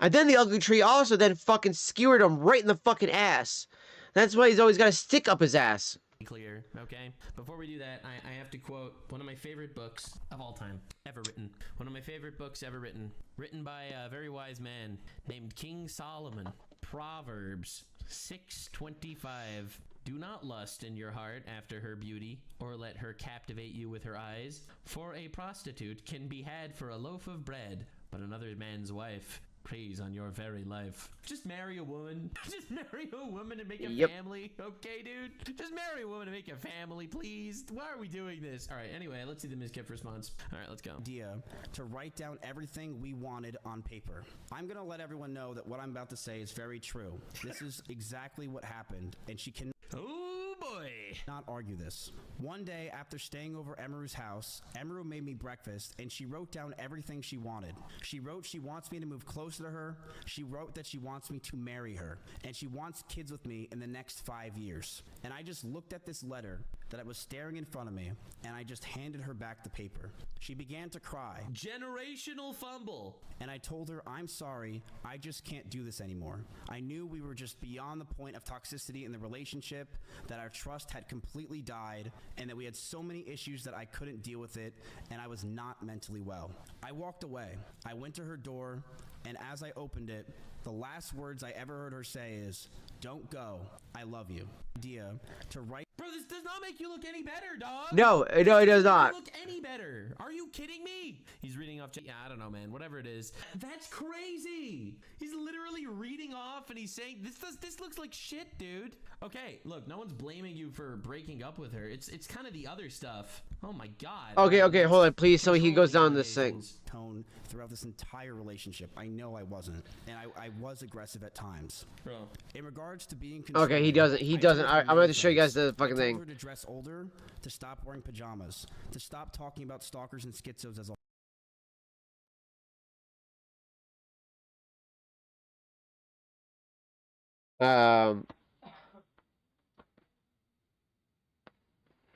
And then the ugly tree also then fucking skewered him right in the fucking ass. That's why he's always got a stick up his ass. Clear, okay? Before we do that, I have to quote one of my favorite books of all time ever written. One of my favorite books ever written. Written by a very wise man named King Solomon. Proverbs 6:25. Do not lust in your heart after her beauty, or let her captivate you with her eyes. For a prostitute can be had for a loaf of bread, but another man's wife preys on your very life. Just marry a woman. Just marry a woman and make a Yep. family. Okay, dude? Just marry a woman and make a family, please. Why are we doing this? All right, anyway, let's see the MizKif response. All right, let's go. Idea to write down everything we wanted on paper. I'm gonna let everyone know that what I'm about to say is very true. This is exactly what happened, and she can Oh, boy. not argue this. One day, after staying over Emiru's house, Emiru made me breakfast, and she wrote down everything she wanted. She wrote she wants me to move closer to her. She wrote that she wants me to marry her, and she wants kids with me in the next 5 years. And I just looked at this letter that I was staring in front of me, and I just handed her back the paper. She began to cry, Generational fumble. and I told her, I'm sorry, I just can't do this anymore. I knew we were just beyond the point of toxicity in the relationship, that our trust had completely died, and that we had so many issues that I couldn't deal with it, and I was not mentally well. I walked away. I went to her door, and as I opened it, the last words I ever heard her say is, don't go. I love you. Idea to write. Bro, this does not make you look any better, dog. No, it does not. Look any better? Are you kidding me? He's reading off. Yeah, I don't know, man. Whatever it is, that's crazy. He's literally reading off, and he's saying this looks like shit, dude. Okay, look, no one's blaming you for breaking up with her. It's kind of the other stuff. Oh my god. Okay, hold on, please. So he goes down this thing. Tone throughout this entire relationship. I know I wasn't, and I was aggressive at times. Bro. In regards to being Okay, he doesn't. I'm going to show you guys the fucking thing. I told her to dress older, to stop wearing pajamas, to stop talking about stalkers and schizos as a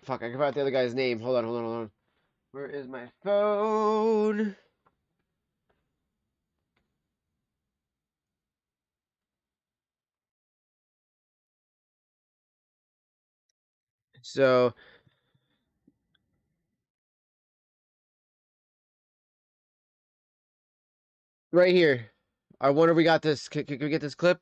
Fuck, I forgot the other guy's name. Hold on. Where is my phone? So right here. I wonder if we got this. Can we get this clip?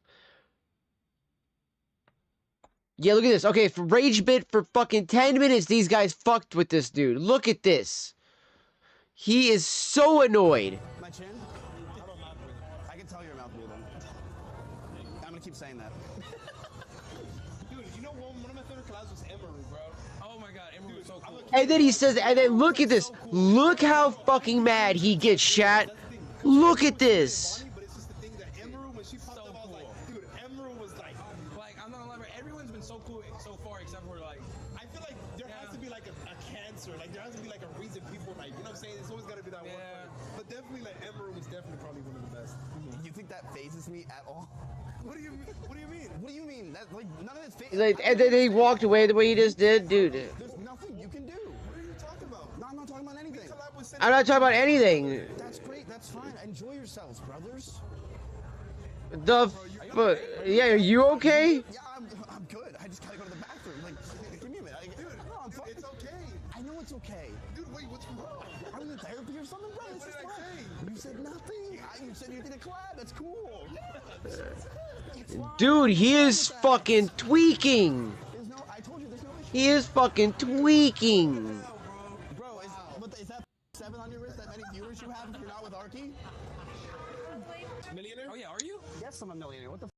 Yeah, look at this. Okay, for Rage Bit for fucking 10 minutes, these guys fucked with this dude. Look at this. He is so annoyed. My chin? I can tell you're a mouth breather. I'm gonna keep saying that. Dude, you know one of my favorite collabs was Emiru, bro. Oh my god, Emiru was so cool. And then he says, and then look at this. Look how fucking mad he gets, chat. Look at this. But it's just the thing that Emiru, when she popped up, I was like, dude, Emiru was like, I'm not gonna lie, everyone's been so cool so far, except for like, I feel like there has to be like a cancer, like there has to be like a reason people like, you know what I'm saying? It's always gotta be that one. But definitely like Emiru was definitely probably one of the best. You think that phases me at all? What do you mean? What do you mean? What do you mean? That like none of this phases. Like, and then he walked away the way he just did, dude. There's nothing you can do. What are you talking about? No, I'm not talking about anything. I'm not talking about anything. That's great. That's fine. Enjoy yourselves, brothers. The fuck? Yeah, are you okay? Yeah, I'm good. I just gotta go to the bathroom. Like, give me a minute. Dude, no, I'm fine. It's okay. I know it's okay. Dude, wait, what's wrong? Are we in therapy or something, bro? What did I say? You said nothing. You said you did a collab. That's cool. Dude, he is fucking tweaking. I told you there's no issue. He is fucking tweaking. Bro, is that 7 on your wrist? That many viewers you have if you're not with Arky? Millionaire? Oh yeah, are you? Yes, I'm a millionaire. What the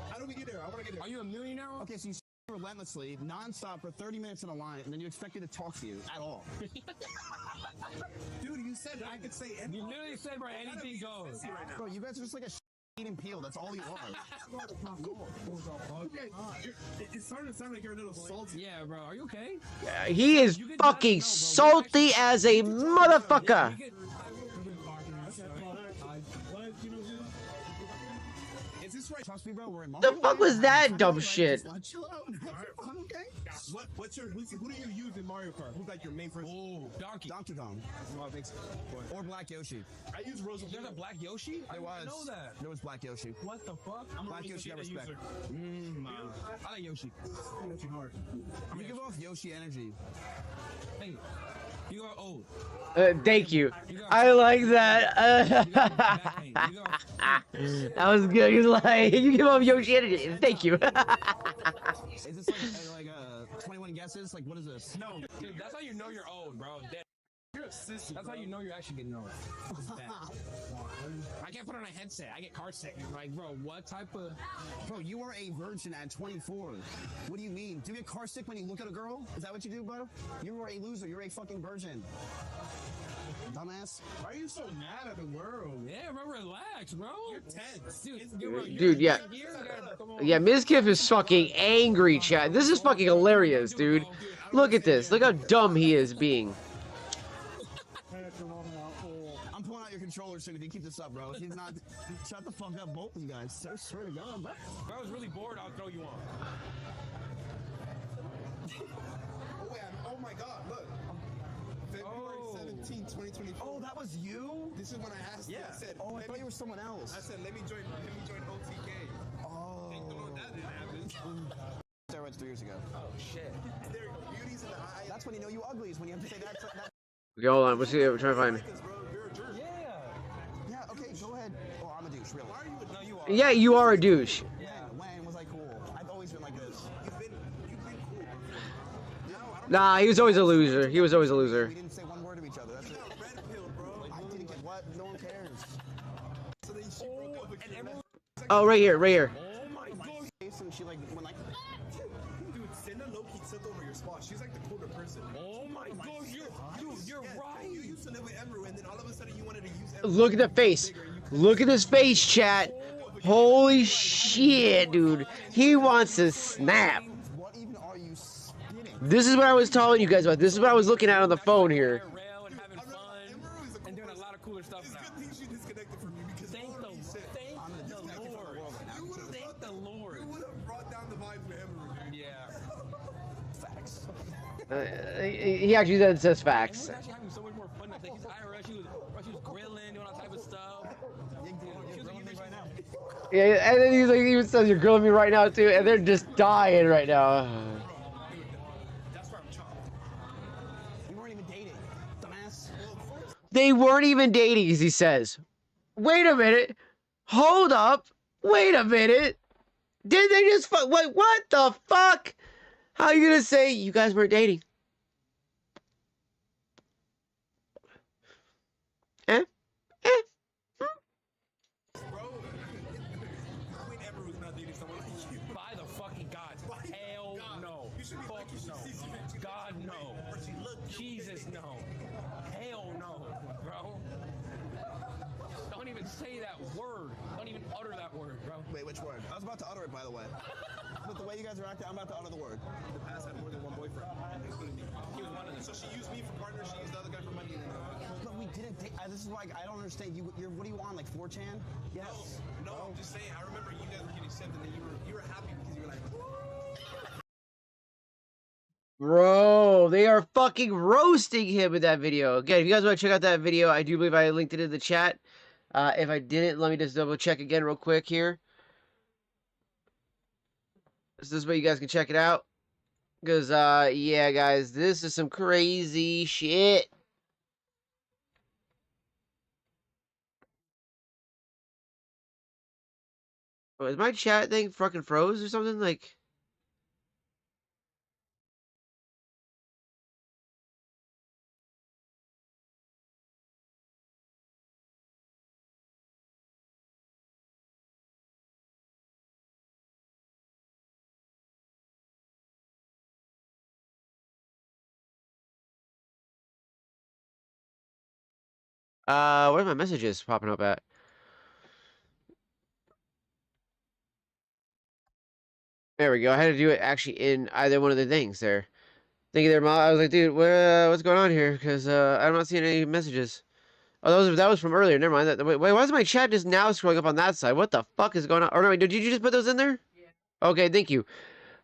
How do we get there? I wanna get there. Are you a millionaire? Okay, so you relentlessly, non-stop for 30 minutes in a line, and then you expect me to talk to you at all. Dude, you said I could say anything. You literally said, bro, anything goes. Bro, you guys are just like a eating peel. That's all you are. Okay, it's starting to sound like you're a little salty. Yeah, bro. Are you okay? He is fucking salty as a motherfucker. Is this right? Trust me, bro. We're in The fuck was that dumb shit? Chill out. Okay. Who do you use in Mario Kart? Who's like your main person? Oh, Donkey Kong. Or Black Yoshi. I use Rosa. There's a Black Yoshi? There was. I know that. There was Black Yoshi. What the fuck? I'm Black Yoshi got respect. I like Yoshi. Yoshi hard. You give off Yoshi energy. Hey, you are old. Thank you. I like that. That was good. He was like, you give off Yoshi energy. Thank you. Is this like 21 guesses? Like, what is this? No, dude, that's how you know you're old, bro. You're a sissy. That's how you know you're actually getting old. I can't put on a headset. I get car sick. Like, bro, what type of... Bro, you are a virgin at 24. What do you mean? Do you get car sick when you look at a girl? Is that what you do, bro? You are a loser. You're a fucking virgin. Dumbass. Why are you so mad at the world? Yeah, bro, relax, bro. You're tense. Dude, yeah. Yeah, MizKif is fucking angry, chat. This is fucking hilarious, dude. Look at this. Look how dumb he is being. I'm pulling out your controller soon if you keep this up, bro. If he's not, shut the fuck up, both of you guys. I swear to God, bro. If I was really bored, I'll throw you on. Oh my God, look. February 17, 2024. Oh, that was you? This is when I asked you. I said, oh, I thought you were someone else. I said, let me join OTK. Oh. That didn't happen. Steroids 3 years ago. Oh, shit. There you go. Beauty's in the eye. That's when you know you ugly, is when you have to say that. Okay, hold on. Let's see. We're trying to find. Yeah, okay, go ahead. Oh, I'm a douche, really. Why are you? No, you are. Yeah, you are a douche. When was I cool? Nah, he was always a loser. He was always a loser. We didn't say one word to each other. That's it. I didn't get what? No one cares. So then she broke up with you. Oh, right here, right here. Oh my god. And she like went like. Dude, Cinna low-key took over your spot. She's like the cooler person. Oh my god, you're right. You used to live with Emiru, and then all of a sudden you wanted to use Emiru. Look at the face. Look at his face, chat. Holy shit, dude. He wants to snap. What even are you spitting? This is what I was telling you guys about. This is what I was looking at on the phone here. And having fun and doing a lot of cooler stuff now. Good thing she disconnected from you because Thank the Lord. Thank the Lord. You would have brought down the vibe for Emiru. Yeah. Facts. He actually then says facts. He was actually having so much more fun. Like his IRL, she was grilling, doing all type of stuff. You're grilling me right now. Yeah, and then he's like, he even says you're grilling me right now too, and they're just dying right now. That's where I'm chopped. We weren't even dating, dumbass. They weren't even dating, as he says. Wait a minute. Hold up. Wait a minute. Did they just wait, what the fuck? How are you gonna say you guys weren't dating? Eh? Eh? Bro, Queen Emiru's not dating someone like you. By the fucking gods. Hell no. You should be Fuck lucky she no. sees you. God no. Jesus no. Hell no, bro. Don't even say that word. Don't even utter that word, bro. Wait, which word? I was about to utter it, by the way. But the way you guys are acting, I'm about to utter the word. In the past, had more than one boyfriend, including me. He was one of them. So she used me for partner. She used the other guy for money. But we didn't date. This is why I don't understand. You're what are you on, like 4chan? Yes. No, I'm just saying. I remember you guys were getting accepted, and you were happy because you were like, Bro, they are fucking roasting him in that video. Again, if you guys want to check out that video, I do believe I linked it in the chat. If I didn't, let me just double check again real quick here. So this way you guys can check it out. Because, yeah, guys, this is some crazy shit. Oh, is my chat thing fucking froze or something? Like... where are my messages popping up at? There we go. I had to do it actually in either one of the things there. Thank you there, Ma. I was like, dude, what's going on here? Because I'm not seeing any messages. Oh, that was from earlier. Never mind. Wait, why is my chat just now scrolling up on that side? What the fuck is going on? Or no, wait, did you just put those in there? Yeah. Okay, thank you.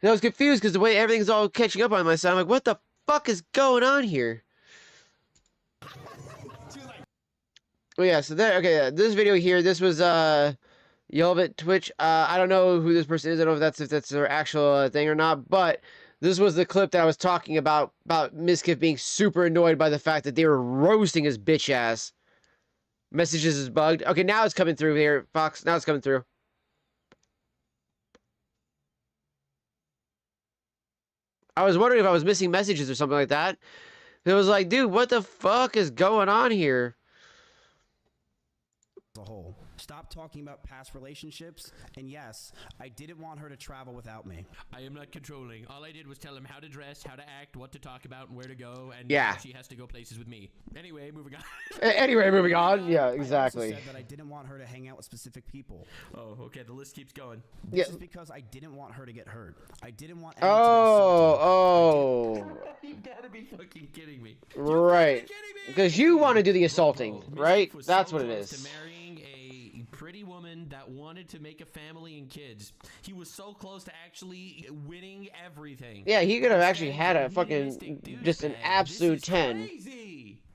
I was confused because the way everything's all catching up on my side, I'm like, what the fuck is going on here? Oh yeah, so there. Okay, this video here. This was Yelvit Twitch. I don't know who this person is. I don't know if that's their actual thing or not. But this was the clip that I was talking about MizKif being super annoyed by the fact that they were roasting his bitch ass. Messages is bugged. Okay, now it's coming through here, Fox. Now it's coming through. I was wondering if I was missing messages or something like that. It was like, dude, what the fuck is going on here? The whole. Stop talking about past relationships. And yes, I didn't want her to travel without me. I am not controlling. All I did was tell him how to dress, how to act, what to talk about, and where to go. And yeah, she has to go places with me. Anyway, moving on. Anyway, moving on. Yeah, exactly. I also said that I didn't want her to hang out with specific people. Oh, okay. The list keeps going. This is because I didn't want her to get hurt. I didn't want. Oh. You gotta be fucking kidding me. Right. Because you want to do the assaulting, right? That's what it is. To marrying a pretty woman that wanted to make a family and kids. He was so close to actually winning everything. Yeah, he could have actually had a fucking just an absolute 10.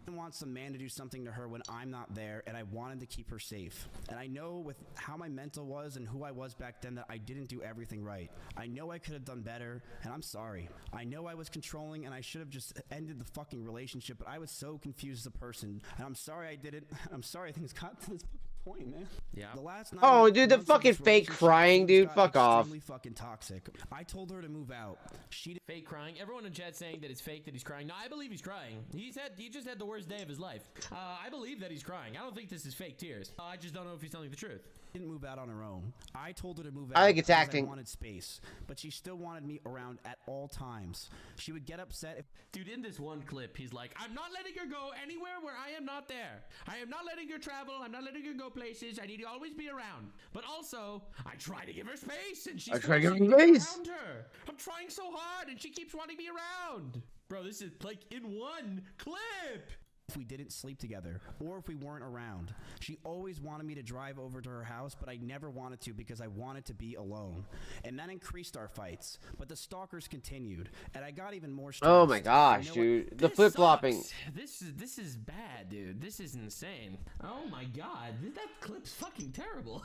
I want some man to do something to her when I'm not there, and I wanted to keep her safe. And I know with how my mental was and who I was back then that I didn't do everything right. I know I could have done better, and I'm sorry. I know I was controlling, and I should have just ended the fucking relationship, but I was so confused as a person. And I'm sorry I did it. I'm sorry things got to this point, man. Yeah. The last Oh, dude, the fucking fake crying, dude. Fuck off. Fucking toxic. I told her to move out. She Fake crying. Everyone in chat saying that it's fake that he's crying. No, I believe he's crying. He just had the worst day of his life. I believe that he's crying. I don't think this is fake tears. I just don't know if he's telling the truth. Didn't move out on her own. I told her to move out. I think it's because acting. I wanted space, but she still wanted me around at all times. She would get upset if Dude, in this one clip, he's like, I'm not letting her go anywhere where I am not there. I am not letting her travel. I'm not letting her go places. I need to always be around. But also, I try to give her space, and she's try to give her space. around her. I'm trying so hard, and she keeps wanting me around. Bro, this is like in one clip. if we didn't sleep together or if we weren't around. She always wanted me to drive over to her house, but I never wanted to because I wanted to be alone. And that increased our fights, but the stalkers continued, and I got even more stressed. Oh my gosh, dude. The flip-flopping. This is bad, dude. This is insane. Oh my god. That clip's fucking terrible.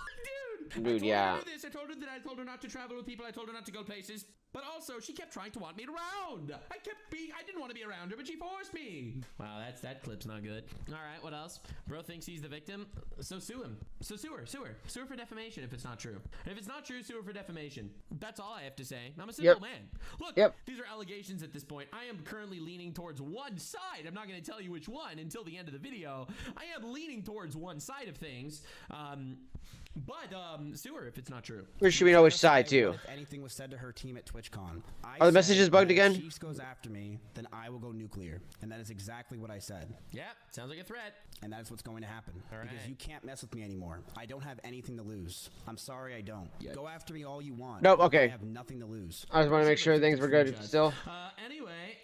Dude, yeah. I told her not to travel with people. I told her not to go places. But also, she kept trying to want me around. I didn't want to be around her, but she forced me. Wow, that clip's not good. All right, what else? Bro thinks he's the victim, so sue him. So sue her for defamation if it's not true. And if it's not true, sue her for defamation. That's all I have to say. I'm a simple man. Look, these are allegations at this point. I am currently leaning towards one side. I'm not going to tell you which one until the end of the video. I am leaning towards one side of things. But sue her if it's not true. Where should we know which side too? If anything was said to her team at TwitchCon, Are the messages bugged again? If Chiefs goes after me, then I will go nuclear, and that is exactly what I said. Yeah, sounds like a threat. And that is what's going to happen. All right. Because you can't mess with me anymore. I don't have anything to lose. I'm sorry I don't. Go after me all you want. Nope, okay. I have nothing to lose. I just want to make sure things were good still. Anyway,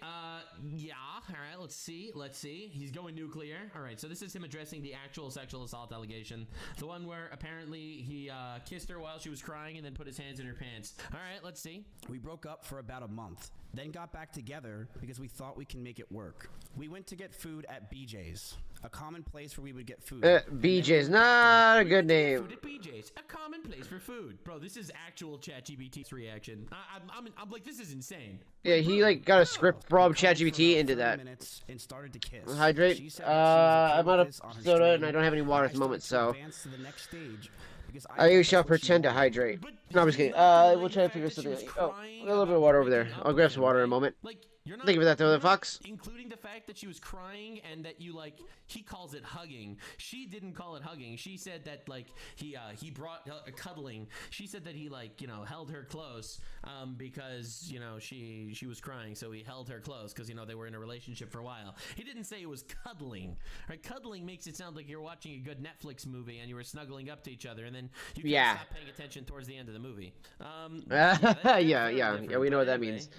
yeah. All right, let's see. He's going nuclear. All right, so this is him addressing the actual sexual assault allegation. The one where apparently he kissed her while she was crying and then put his hands in her pants. All right, let's see. We broke up for about a month, then got back together because we thought we can make it work. We went to get food at BJ's, a common place where we would get food. BJ's, not a good name. Food at BJ's, a common place for food. Bro, this is actual ChatGPT's reaction. I'm like, this is insane. Yeah, he like got a script from ChatGPT into that. And started to kiss. Hydrate. I'm out of soda and I don't have any water at the moment, so I usually shall pretend to hydrate. No, I'm just kidding. We'll try to figure something out. Oh, a little bit of water over there. I'll grab some water in a moment. Thank you for that, though, the Fox. Including the fact that she was crying and that you like, he calls it hugging. She didn't call it hugging. She said that like he brought cuddling. She said that he like, you know, held her close because, you know, she was crying. So he held her close because, you know, they were in a relationship for a while. He didn't say it was cuddling. Right? Cuddling makes it sound like you're watching a good Netflix movie and you were snuggling up to each other and then you can't stop paying attention towards the end of the movie. Yeah, we know what that means.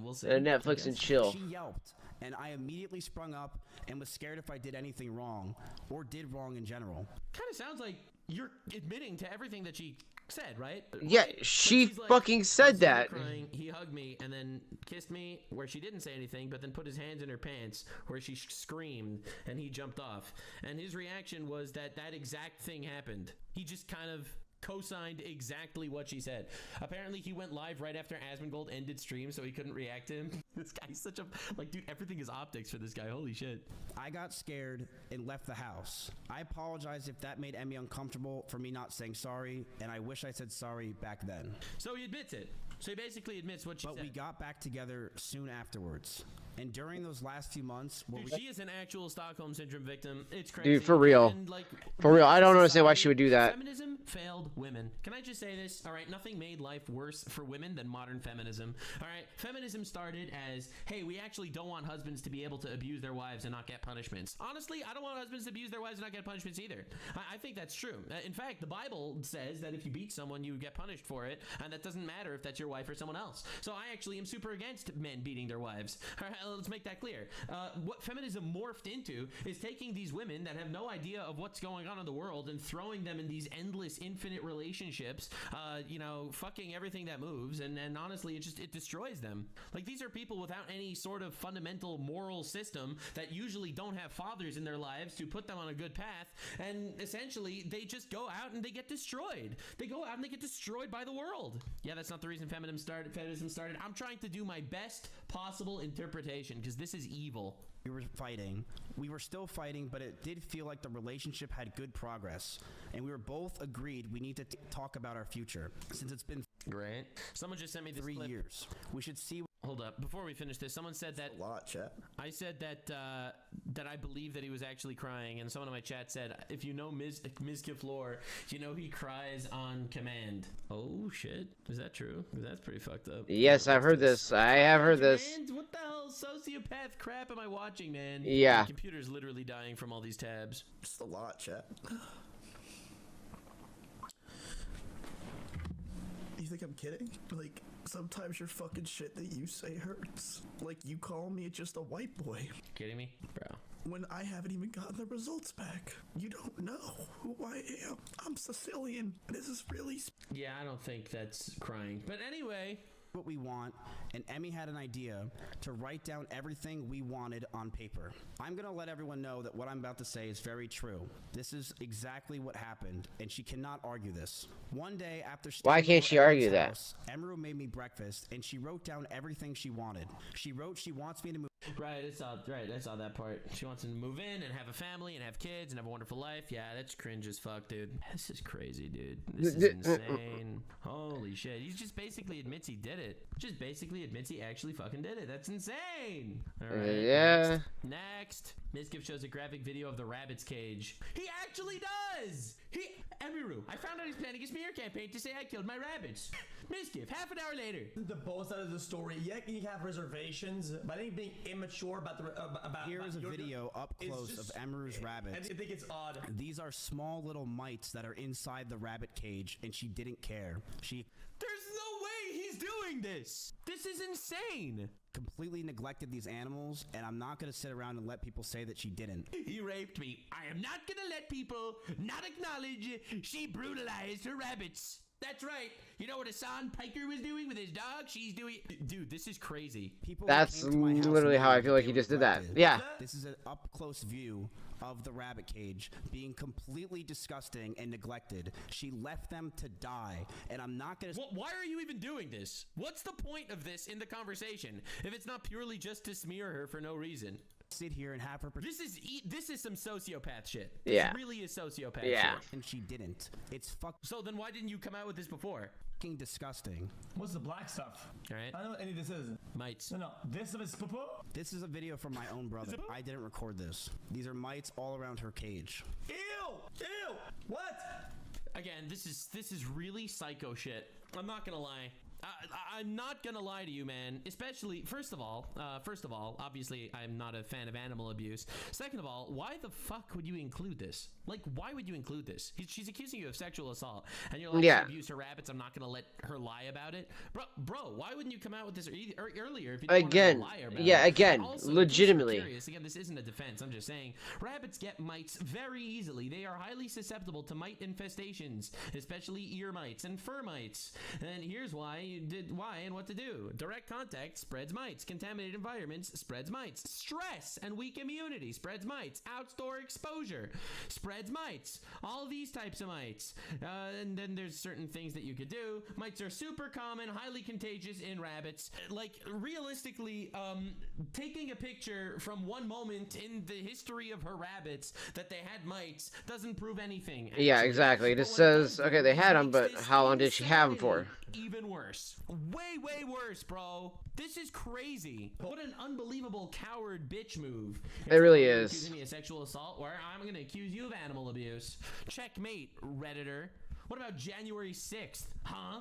We'll see. Netflix and chill. She yelped, and I immediately sprung up and was scared if I did anything wrong or did wrong in general. Kind of sounds like you're admitting to everything that she said, right? Yeah, she fucking said that. Crying, he hugged me and then kissed me where she didn't say anything, but then put his hands in her pants where she screamed and he jumped off. And his reaction was that exact thing happened. He just kind of co-signed exactly what she said. Apparently he went live right after Asmongold ended stream, so he couldn't react to him. This guy's such a like, dude, everything is optics for this guy. Holy shit. I got scared and left the house. I apologize if that made Emmy uncomfortable for me not saying sorry, and I wish I said sorry back then. So he admits it. So he basically admits what she said. But we got back together soon afterwards. And during those last few months, dude, she is an actual Stockholm Syndrome victim. It's crazy. Dude, for real. And, like, for real, I don't understand why she would do that. Feminism failed women. Can I just say this? All right, nothing made life worse for women than modern feminism. All right, feminism started as, hey, we actually don't want husbands to be able to abuse their wives and not get punishments. Honestly, I don't want husbands to abuse their wives and not get punishments either. I think that's true. In fact, the Bible says that if you beat someone, you get punished for it, and that doesn't matter if that's your wife or someone else. So I actually am super against men beating their wives. All right, let's make that clear. What feminism morphed into is taking these women that have no idea of what's going on in the world and throwing them in these endless, infinite relationships, you know, fucking everything that moves, and honestly, it destroys them. Like, these are people without any sort of fundamental moral system that usually don't have fathers in their lives to put them on a good path, and essentially, they just go out and they get destroyed. They go out and they get destroyed by the world. Yeah, that's not the reason feminism started. I'm trying to do my best possible interpretation, because this is evil. we were fighting. We were still fighting, but it did feel like the relationship had good progress. And we were both agreed we need to talk about our future. Since it's been Great. Someone just sent me this 3 clip. years. We should see. Hold up. Before we finish this, someone said that... A lot, chat. I said that that I believe that he was actually crying, and someone in my chat said, if you know MizKif lore, you know he cries on command. Oh, shit. Is that true? That's pretty fucked up. Yes, I've heard this. I have heard this. What the hell sociopath crap am I watching, man? Yeah. My computer's literally dying from all these tabs. Just a lot, chat. You think I'm kidding? Like, sometimes your fucking shit that you say hurts. Like, you call me just a white boy. Kidding me? Bro. When I haven't even gotten the results back. You don't know who I am. I'm Sicilian. This is really... Yeah, I don't think that's crying. But anyway... What we want, and Emmy had an idea to write down everything we wanted on paper. I'm gonna let everyone know that what I'm about to say is very true. This is exactly what happened, and she cannot argue this. One day after Why can't she argue that? Emiru made me breakfast, and she wrote down everything she wanted. She wrote she wants me to move. Right, I saw that part. She wants him to move in and have a family and have kids and have a wonderful life. Yeah, that's cringe as fuck, dude. This is crazy, dude. This is insane. Holy shit. He just basically admits he did it. Just basically admits he actually fucking did it. That's insane. All right. Yeah. Next. MizKif shows a graphic video of the rabbit's cage. He actually does! Emiru, I found out he's planning a smear campaign to say I killed my rabbits. MizKif, half an hour later. The both sides of the story. Yeah, you have reservations, but I think being immature about Here is a video up close just, of Emiru's rabbits. I think it's odd. These are small little mites that are inside the rabbit cage, and she didn't care. There's no way he's doing this. This is insane. Completely neglected these animals, and I'm not gonna sit around and let people say that she didn't. He raped me. I am not gonna let people not acknowledge she brutalized her rabbits. That's right. You know what Hassan Piker was doing with his dog? She's doing... Dude, this is crazy. That's literally how I feel like he just did that. Yeah. This is an up-close view of the rabbit cage being completely disgusting and neglected. She left them to die, and I'm not gonna... Why are you even doing this? What's the point of this in the conversation if it's not purely just to smear her for no reason? Sit here and have her... This is some sociopath shit. Yeah. This really is sociopath shit. And she didn't. It's So then why didn't you come out with this before? Fucking disgusting. What's the black stuff? All right. I don't know what any of this is. Mites. No, this is poo-poo? This is a video from my own brother. I didn't record this. These are mites all around her cage. Ew! Ew! What? Again, this is really psycho shit. I'm not gonna lie. I'm not gonna lie to you, man. Especially, first of all, obviously, I'm not a fan of animal abuse. Second of all, why the fuck would you include this? Like, why would you include this? She's accusing you of sexual assault, and you're like, yeah. She abused her rabbits. I'm not gonna let her lie about it, bro. Why wouldn't you come out with this earlier if you didn't want to lie about it? Again, Also, legitimately. Again, this isn't a defense. I'm just saying, rabbits get mites very easily. They are highly susceptible to mite infestations, especially ear mites and fur mites. And here's why and what to do. Direct contact spreads mites. Contaminated environments spreads mites. Stress and weak immunity spreads mites. Outdoor exposure spreads mites. All these types of mites. And then there's certain things that you could do. Mites are super common, highly contagious in rabbits. Like, realistically, taking a picture from one moment in the history of her rabbits that they had mites doesn't prove anything. Actually. Yeah, exactly. It just says, okay, they had them, but how long did she have them for? Even worse. Way worse, bro. This is crazy. What an unbelievable coward bitch move. It really is. Accusing me of sexual assault, where I'm gonna accuse you of animal abuse. Checkmate, Redditor. What about January 6th? Huh?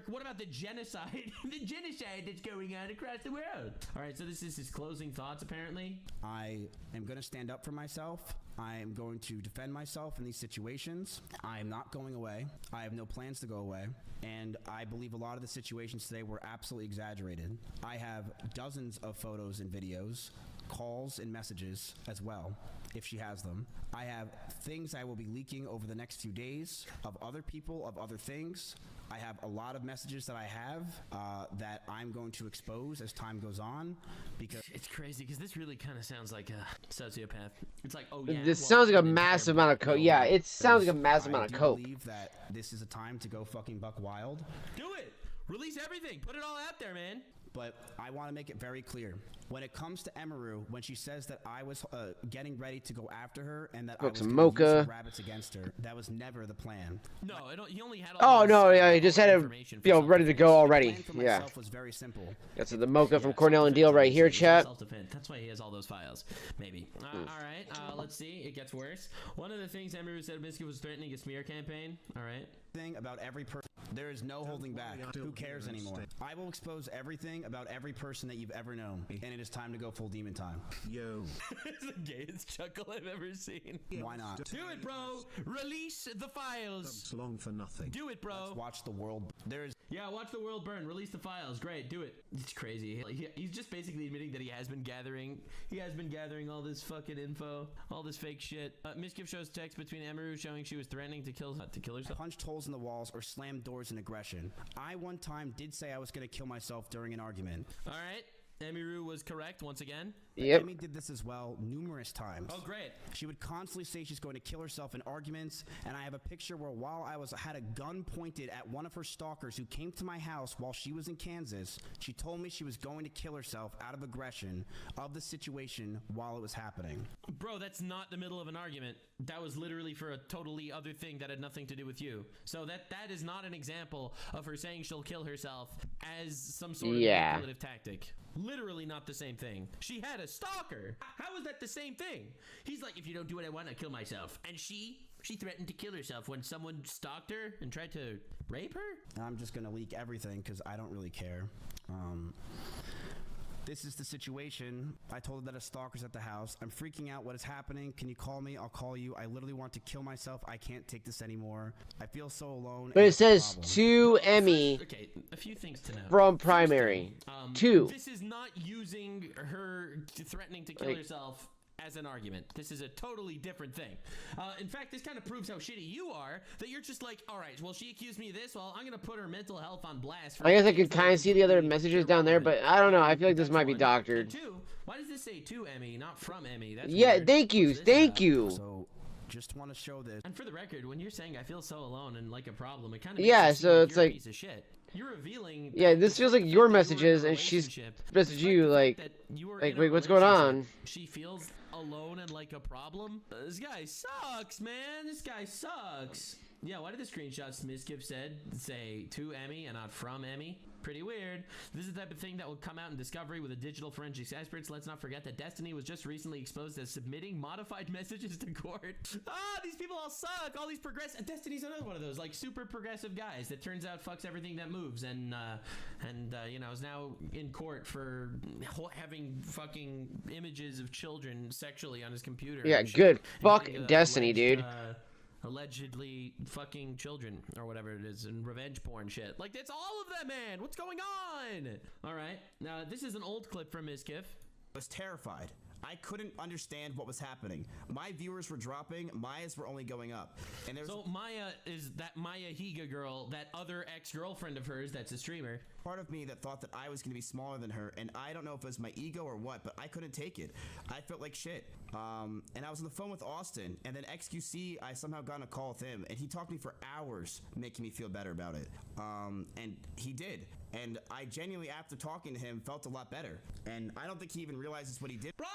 What about the genocide? The genocide that's going on across the world. All right, so this is his closing thoughts, apparently. I am going to stand up for myself. I am going to defend myself in these situations. I am not going away. I have no plans to go away. And I believe a lot of the situations today were absolutely exaggerated. I have dozens of photos and videos, calls and messages as well, if she has them. I have things I will be leaking over the next few days of other people, of other things. I have a lot of messages that I have that I'm going to expose as time goes on, because it's crazy because this really kind of sounds like a sociopath. It's like, oh yeah, this sounds like a massive amount of coke. Yeah, it sounds like a massive amount of coke. I believe that this is a time to go fucking buck wild. Do it. Release everything. Put it all out there, man. but I want to make it very clear. When it comes to Emiru, when she says that I was getting ready to go after her and that I was going to use some rabbits against her, that was never the plan. No, he only had Oh no, yeah, he just had it, you know, ready to go already. The plan for Yeah. myself was very simple. That's the mocha from Cornell and Deal right here, chat. Self-defense. That's why he has all those files. Maybe. All right. Let's see. It gets worse. One of the things Emiru said MizKif was threatening a smear campaign. All right. Thing about every person. There is no holding back. Who cares anymore? I will expose everything about every person that you've ever known, and it is time to go full demon time. Yo. It's the gayest chuckle I've ever seen. Why not? Do it, bro. Release the files. Long for nothing. Do it, bro. Let's watch the world. Yeah, watch the world burn. Release the files. Great, do it. It's crazy. He's just basically admitting that he has been gathering all this fucking info, all this fake shit. MizKif shows text between Emiru showing she was threatening to kill herself. Punched holes in the walls or slammed doors in aggression. I one time did say I was going to kill myself during an argument. All right. Emiru was correct once again. Yep. Amy did this as well numerous times. Oh, great. She would constantly say she's going to kill herself in arguments, and I have a picture where while I had a gun pointed at one of her stalkers who came to my house while she was in Kansas, she told me she was going to kill herself out of aggression of the situation while it was happening. Bro, that's not the middle of an argument. That was literally for a totally other thing that had nothing to do with you. So that is not an example of her saying she'll kill herself as some sort of manipulative tactic. Literally not the same thing. She had a stalker. How is that the same thing? He's like, if you don't do what I want, I'll kill myself. And she threatened to kill herself when someone stalked her and tried to rape her? I'm just going to leak everything because I don't really care. This is the situation. I told her that a stalker's at the house. I'm freaking out. What is happening? Can you call me? I'll call you. I literally want to kill myself. I can't take this anymore. I feel so alone. But it says to Emmy Okay, a few things to know. from primary. This is not using her threatening to kill herself as an argument. This is a totally different thing. In fact, this kind of proves how shitty you are, that you're just like, all right, well, she accused me of this, well, I'm going to put her mental health on blast. I guess I could kind of see the other messages down there, but I don't know. I feel like this might be doctored. Why does this say to Emmy, not from Emmy? That's weird. Thank you. Thank you. So, just want to show this. And for the record, when you're saying I feel so alone and like a problem, it kind of so it's like, piece of shit. You're revealing. Yeah, this feels like your messages, and she's messaged you like wait, what's going on? She feels alone and like a problem. This guy sucks, man. This guy sucks. Yeah, why did the screenshots MizKif said say to Emmy and not from Emmy? Pretty weird. This is the type of thing that will come out in Discovery with a digital forensics experts. Let's not forget that Destiny was just recently exposed as submitting modified messages to court. These people all suck. All these progressive. Destiny's another one of those like super progressive guys that turns out fucks everything that moves and you know is now in court for having fucking images of children sexually on his computer. Yeah, good. Fuck Destiny, dude. Allegedly fucking children or whatever it is and revenge porn shit. Like, that's all of that, man. What's going on? All right. Now, this is an old clip from MizKif. I was terrified. I couldn't understand what was happening. My viewers were dropping. Maya's were only going up. And there's so Maya is that Maya Higa girl, that other ex-girlfriend of hers that's a streamer. Part of me that thought that I was going to be smaller than her, and I don't know if it was my ego or what, but I couldn't take it. I felt like shit. And I was on the phone with Austin, and then XQC, I somehow got on a call with him, and he talked to me for hours, making me feel better about it. And he did. And I genuinely, after talking to him, felt a lot better. And I don't think he even realizes what he did. Bro!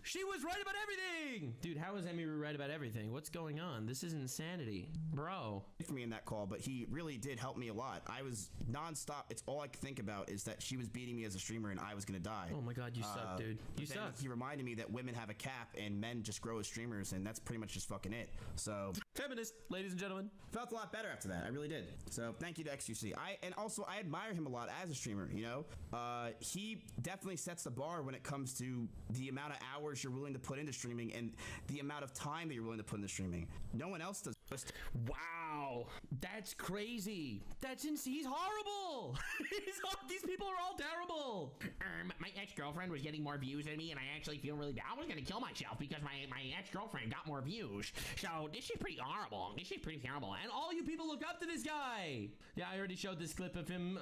She was right about everything! Dude, how is Emiru right about everything? What's going on? This is insanity. Bro. For me in that call, but he really did help me a lot. I was nonstop. It's all I could think about is that she was beating me as a streamer and I was gonna die. Oh my god, you suck, dude. You suck. He reminded me that women have a cap and men just grow as streamers, and that's pretty much just fucking it. So feminist, ladies and gentlemen. Felt a lot better after that. I really did. So thank you to XQC. And also I admire him a lot as a streamer, you know? He definitely sets the bar when it comes to the amount of hours you're willing to put into streaming and the amount of time that you're willing to put into streaming. No one else does. Wow, that's crazy. He's horrible. These people are all terrible. My ex-girlfriend was getting more views than me, and I actually feel really bad. I was gonna kill myself because my ex-girlfriend got more views. So this is pretty horrible. This is pretty terrible. And all you people look up to this guy. Yeah, I already showed this clip of him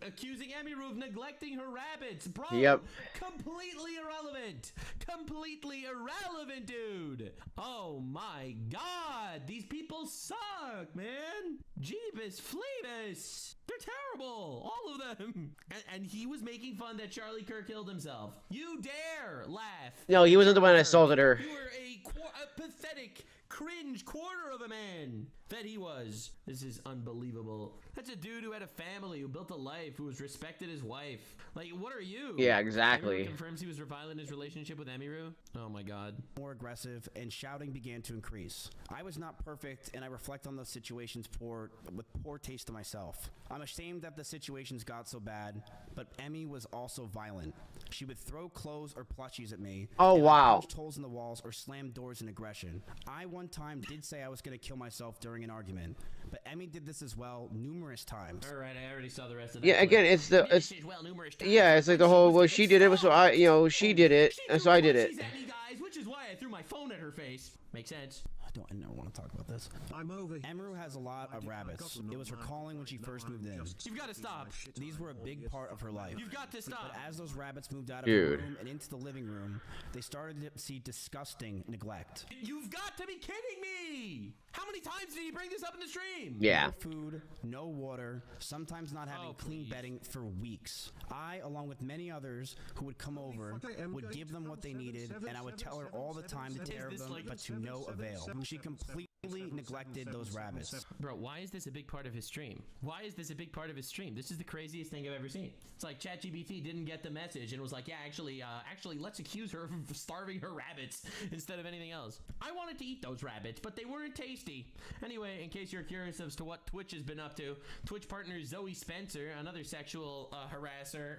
accusing Emiru of neglecting her rabbits. Bro, yep. Completely irrelevant. Completely irrelevant, dude. Oh my god. god, these people suck, man. Jeebus Fleebus. They're terrible, all of them. And he was making fun that Charlie Kirk killed himself. You dare laugh. No, he wasn't the one that assaulted her. You were a pathetic, cringe quarter of a man that he was. This is unbelievable. That's a dude who had a family, who built a life, who was respected his wife. Like, what are you? Yeah, exactly. Emiru confirms he was reviling his relationship with Emiru. Oh my god. More aggressive, and shouting began to increase. I was not perfect, and I reflect on those situations with poor taste to myself. I'm ashamed that the situations got so bad, but Emmy was also violent. She would throw clothes or plushies at me. Oh, and wow. punched holes in the walls or slammed doors in aggression. I one time did say I was going to kill myself during an argument, but Emmy did this as well numerous times. All right, I already saw the rest of that. Yeah, again, it's yeah, it's like the whole, well, she did it, so I, you know, she did it, and so I did it. At me, guys, which is why I threw my phone at her face. Makes sense. I never want to talk about this. I'm over. Emiru has a lot of rabbits. It was her calling when she first moved in. You've got to stop. These were a big part of her life. You've got to stop. But as those rabbits moved out of her room and into the living room, they started to see disgusting neglect. You've got to be kidding me! How many times did he bring this up in the stream? Yeah. No food, no water, sometimes not having clean bedding for weeks. I, along with many others who would come over, would give them what they needed, and I would tell her all the time to take care of them, but to no avail. She completely neglected those rabbits. Bro, why is this a big part of his stream? Why is this a big part of his stream? This is the craziest thing I've ever seen. It's like ChatGPT didn't get the message and was like, yeah, actually, let's accuse her of starving her rabbits instead of anything else. I wanted to eat those rabbits, but they weren't tasty. Anyway, in case you're curious as to what Twitch has been up to, Twitch partner Zoe Spencer, another sexual harasser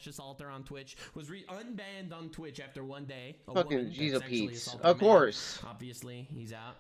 / assaulter on Twitch, was unbanned on Twitch after one day. Fucking Jesus Pete. Of course. Obviously, he's out.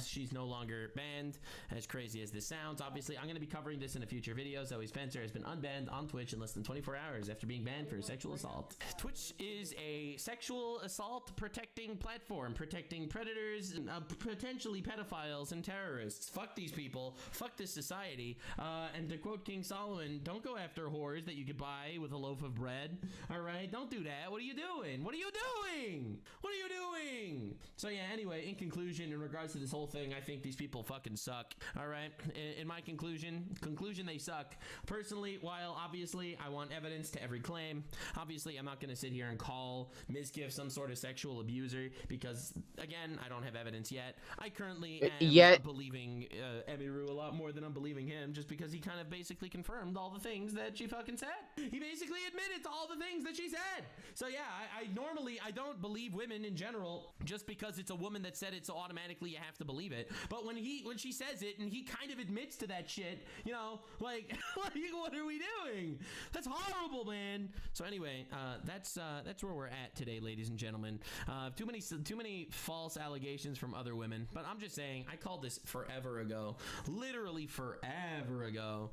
She's no longer banned. As crazy as this sounds, obviously, I'm going to be covering this in a future video. Zoe Spencer has been unbanned on Twitch in less than 24 hours after being banned for sexual assault. Twitch is a sexual assault protecting platform, protecting predators and potentially pedophiles and terrorists. Fuck these people. Fuck this society. And to quote King Solomon, don't go after whores that you could buy with a loaf of bread. All right, don't do that. What are you doing? What are you doing? What are you doing? So yeah, anyway, in conclusion, in regards to this whole thing, I think these people fucking suck. All right, in my conclusion, they suck. Personally, while obviously I want evidence to every claim, obviously I'm not going to sit here and call MizKif some sort of sexual abuser because, again, I don't have evidence yet. I currently am believing Emiru a lot more than I'm believing him, just because he kind of basically confirmed all the things that she fucking said. He basically admitted to all the things that she said. So yeah, I normally don't believe women in general just because it's a woman that said it, so automatically you have to believe it. But when she says it and he kind of admits to that shit, you know, like what are we doing? That's horrible, man. So anyway, that's where we're at today, ladies and gentlemen. Too many false allegations from other women, but I'm just saying, I called this forever ago, literally forever ago.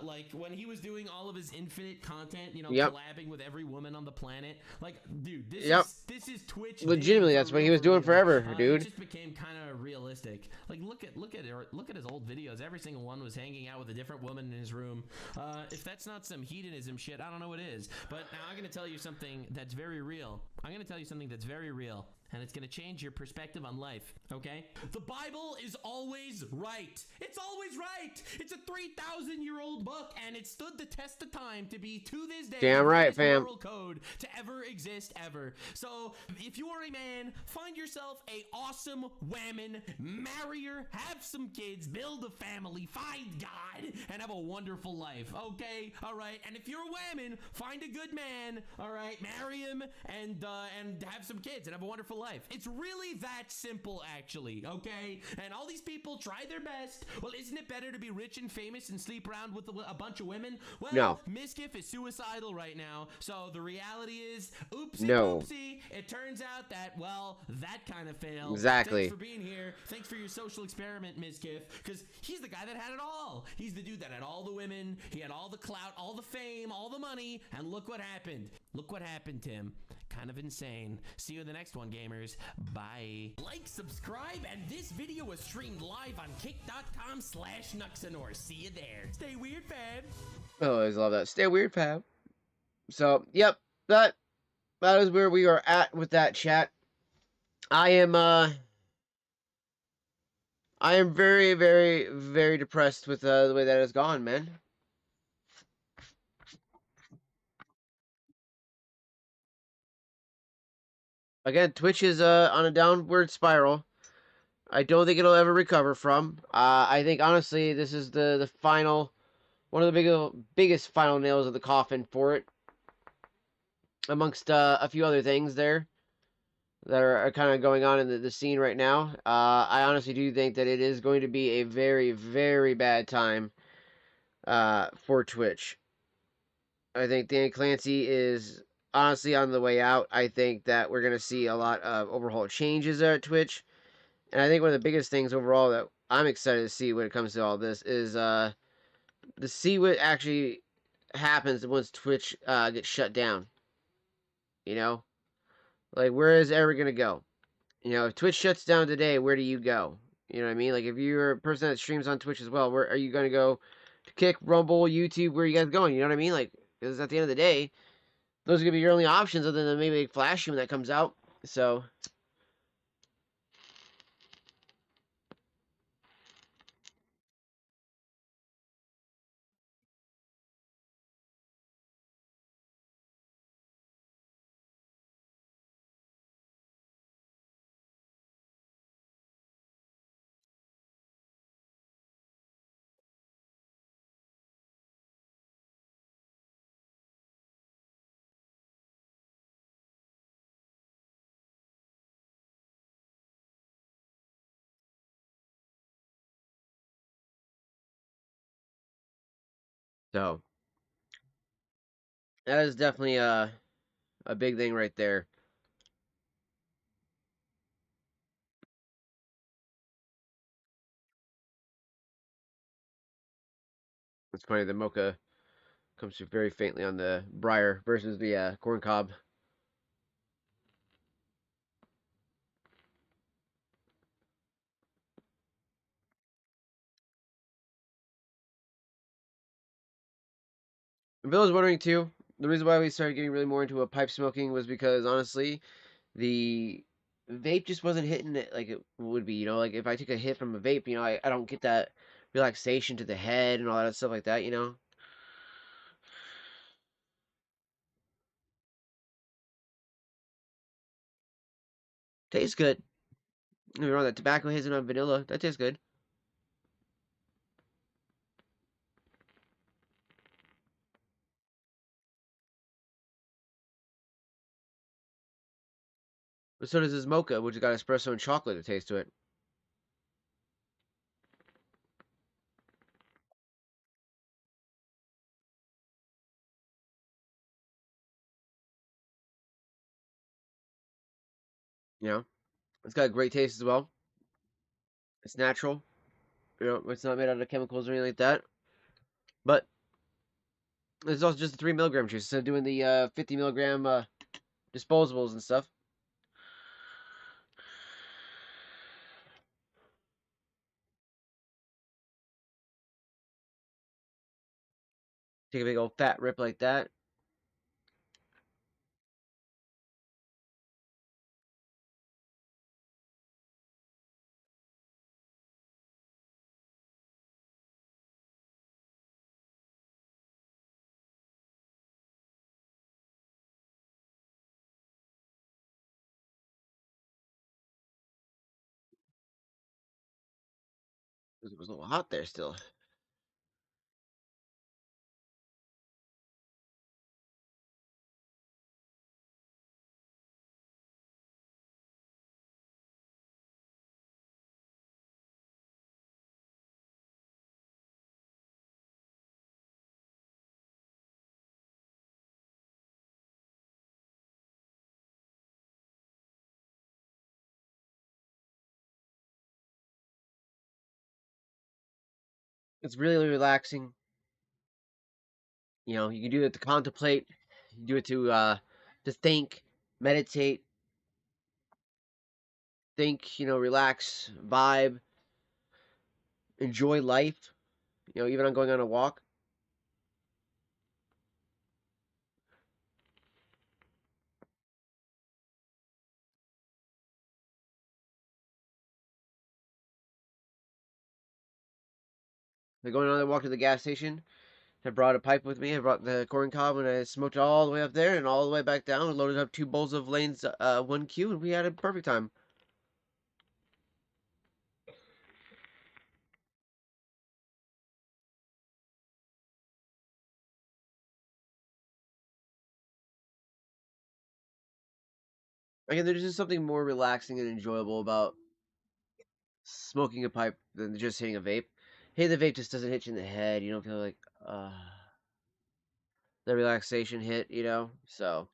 Like when he was doing all of his infinite content, you know, collabing with every woman on the planet. Like, dude, this is Twitch. Legitimately, that's what he was doing forever, dude. It just became kind of realistic. Like, look at his old videos. Every single one was hanging out with a different woman in his room. If that's not some hedonism shit, I don't know what is. But now I'm gonna tell you something that's very real. And it's gonna change your perspective on life, okay? The Bible is always right. It's always right. It's a 3,000-year-old book, and it stood the test of time to be, to this day, damn right, fam, moral code to ever exist ever. So if you are a man, find yourself a awesome woman, marry her, have some kids, build a family, find God, and have a wonderful life, okay? All right. And if you're a woman, find a good man, all right? Marry him and have some kids and have a wonderful life. It's really that simple, actually, okay? And all these people try their best. Well, isn't it better to be rich and famous and sleep around with a bunch of women? Well, no. MizKif is suicidal right now, so the reality is, oopsie no. poopsie, it turns out that, well, that kind of failed. Exactly. Thanks for being here. Thanks for your social experiment, MizKif, because he's the guy that had it all. He's the dude that had all the women, he had all the clout, all the fame, all the money, and look what happened. Look what happened to him. Kind of insane. See you in the next one, gamers. Bye. Like, subscribe, and this video was streamed live on kick.com/Nuxanor. See you there. Stay weird, fam. I always love that. Stay weird, fam. So, yep, that is where we are at with that chat. I am I am very, very, very depressed with the way that has gone, man. Again, Twitch is on a downward spiral. I don't think it'll ever recover from. I think honestly, this is the final, one of the biggest final nails of the coffin for it, amongst a few other things there that are kind of going on in the scene right now. I honestly do think that it is going to be a very, very bad time for Twitch. I think Dan Clancy is honestly on the way out. I think that we're going to see a lot of overhaul changes at Twitch. And I think one of the biggest things overall that I'm excited to see when it comes to all this is to see what actually happens once Twitch gets shut down. You know? Like, where is it ever going to go? You know, if Twitch shuts down today, where do you go? You know what I mean? Like, if you're a person that streams on Twitch as well, where are you going to go? To Kick, Rumble, YouTube, where are you guys going? You know what I mean? Like, because at the end of the day, those are going to be your only options other than maybe Flash when that comes out. So, so that is definitely a big thing right there. It's funny the mocha comes through very faintly on the briar versus the corn cob. And Bill was wondering too. The reason why we started getting really more into a pipe smoking was because honestly, the vape just wasn't hitting it like it would be. You know, like if I take a hit from a vape, you know, I don't get that relaxation to the head and all that stuff like that. You know, tastes good. You know, that tobacco hazelnut vanilla that tastes good. But so does this mocha, which has got espresso and chocolate taste to it. You know, it's got a great taste as well. It's natural. You know, it's not made out of chemicals or anything like that. But it's also just a 3 milligram juice instead of doing the 50 milligram disposables and stuff. Take a big old fat rip like that. It was a little hot there still. It's really relaxing. You know, you can do it to contemplate, you do it to think, meditate, think, you know, relax, vibe, enjoy life, you know, even on going on a walk. Like going on a walk to the gas station. I brought a pipe with me. I brought the corn cob and I smoked it all the way up there and all the way back down. And loaded up 2 bowls of Lane's 1Q, and we had a perfect time. Again, there's just something more relaxing and enjoyable about smoking a pipe than just hitting a vape. Hey, the vape just doesn't hit you in the head. You don't feel like the relaxation hit, you know? So.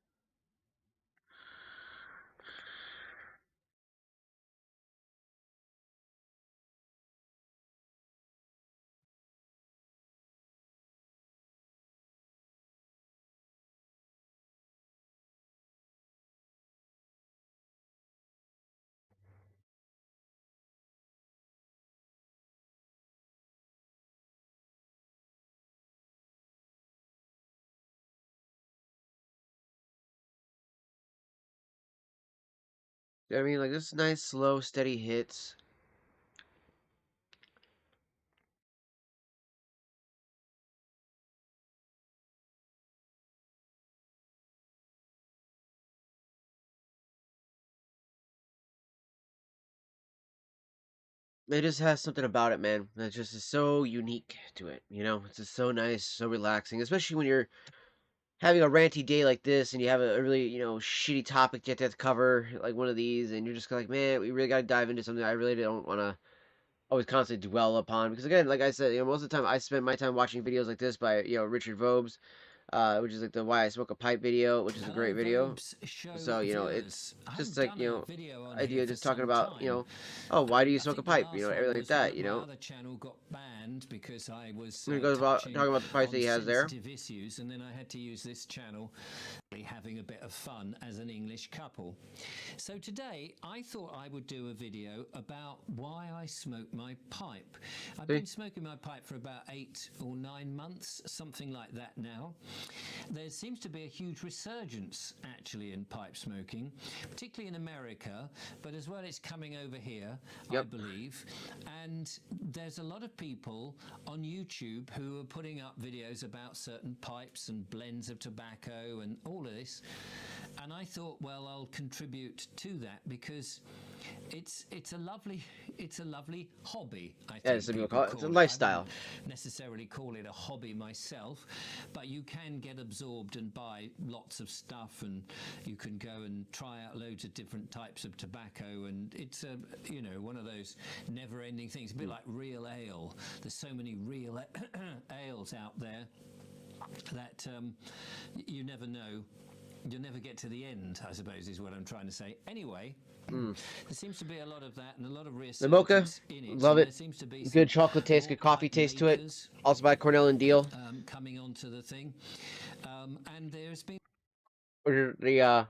I mean, like, this nice, slow, steady hits. It just has something about it, man, that just is so unique to it, you know? It's just so nice, so relaxing, especially when you're having a ranty day like this and you have a really, shitty topic you have to cover, like one of these, and you're just like, man, we really got to dive into something I really don't want to always constantly dwell upon. Because again, like I said, most of the time I spend my time watching videos like this by, Richard Vobes, which is like the Why I Smoke a Pipe video, which is a great video. So, it's just like, idea just talking about, oh, why do you smoke a pipe? Everything like that, My other channel got banned because I was It goes about touching talking about the pipes that on he has there. sensitive issues, and then I had to use this channel having a bit of fun as an English couple. So today I thought I would do a video about why I smoke my pipe. I've been smoking my pipe for about 8 or 9 months, something like that now. There seems to be a huge resurgence actually in pipe smoking, particularly in America, but as well it's coming over here, I believe. And there's a lot of people on YouTube who are putting up videos about certain pipes and blends of tobacco and all of this. And I thought, well, I'll contribute to that because it's a lovely hobby. I think It's a lifestyle. I wouldn't necessarily call it a hobby myself, but you can get absorbed and buy lots of stuff, and you can go and try out loads of different types of tobacco, and it's a one of those never-ending things. A bit like real ale. There's so many real ales out there that you never know. You'll never get to the end, I suppose, is what I'm trying to say. Anyway, there seems to be a lot of that and a lot of The mocha, in it. love So it. there seems to be Good chocolate taste, good coffee taste to it. Also by Cornell and Deal. Coming onto the thing, and there's been The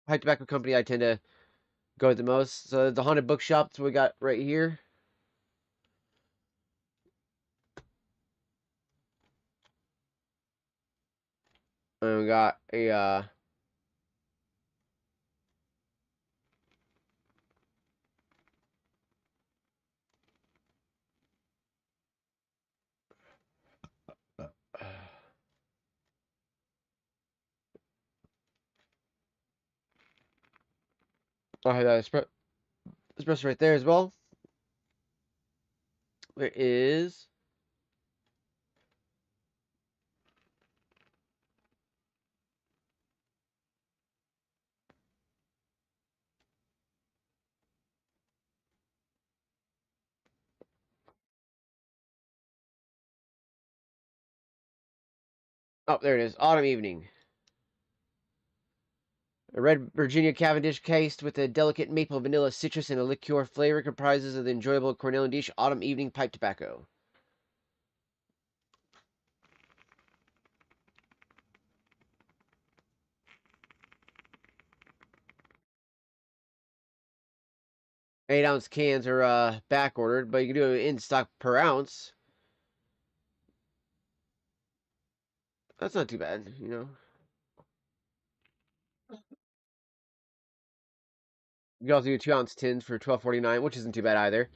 pipe tobacco company I tend to go with the most. So the Haunted Bookshop, that's what we got right here. And we got a I have that espresso right there as well. There is oh, there it is. Autumn Evening. A red Virginia Cavendish cased with a delicate maple, vanilla, citrus, and a liqueur flavor comprises of the enjoyable Cornell and Dish Autumn Evening Pipe Tobacco. Eight-ounce cans are back ordered, but you can do it in stock per ounce. That's not too bad, You can also do 2-ounce tins for $12.49, which isn't too bad either.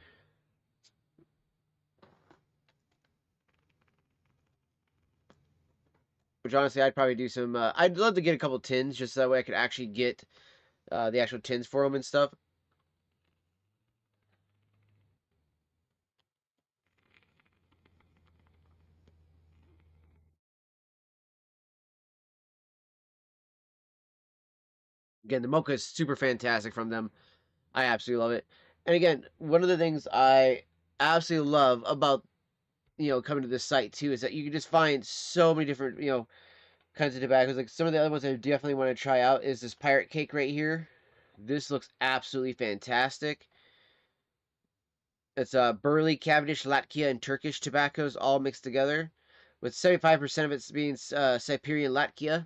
Which honestly, I'd probably do some. I'd love to get a couple tins just so that way I could actually get the actual tins for them and stuff. Again, the mocha is super fantastic from them. I absolutely love it. And again, one of the things I absolutely love about coming to this site too is that you can just find so many different kinds of tobaccos. Like some of the other ones I definitely want to try out is this pirate cake right here. This looks absolutely fantastic. It's Burley, Cavendish, Latkia, and Turkish tobaccos all mixed together, with 75% of it being Siberian Latkia.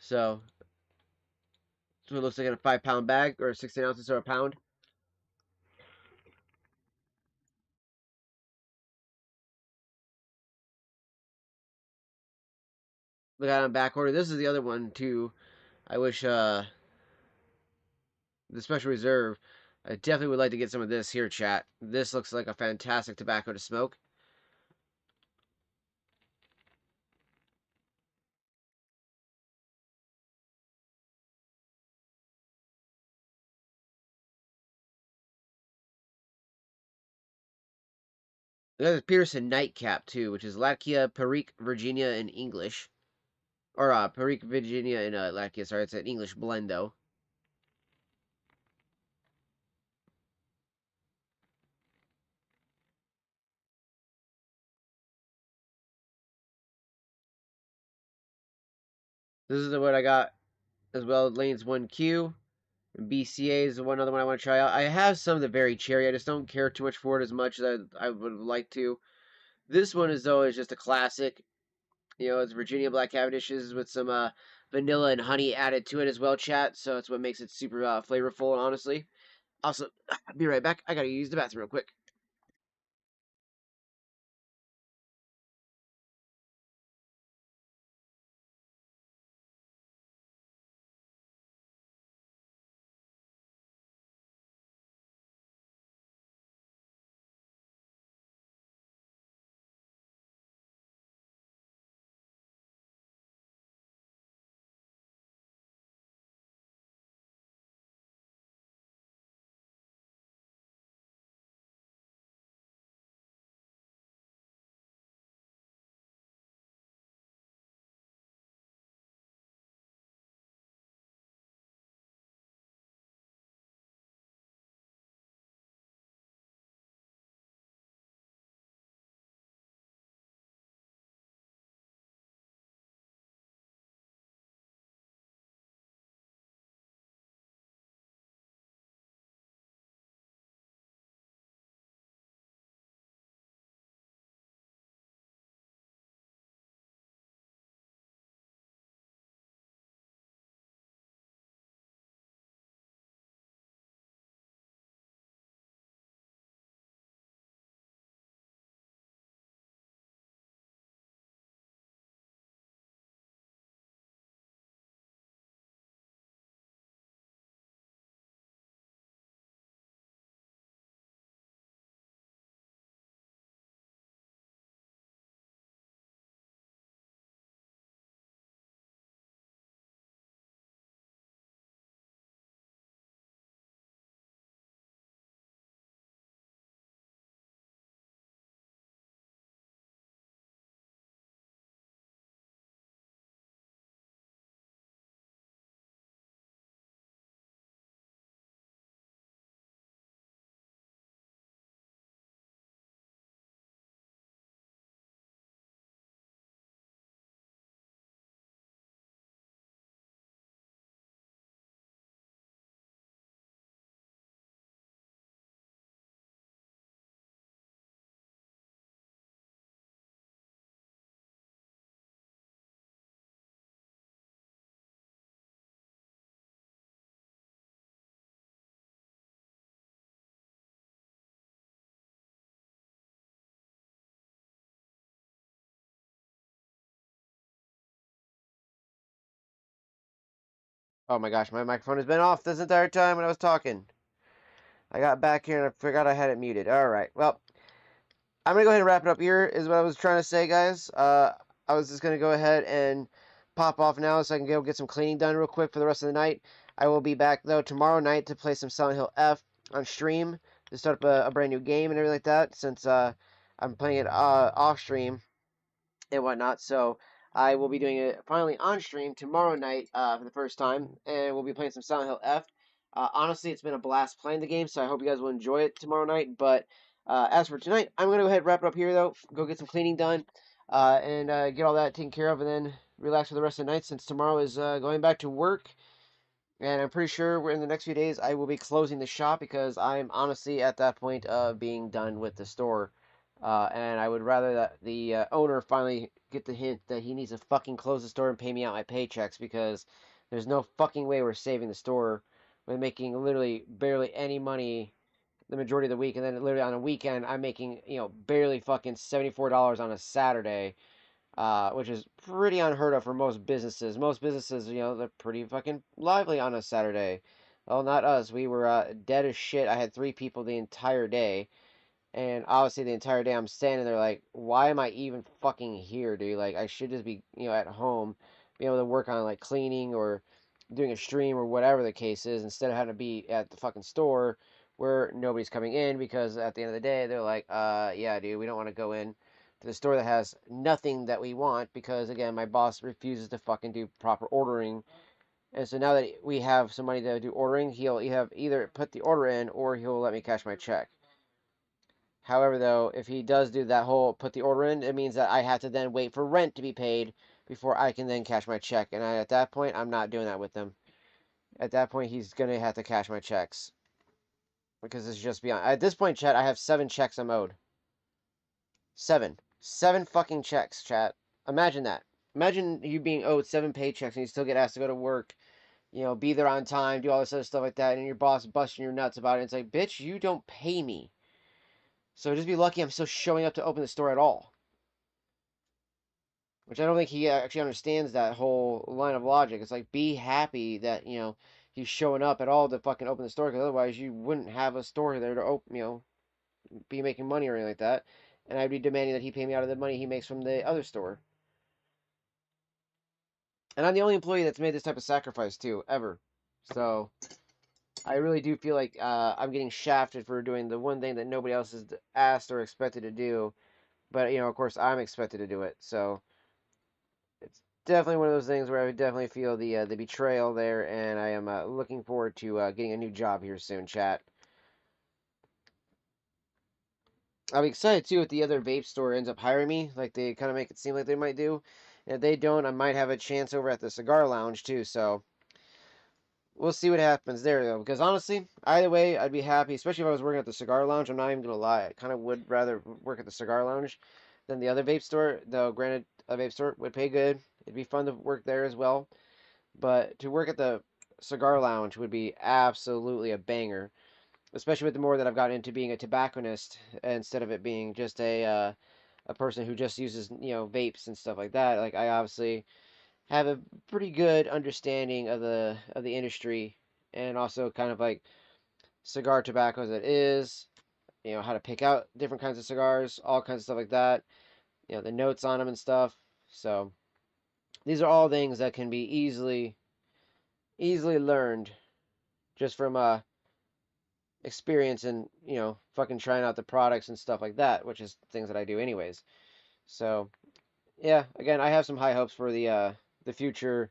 So it looks like in a 5-pound bag or 16 ounces or a pound. Look at it on back order. This is the other one too. I wish the special reserve. I definitely would like to get some of this here, chat. This looks like a fantastic tobacco to smoke. There's a Peterson nightcap too, which is Latkia, Perique, Virginia in English. Or Perique, Virginia in Latkia. Sorry, it's an English blend though. This is what I got as well. Lanes 1Q. And BCA is one other one I want to try out. I have some of the very cherry. I just don't care too much for it as much as I would like to. This one is always just a classic. It's Virginia Black Cavendishes with some vanilla and honey added to it as well, chat. So that's what makes it super flavorful, honestly. Also, I'll be right back. I gotta use the bathroom real quick. Oh my gosh, my microphone has been off this entire time when I was talking. I got back here and I forgot I had it muted. Alright, well, I'm going to go ahead and wrap it up here, is what I was trying to say, guys. I was just going to go ahead and pop off now so I can go get some cleaning done real quick for the rest of the night. I will be back, though, tomorrow night to play some Silent Hill F on stream to start up a brand new game and everything like that, since I'm playing it off stream and whatnot. So I will be doing it finally on stream tomorrow night for the first time, and we'll be playing some Silent Hill F. Honestly, it's been a blast playing the game, so I hope you guys will enjoy it tomorrow night. But as for tonight, I'm going to go ahead and wrap it up here, though. Go get some cleaning done and get all that taken care of, and then relax for the rest of the night, since tomorrow is going back to work. And I'm pretty sure we're in the next few days I will be closing the shop, because I'm honestly at that point of being done with the store. And I would rather that the owner finally get the hint that he needs to fucking close the store and pay me out my paychecks, because there's no fucking way we're saving the store with making literally barely any money the majority of the week, and then literally on a weekend I'm making, barely fucking $74 on a Saturday, which is pretty unheard of for most businesses. Most businesses, they're pretty fucking lively on a Saturday. Well, not us. We were dead as shit. I had 3 people the entire day. And obviously the entire day I'm standing there like, why am I even fucking here, dude? Like, I should just be, at home, be able to work on, like, cleaning or doing a stream or whatever the case is, instead of having to be at the fucking store where nobody's coming in, because at the end of the day, they're like, yeah, dude, we don't want to go in to the store that has nothing that we want, because, again, my boss refuses to fucking do proper ordering. And so now that we have somebody to do ordering, he'll either put the order in or he'll let me cash my check. However, though, if he does do that whole put the order in, it means that I have to then wait for rent to be paid before I can then cash my check. And at that point, I'm not doing that with him. At that point, he's going to have to cash my checks. Because it's just beyond. At this point, chat, I have 7 checks I'm owed. 7. 7 fucking checks, chat. Imagine that. Imagine you being owed 7 paychecks and you still get asked to go to work, be there on time, do all this other stuff like that, and your boss busting your nuts about it. It's like, bitch, you don't pay me. So just be lucky I'm still showing up to open the store at all. Which I don't think he actually understands that whole line of logic. It's like, be happy that, he's showing up at all to fucking open the store, because otherwise you wouldn't have a store there to open, be making money or anything like that. And I'd be demanding that he pay me out of the money he makes from the other store. And I'm the only employee that's made this type of sacrifice, too, ever. So I really do feel like I'm getting shafted for doing the one thing that nobody else is asked or expected to do. But, of course, I'm expected to do it. So it's definitely one of those things where I definitely feel the betrayal there. And I am looking forward to getting a new job here soon, chat. I'm excited, too, if the other vape store ends up hiring me. Like, they kind of make it seem like they might do. And if they don't, I might have a chance over at the cigar lounge, too. So we'll see what happens there, though. Because, honestly, either way, I'd be happy. Especially if I was working at the cigar lounge. I'm not even going to lie. I kind of would rather work at the cigar lounge than the other vape store. Though, granted, a vape store would pay good. It'd be fun to work there as well. But to work at the cigar lounge would be absolutely a banger. Especially with the more that I've gotten into being a tobacconist, instead of it being just a person who just uses, vapes and stuff like that. Like, I obviously have a pretty good understanding of the industry, and also kind of like cigar tobacco as it is, how to pick out different kinds of cigars, all kinds of stuff like that, the notes on them and stuff. So these are all things that can be easily learned just from experience and, fucking trying out the products and stuff like that, which is things that I do anyways. So yeah, again, I have some high hopes for the future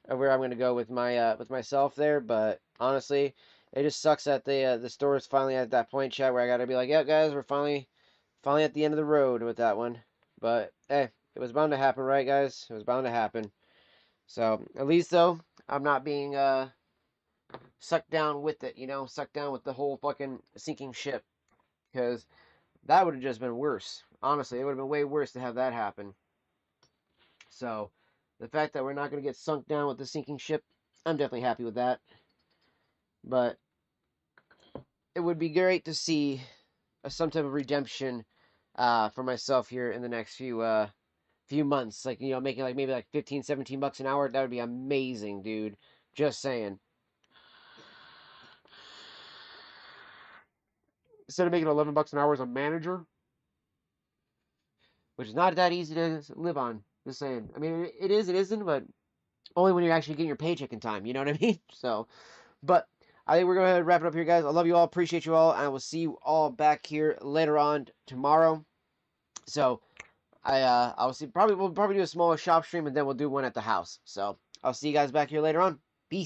of where I'm going to go with my with myself there. But honestly, it just sucks that the store is finally at that point, chat, where I got to be like, yeah, guys, we're finally at the end of the road with that one. But hey, it was bound to happen, right, guys? It was bound to happen. So at least though, I'm not being sucked down with it, sucked down with the whole fucking sinking ship, because that would have just been worse. Honestly, it would have been way worse to have that happen. So the fact that we're not going to get sunk down with the sinking ship, I'm definitely happy with that. But it would be great to see some type of redemption for myself here in the next few months. Like, making like maybe like 15, 17 bucks an hour. That would be amazing, dude. Just saying. Instead of making 11 bucks an hour as a manager, which is not that easy to live on. Just saying. I mean, it is, it isn't, but only when you're actually getting your paycheck in time. You know what I mean? So, but I think we're going to wrap it up here, guys. I love you all. Appreciate you all. And I will see you all back here later on tomorrow. So, I'll see. We'll probably do a small shop stream, and then we'll do one at the house. So, I'll see you guys back here later on.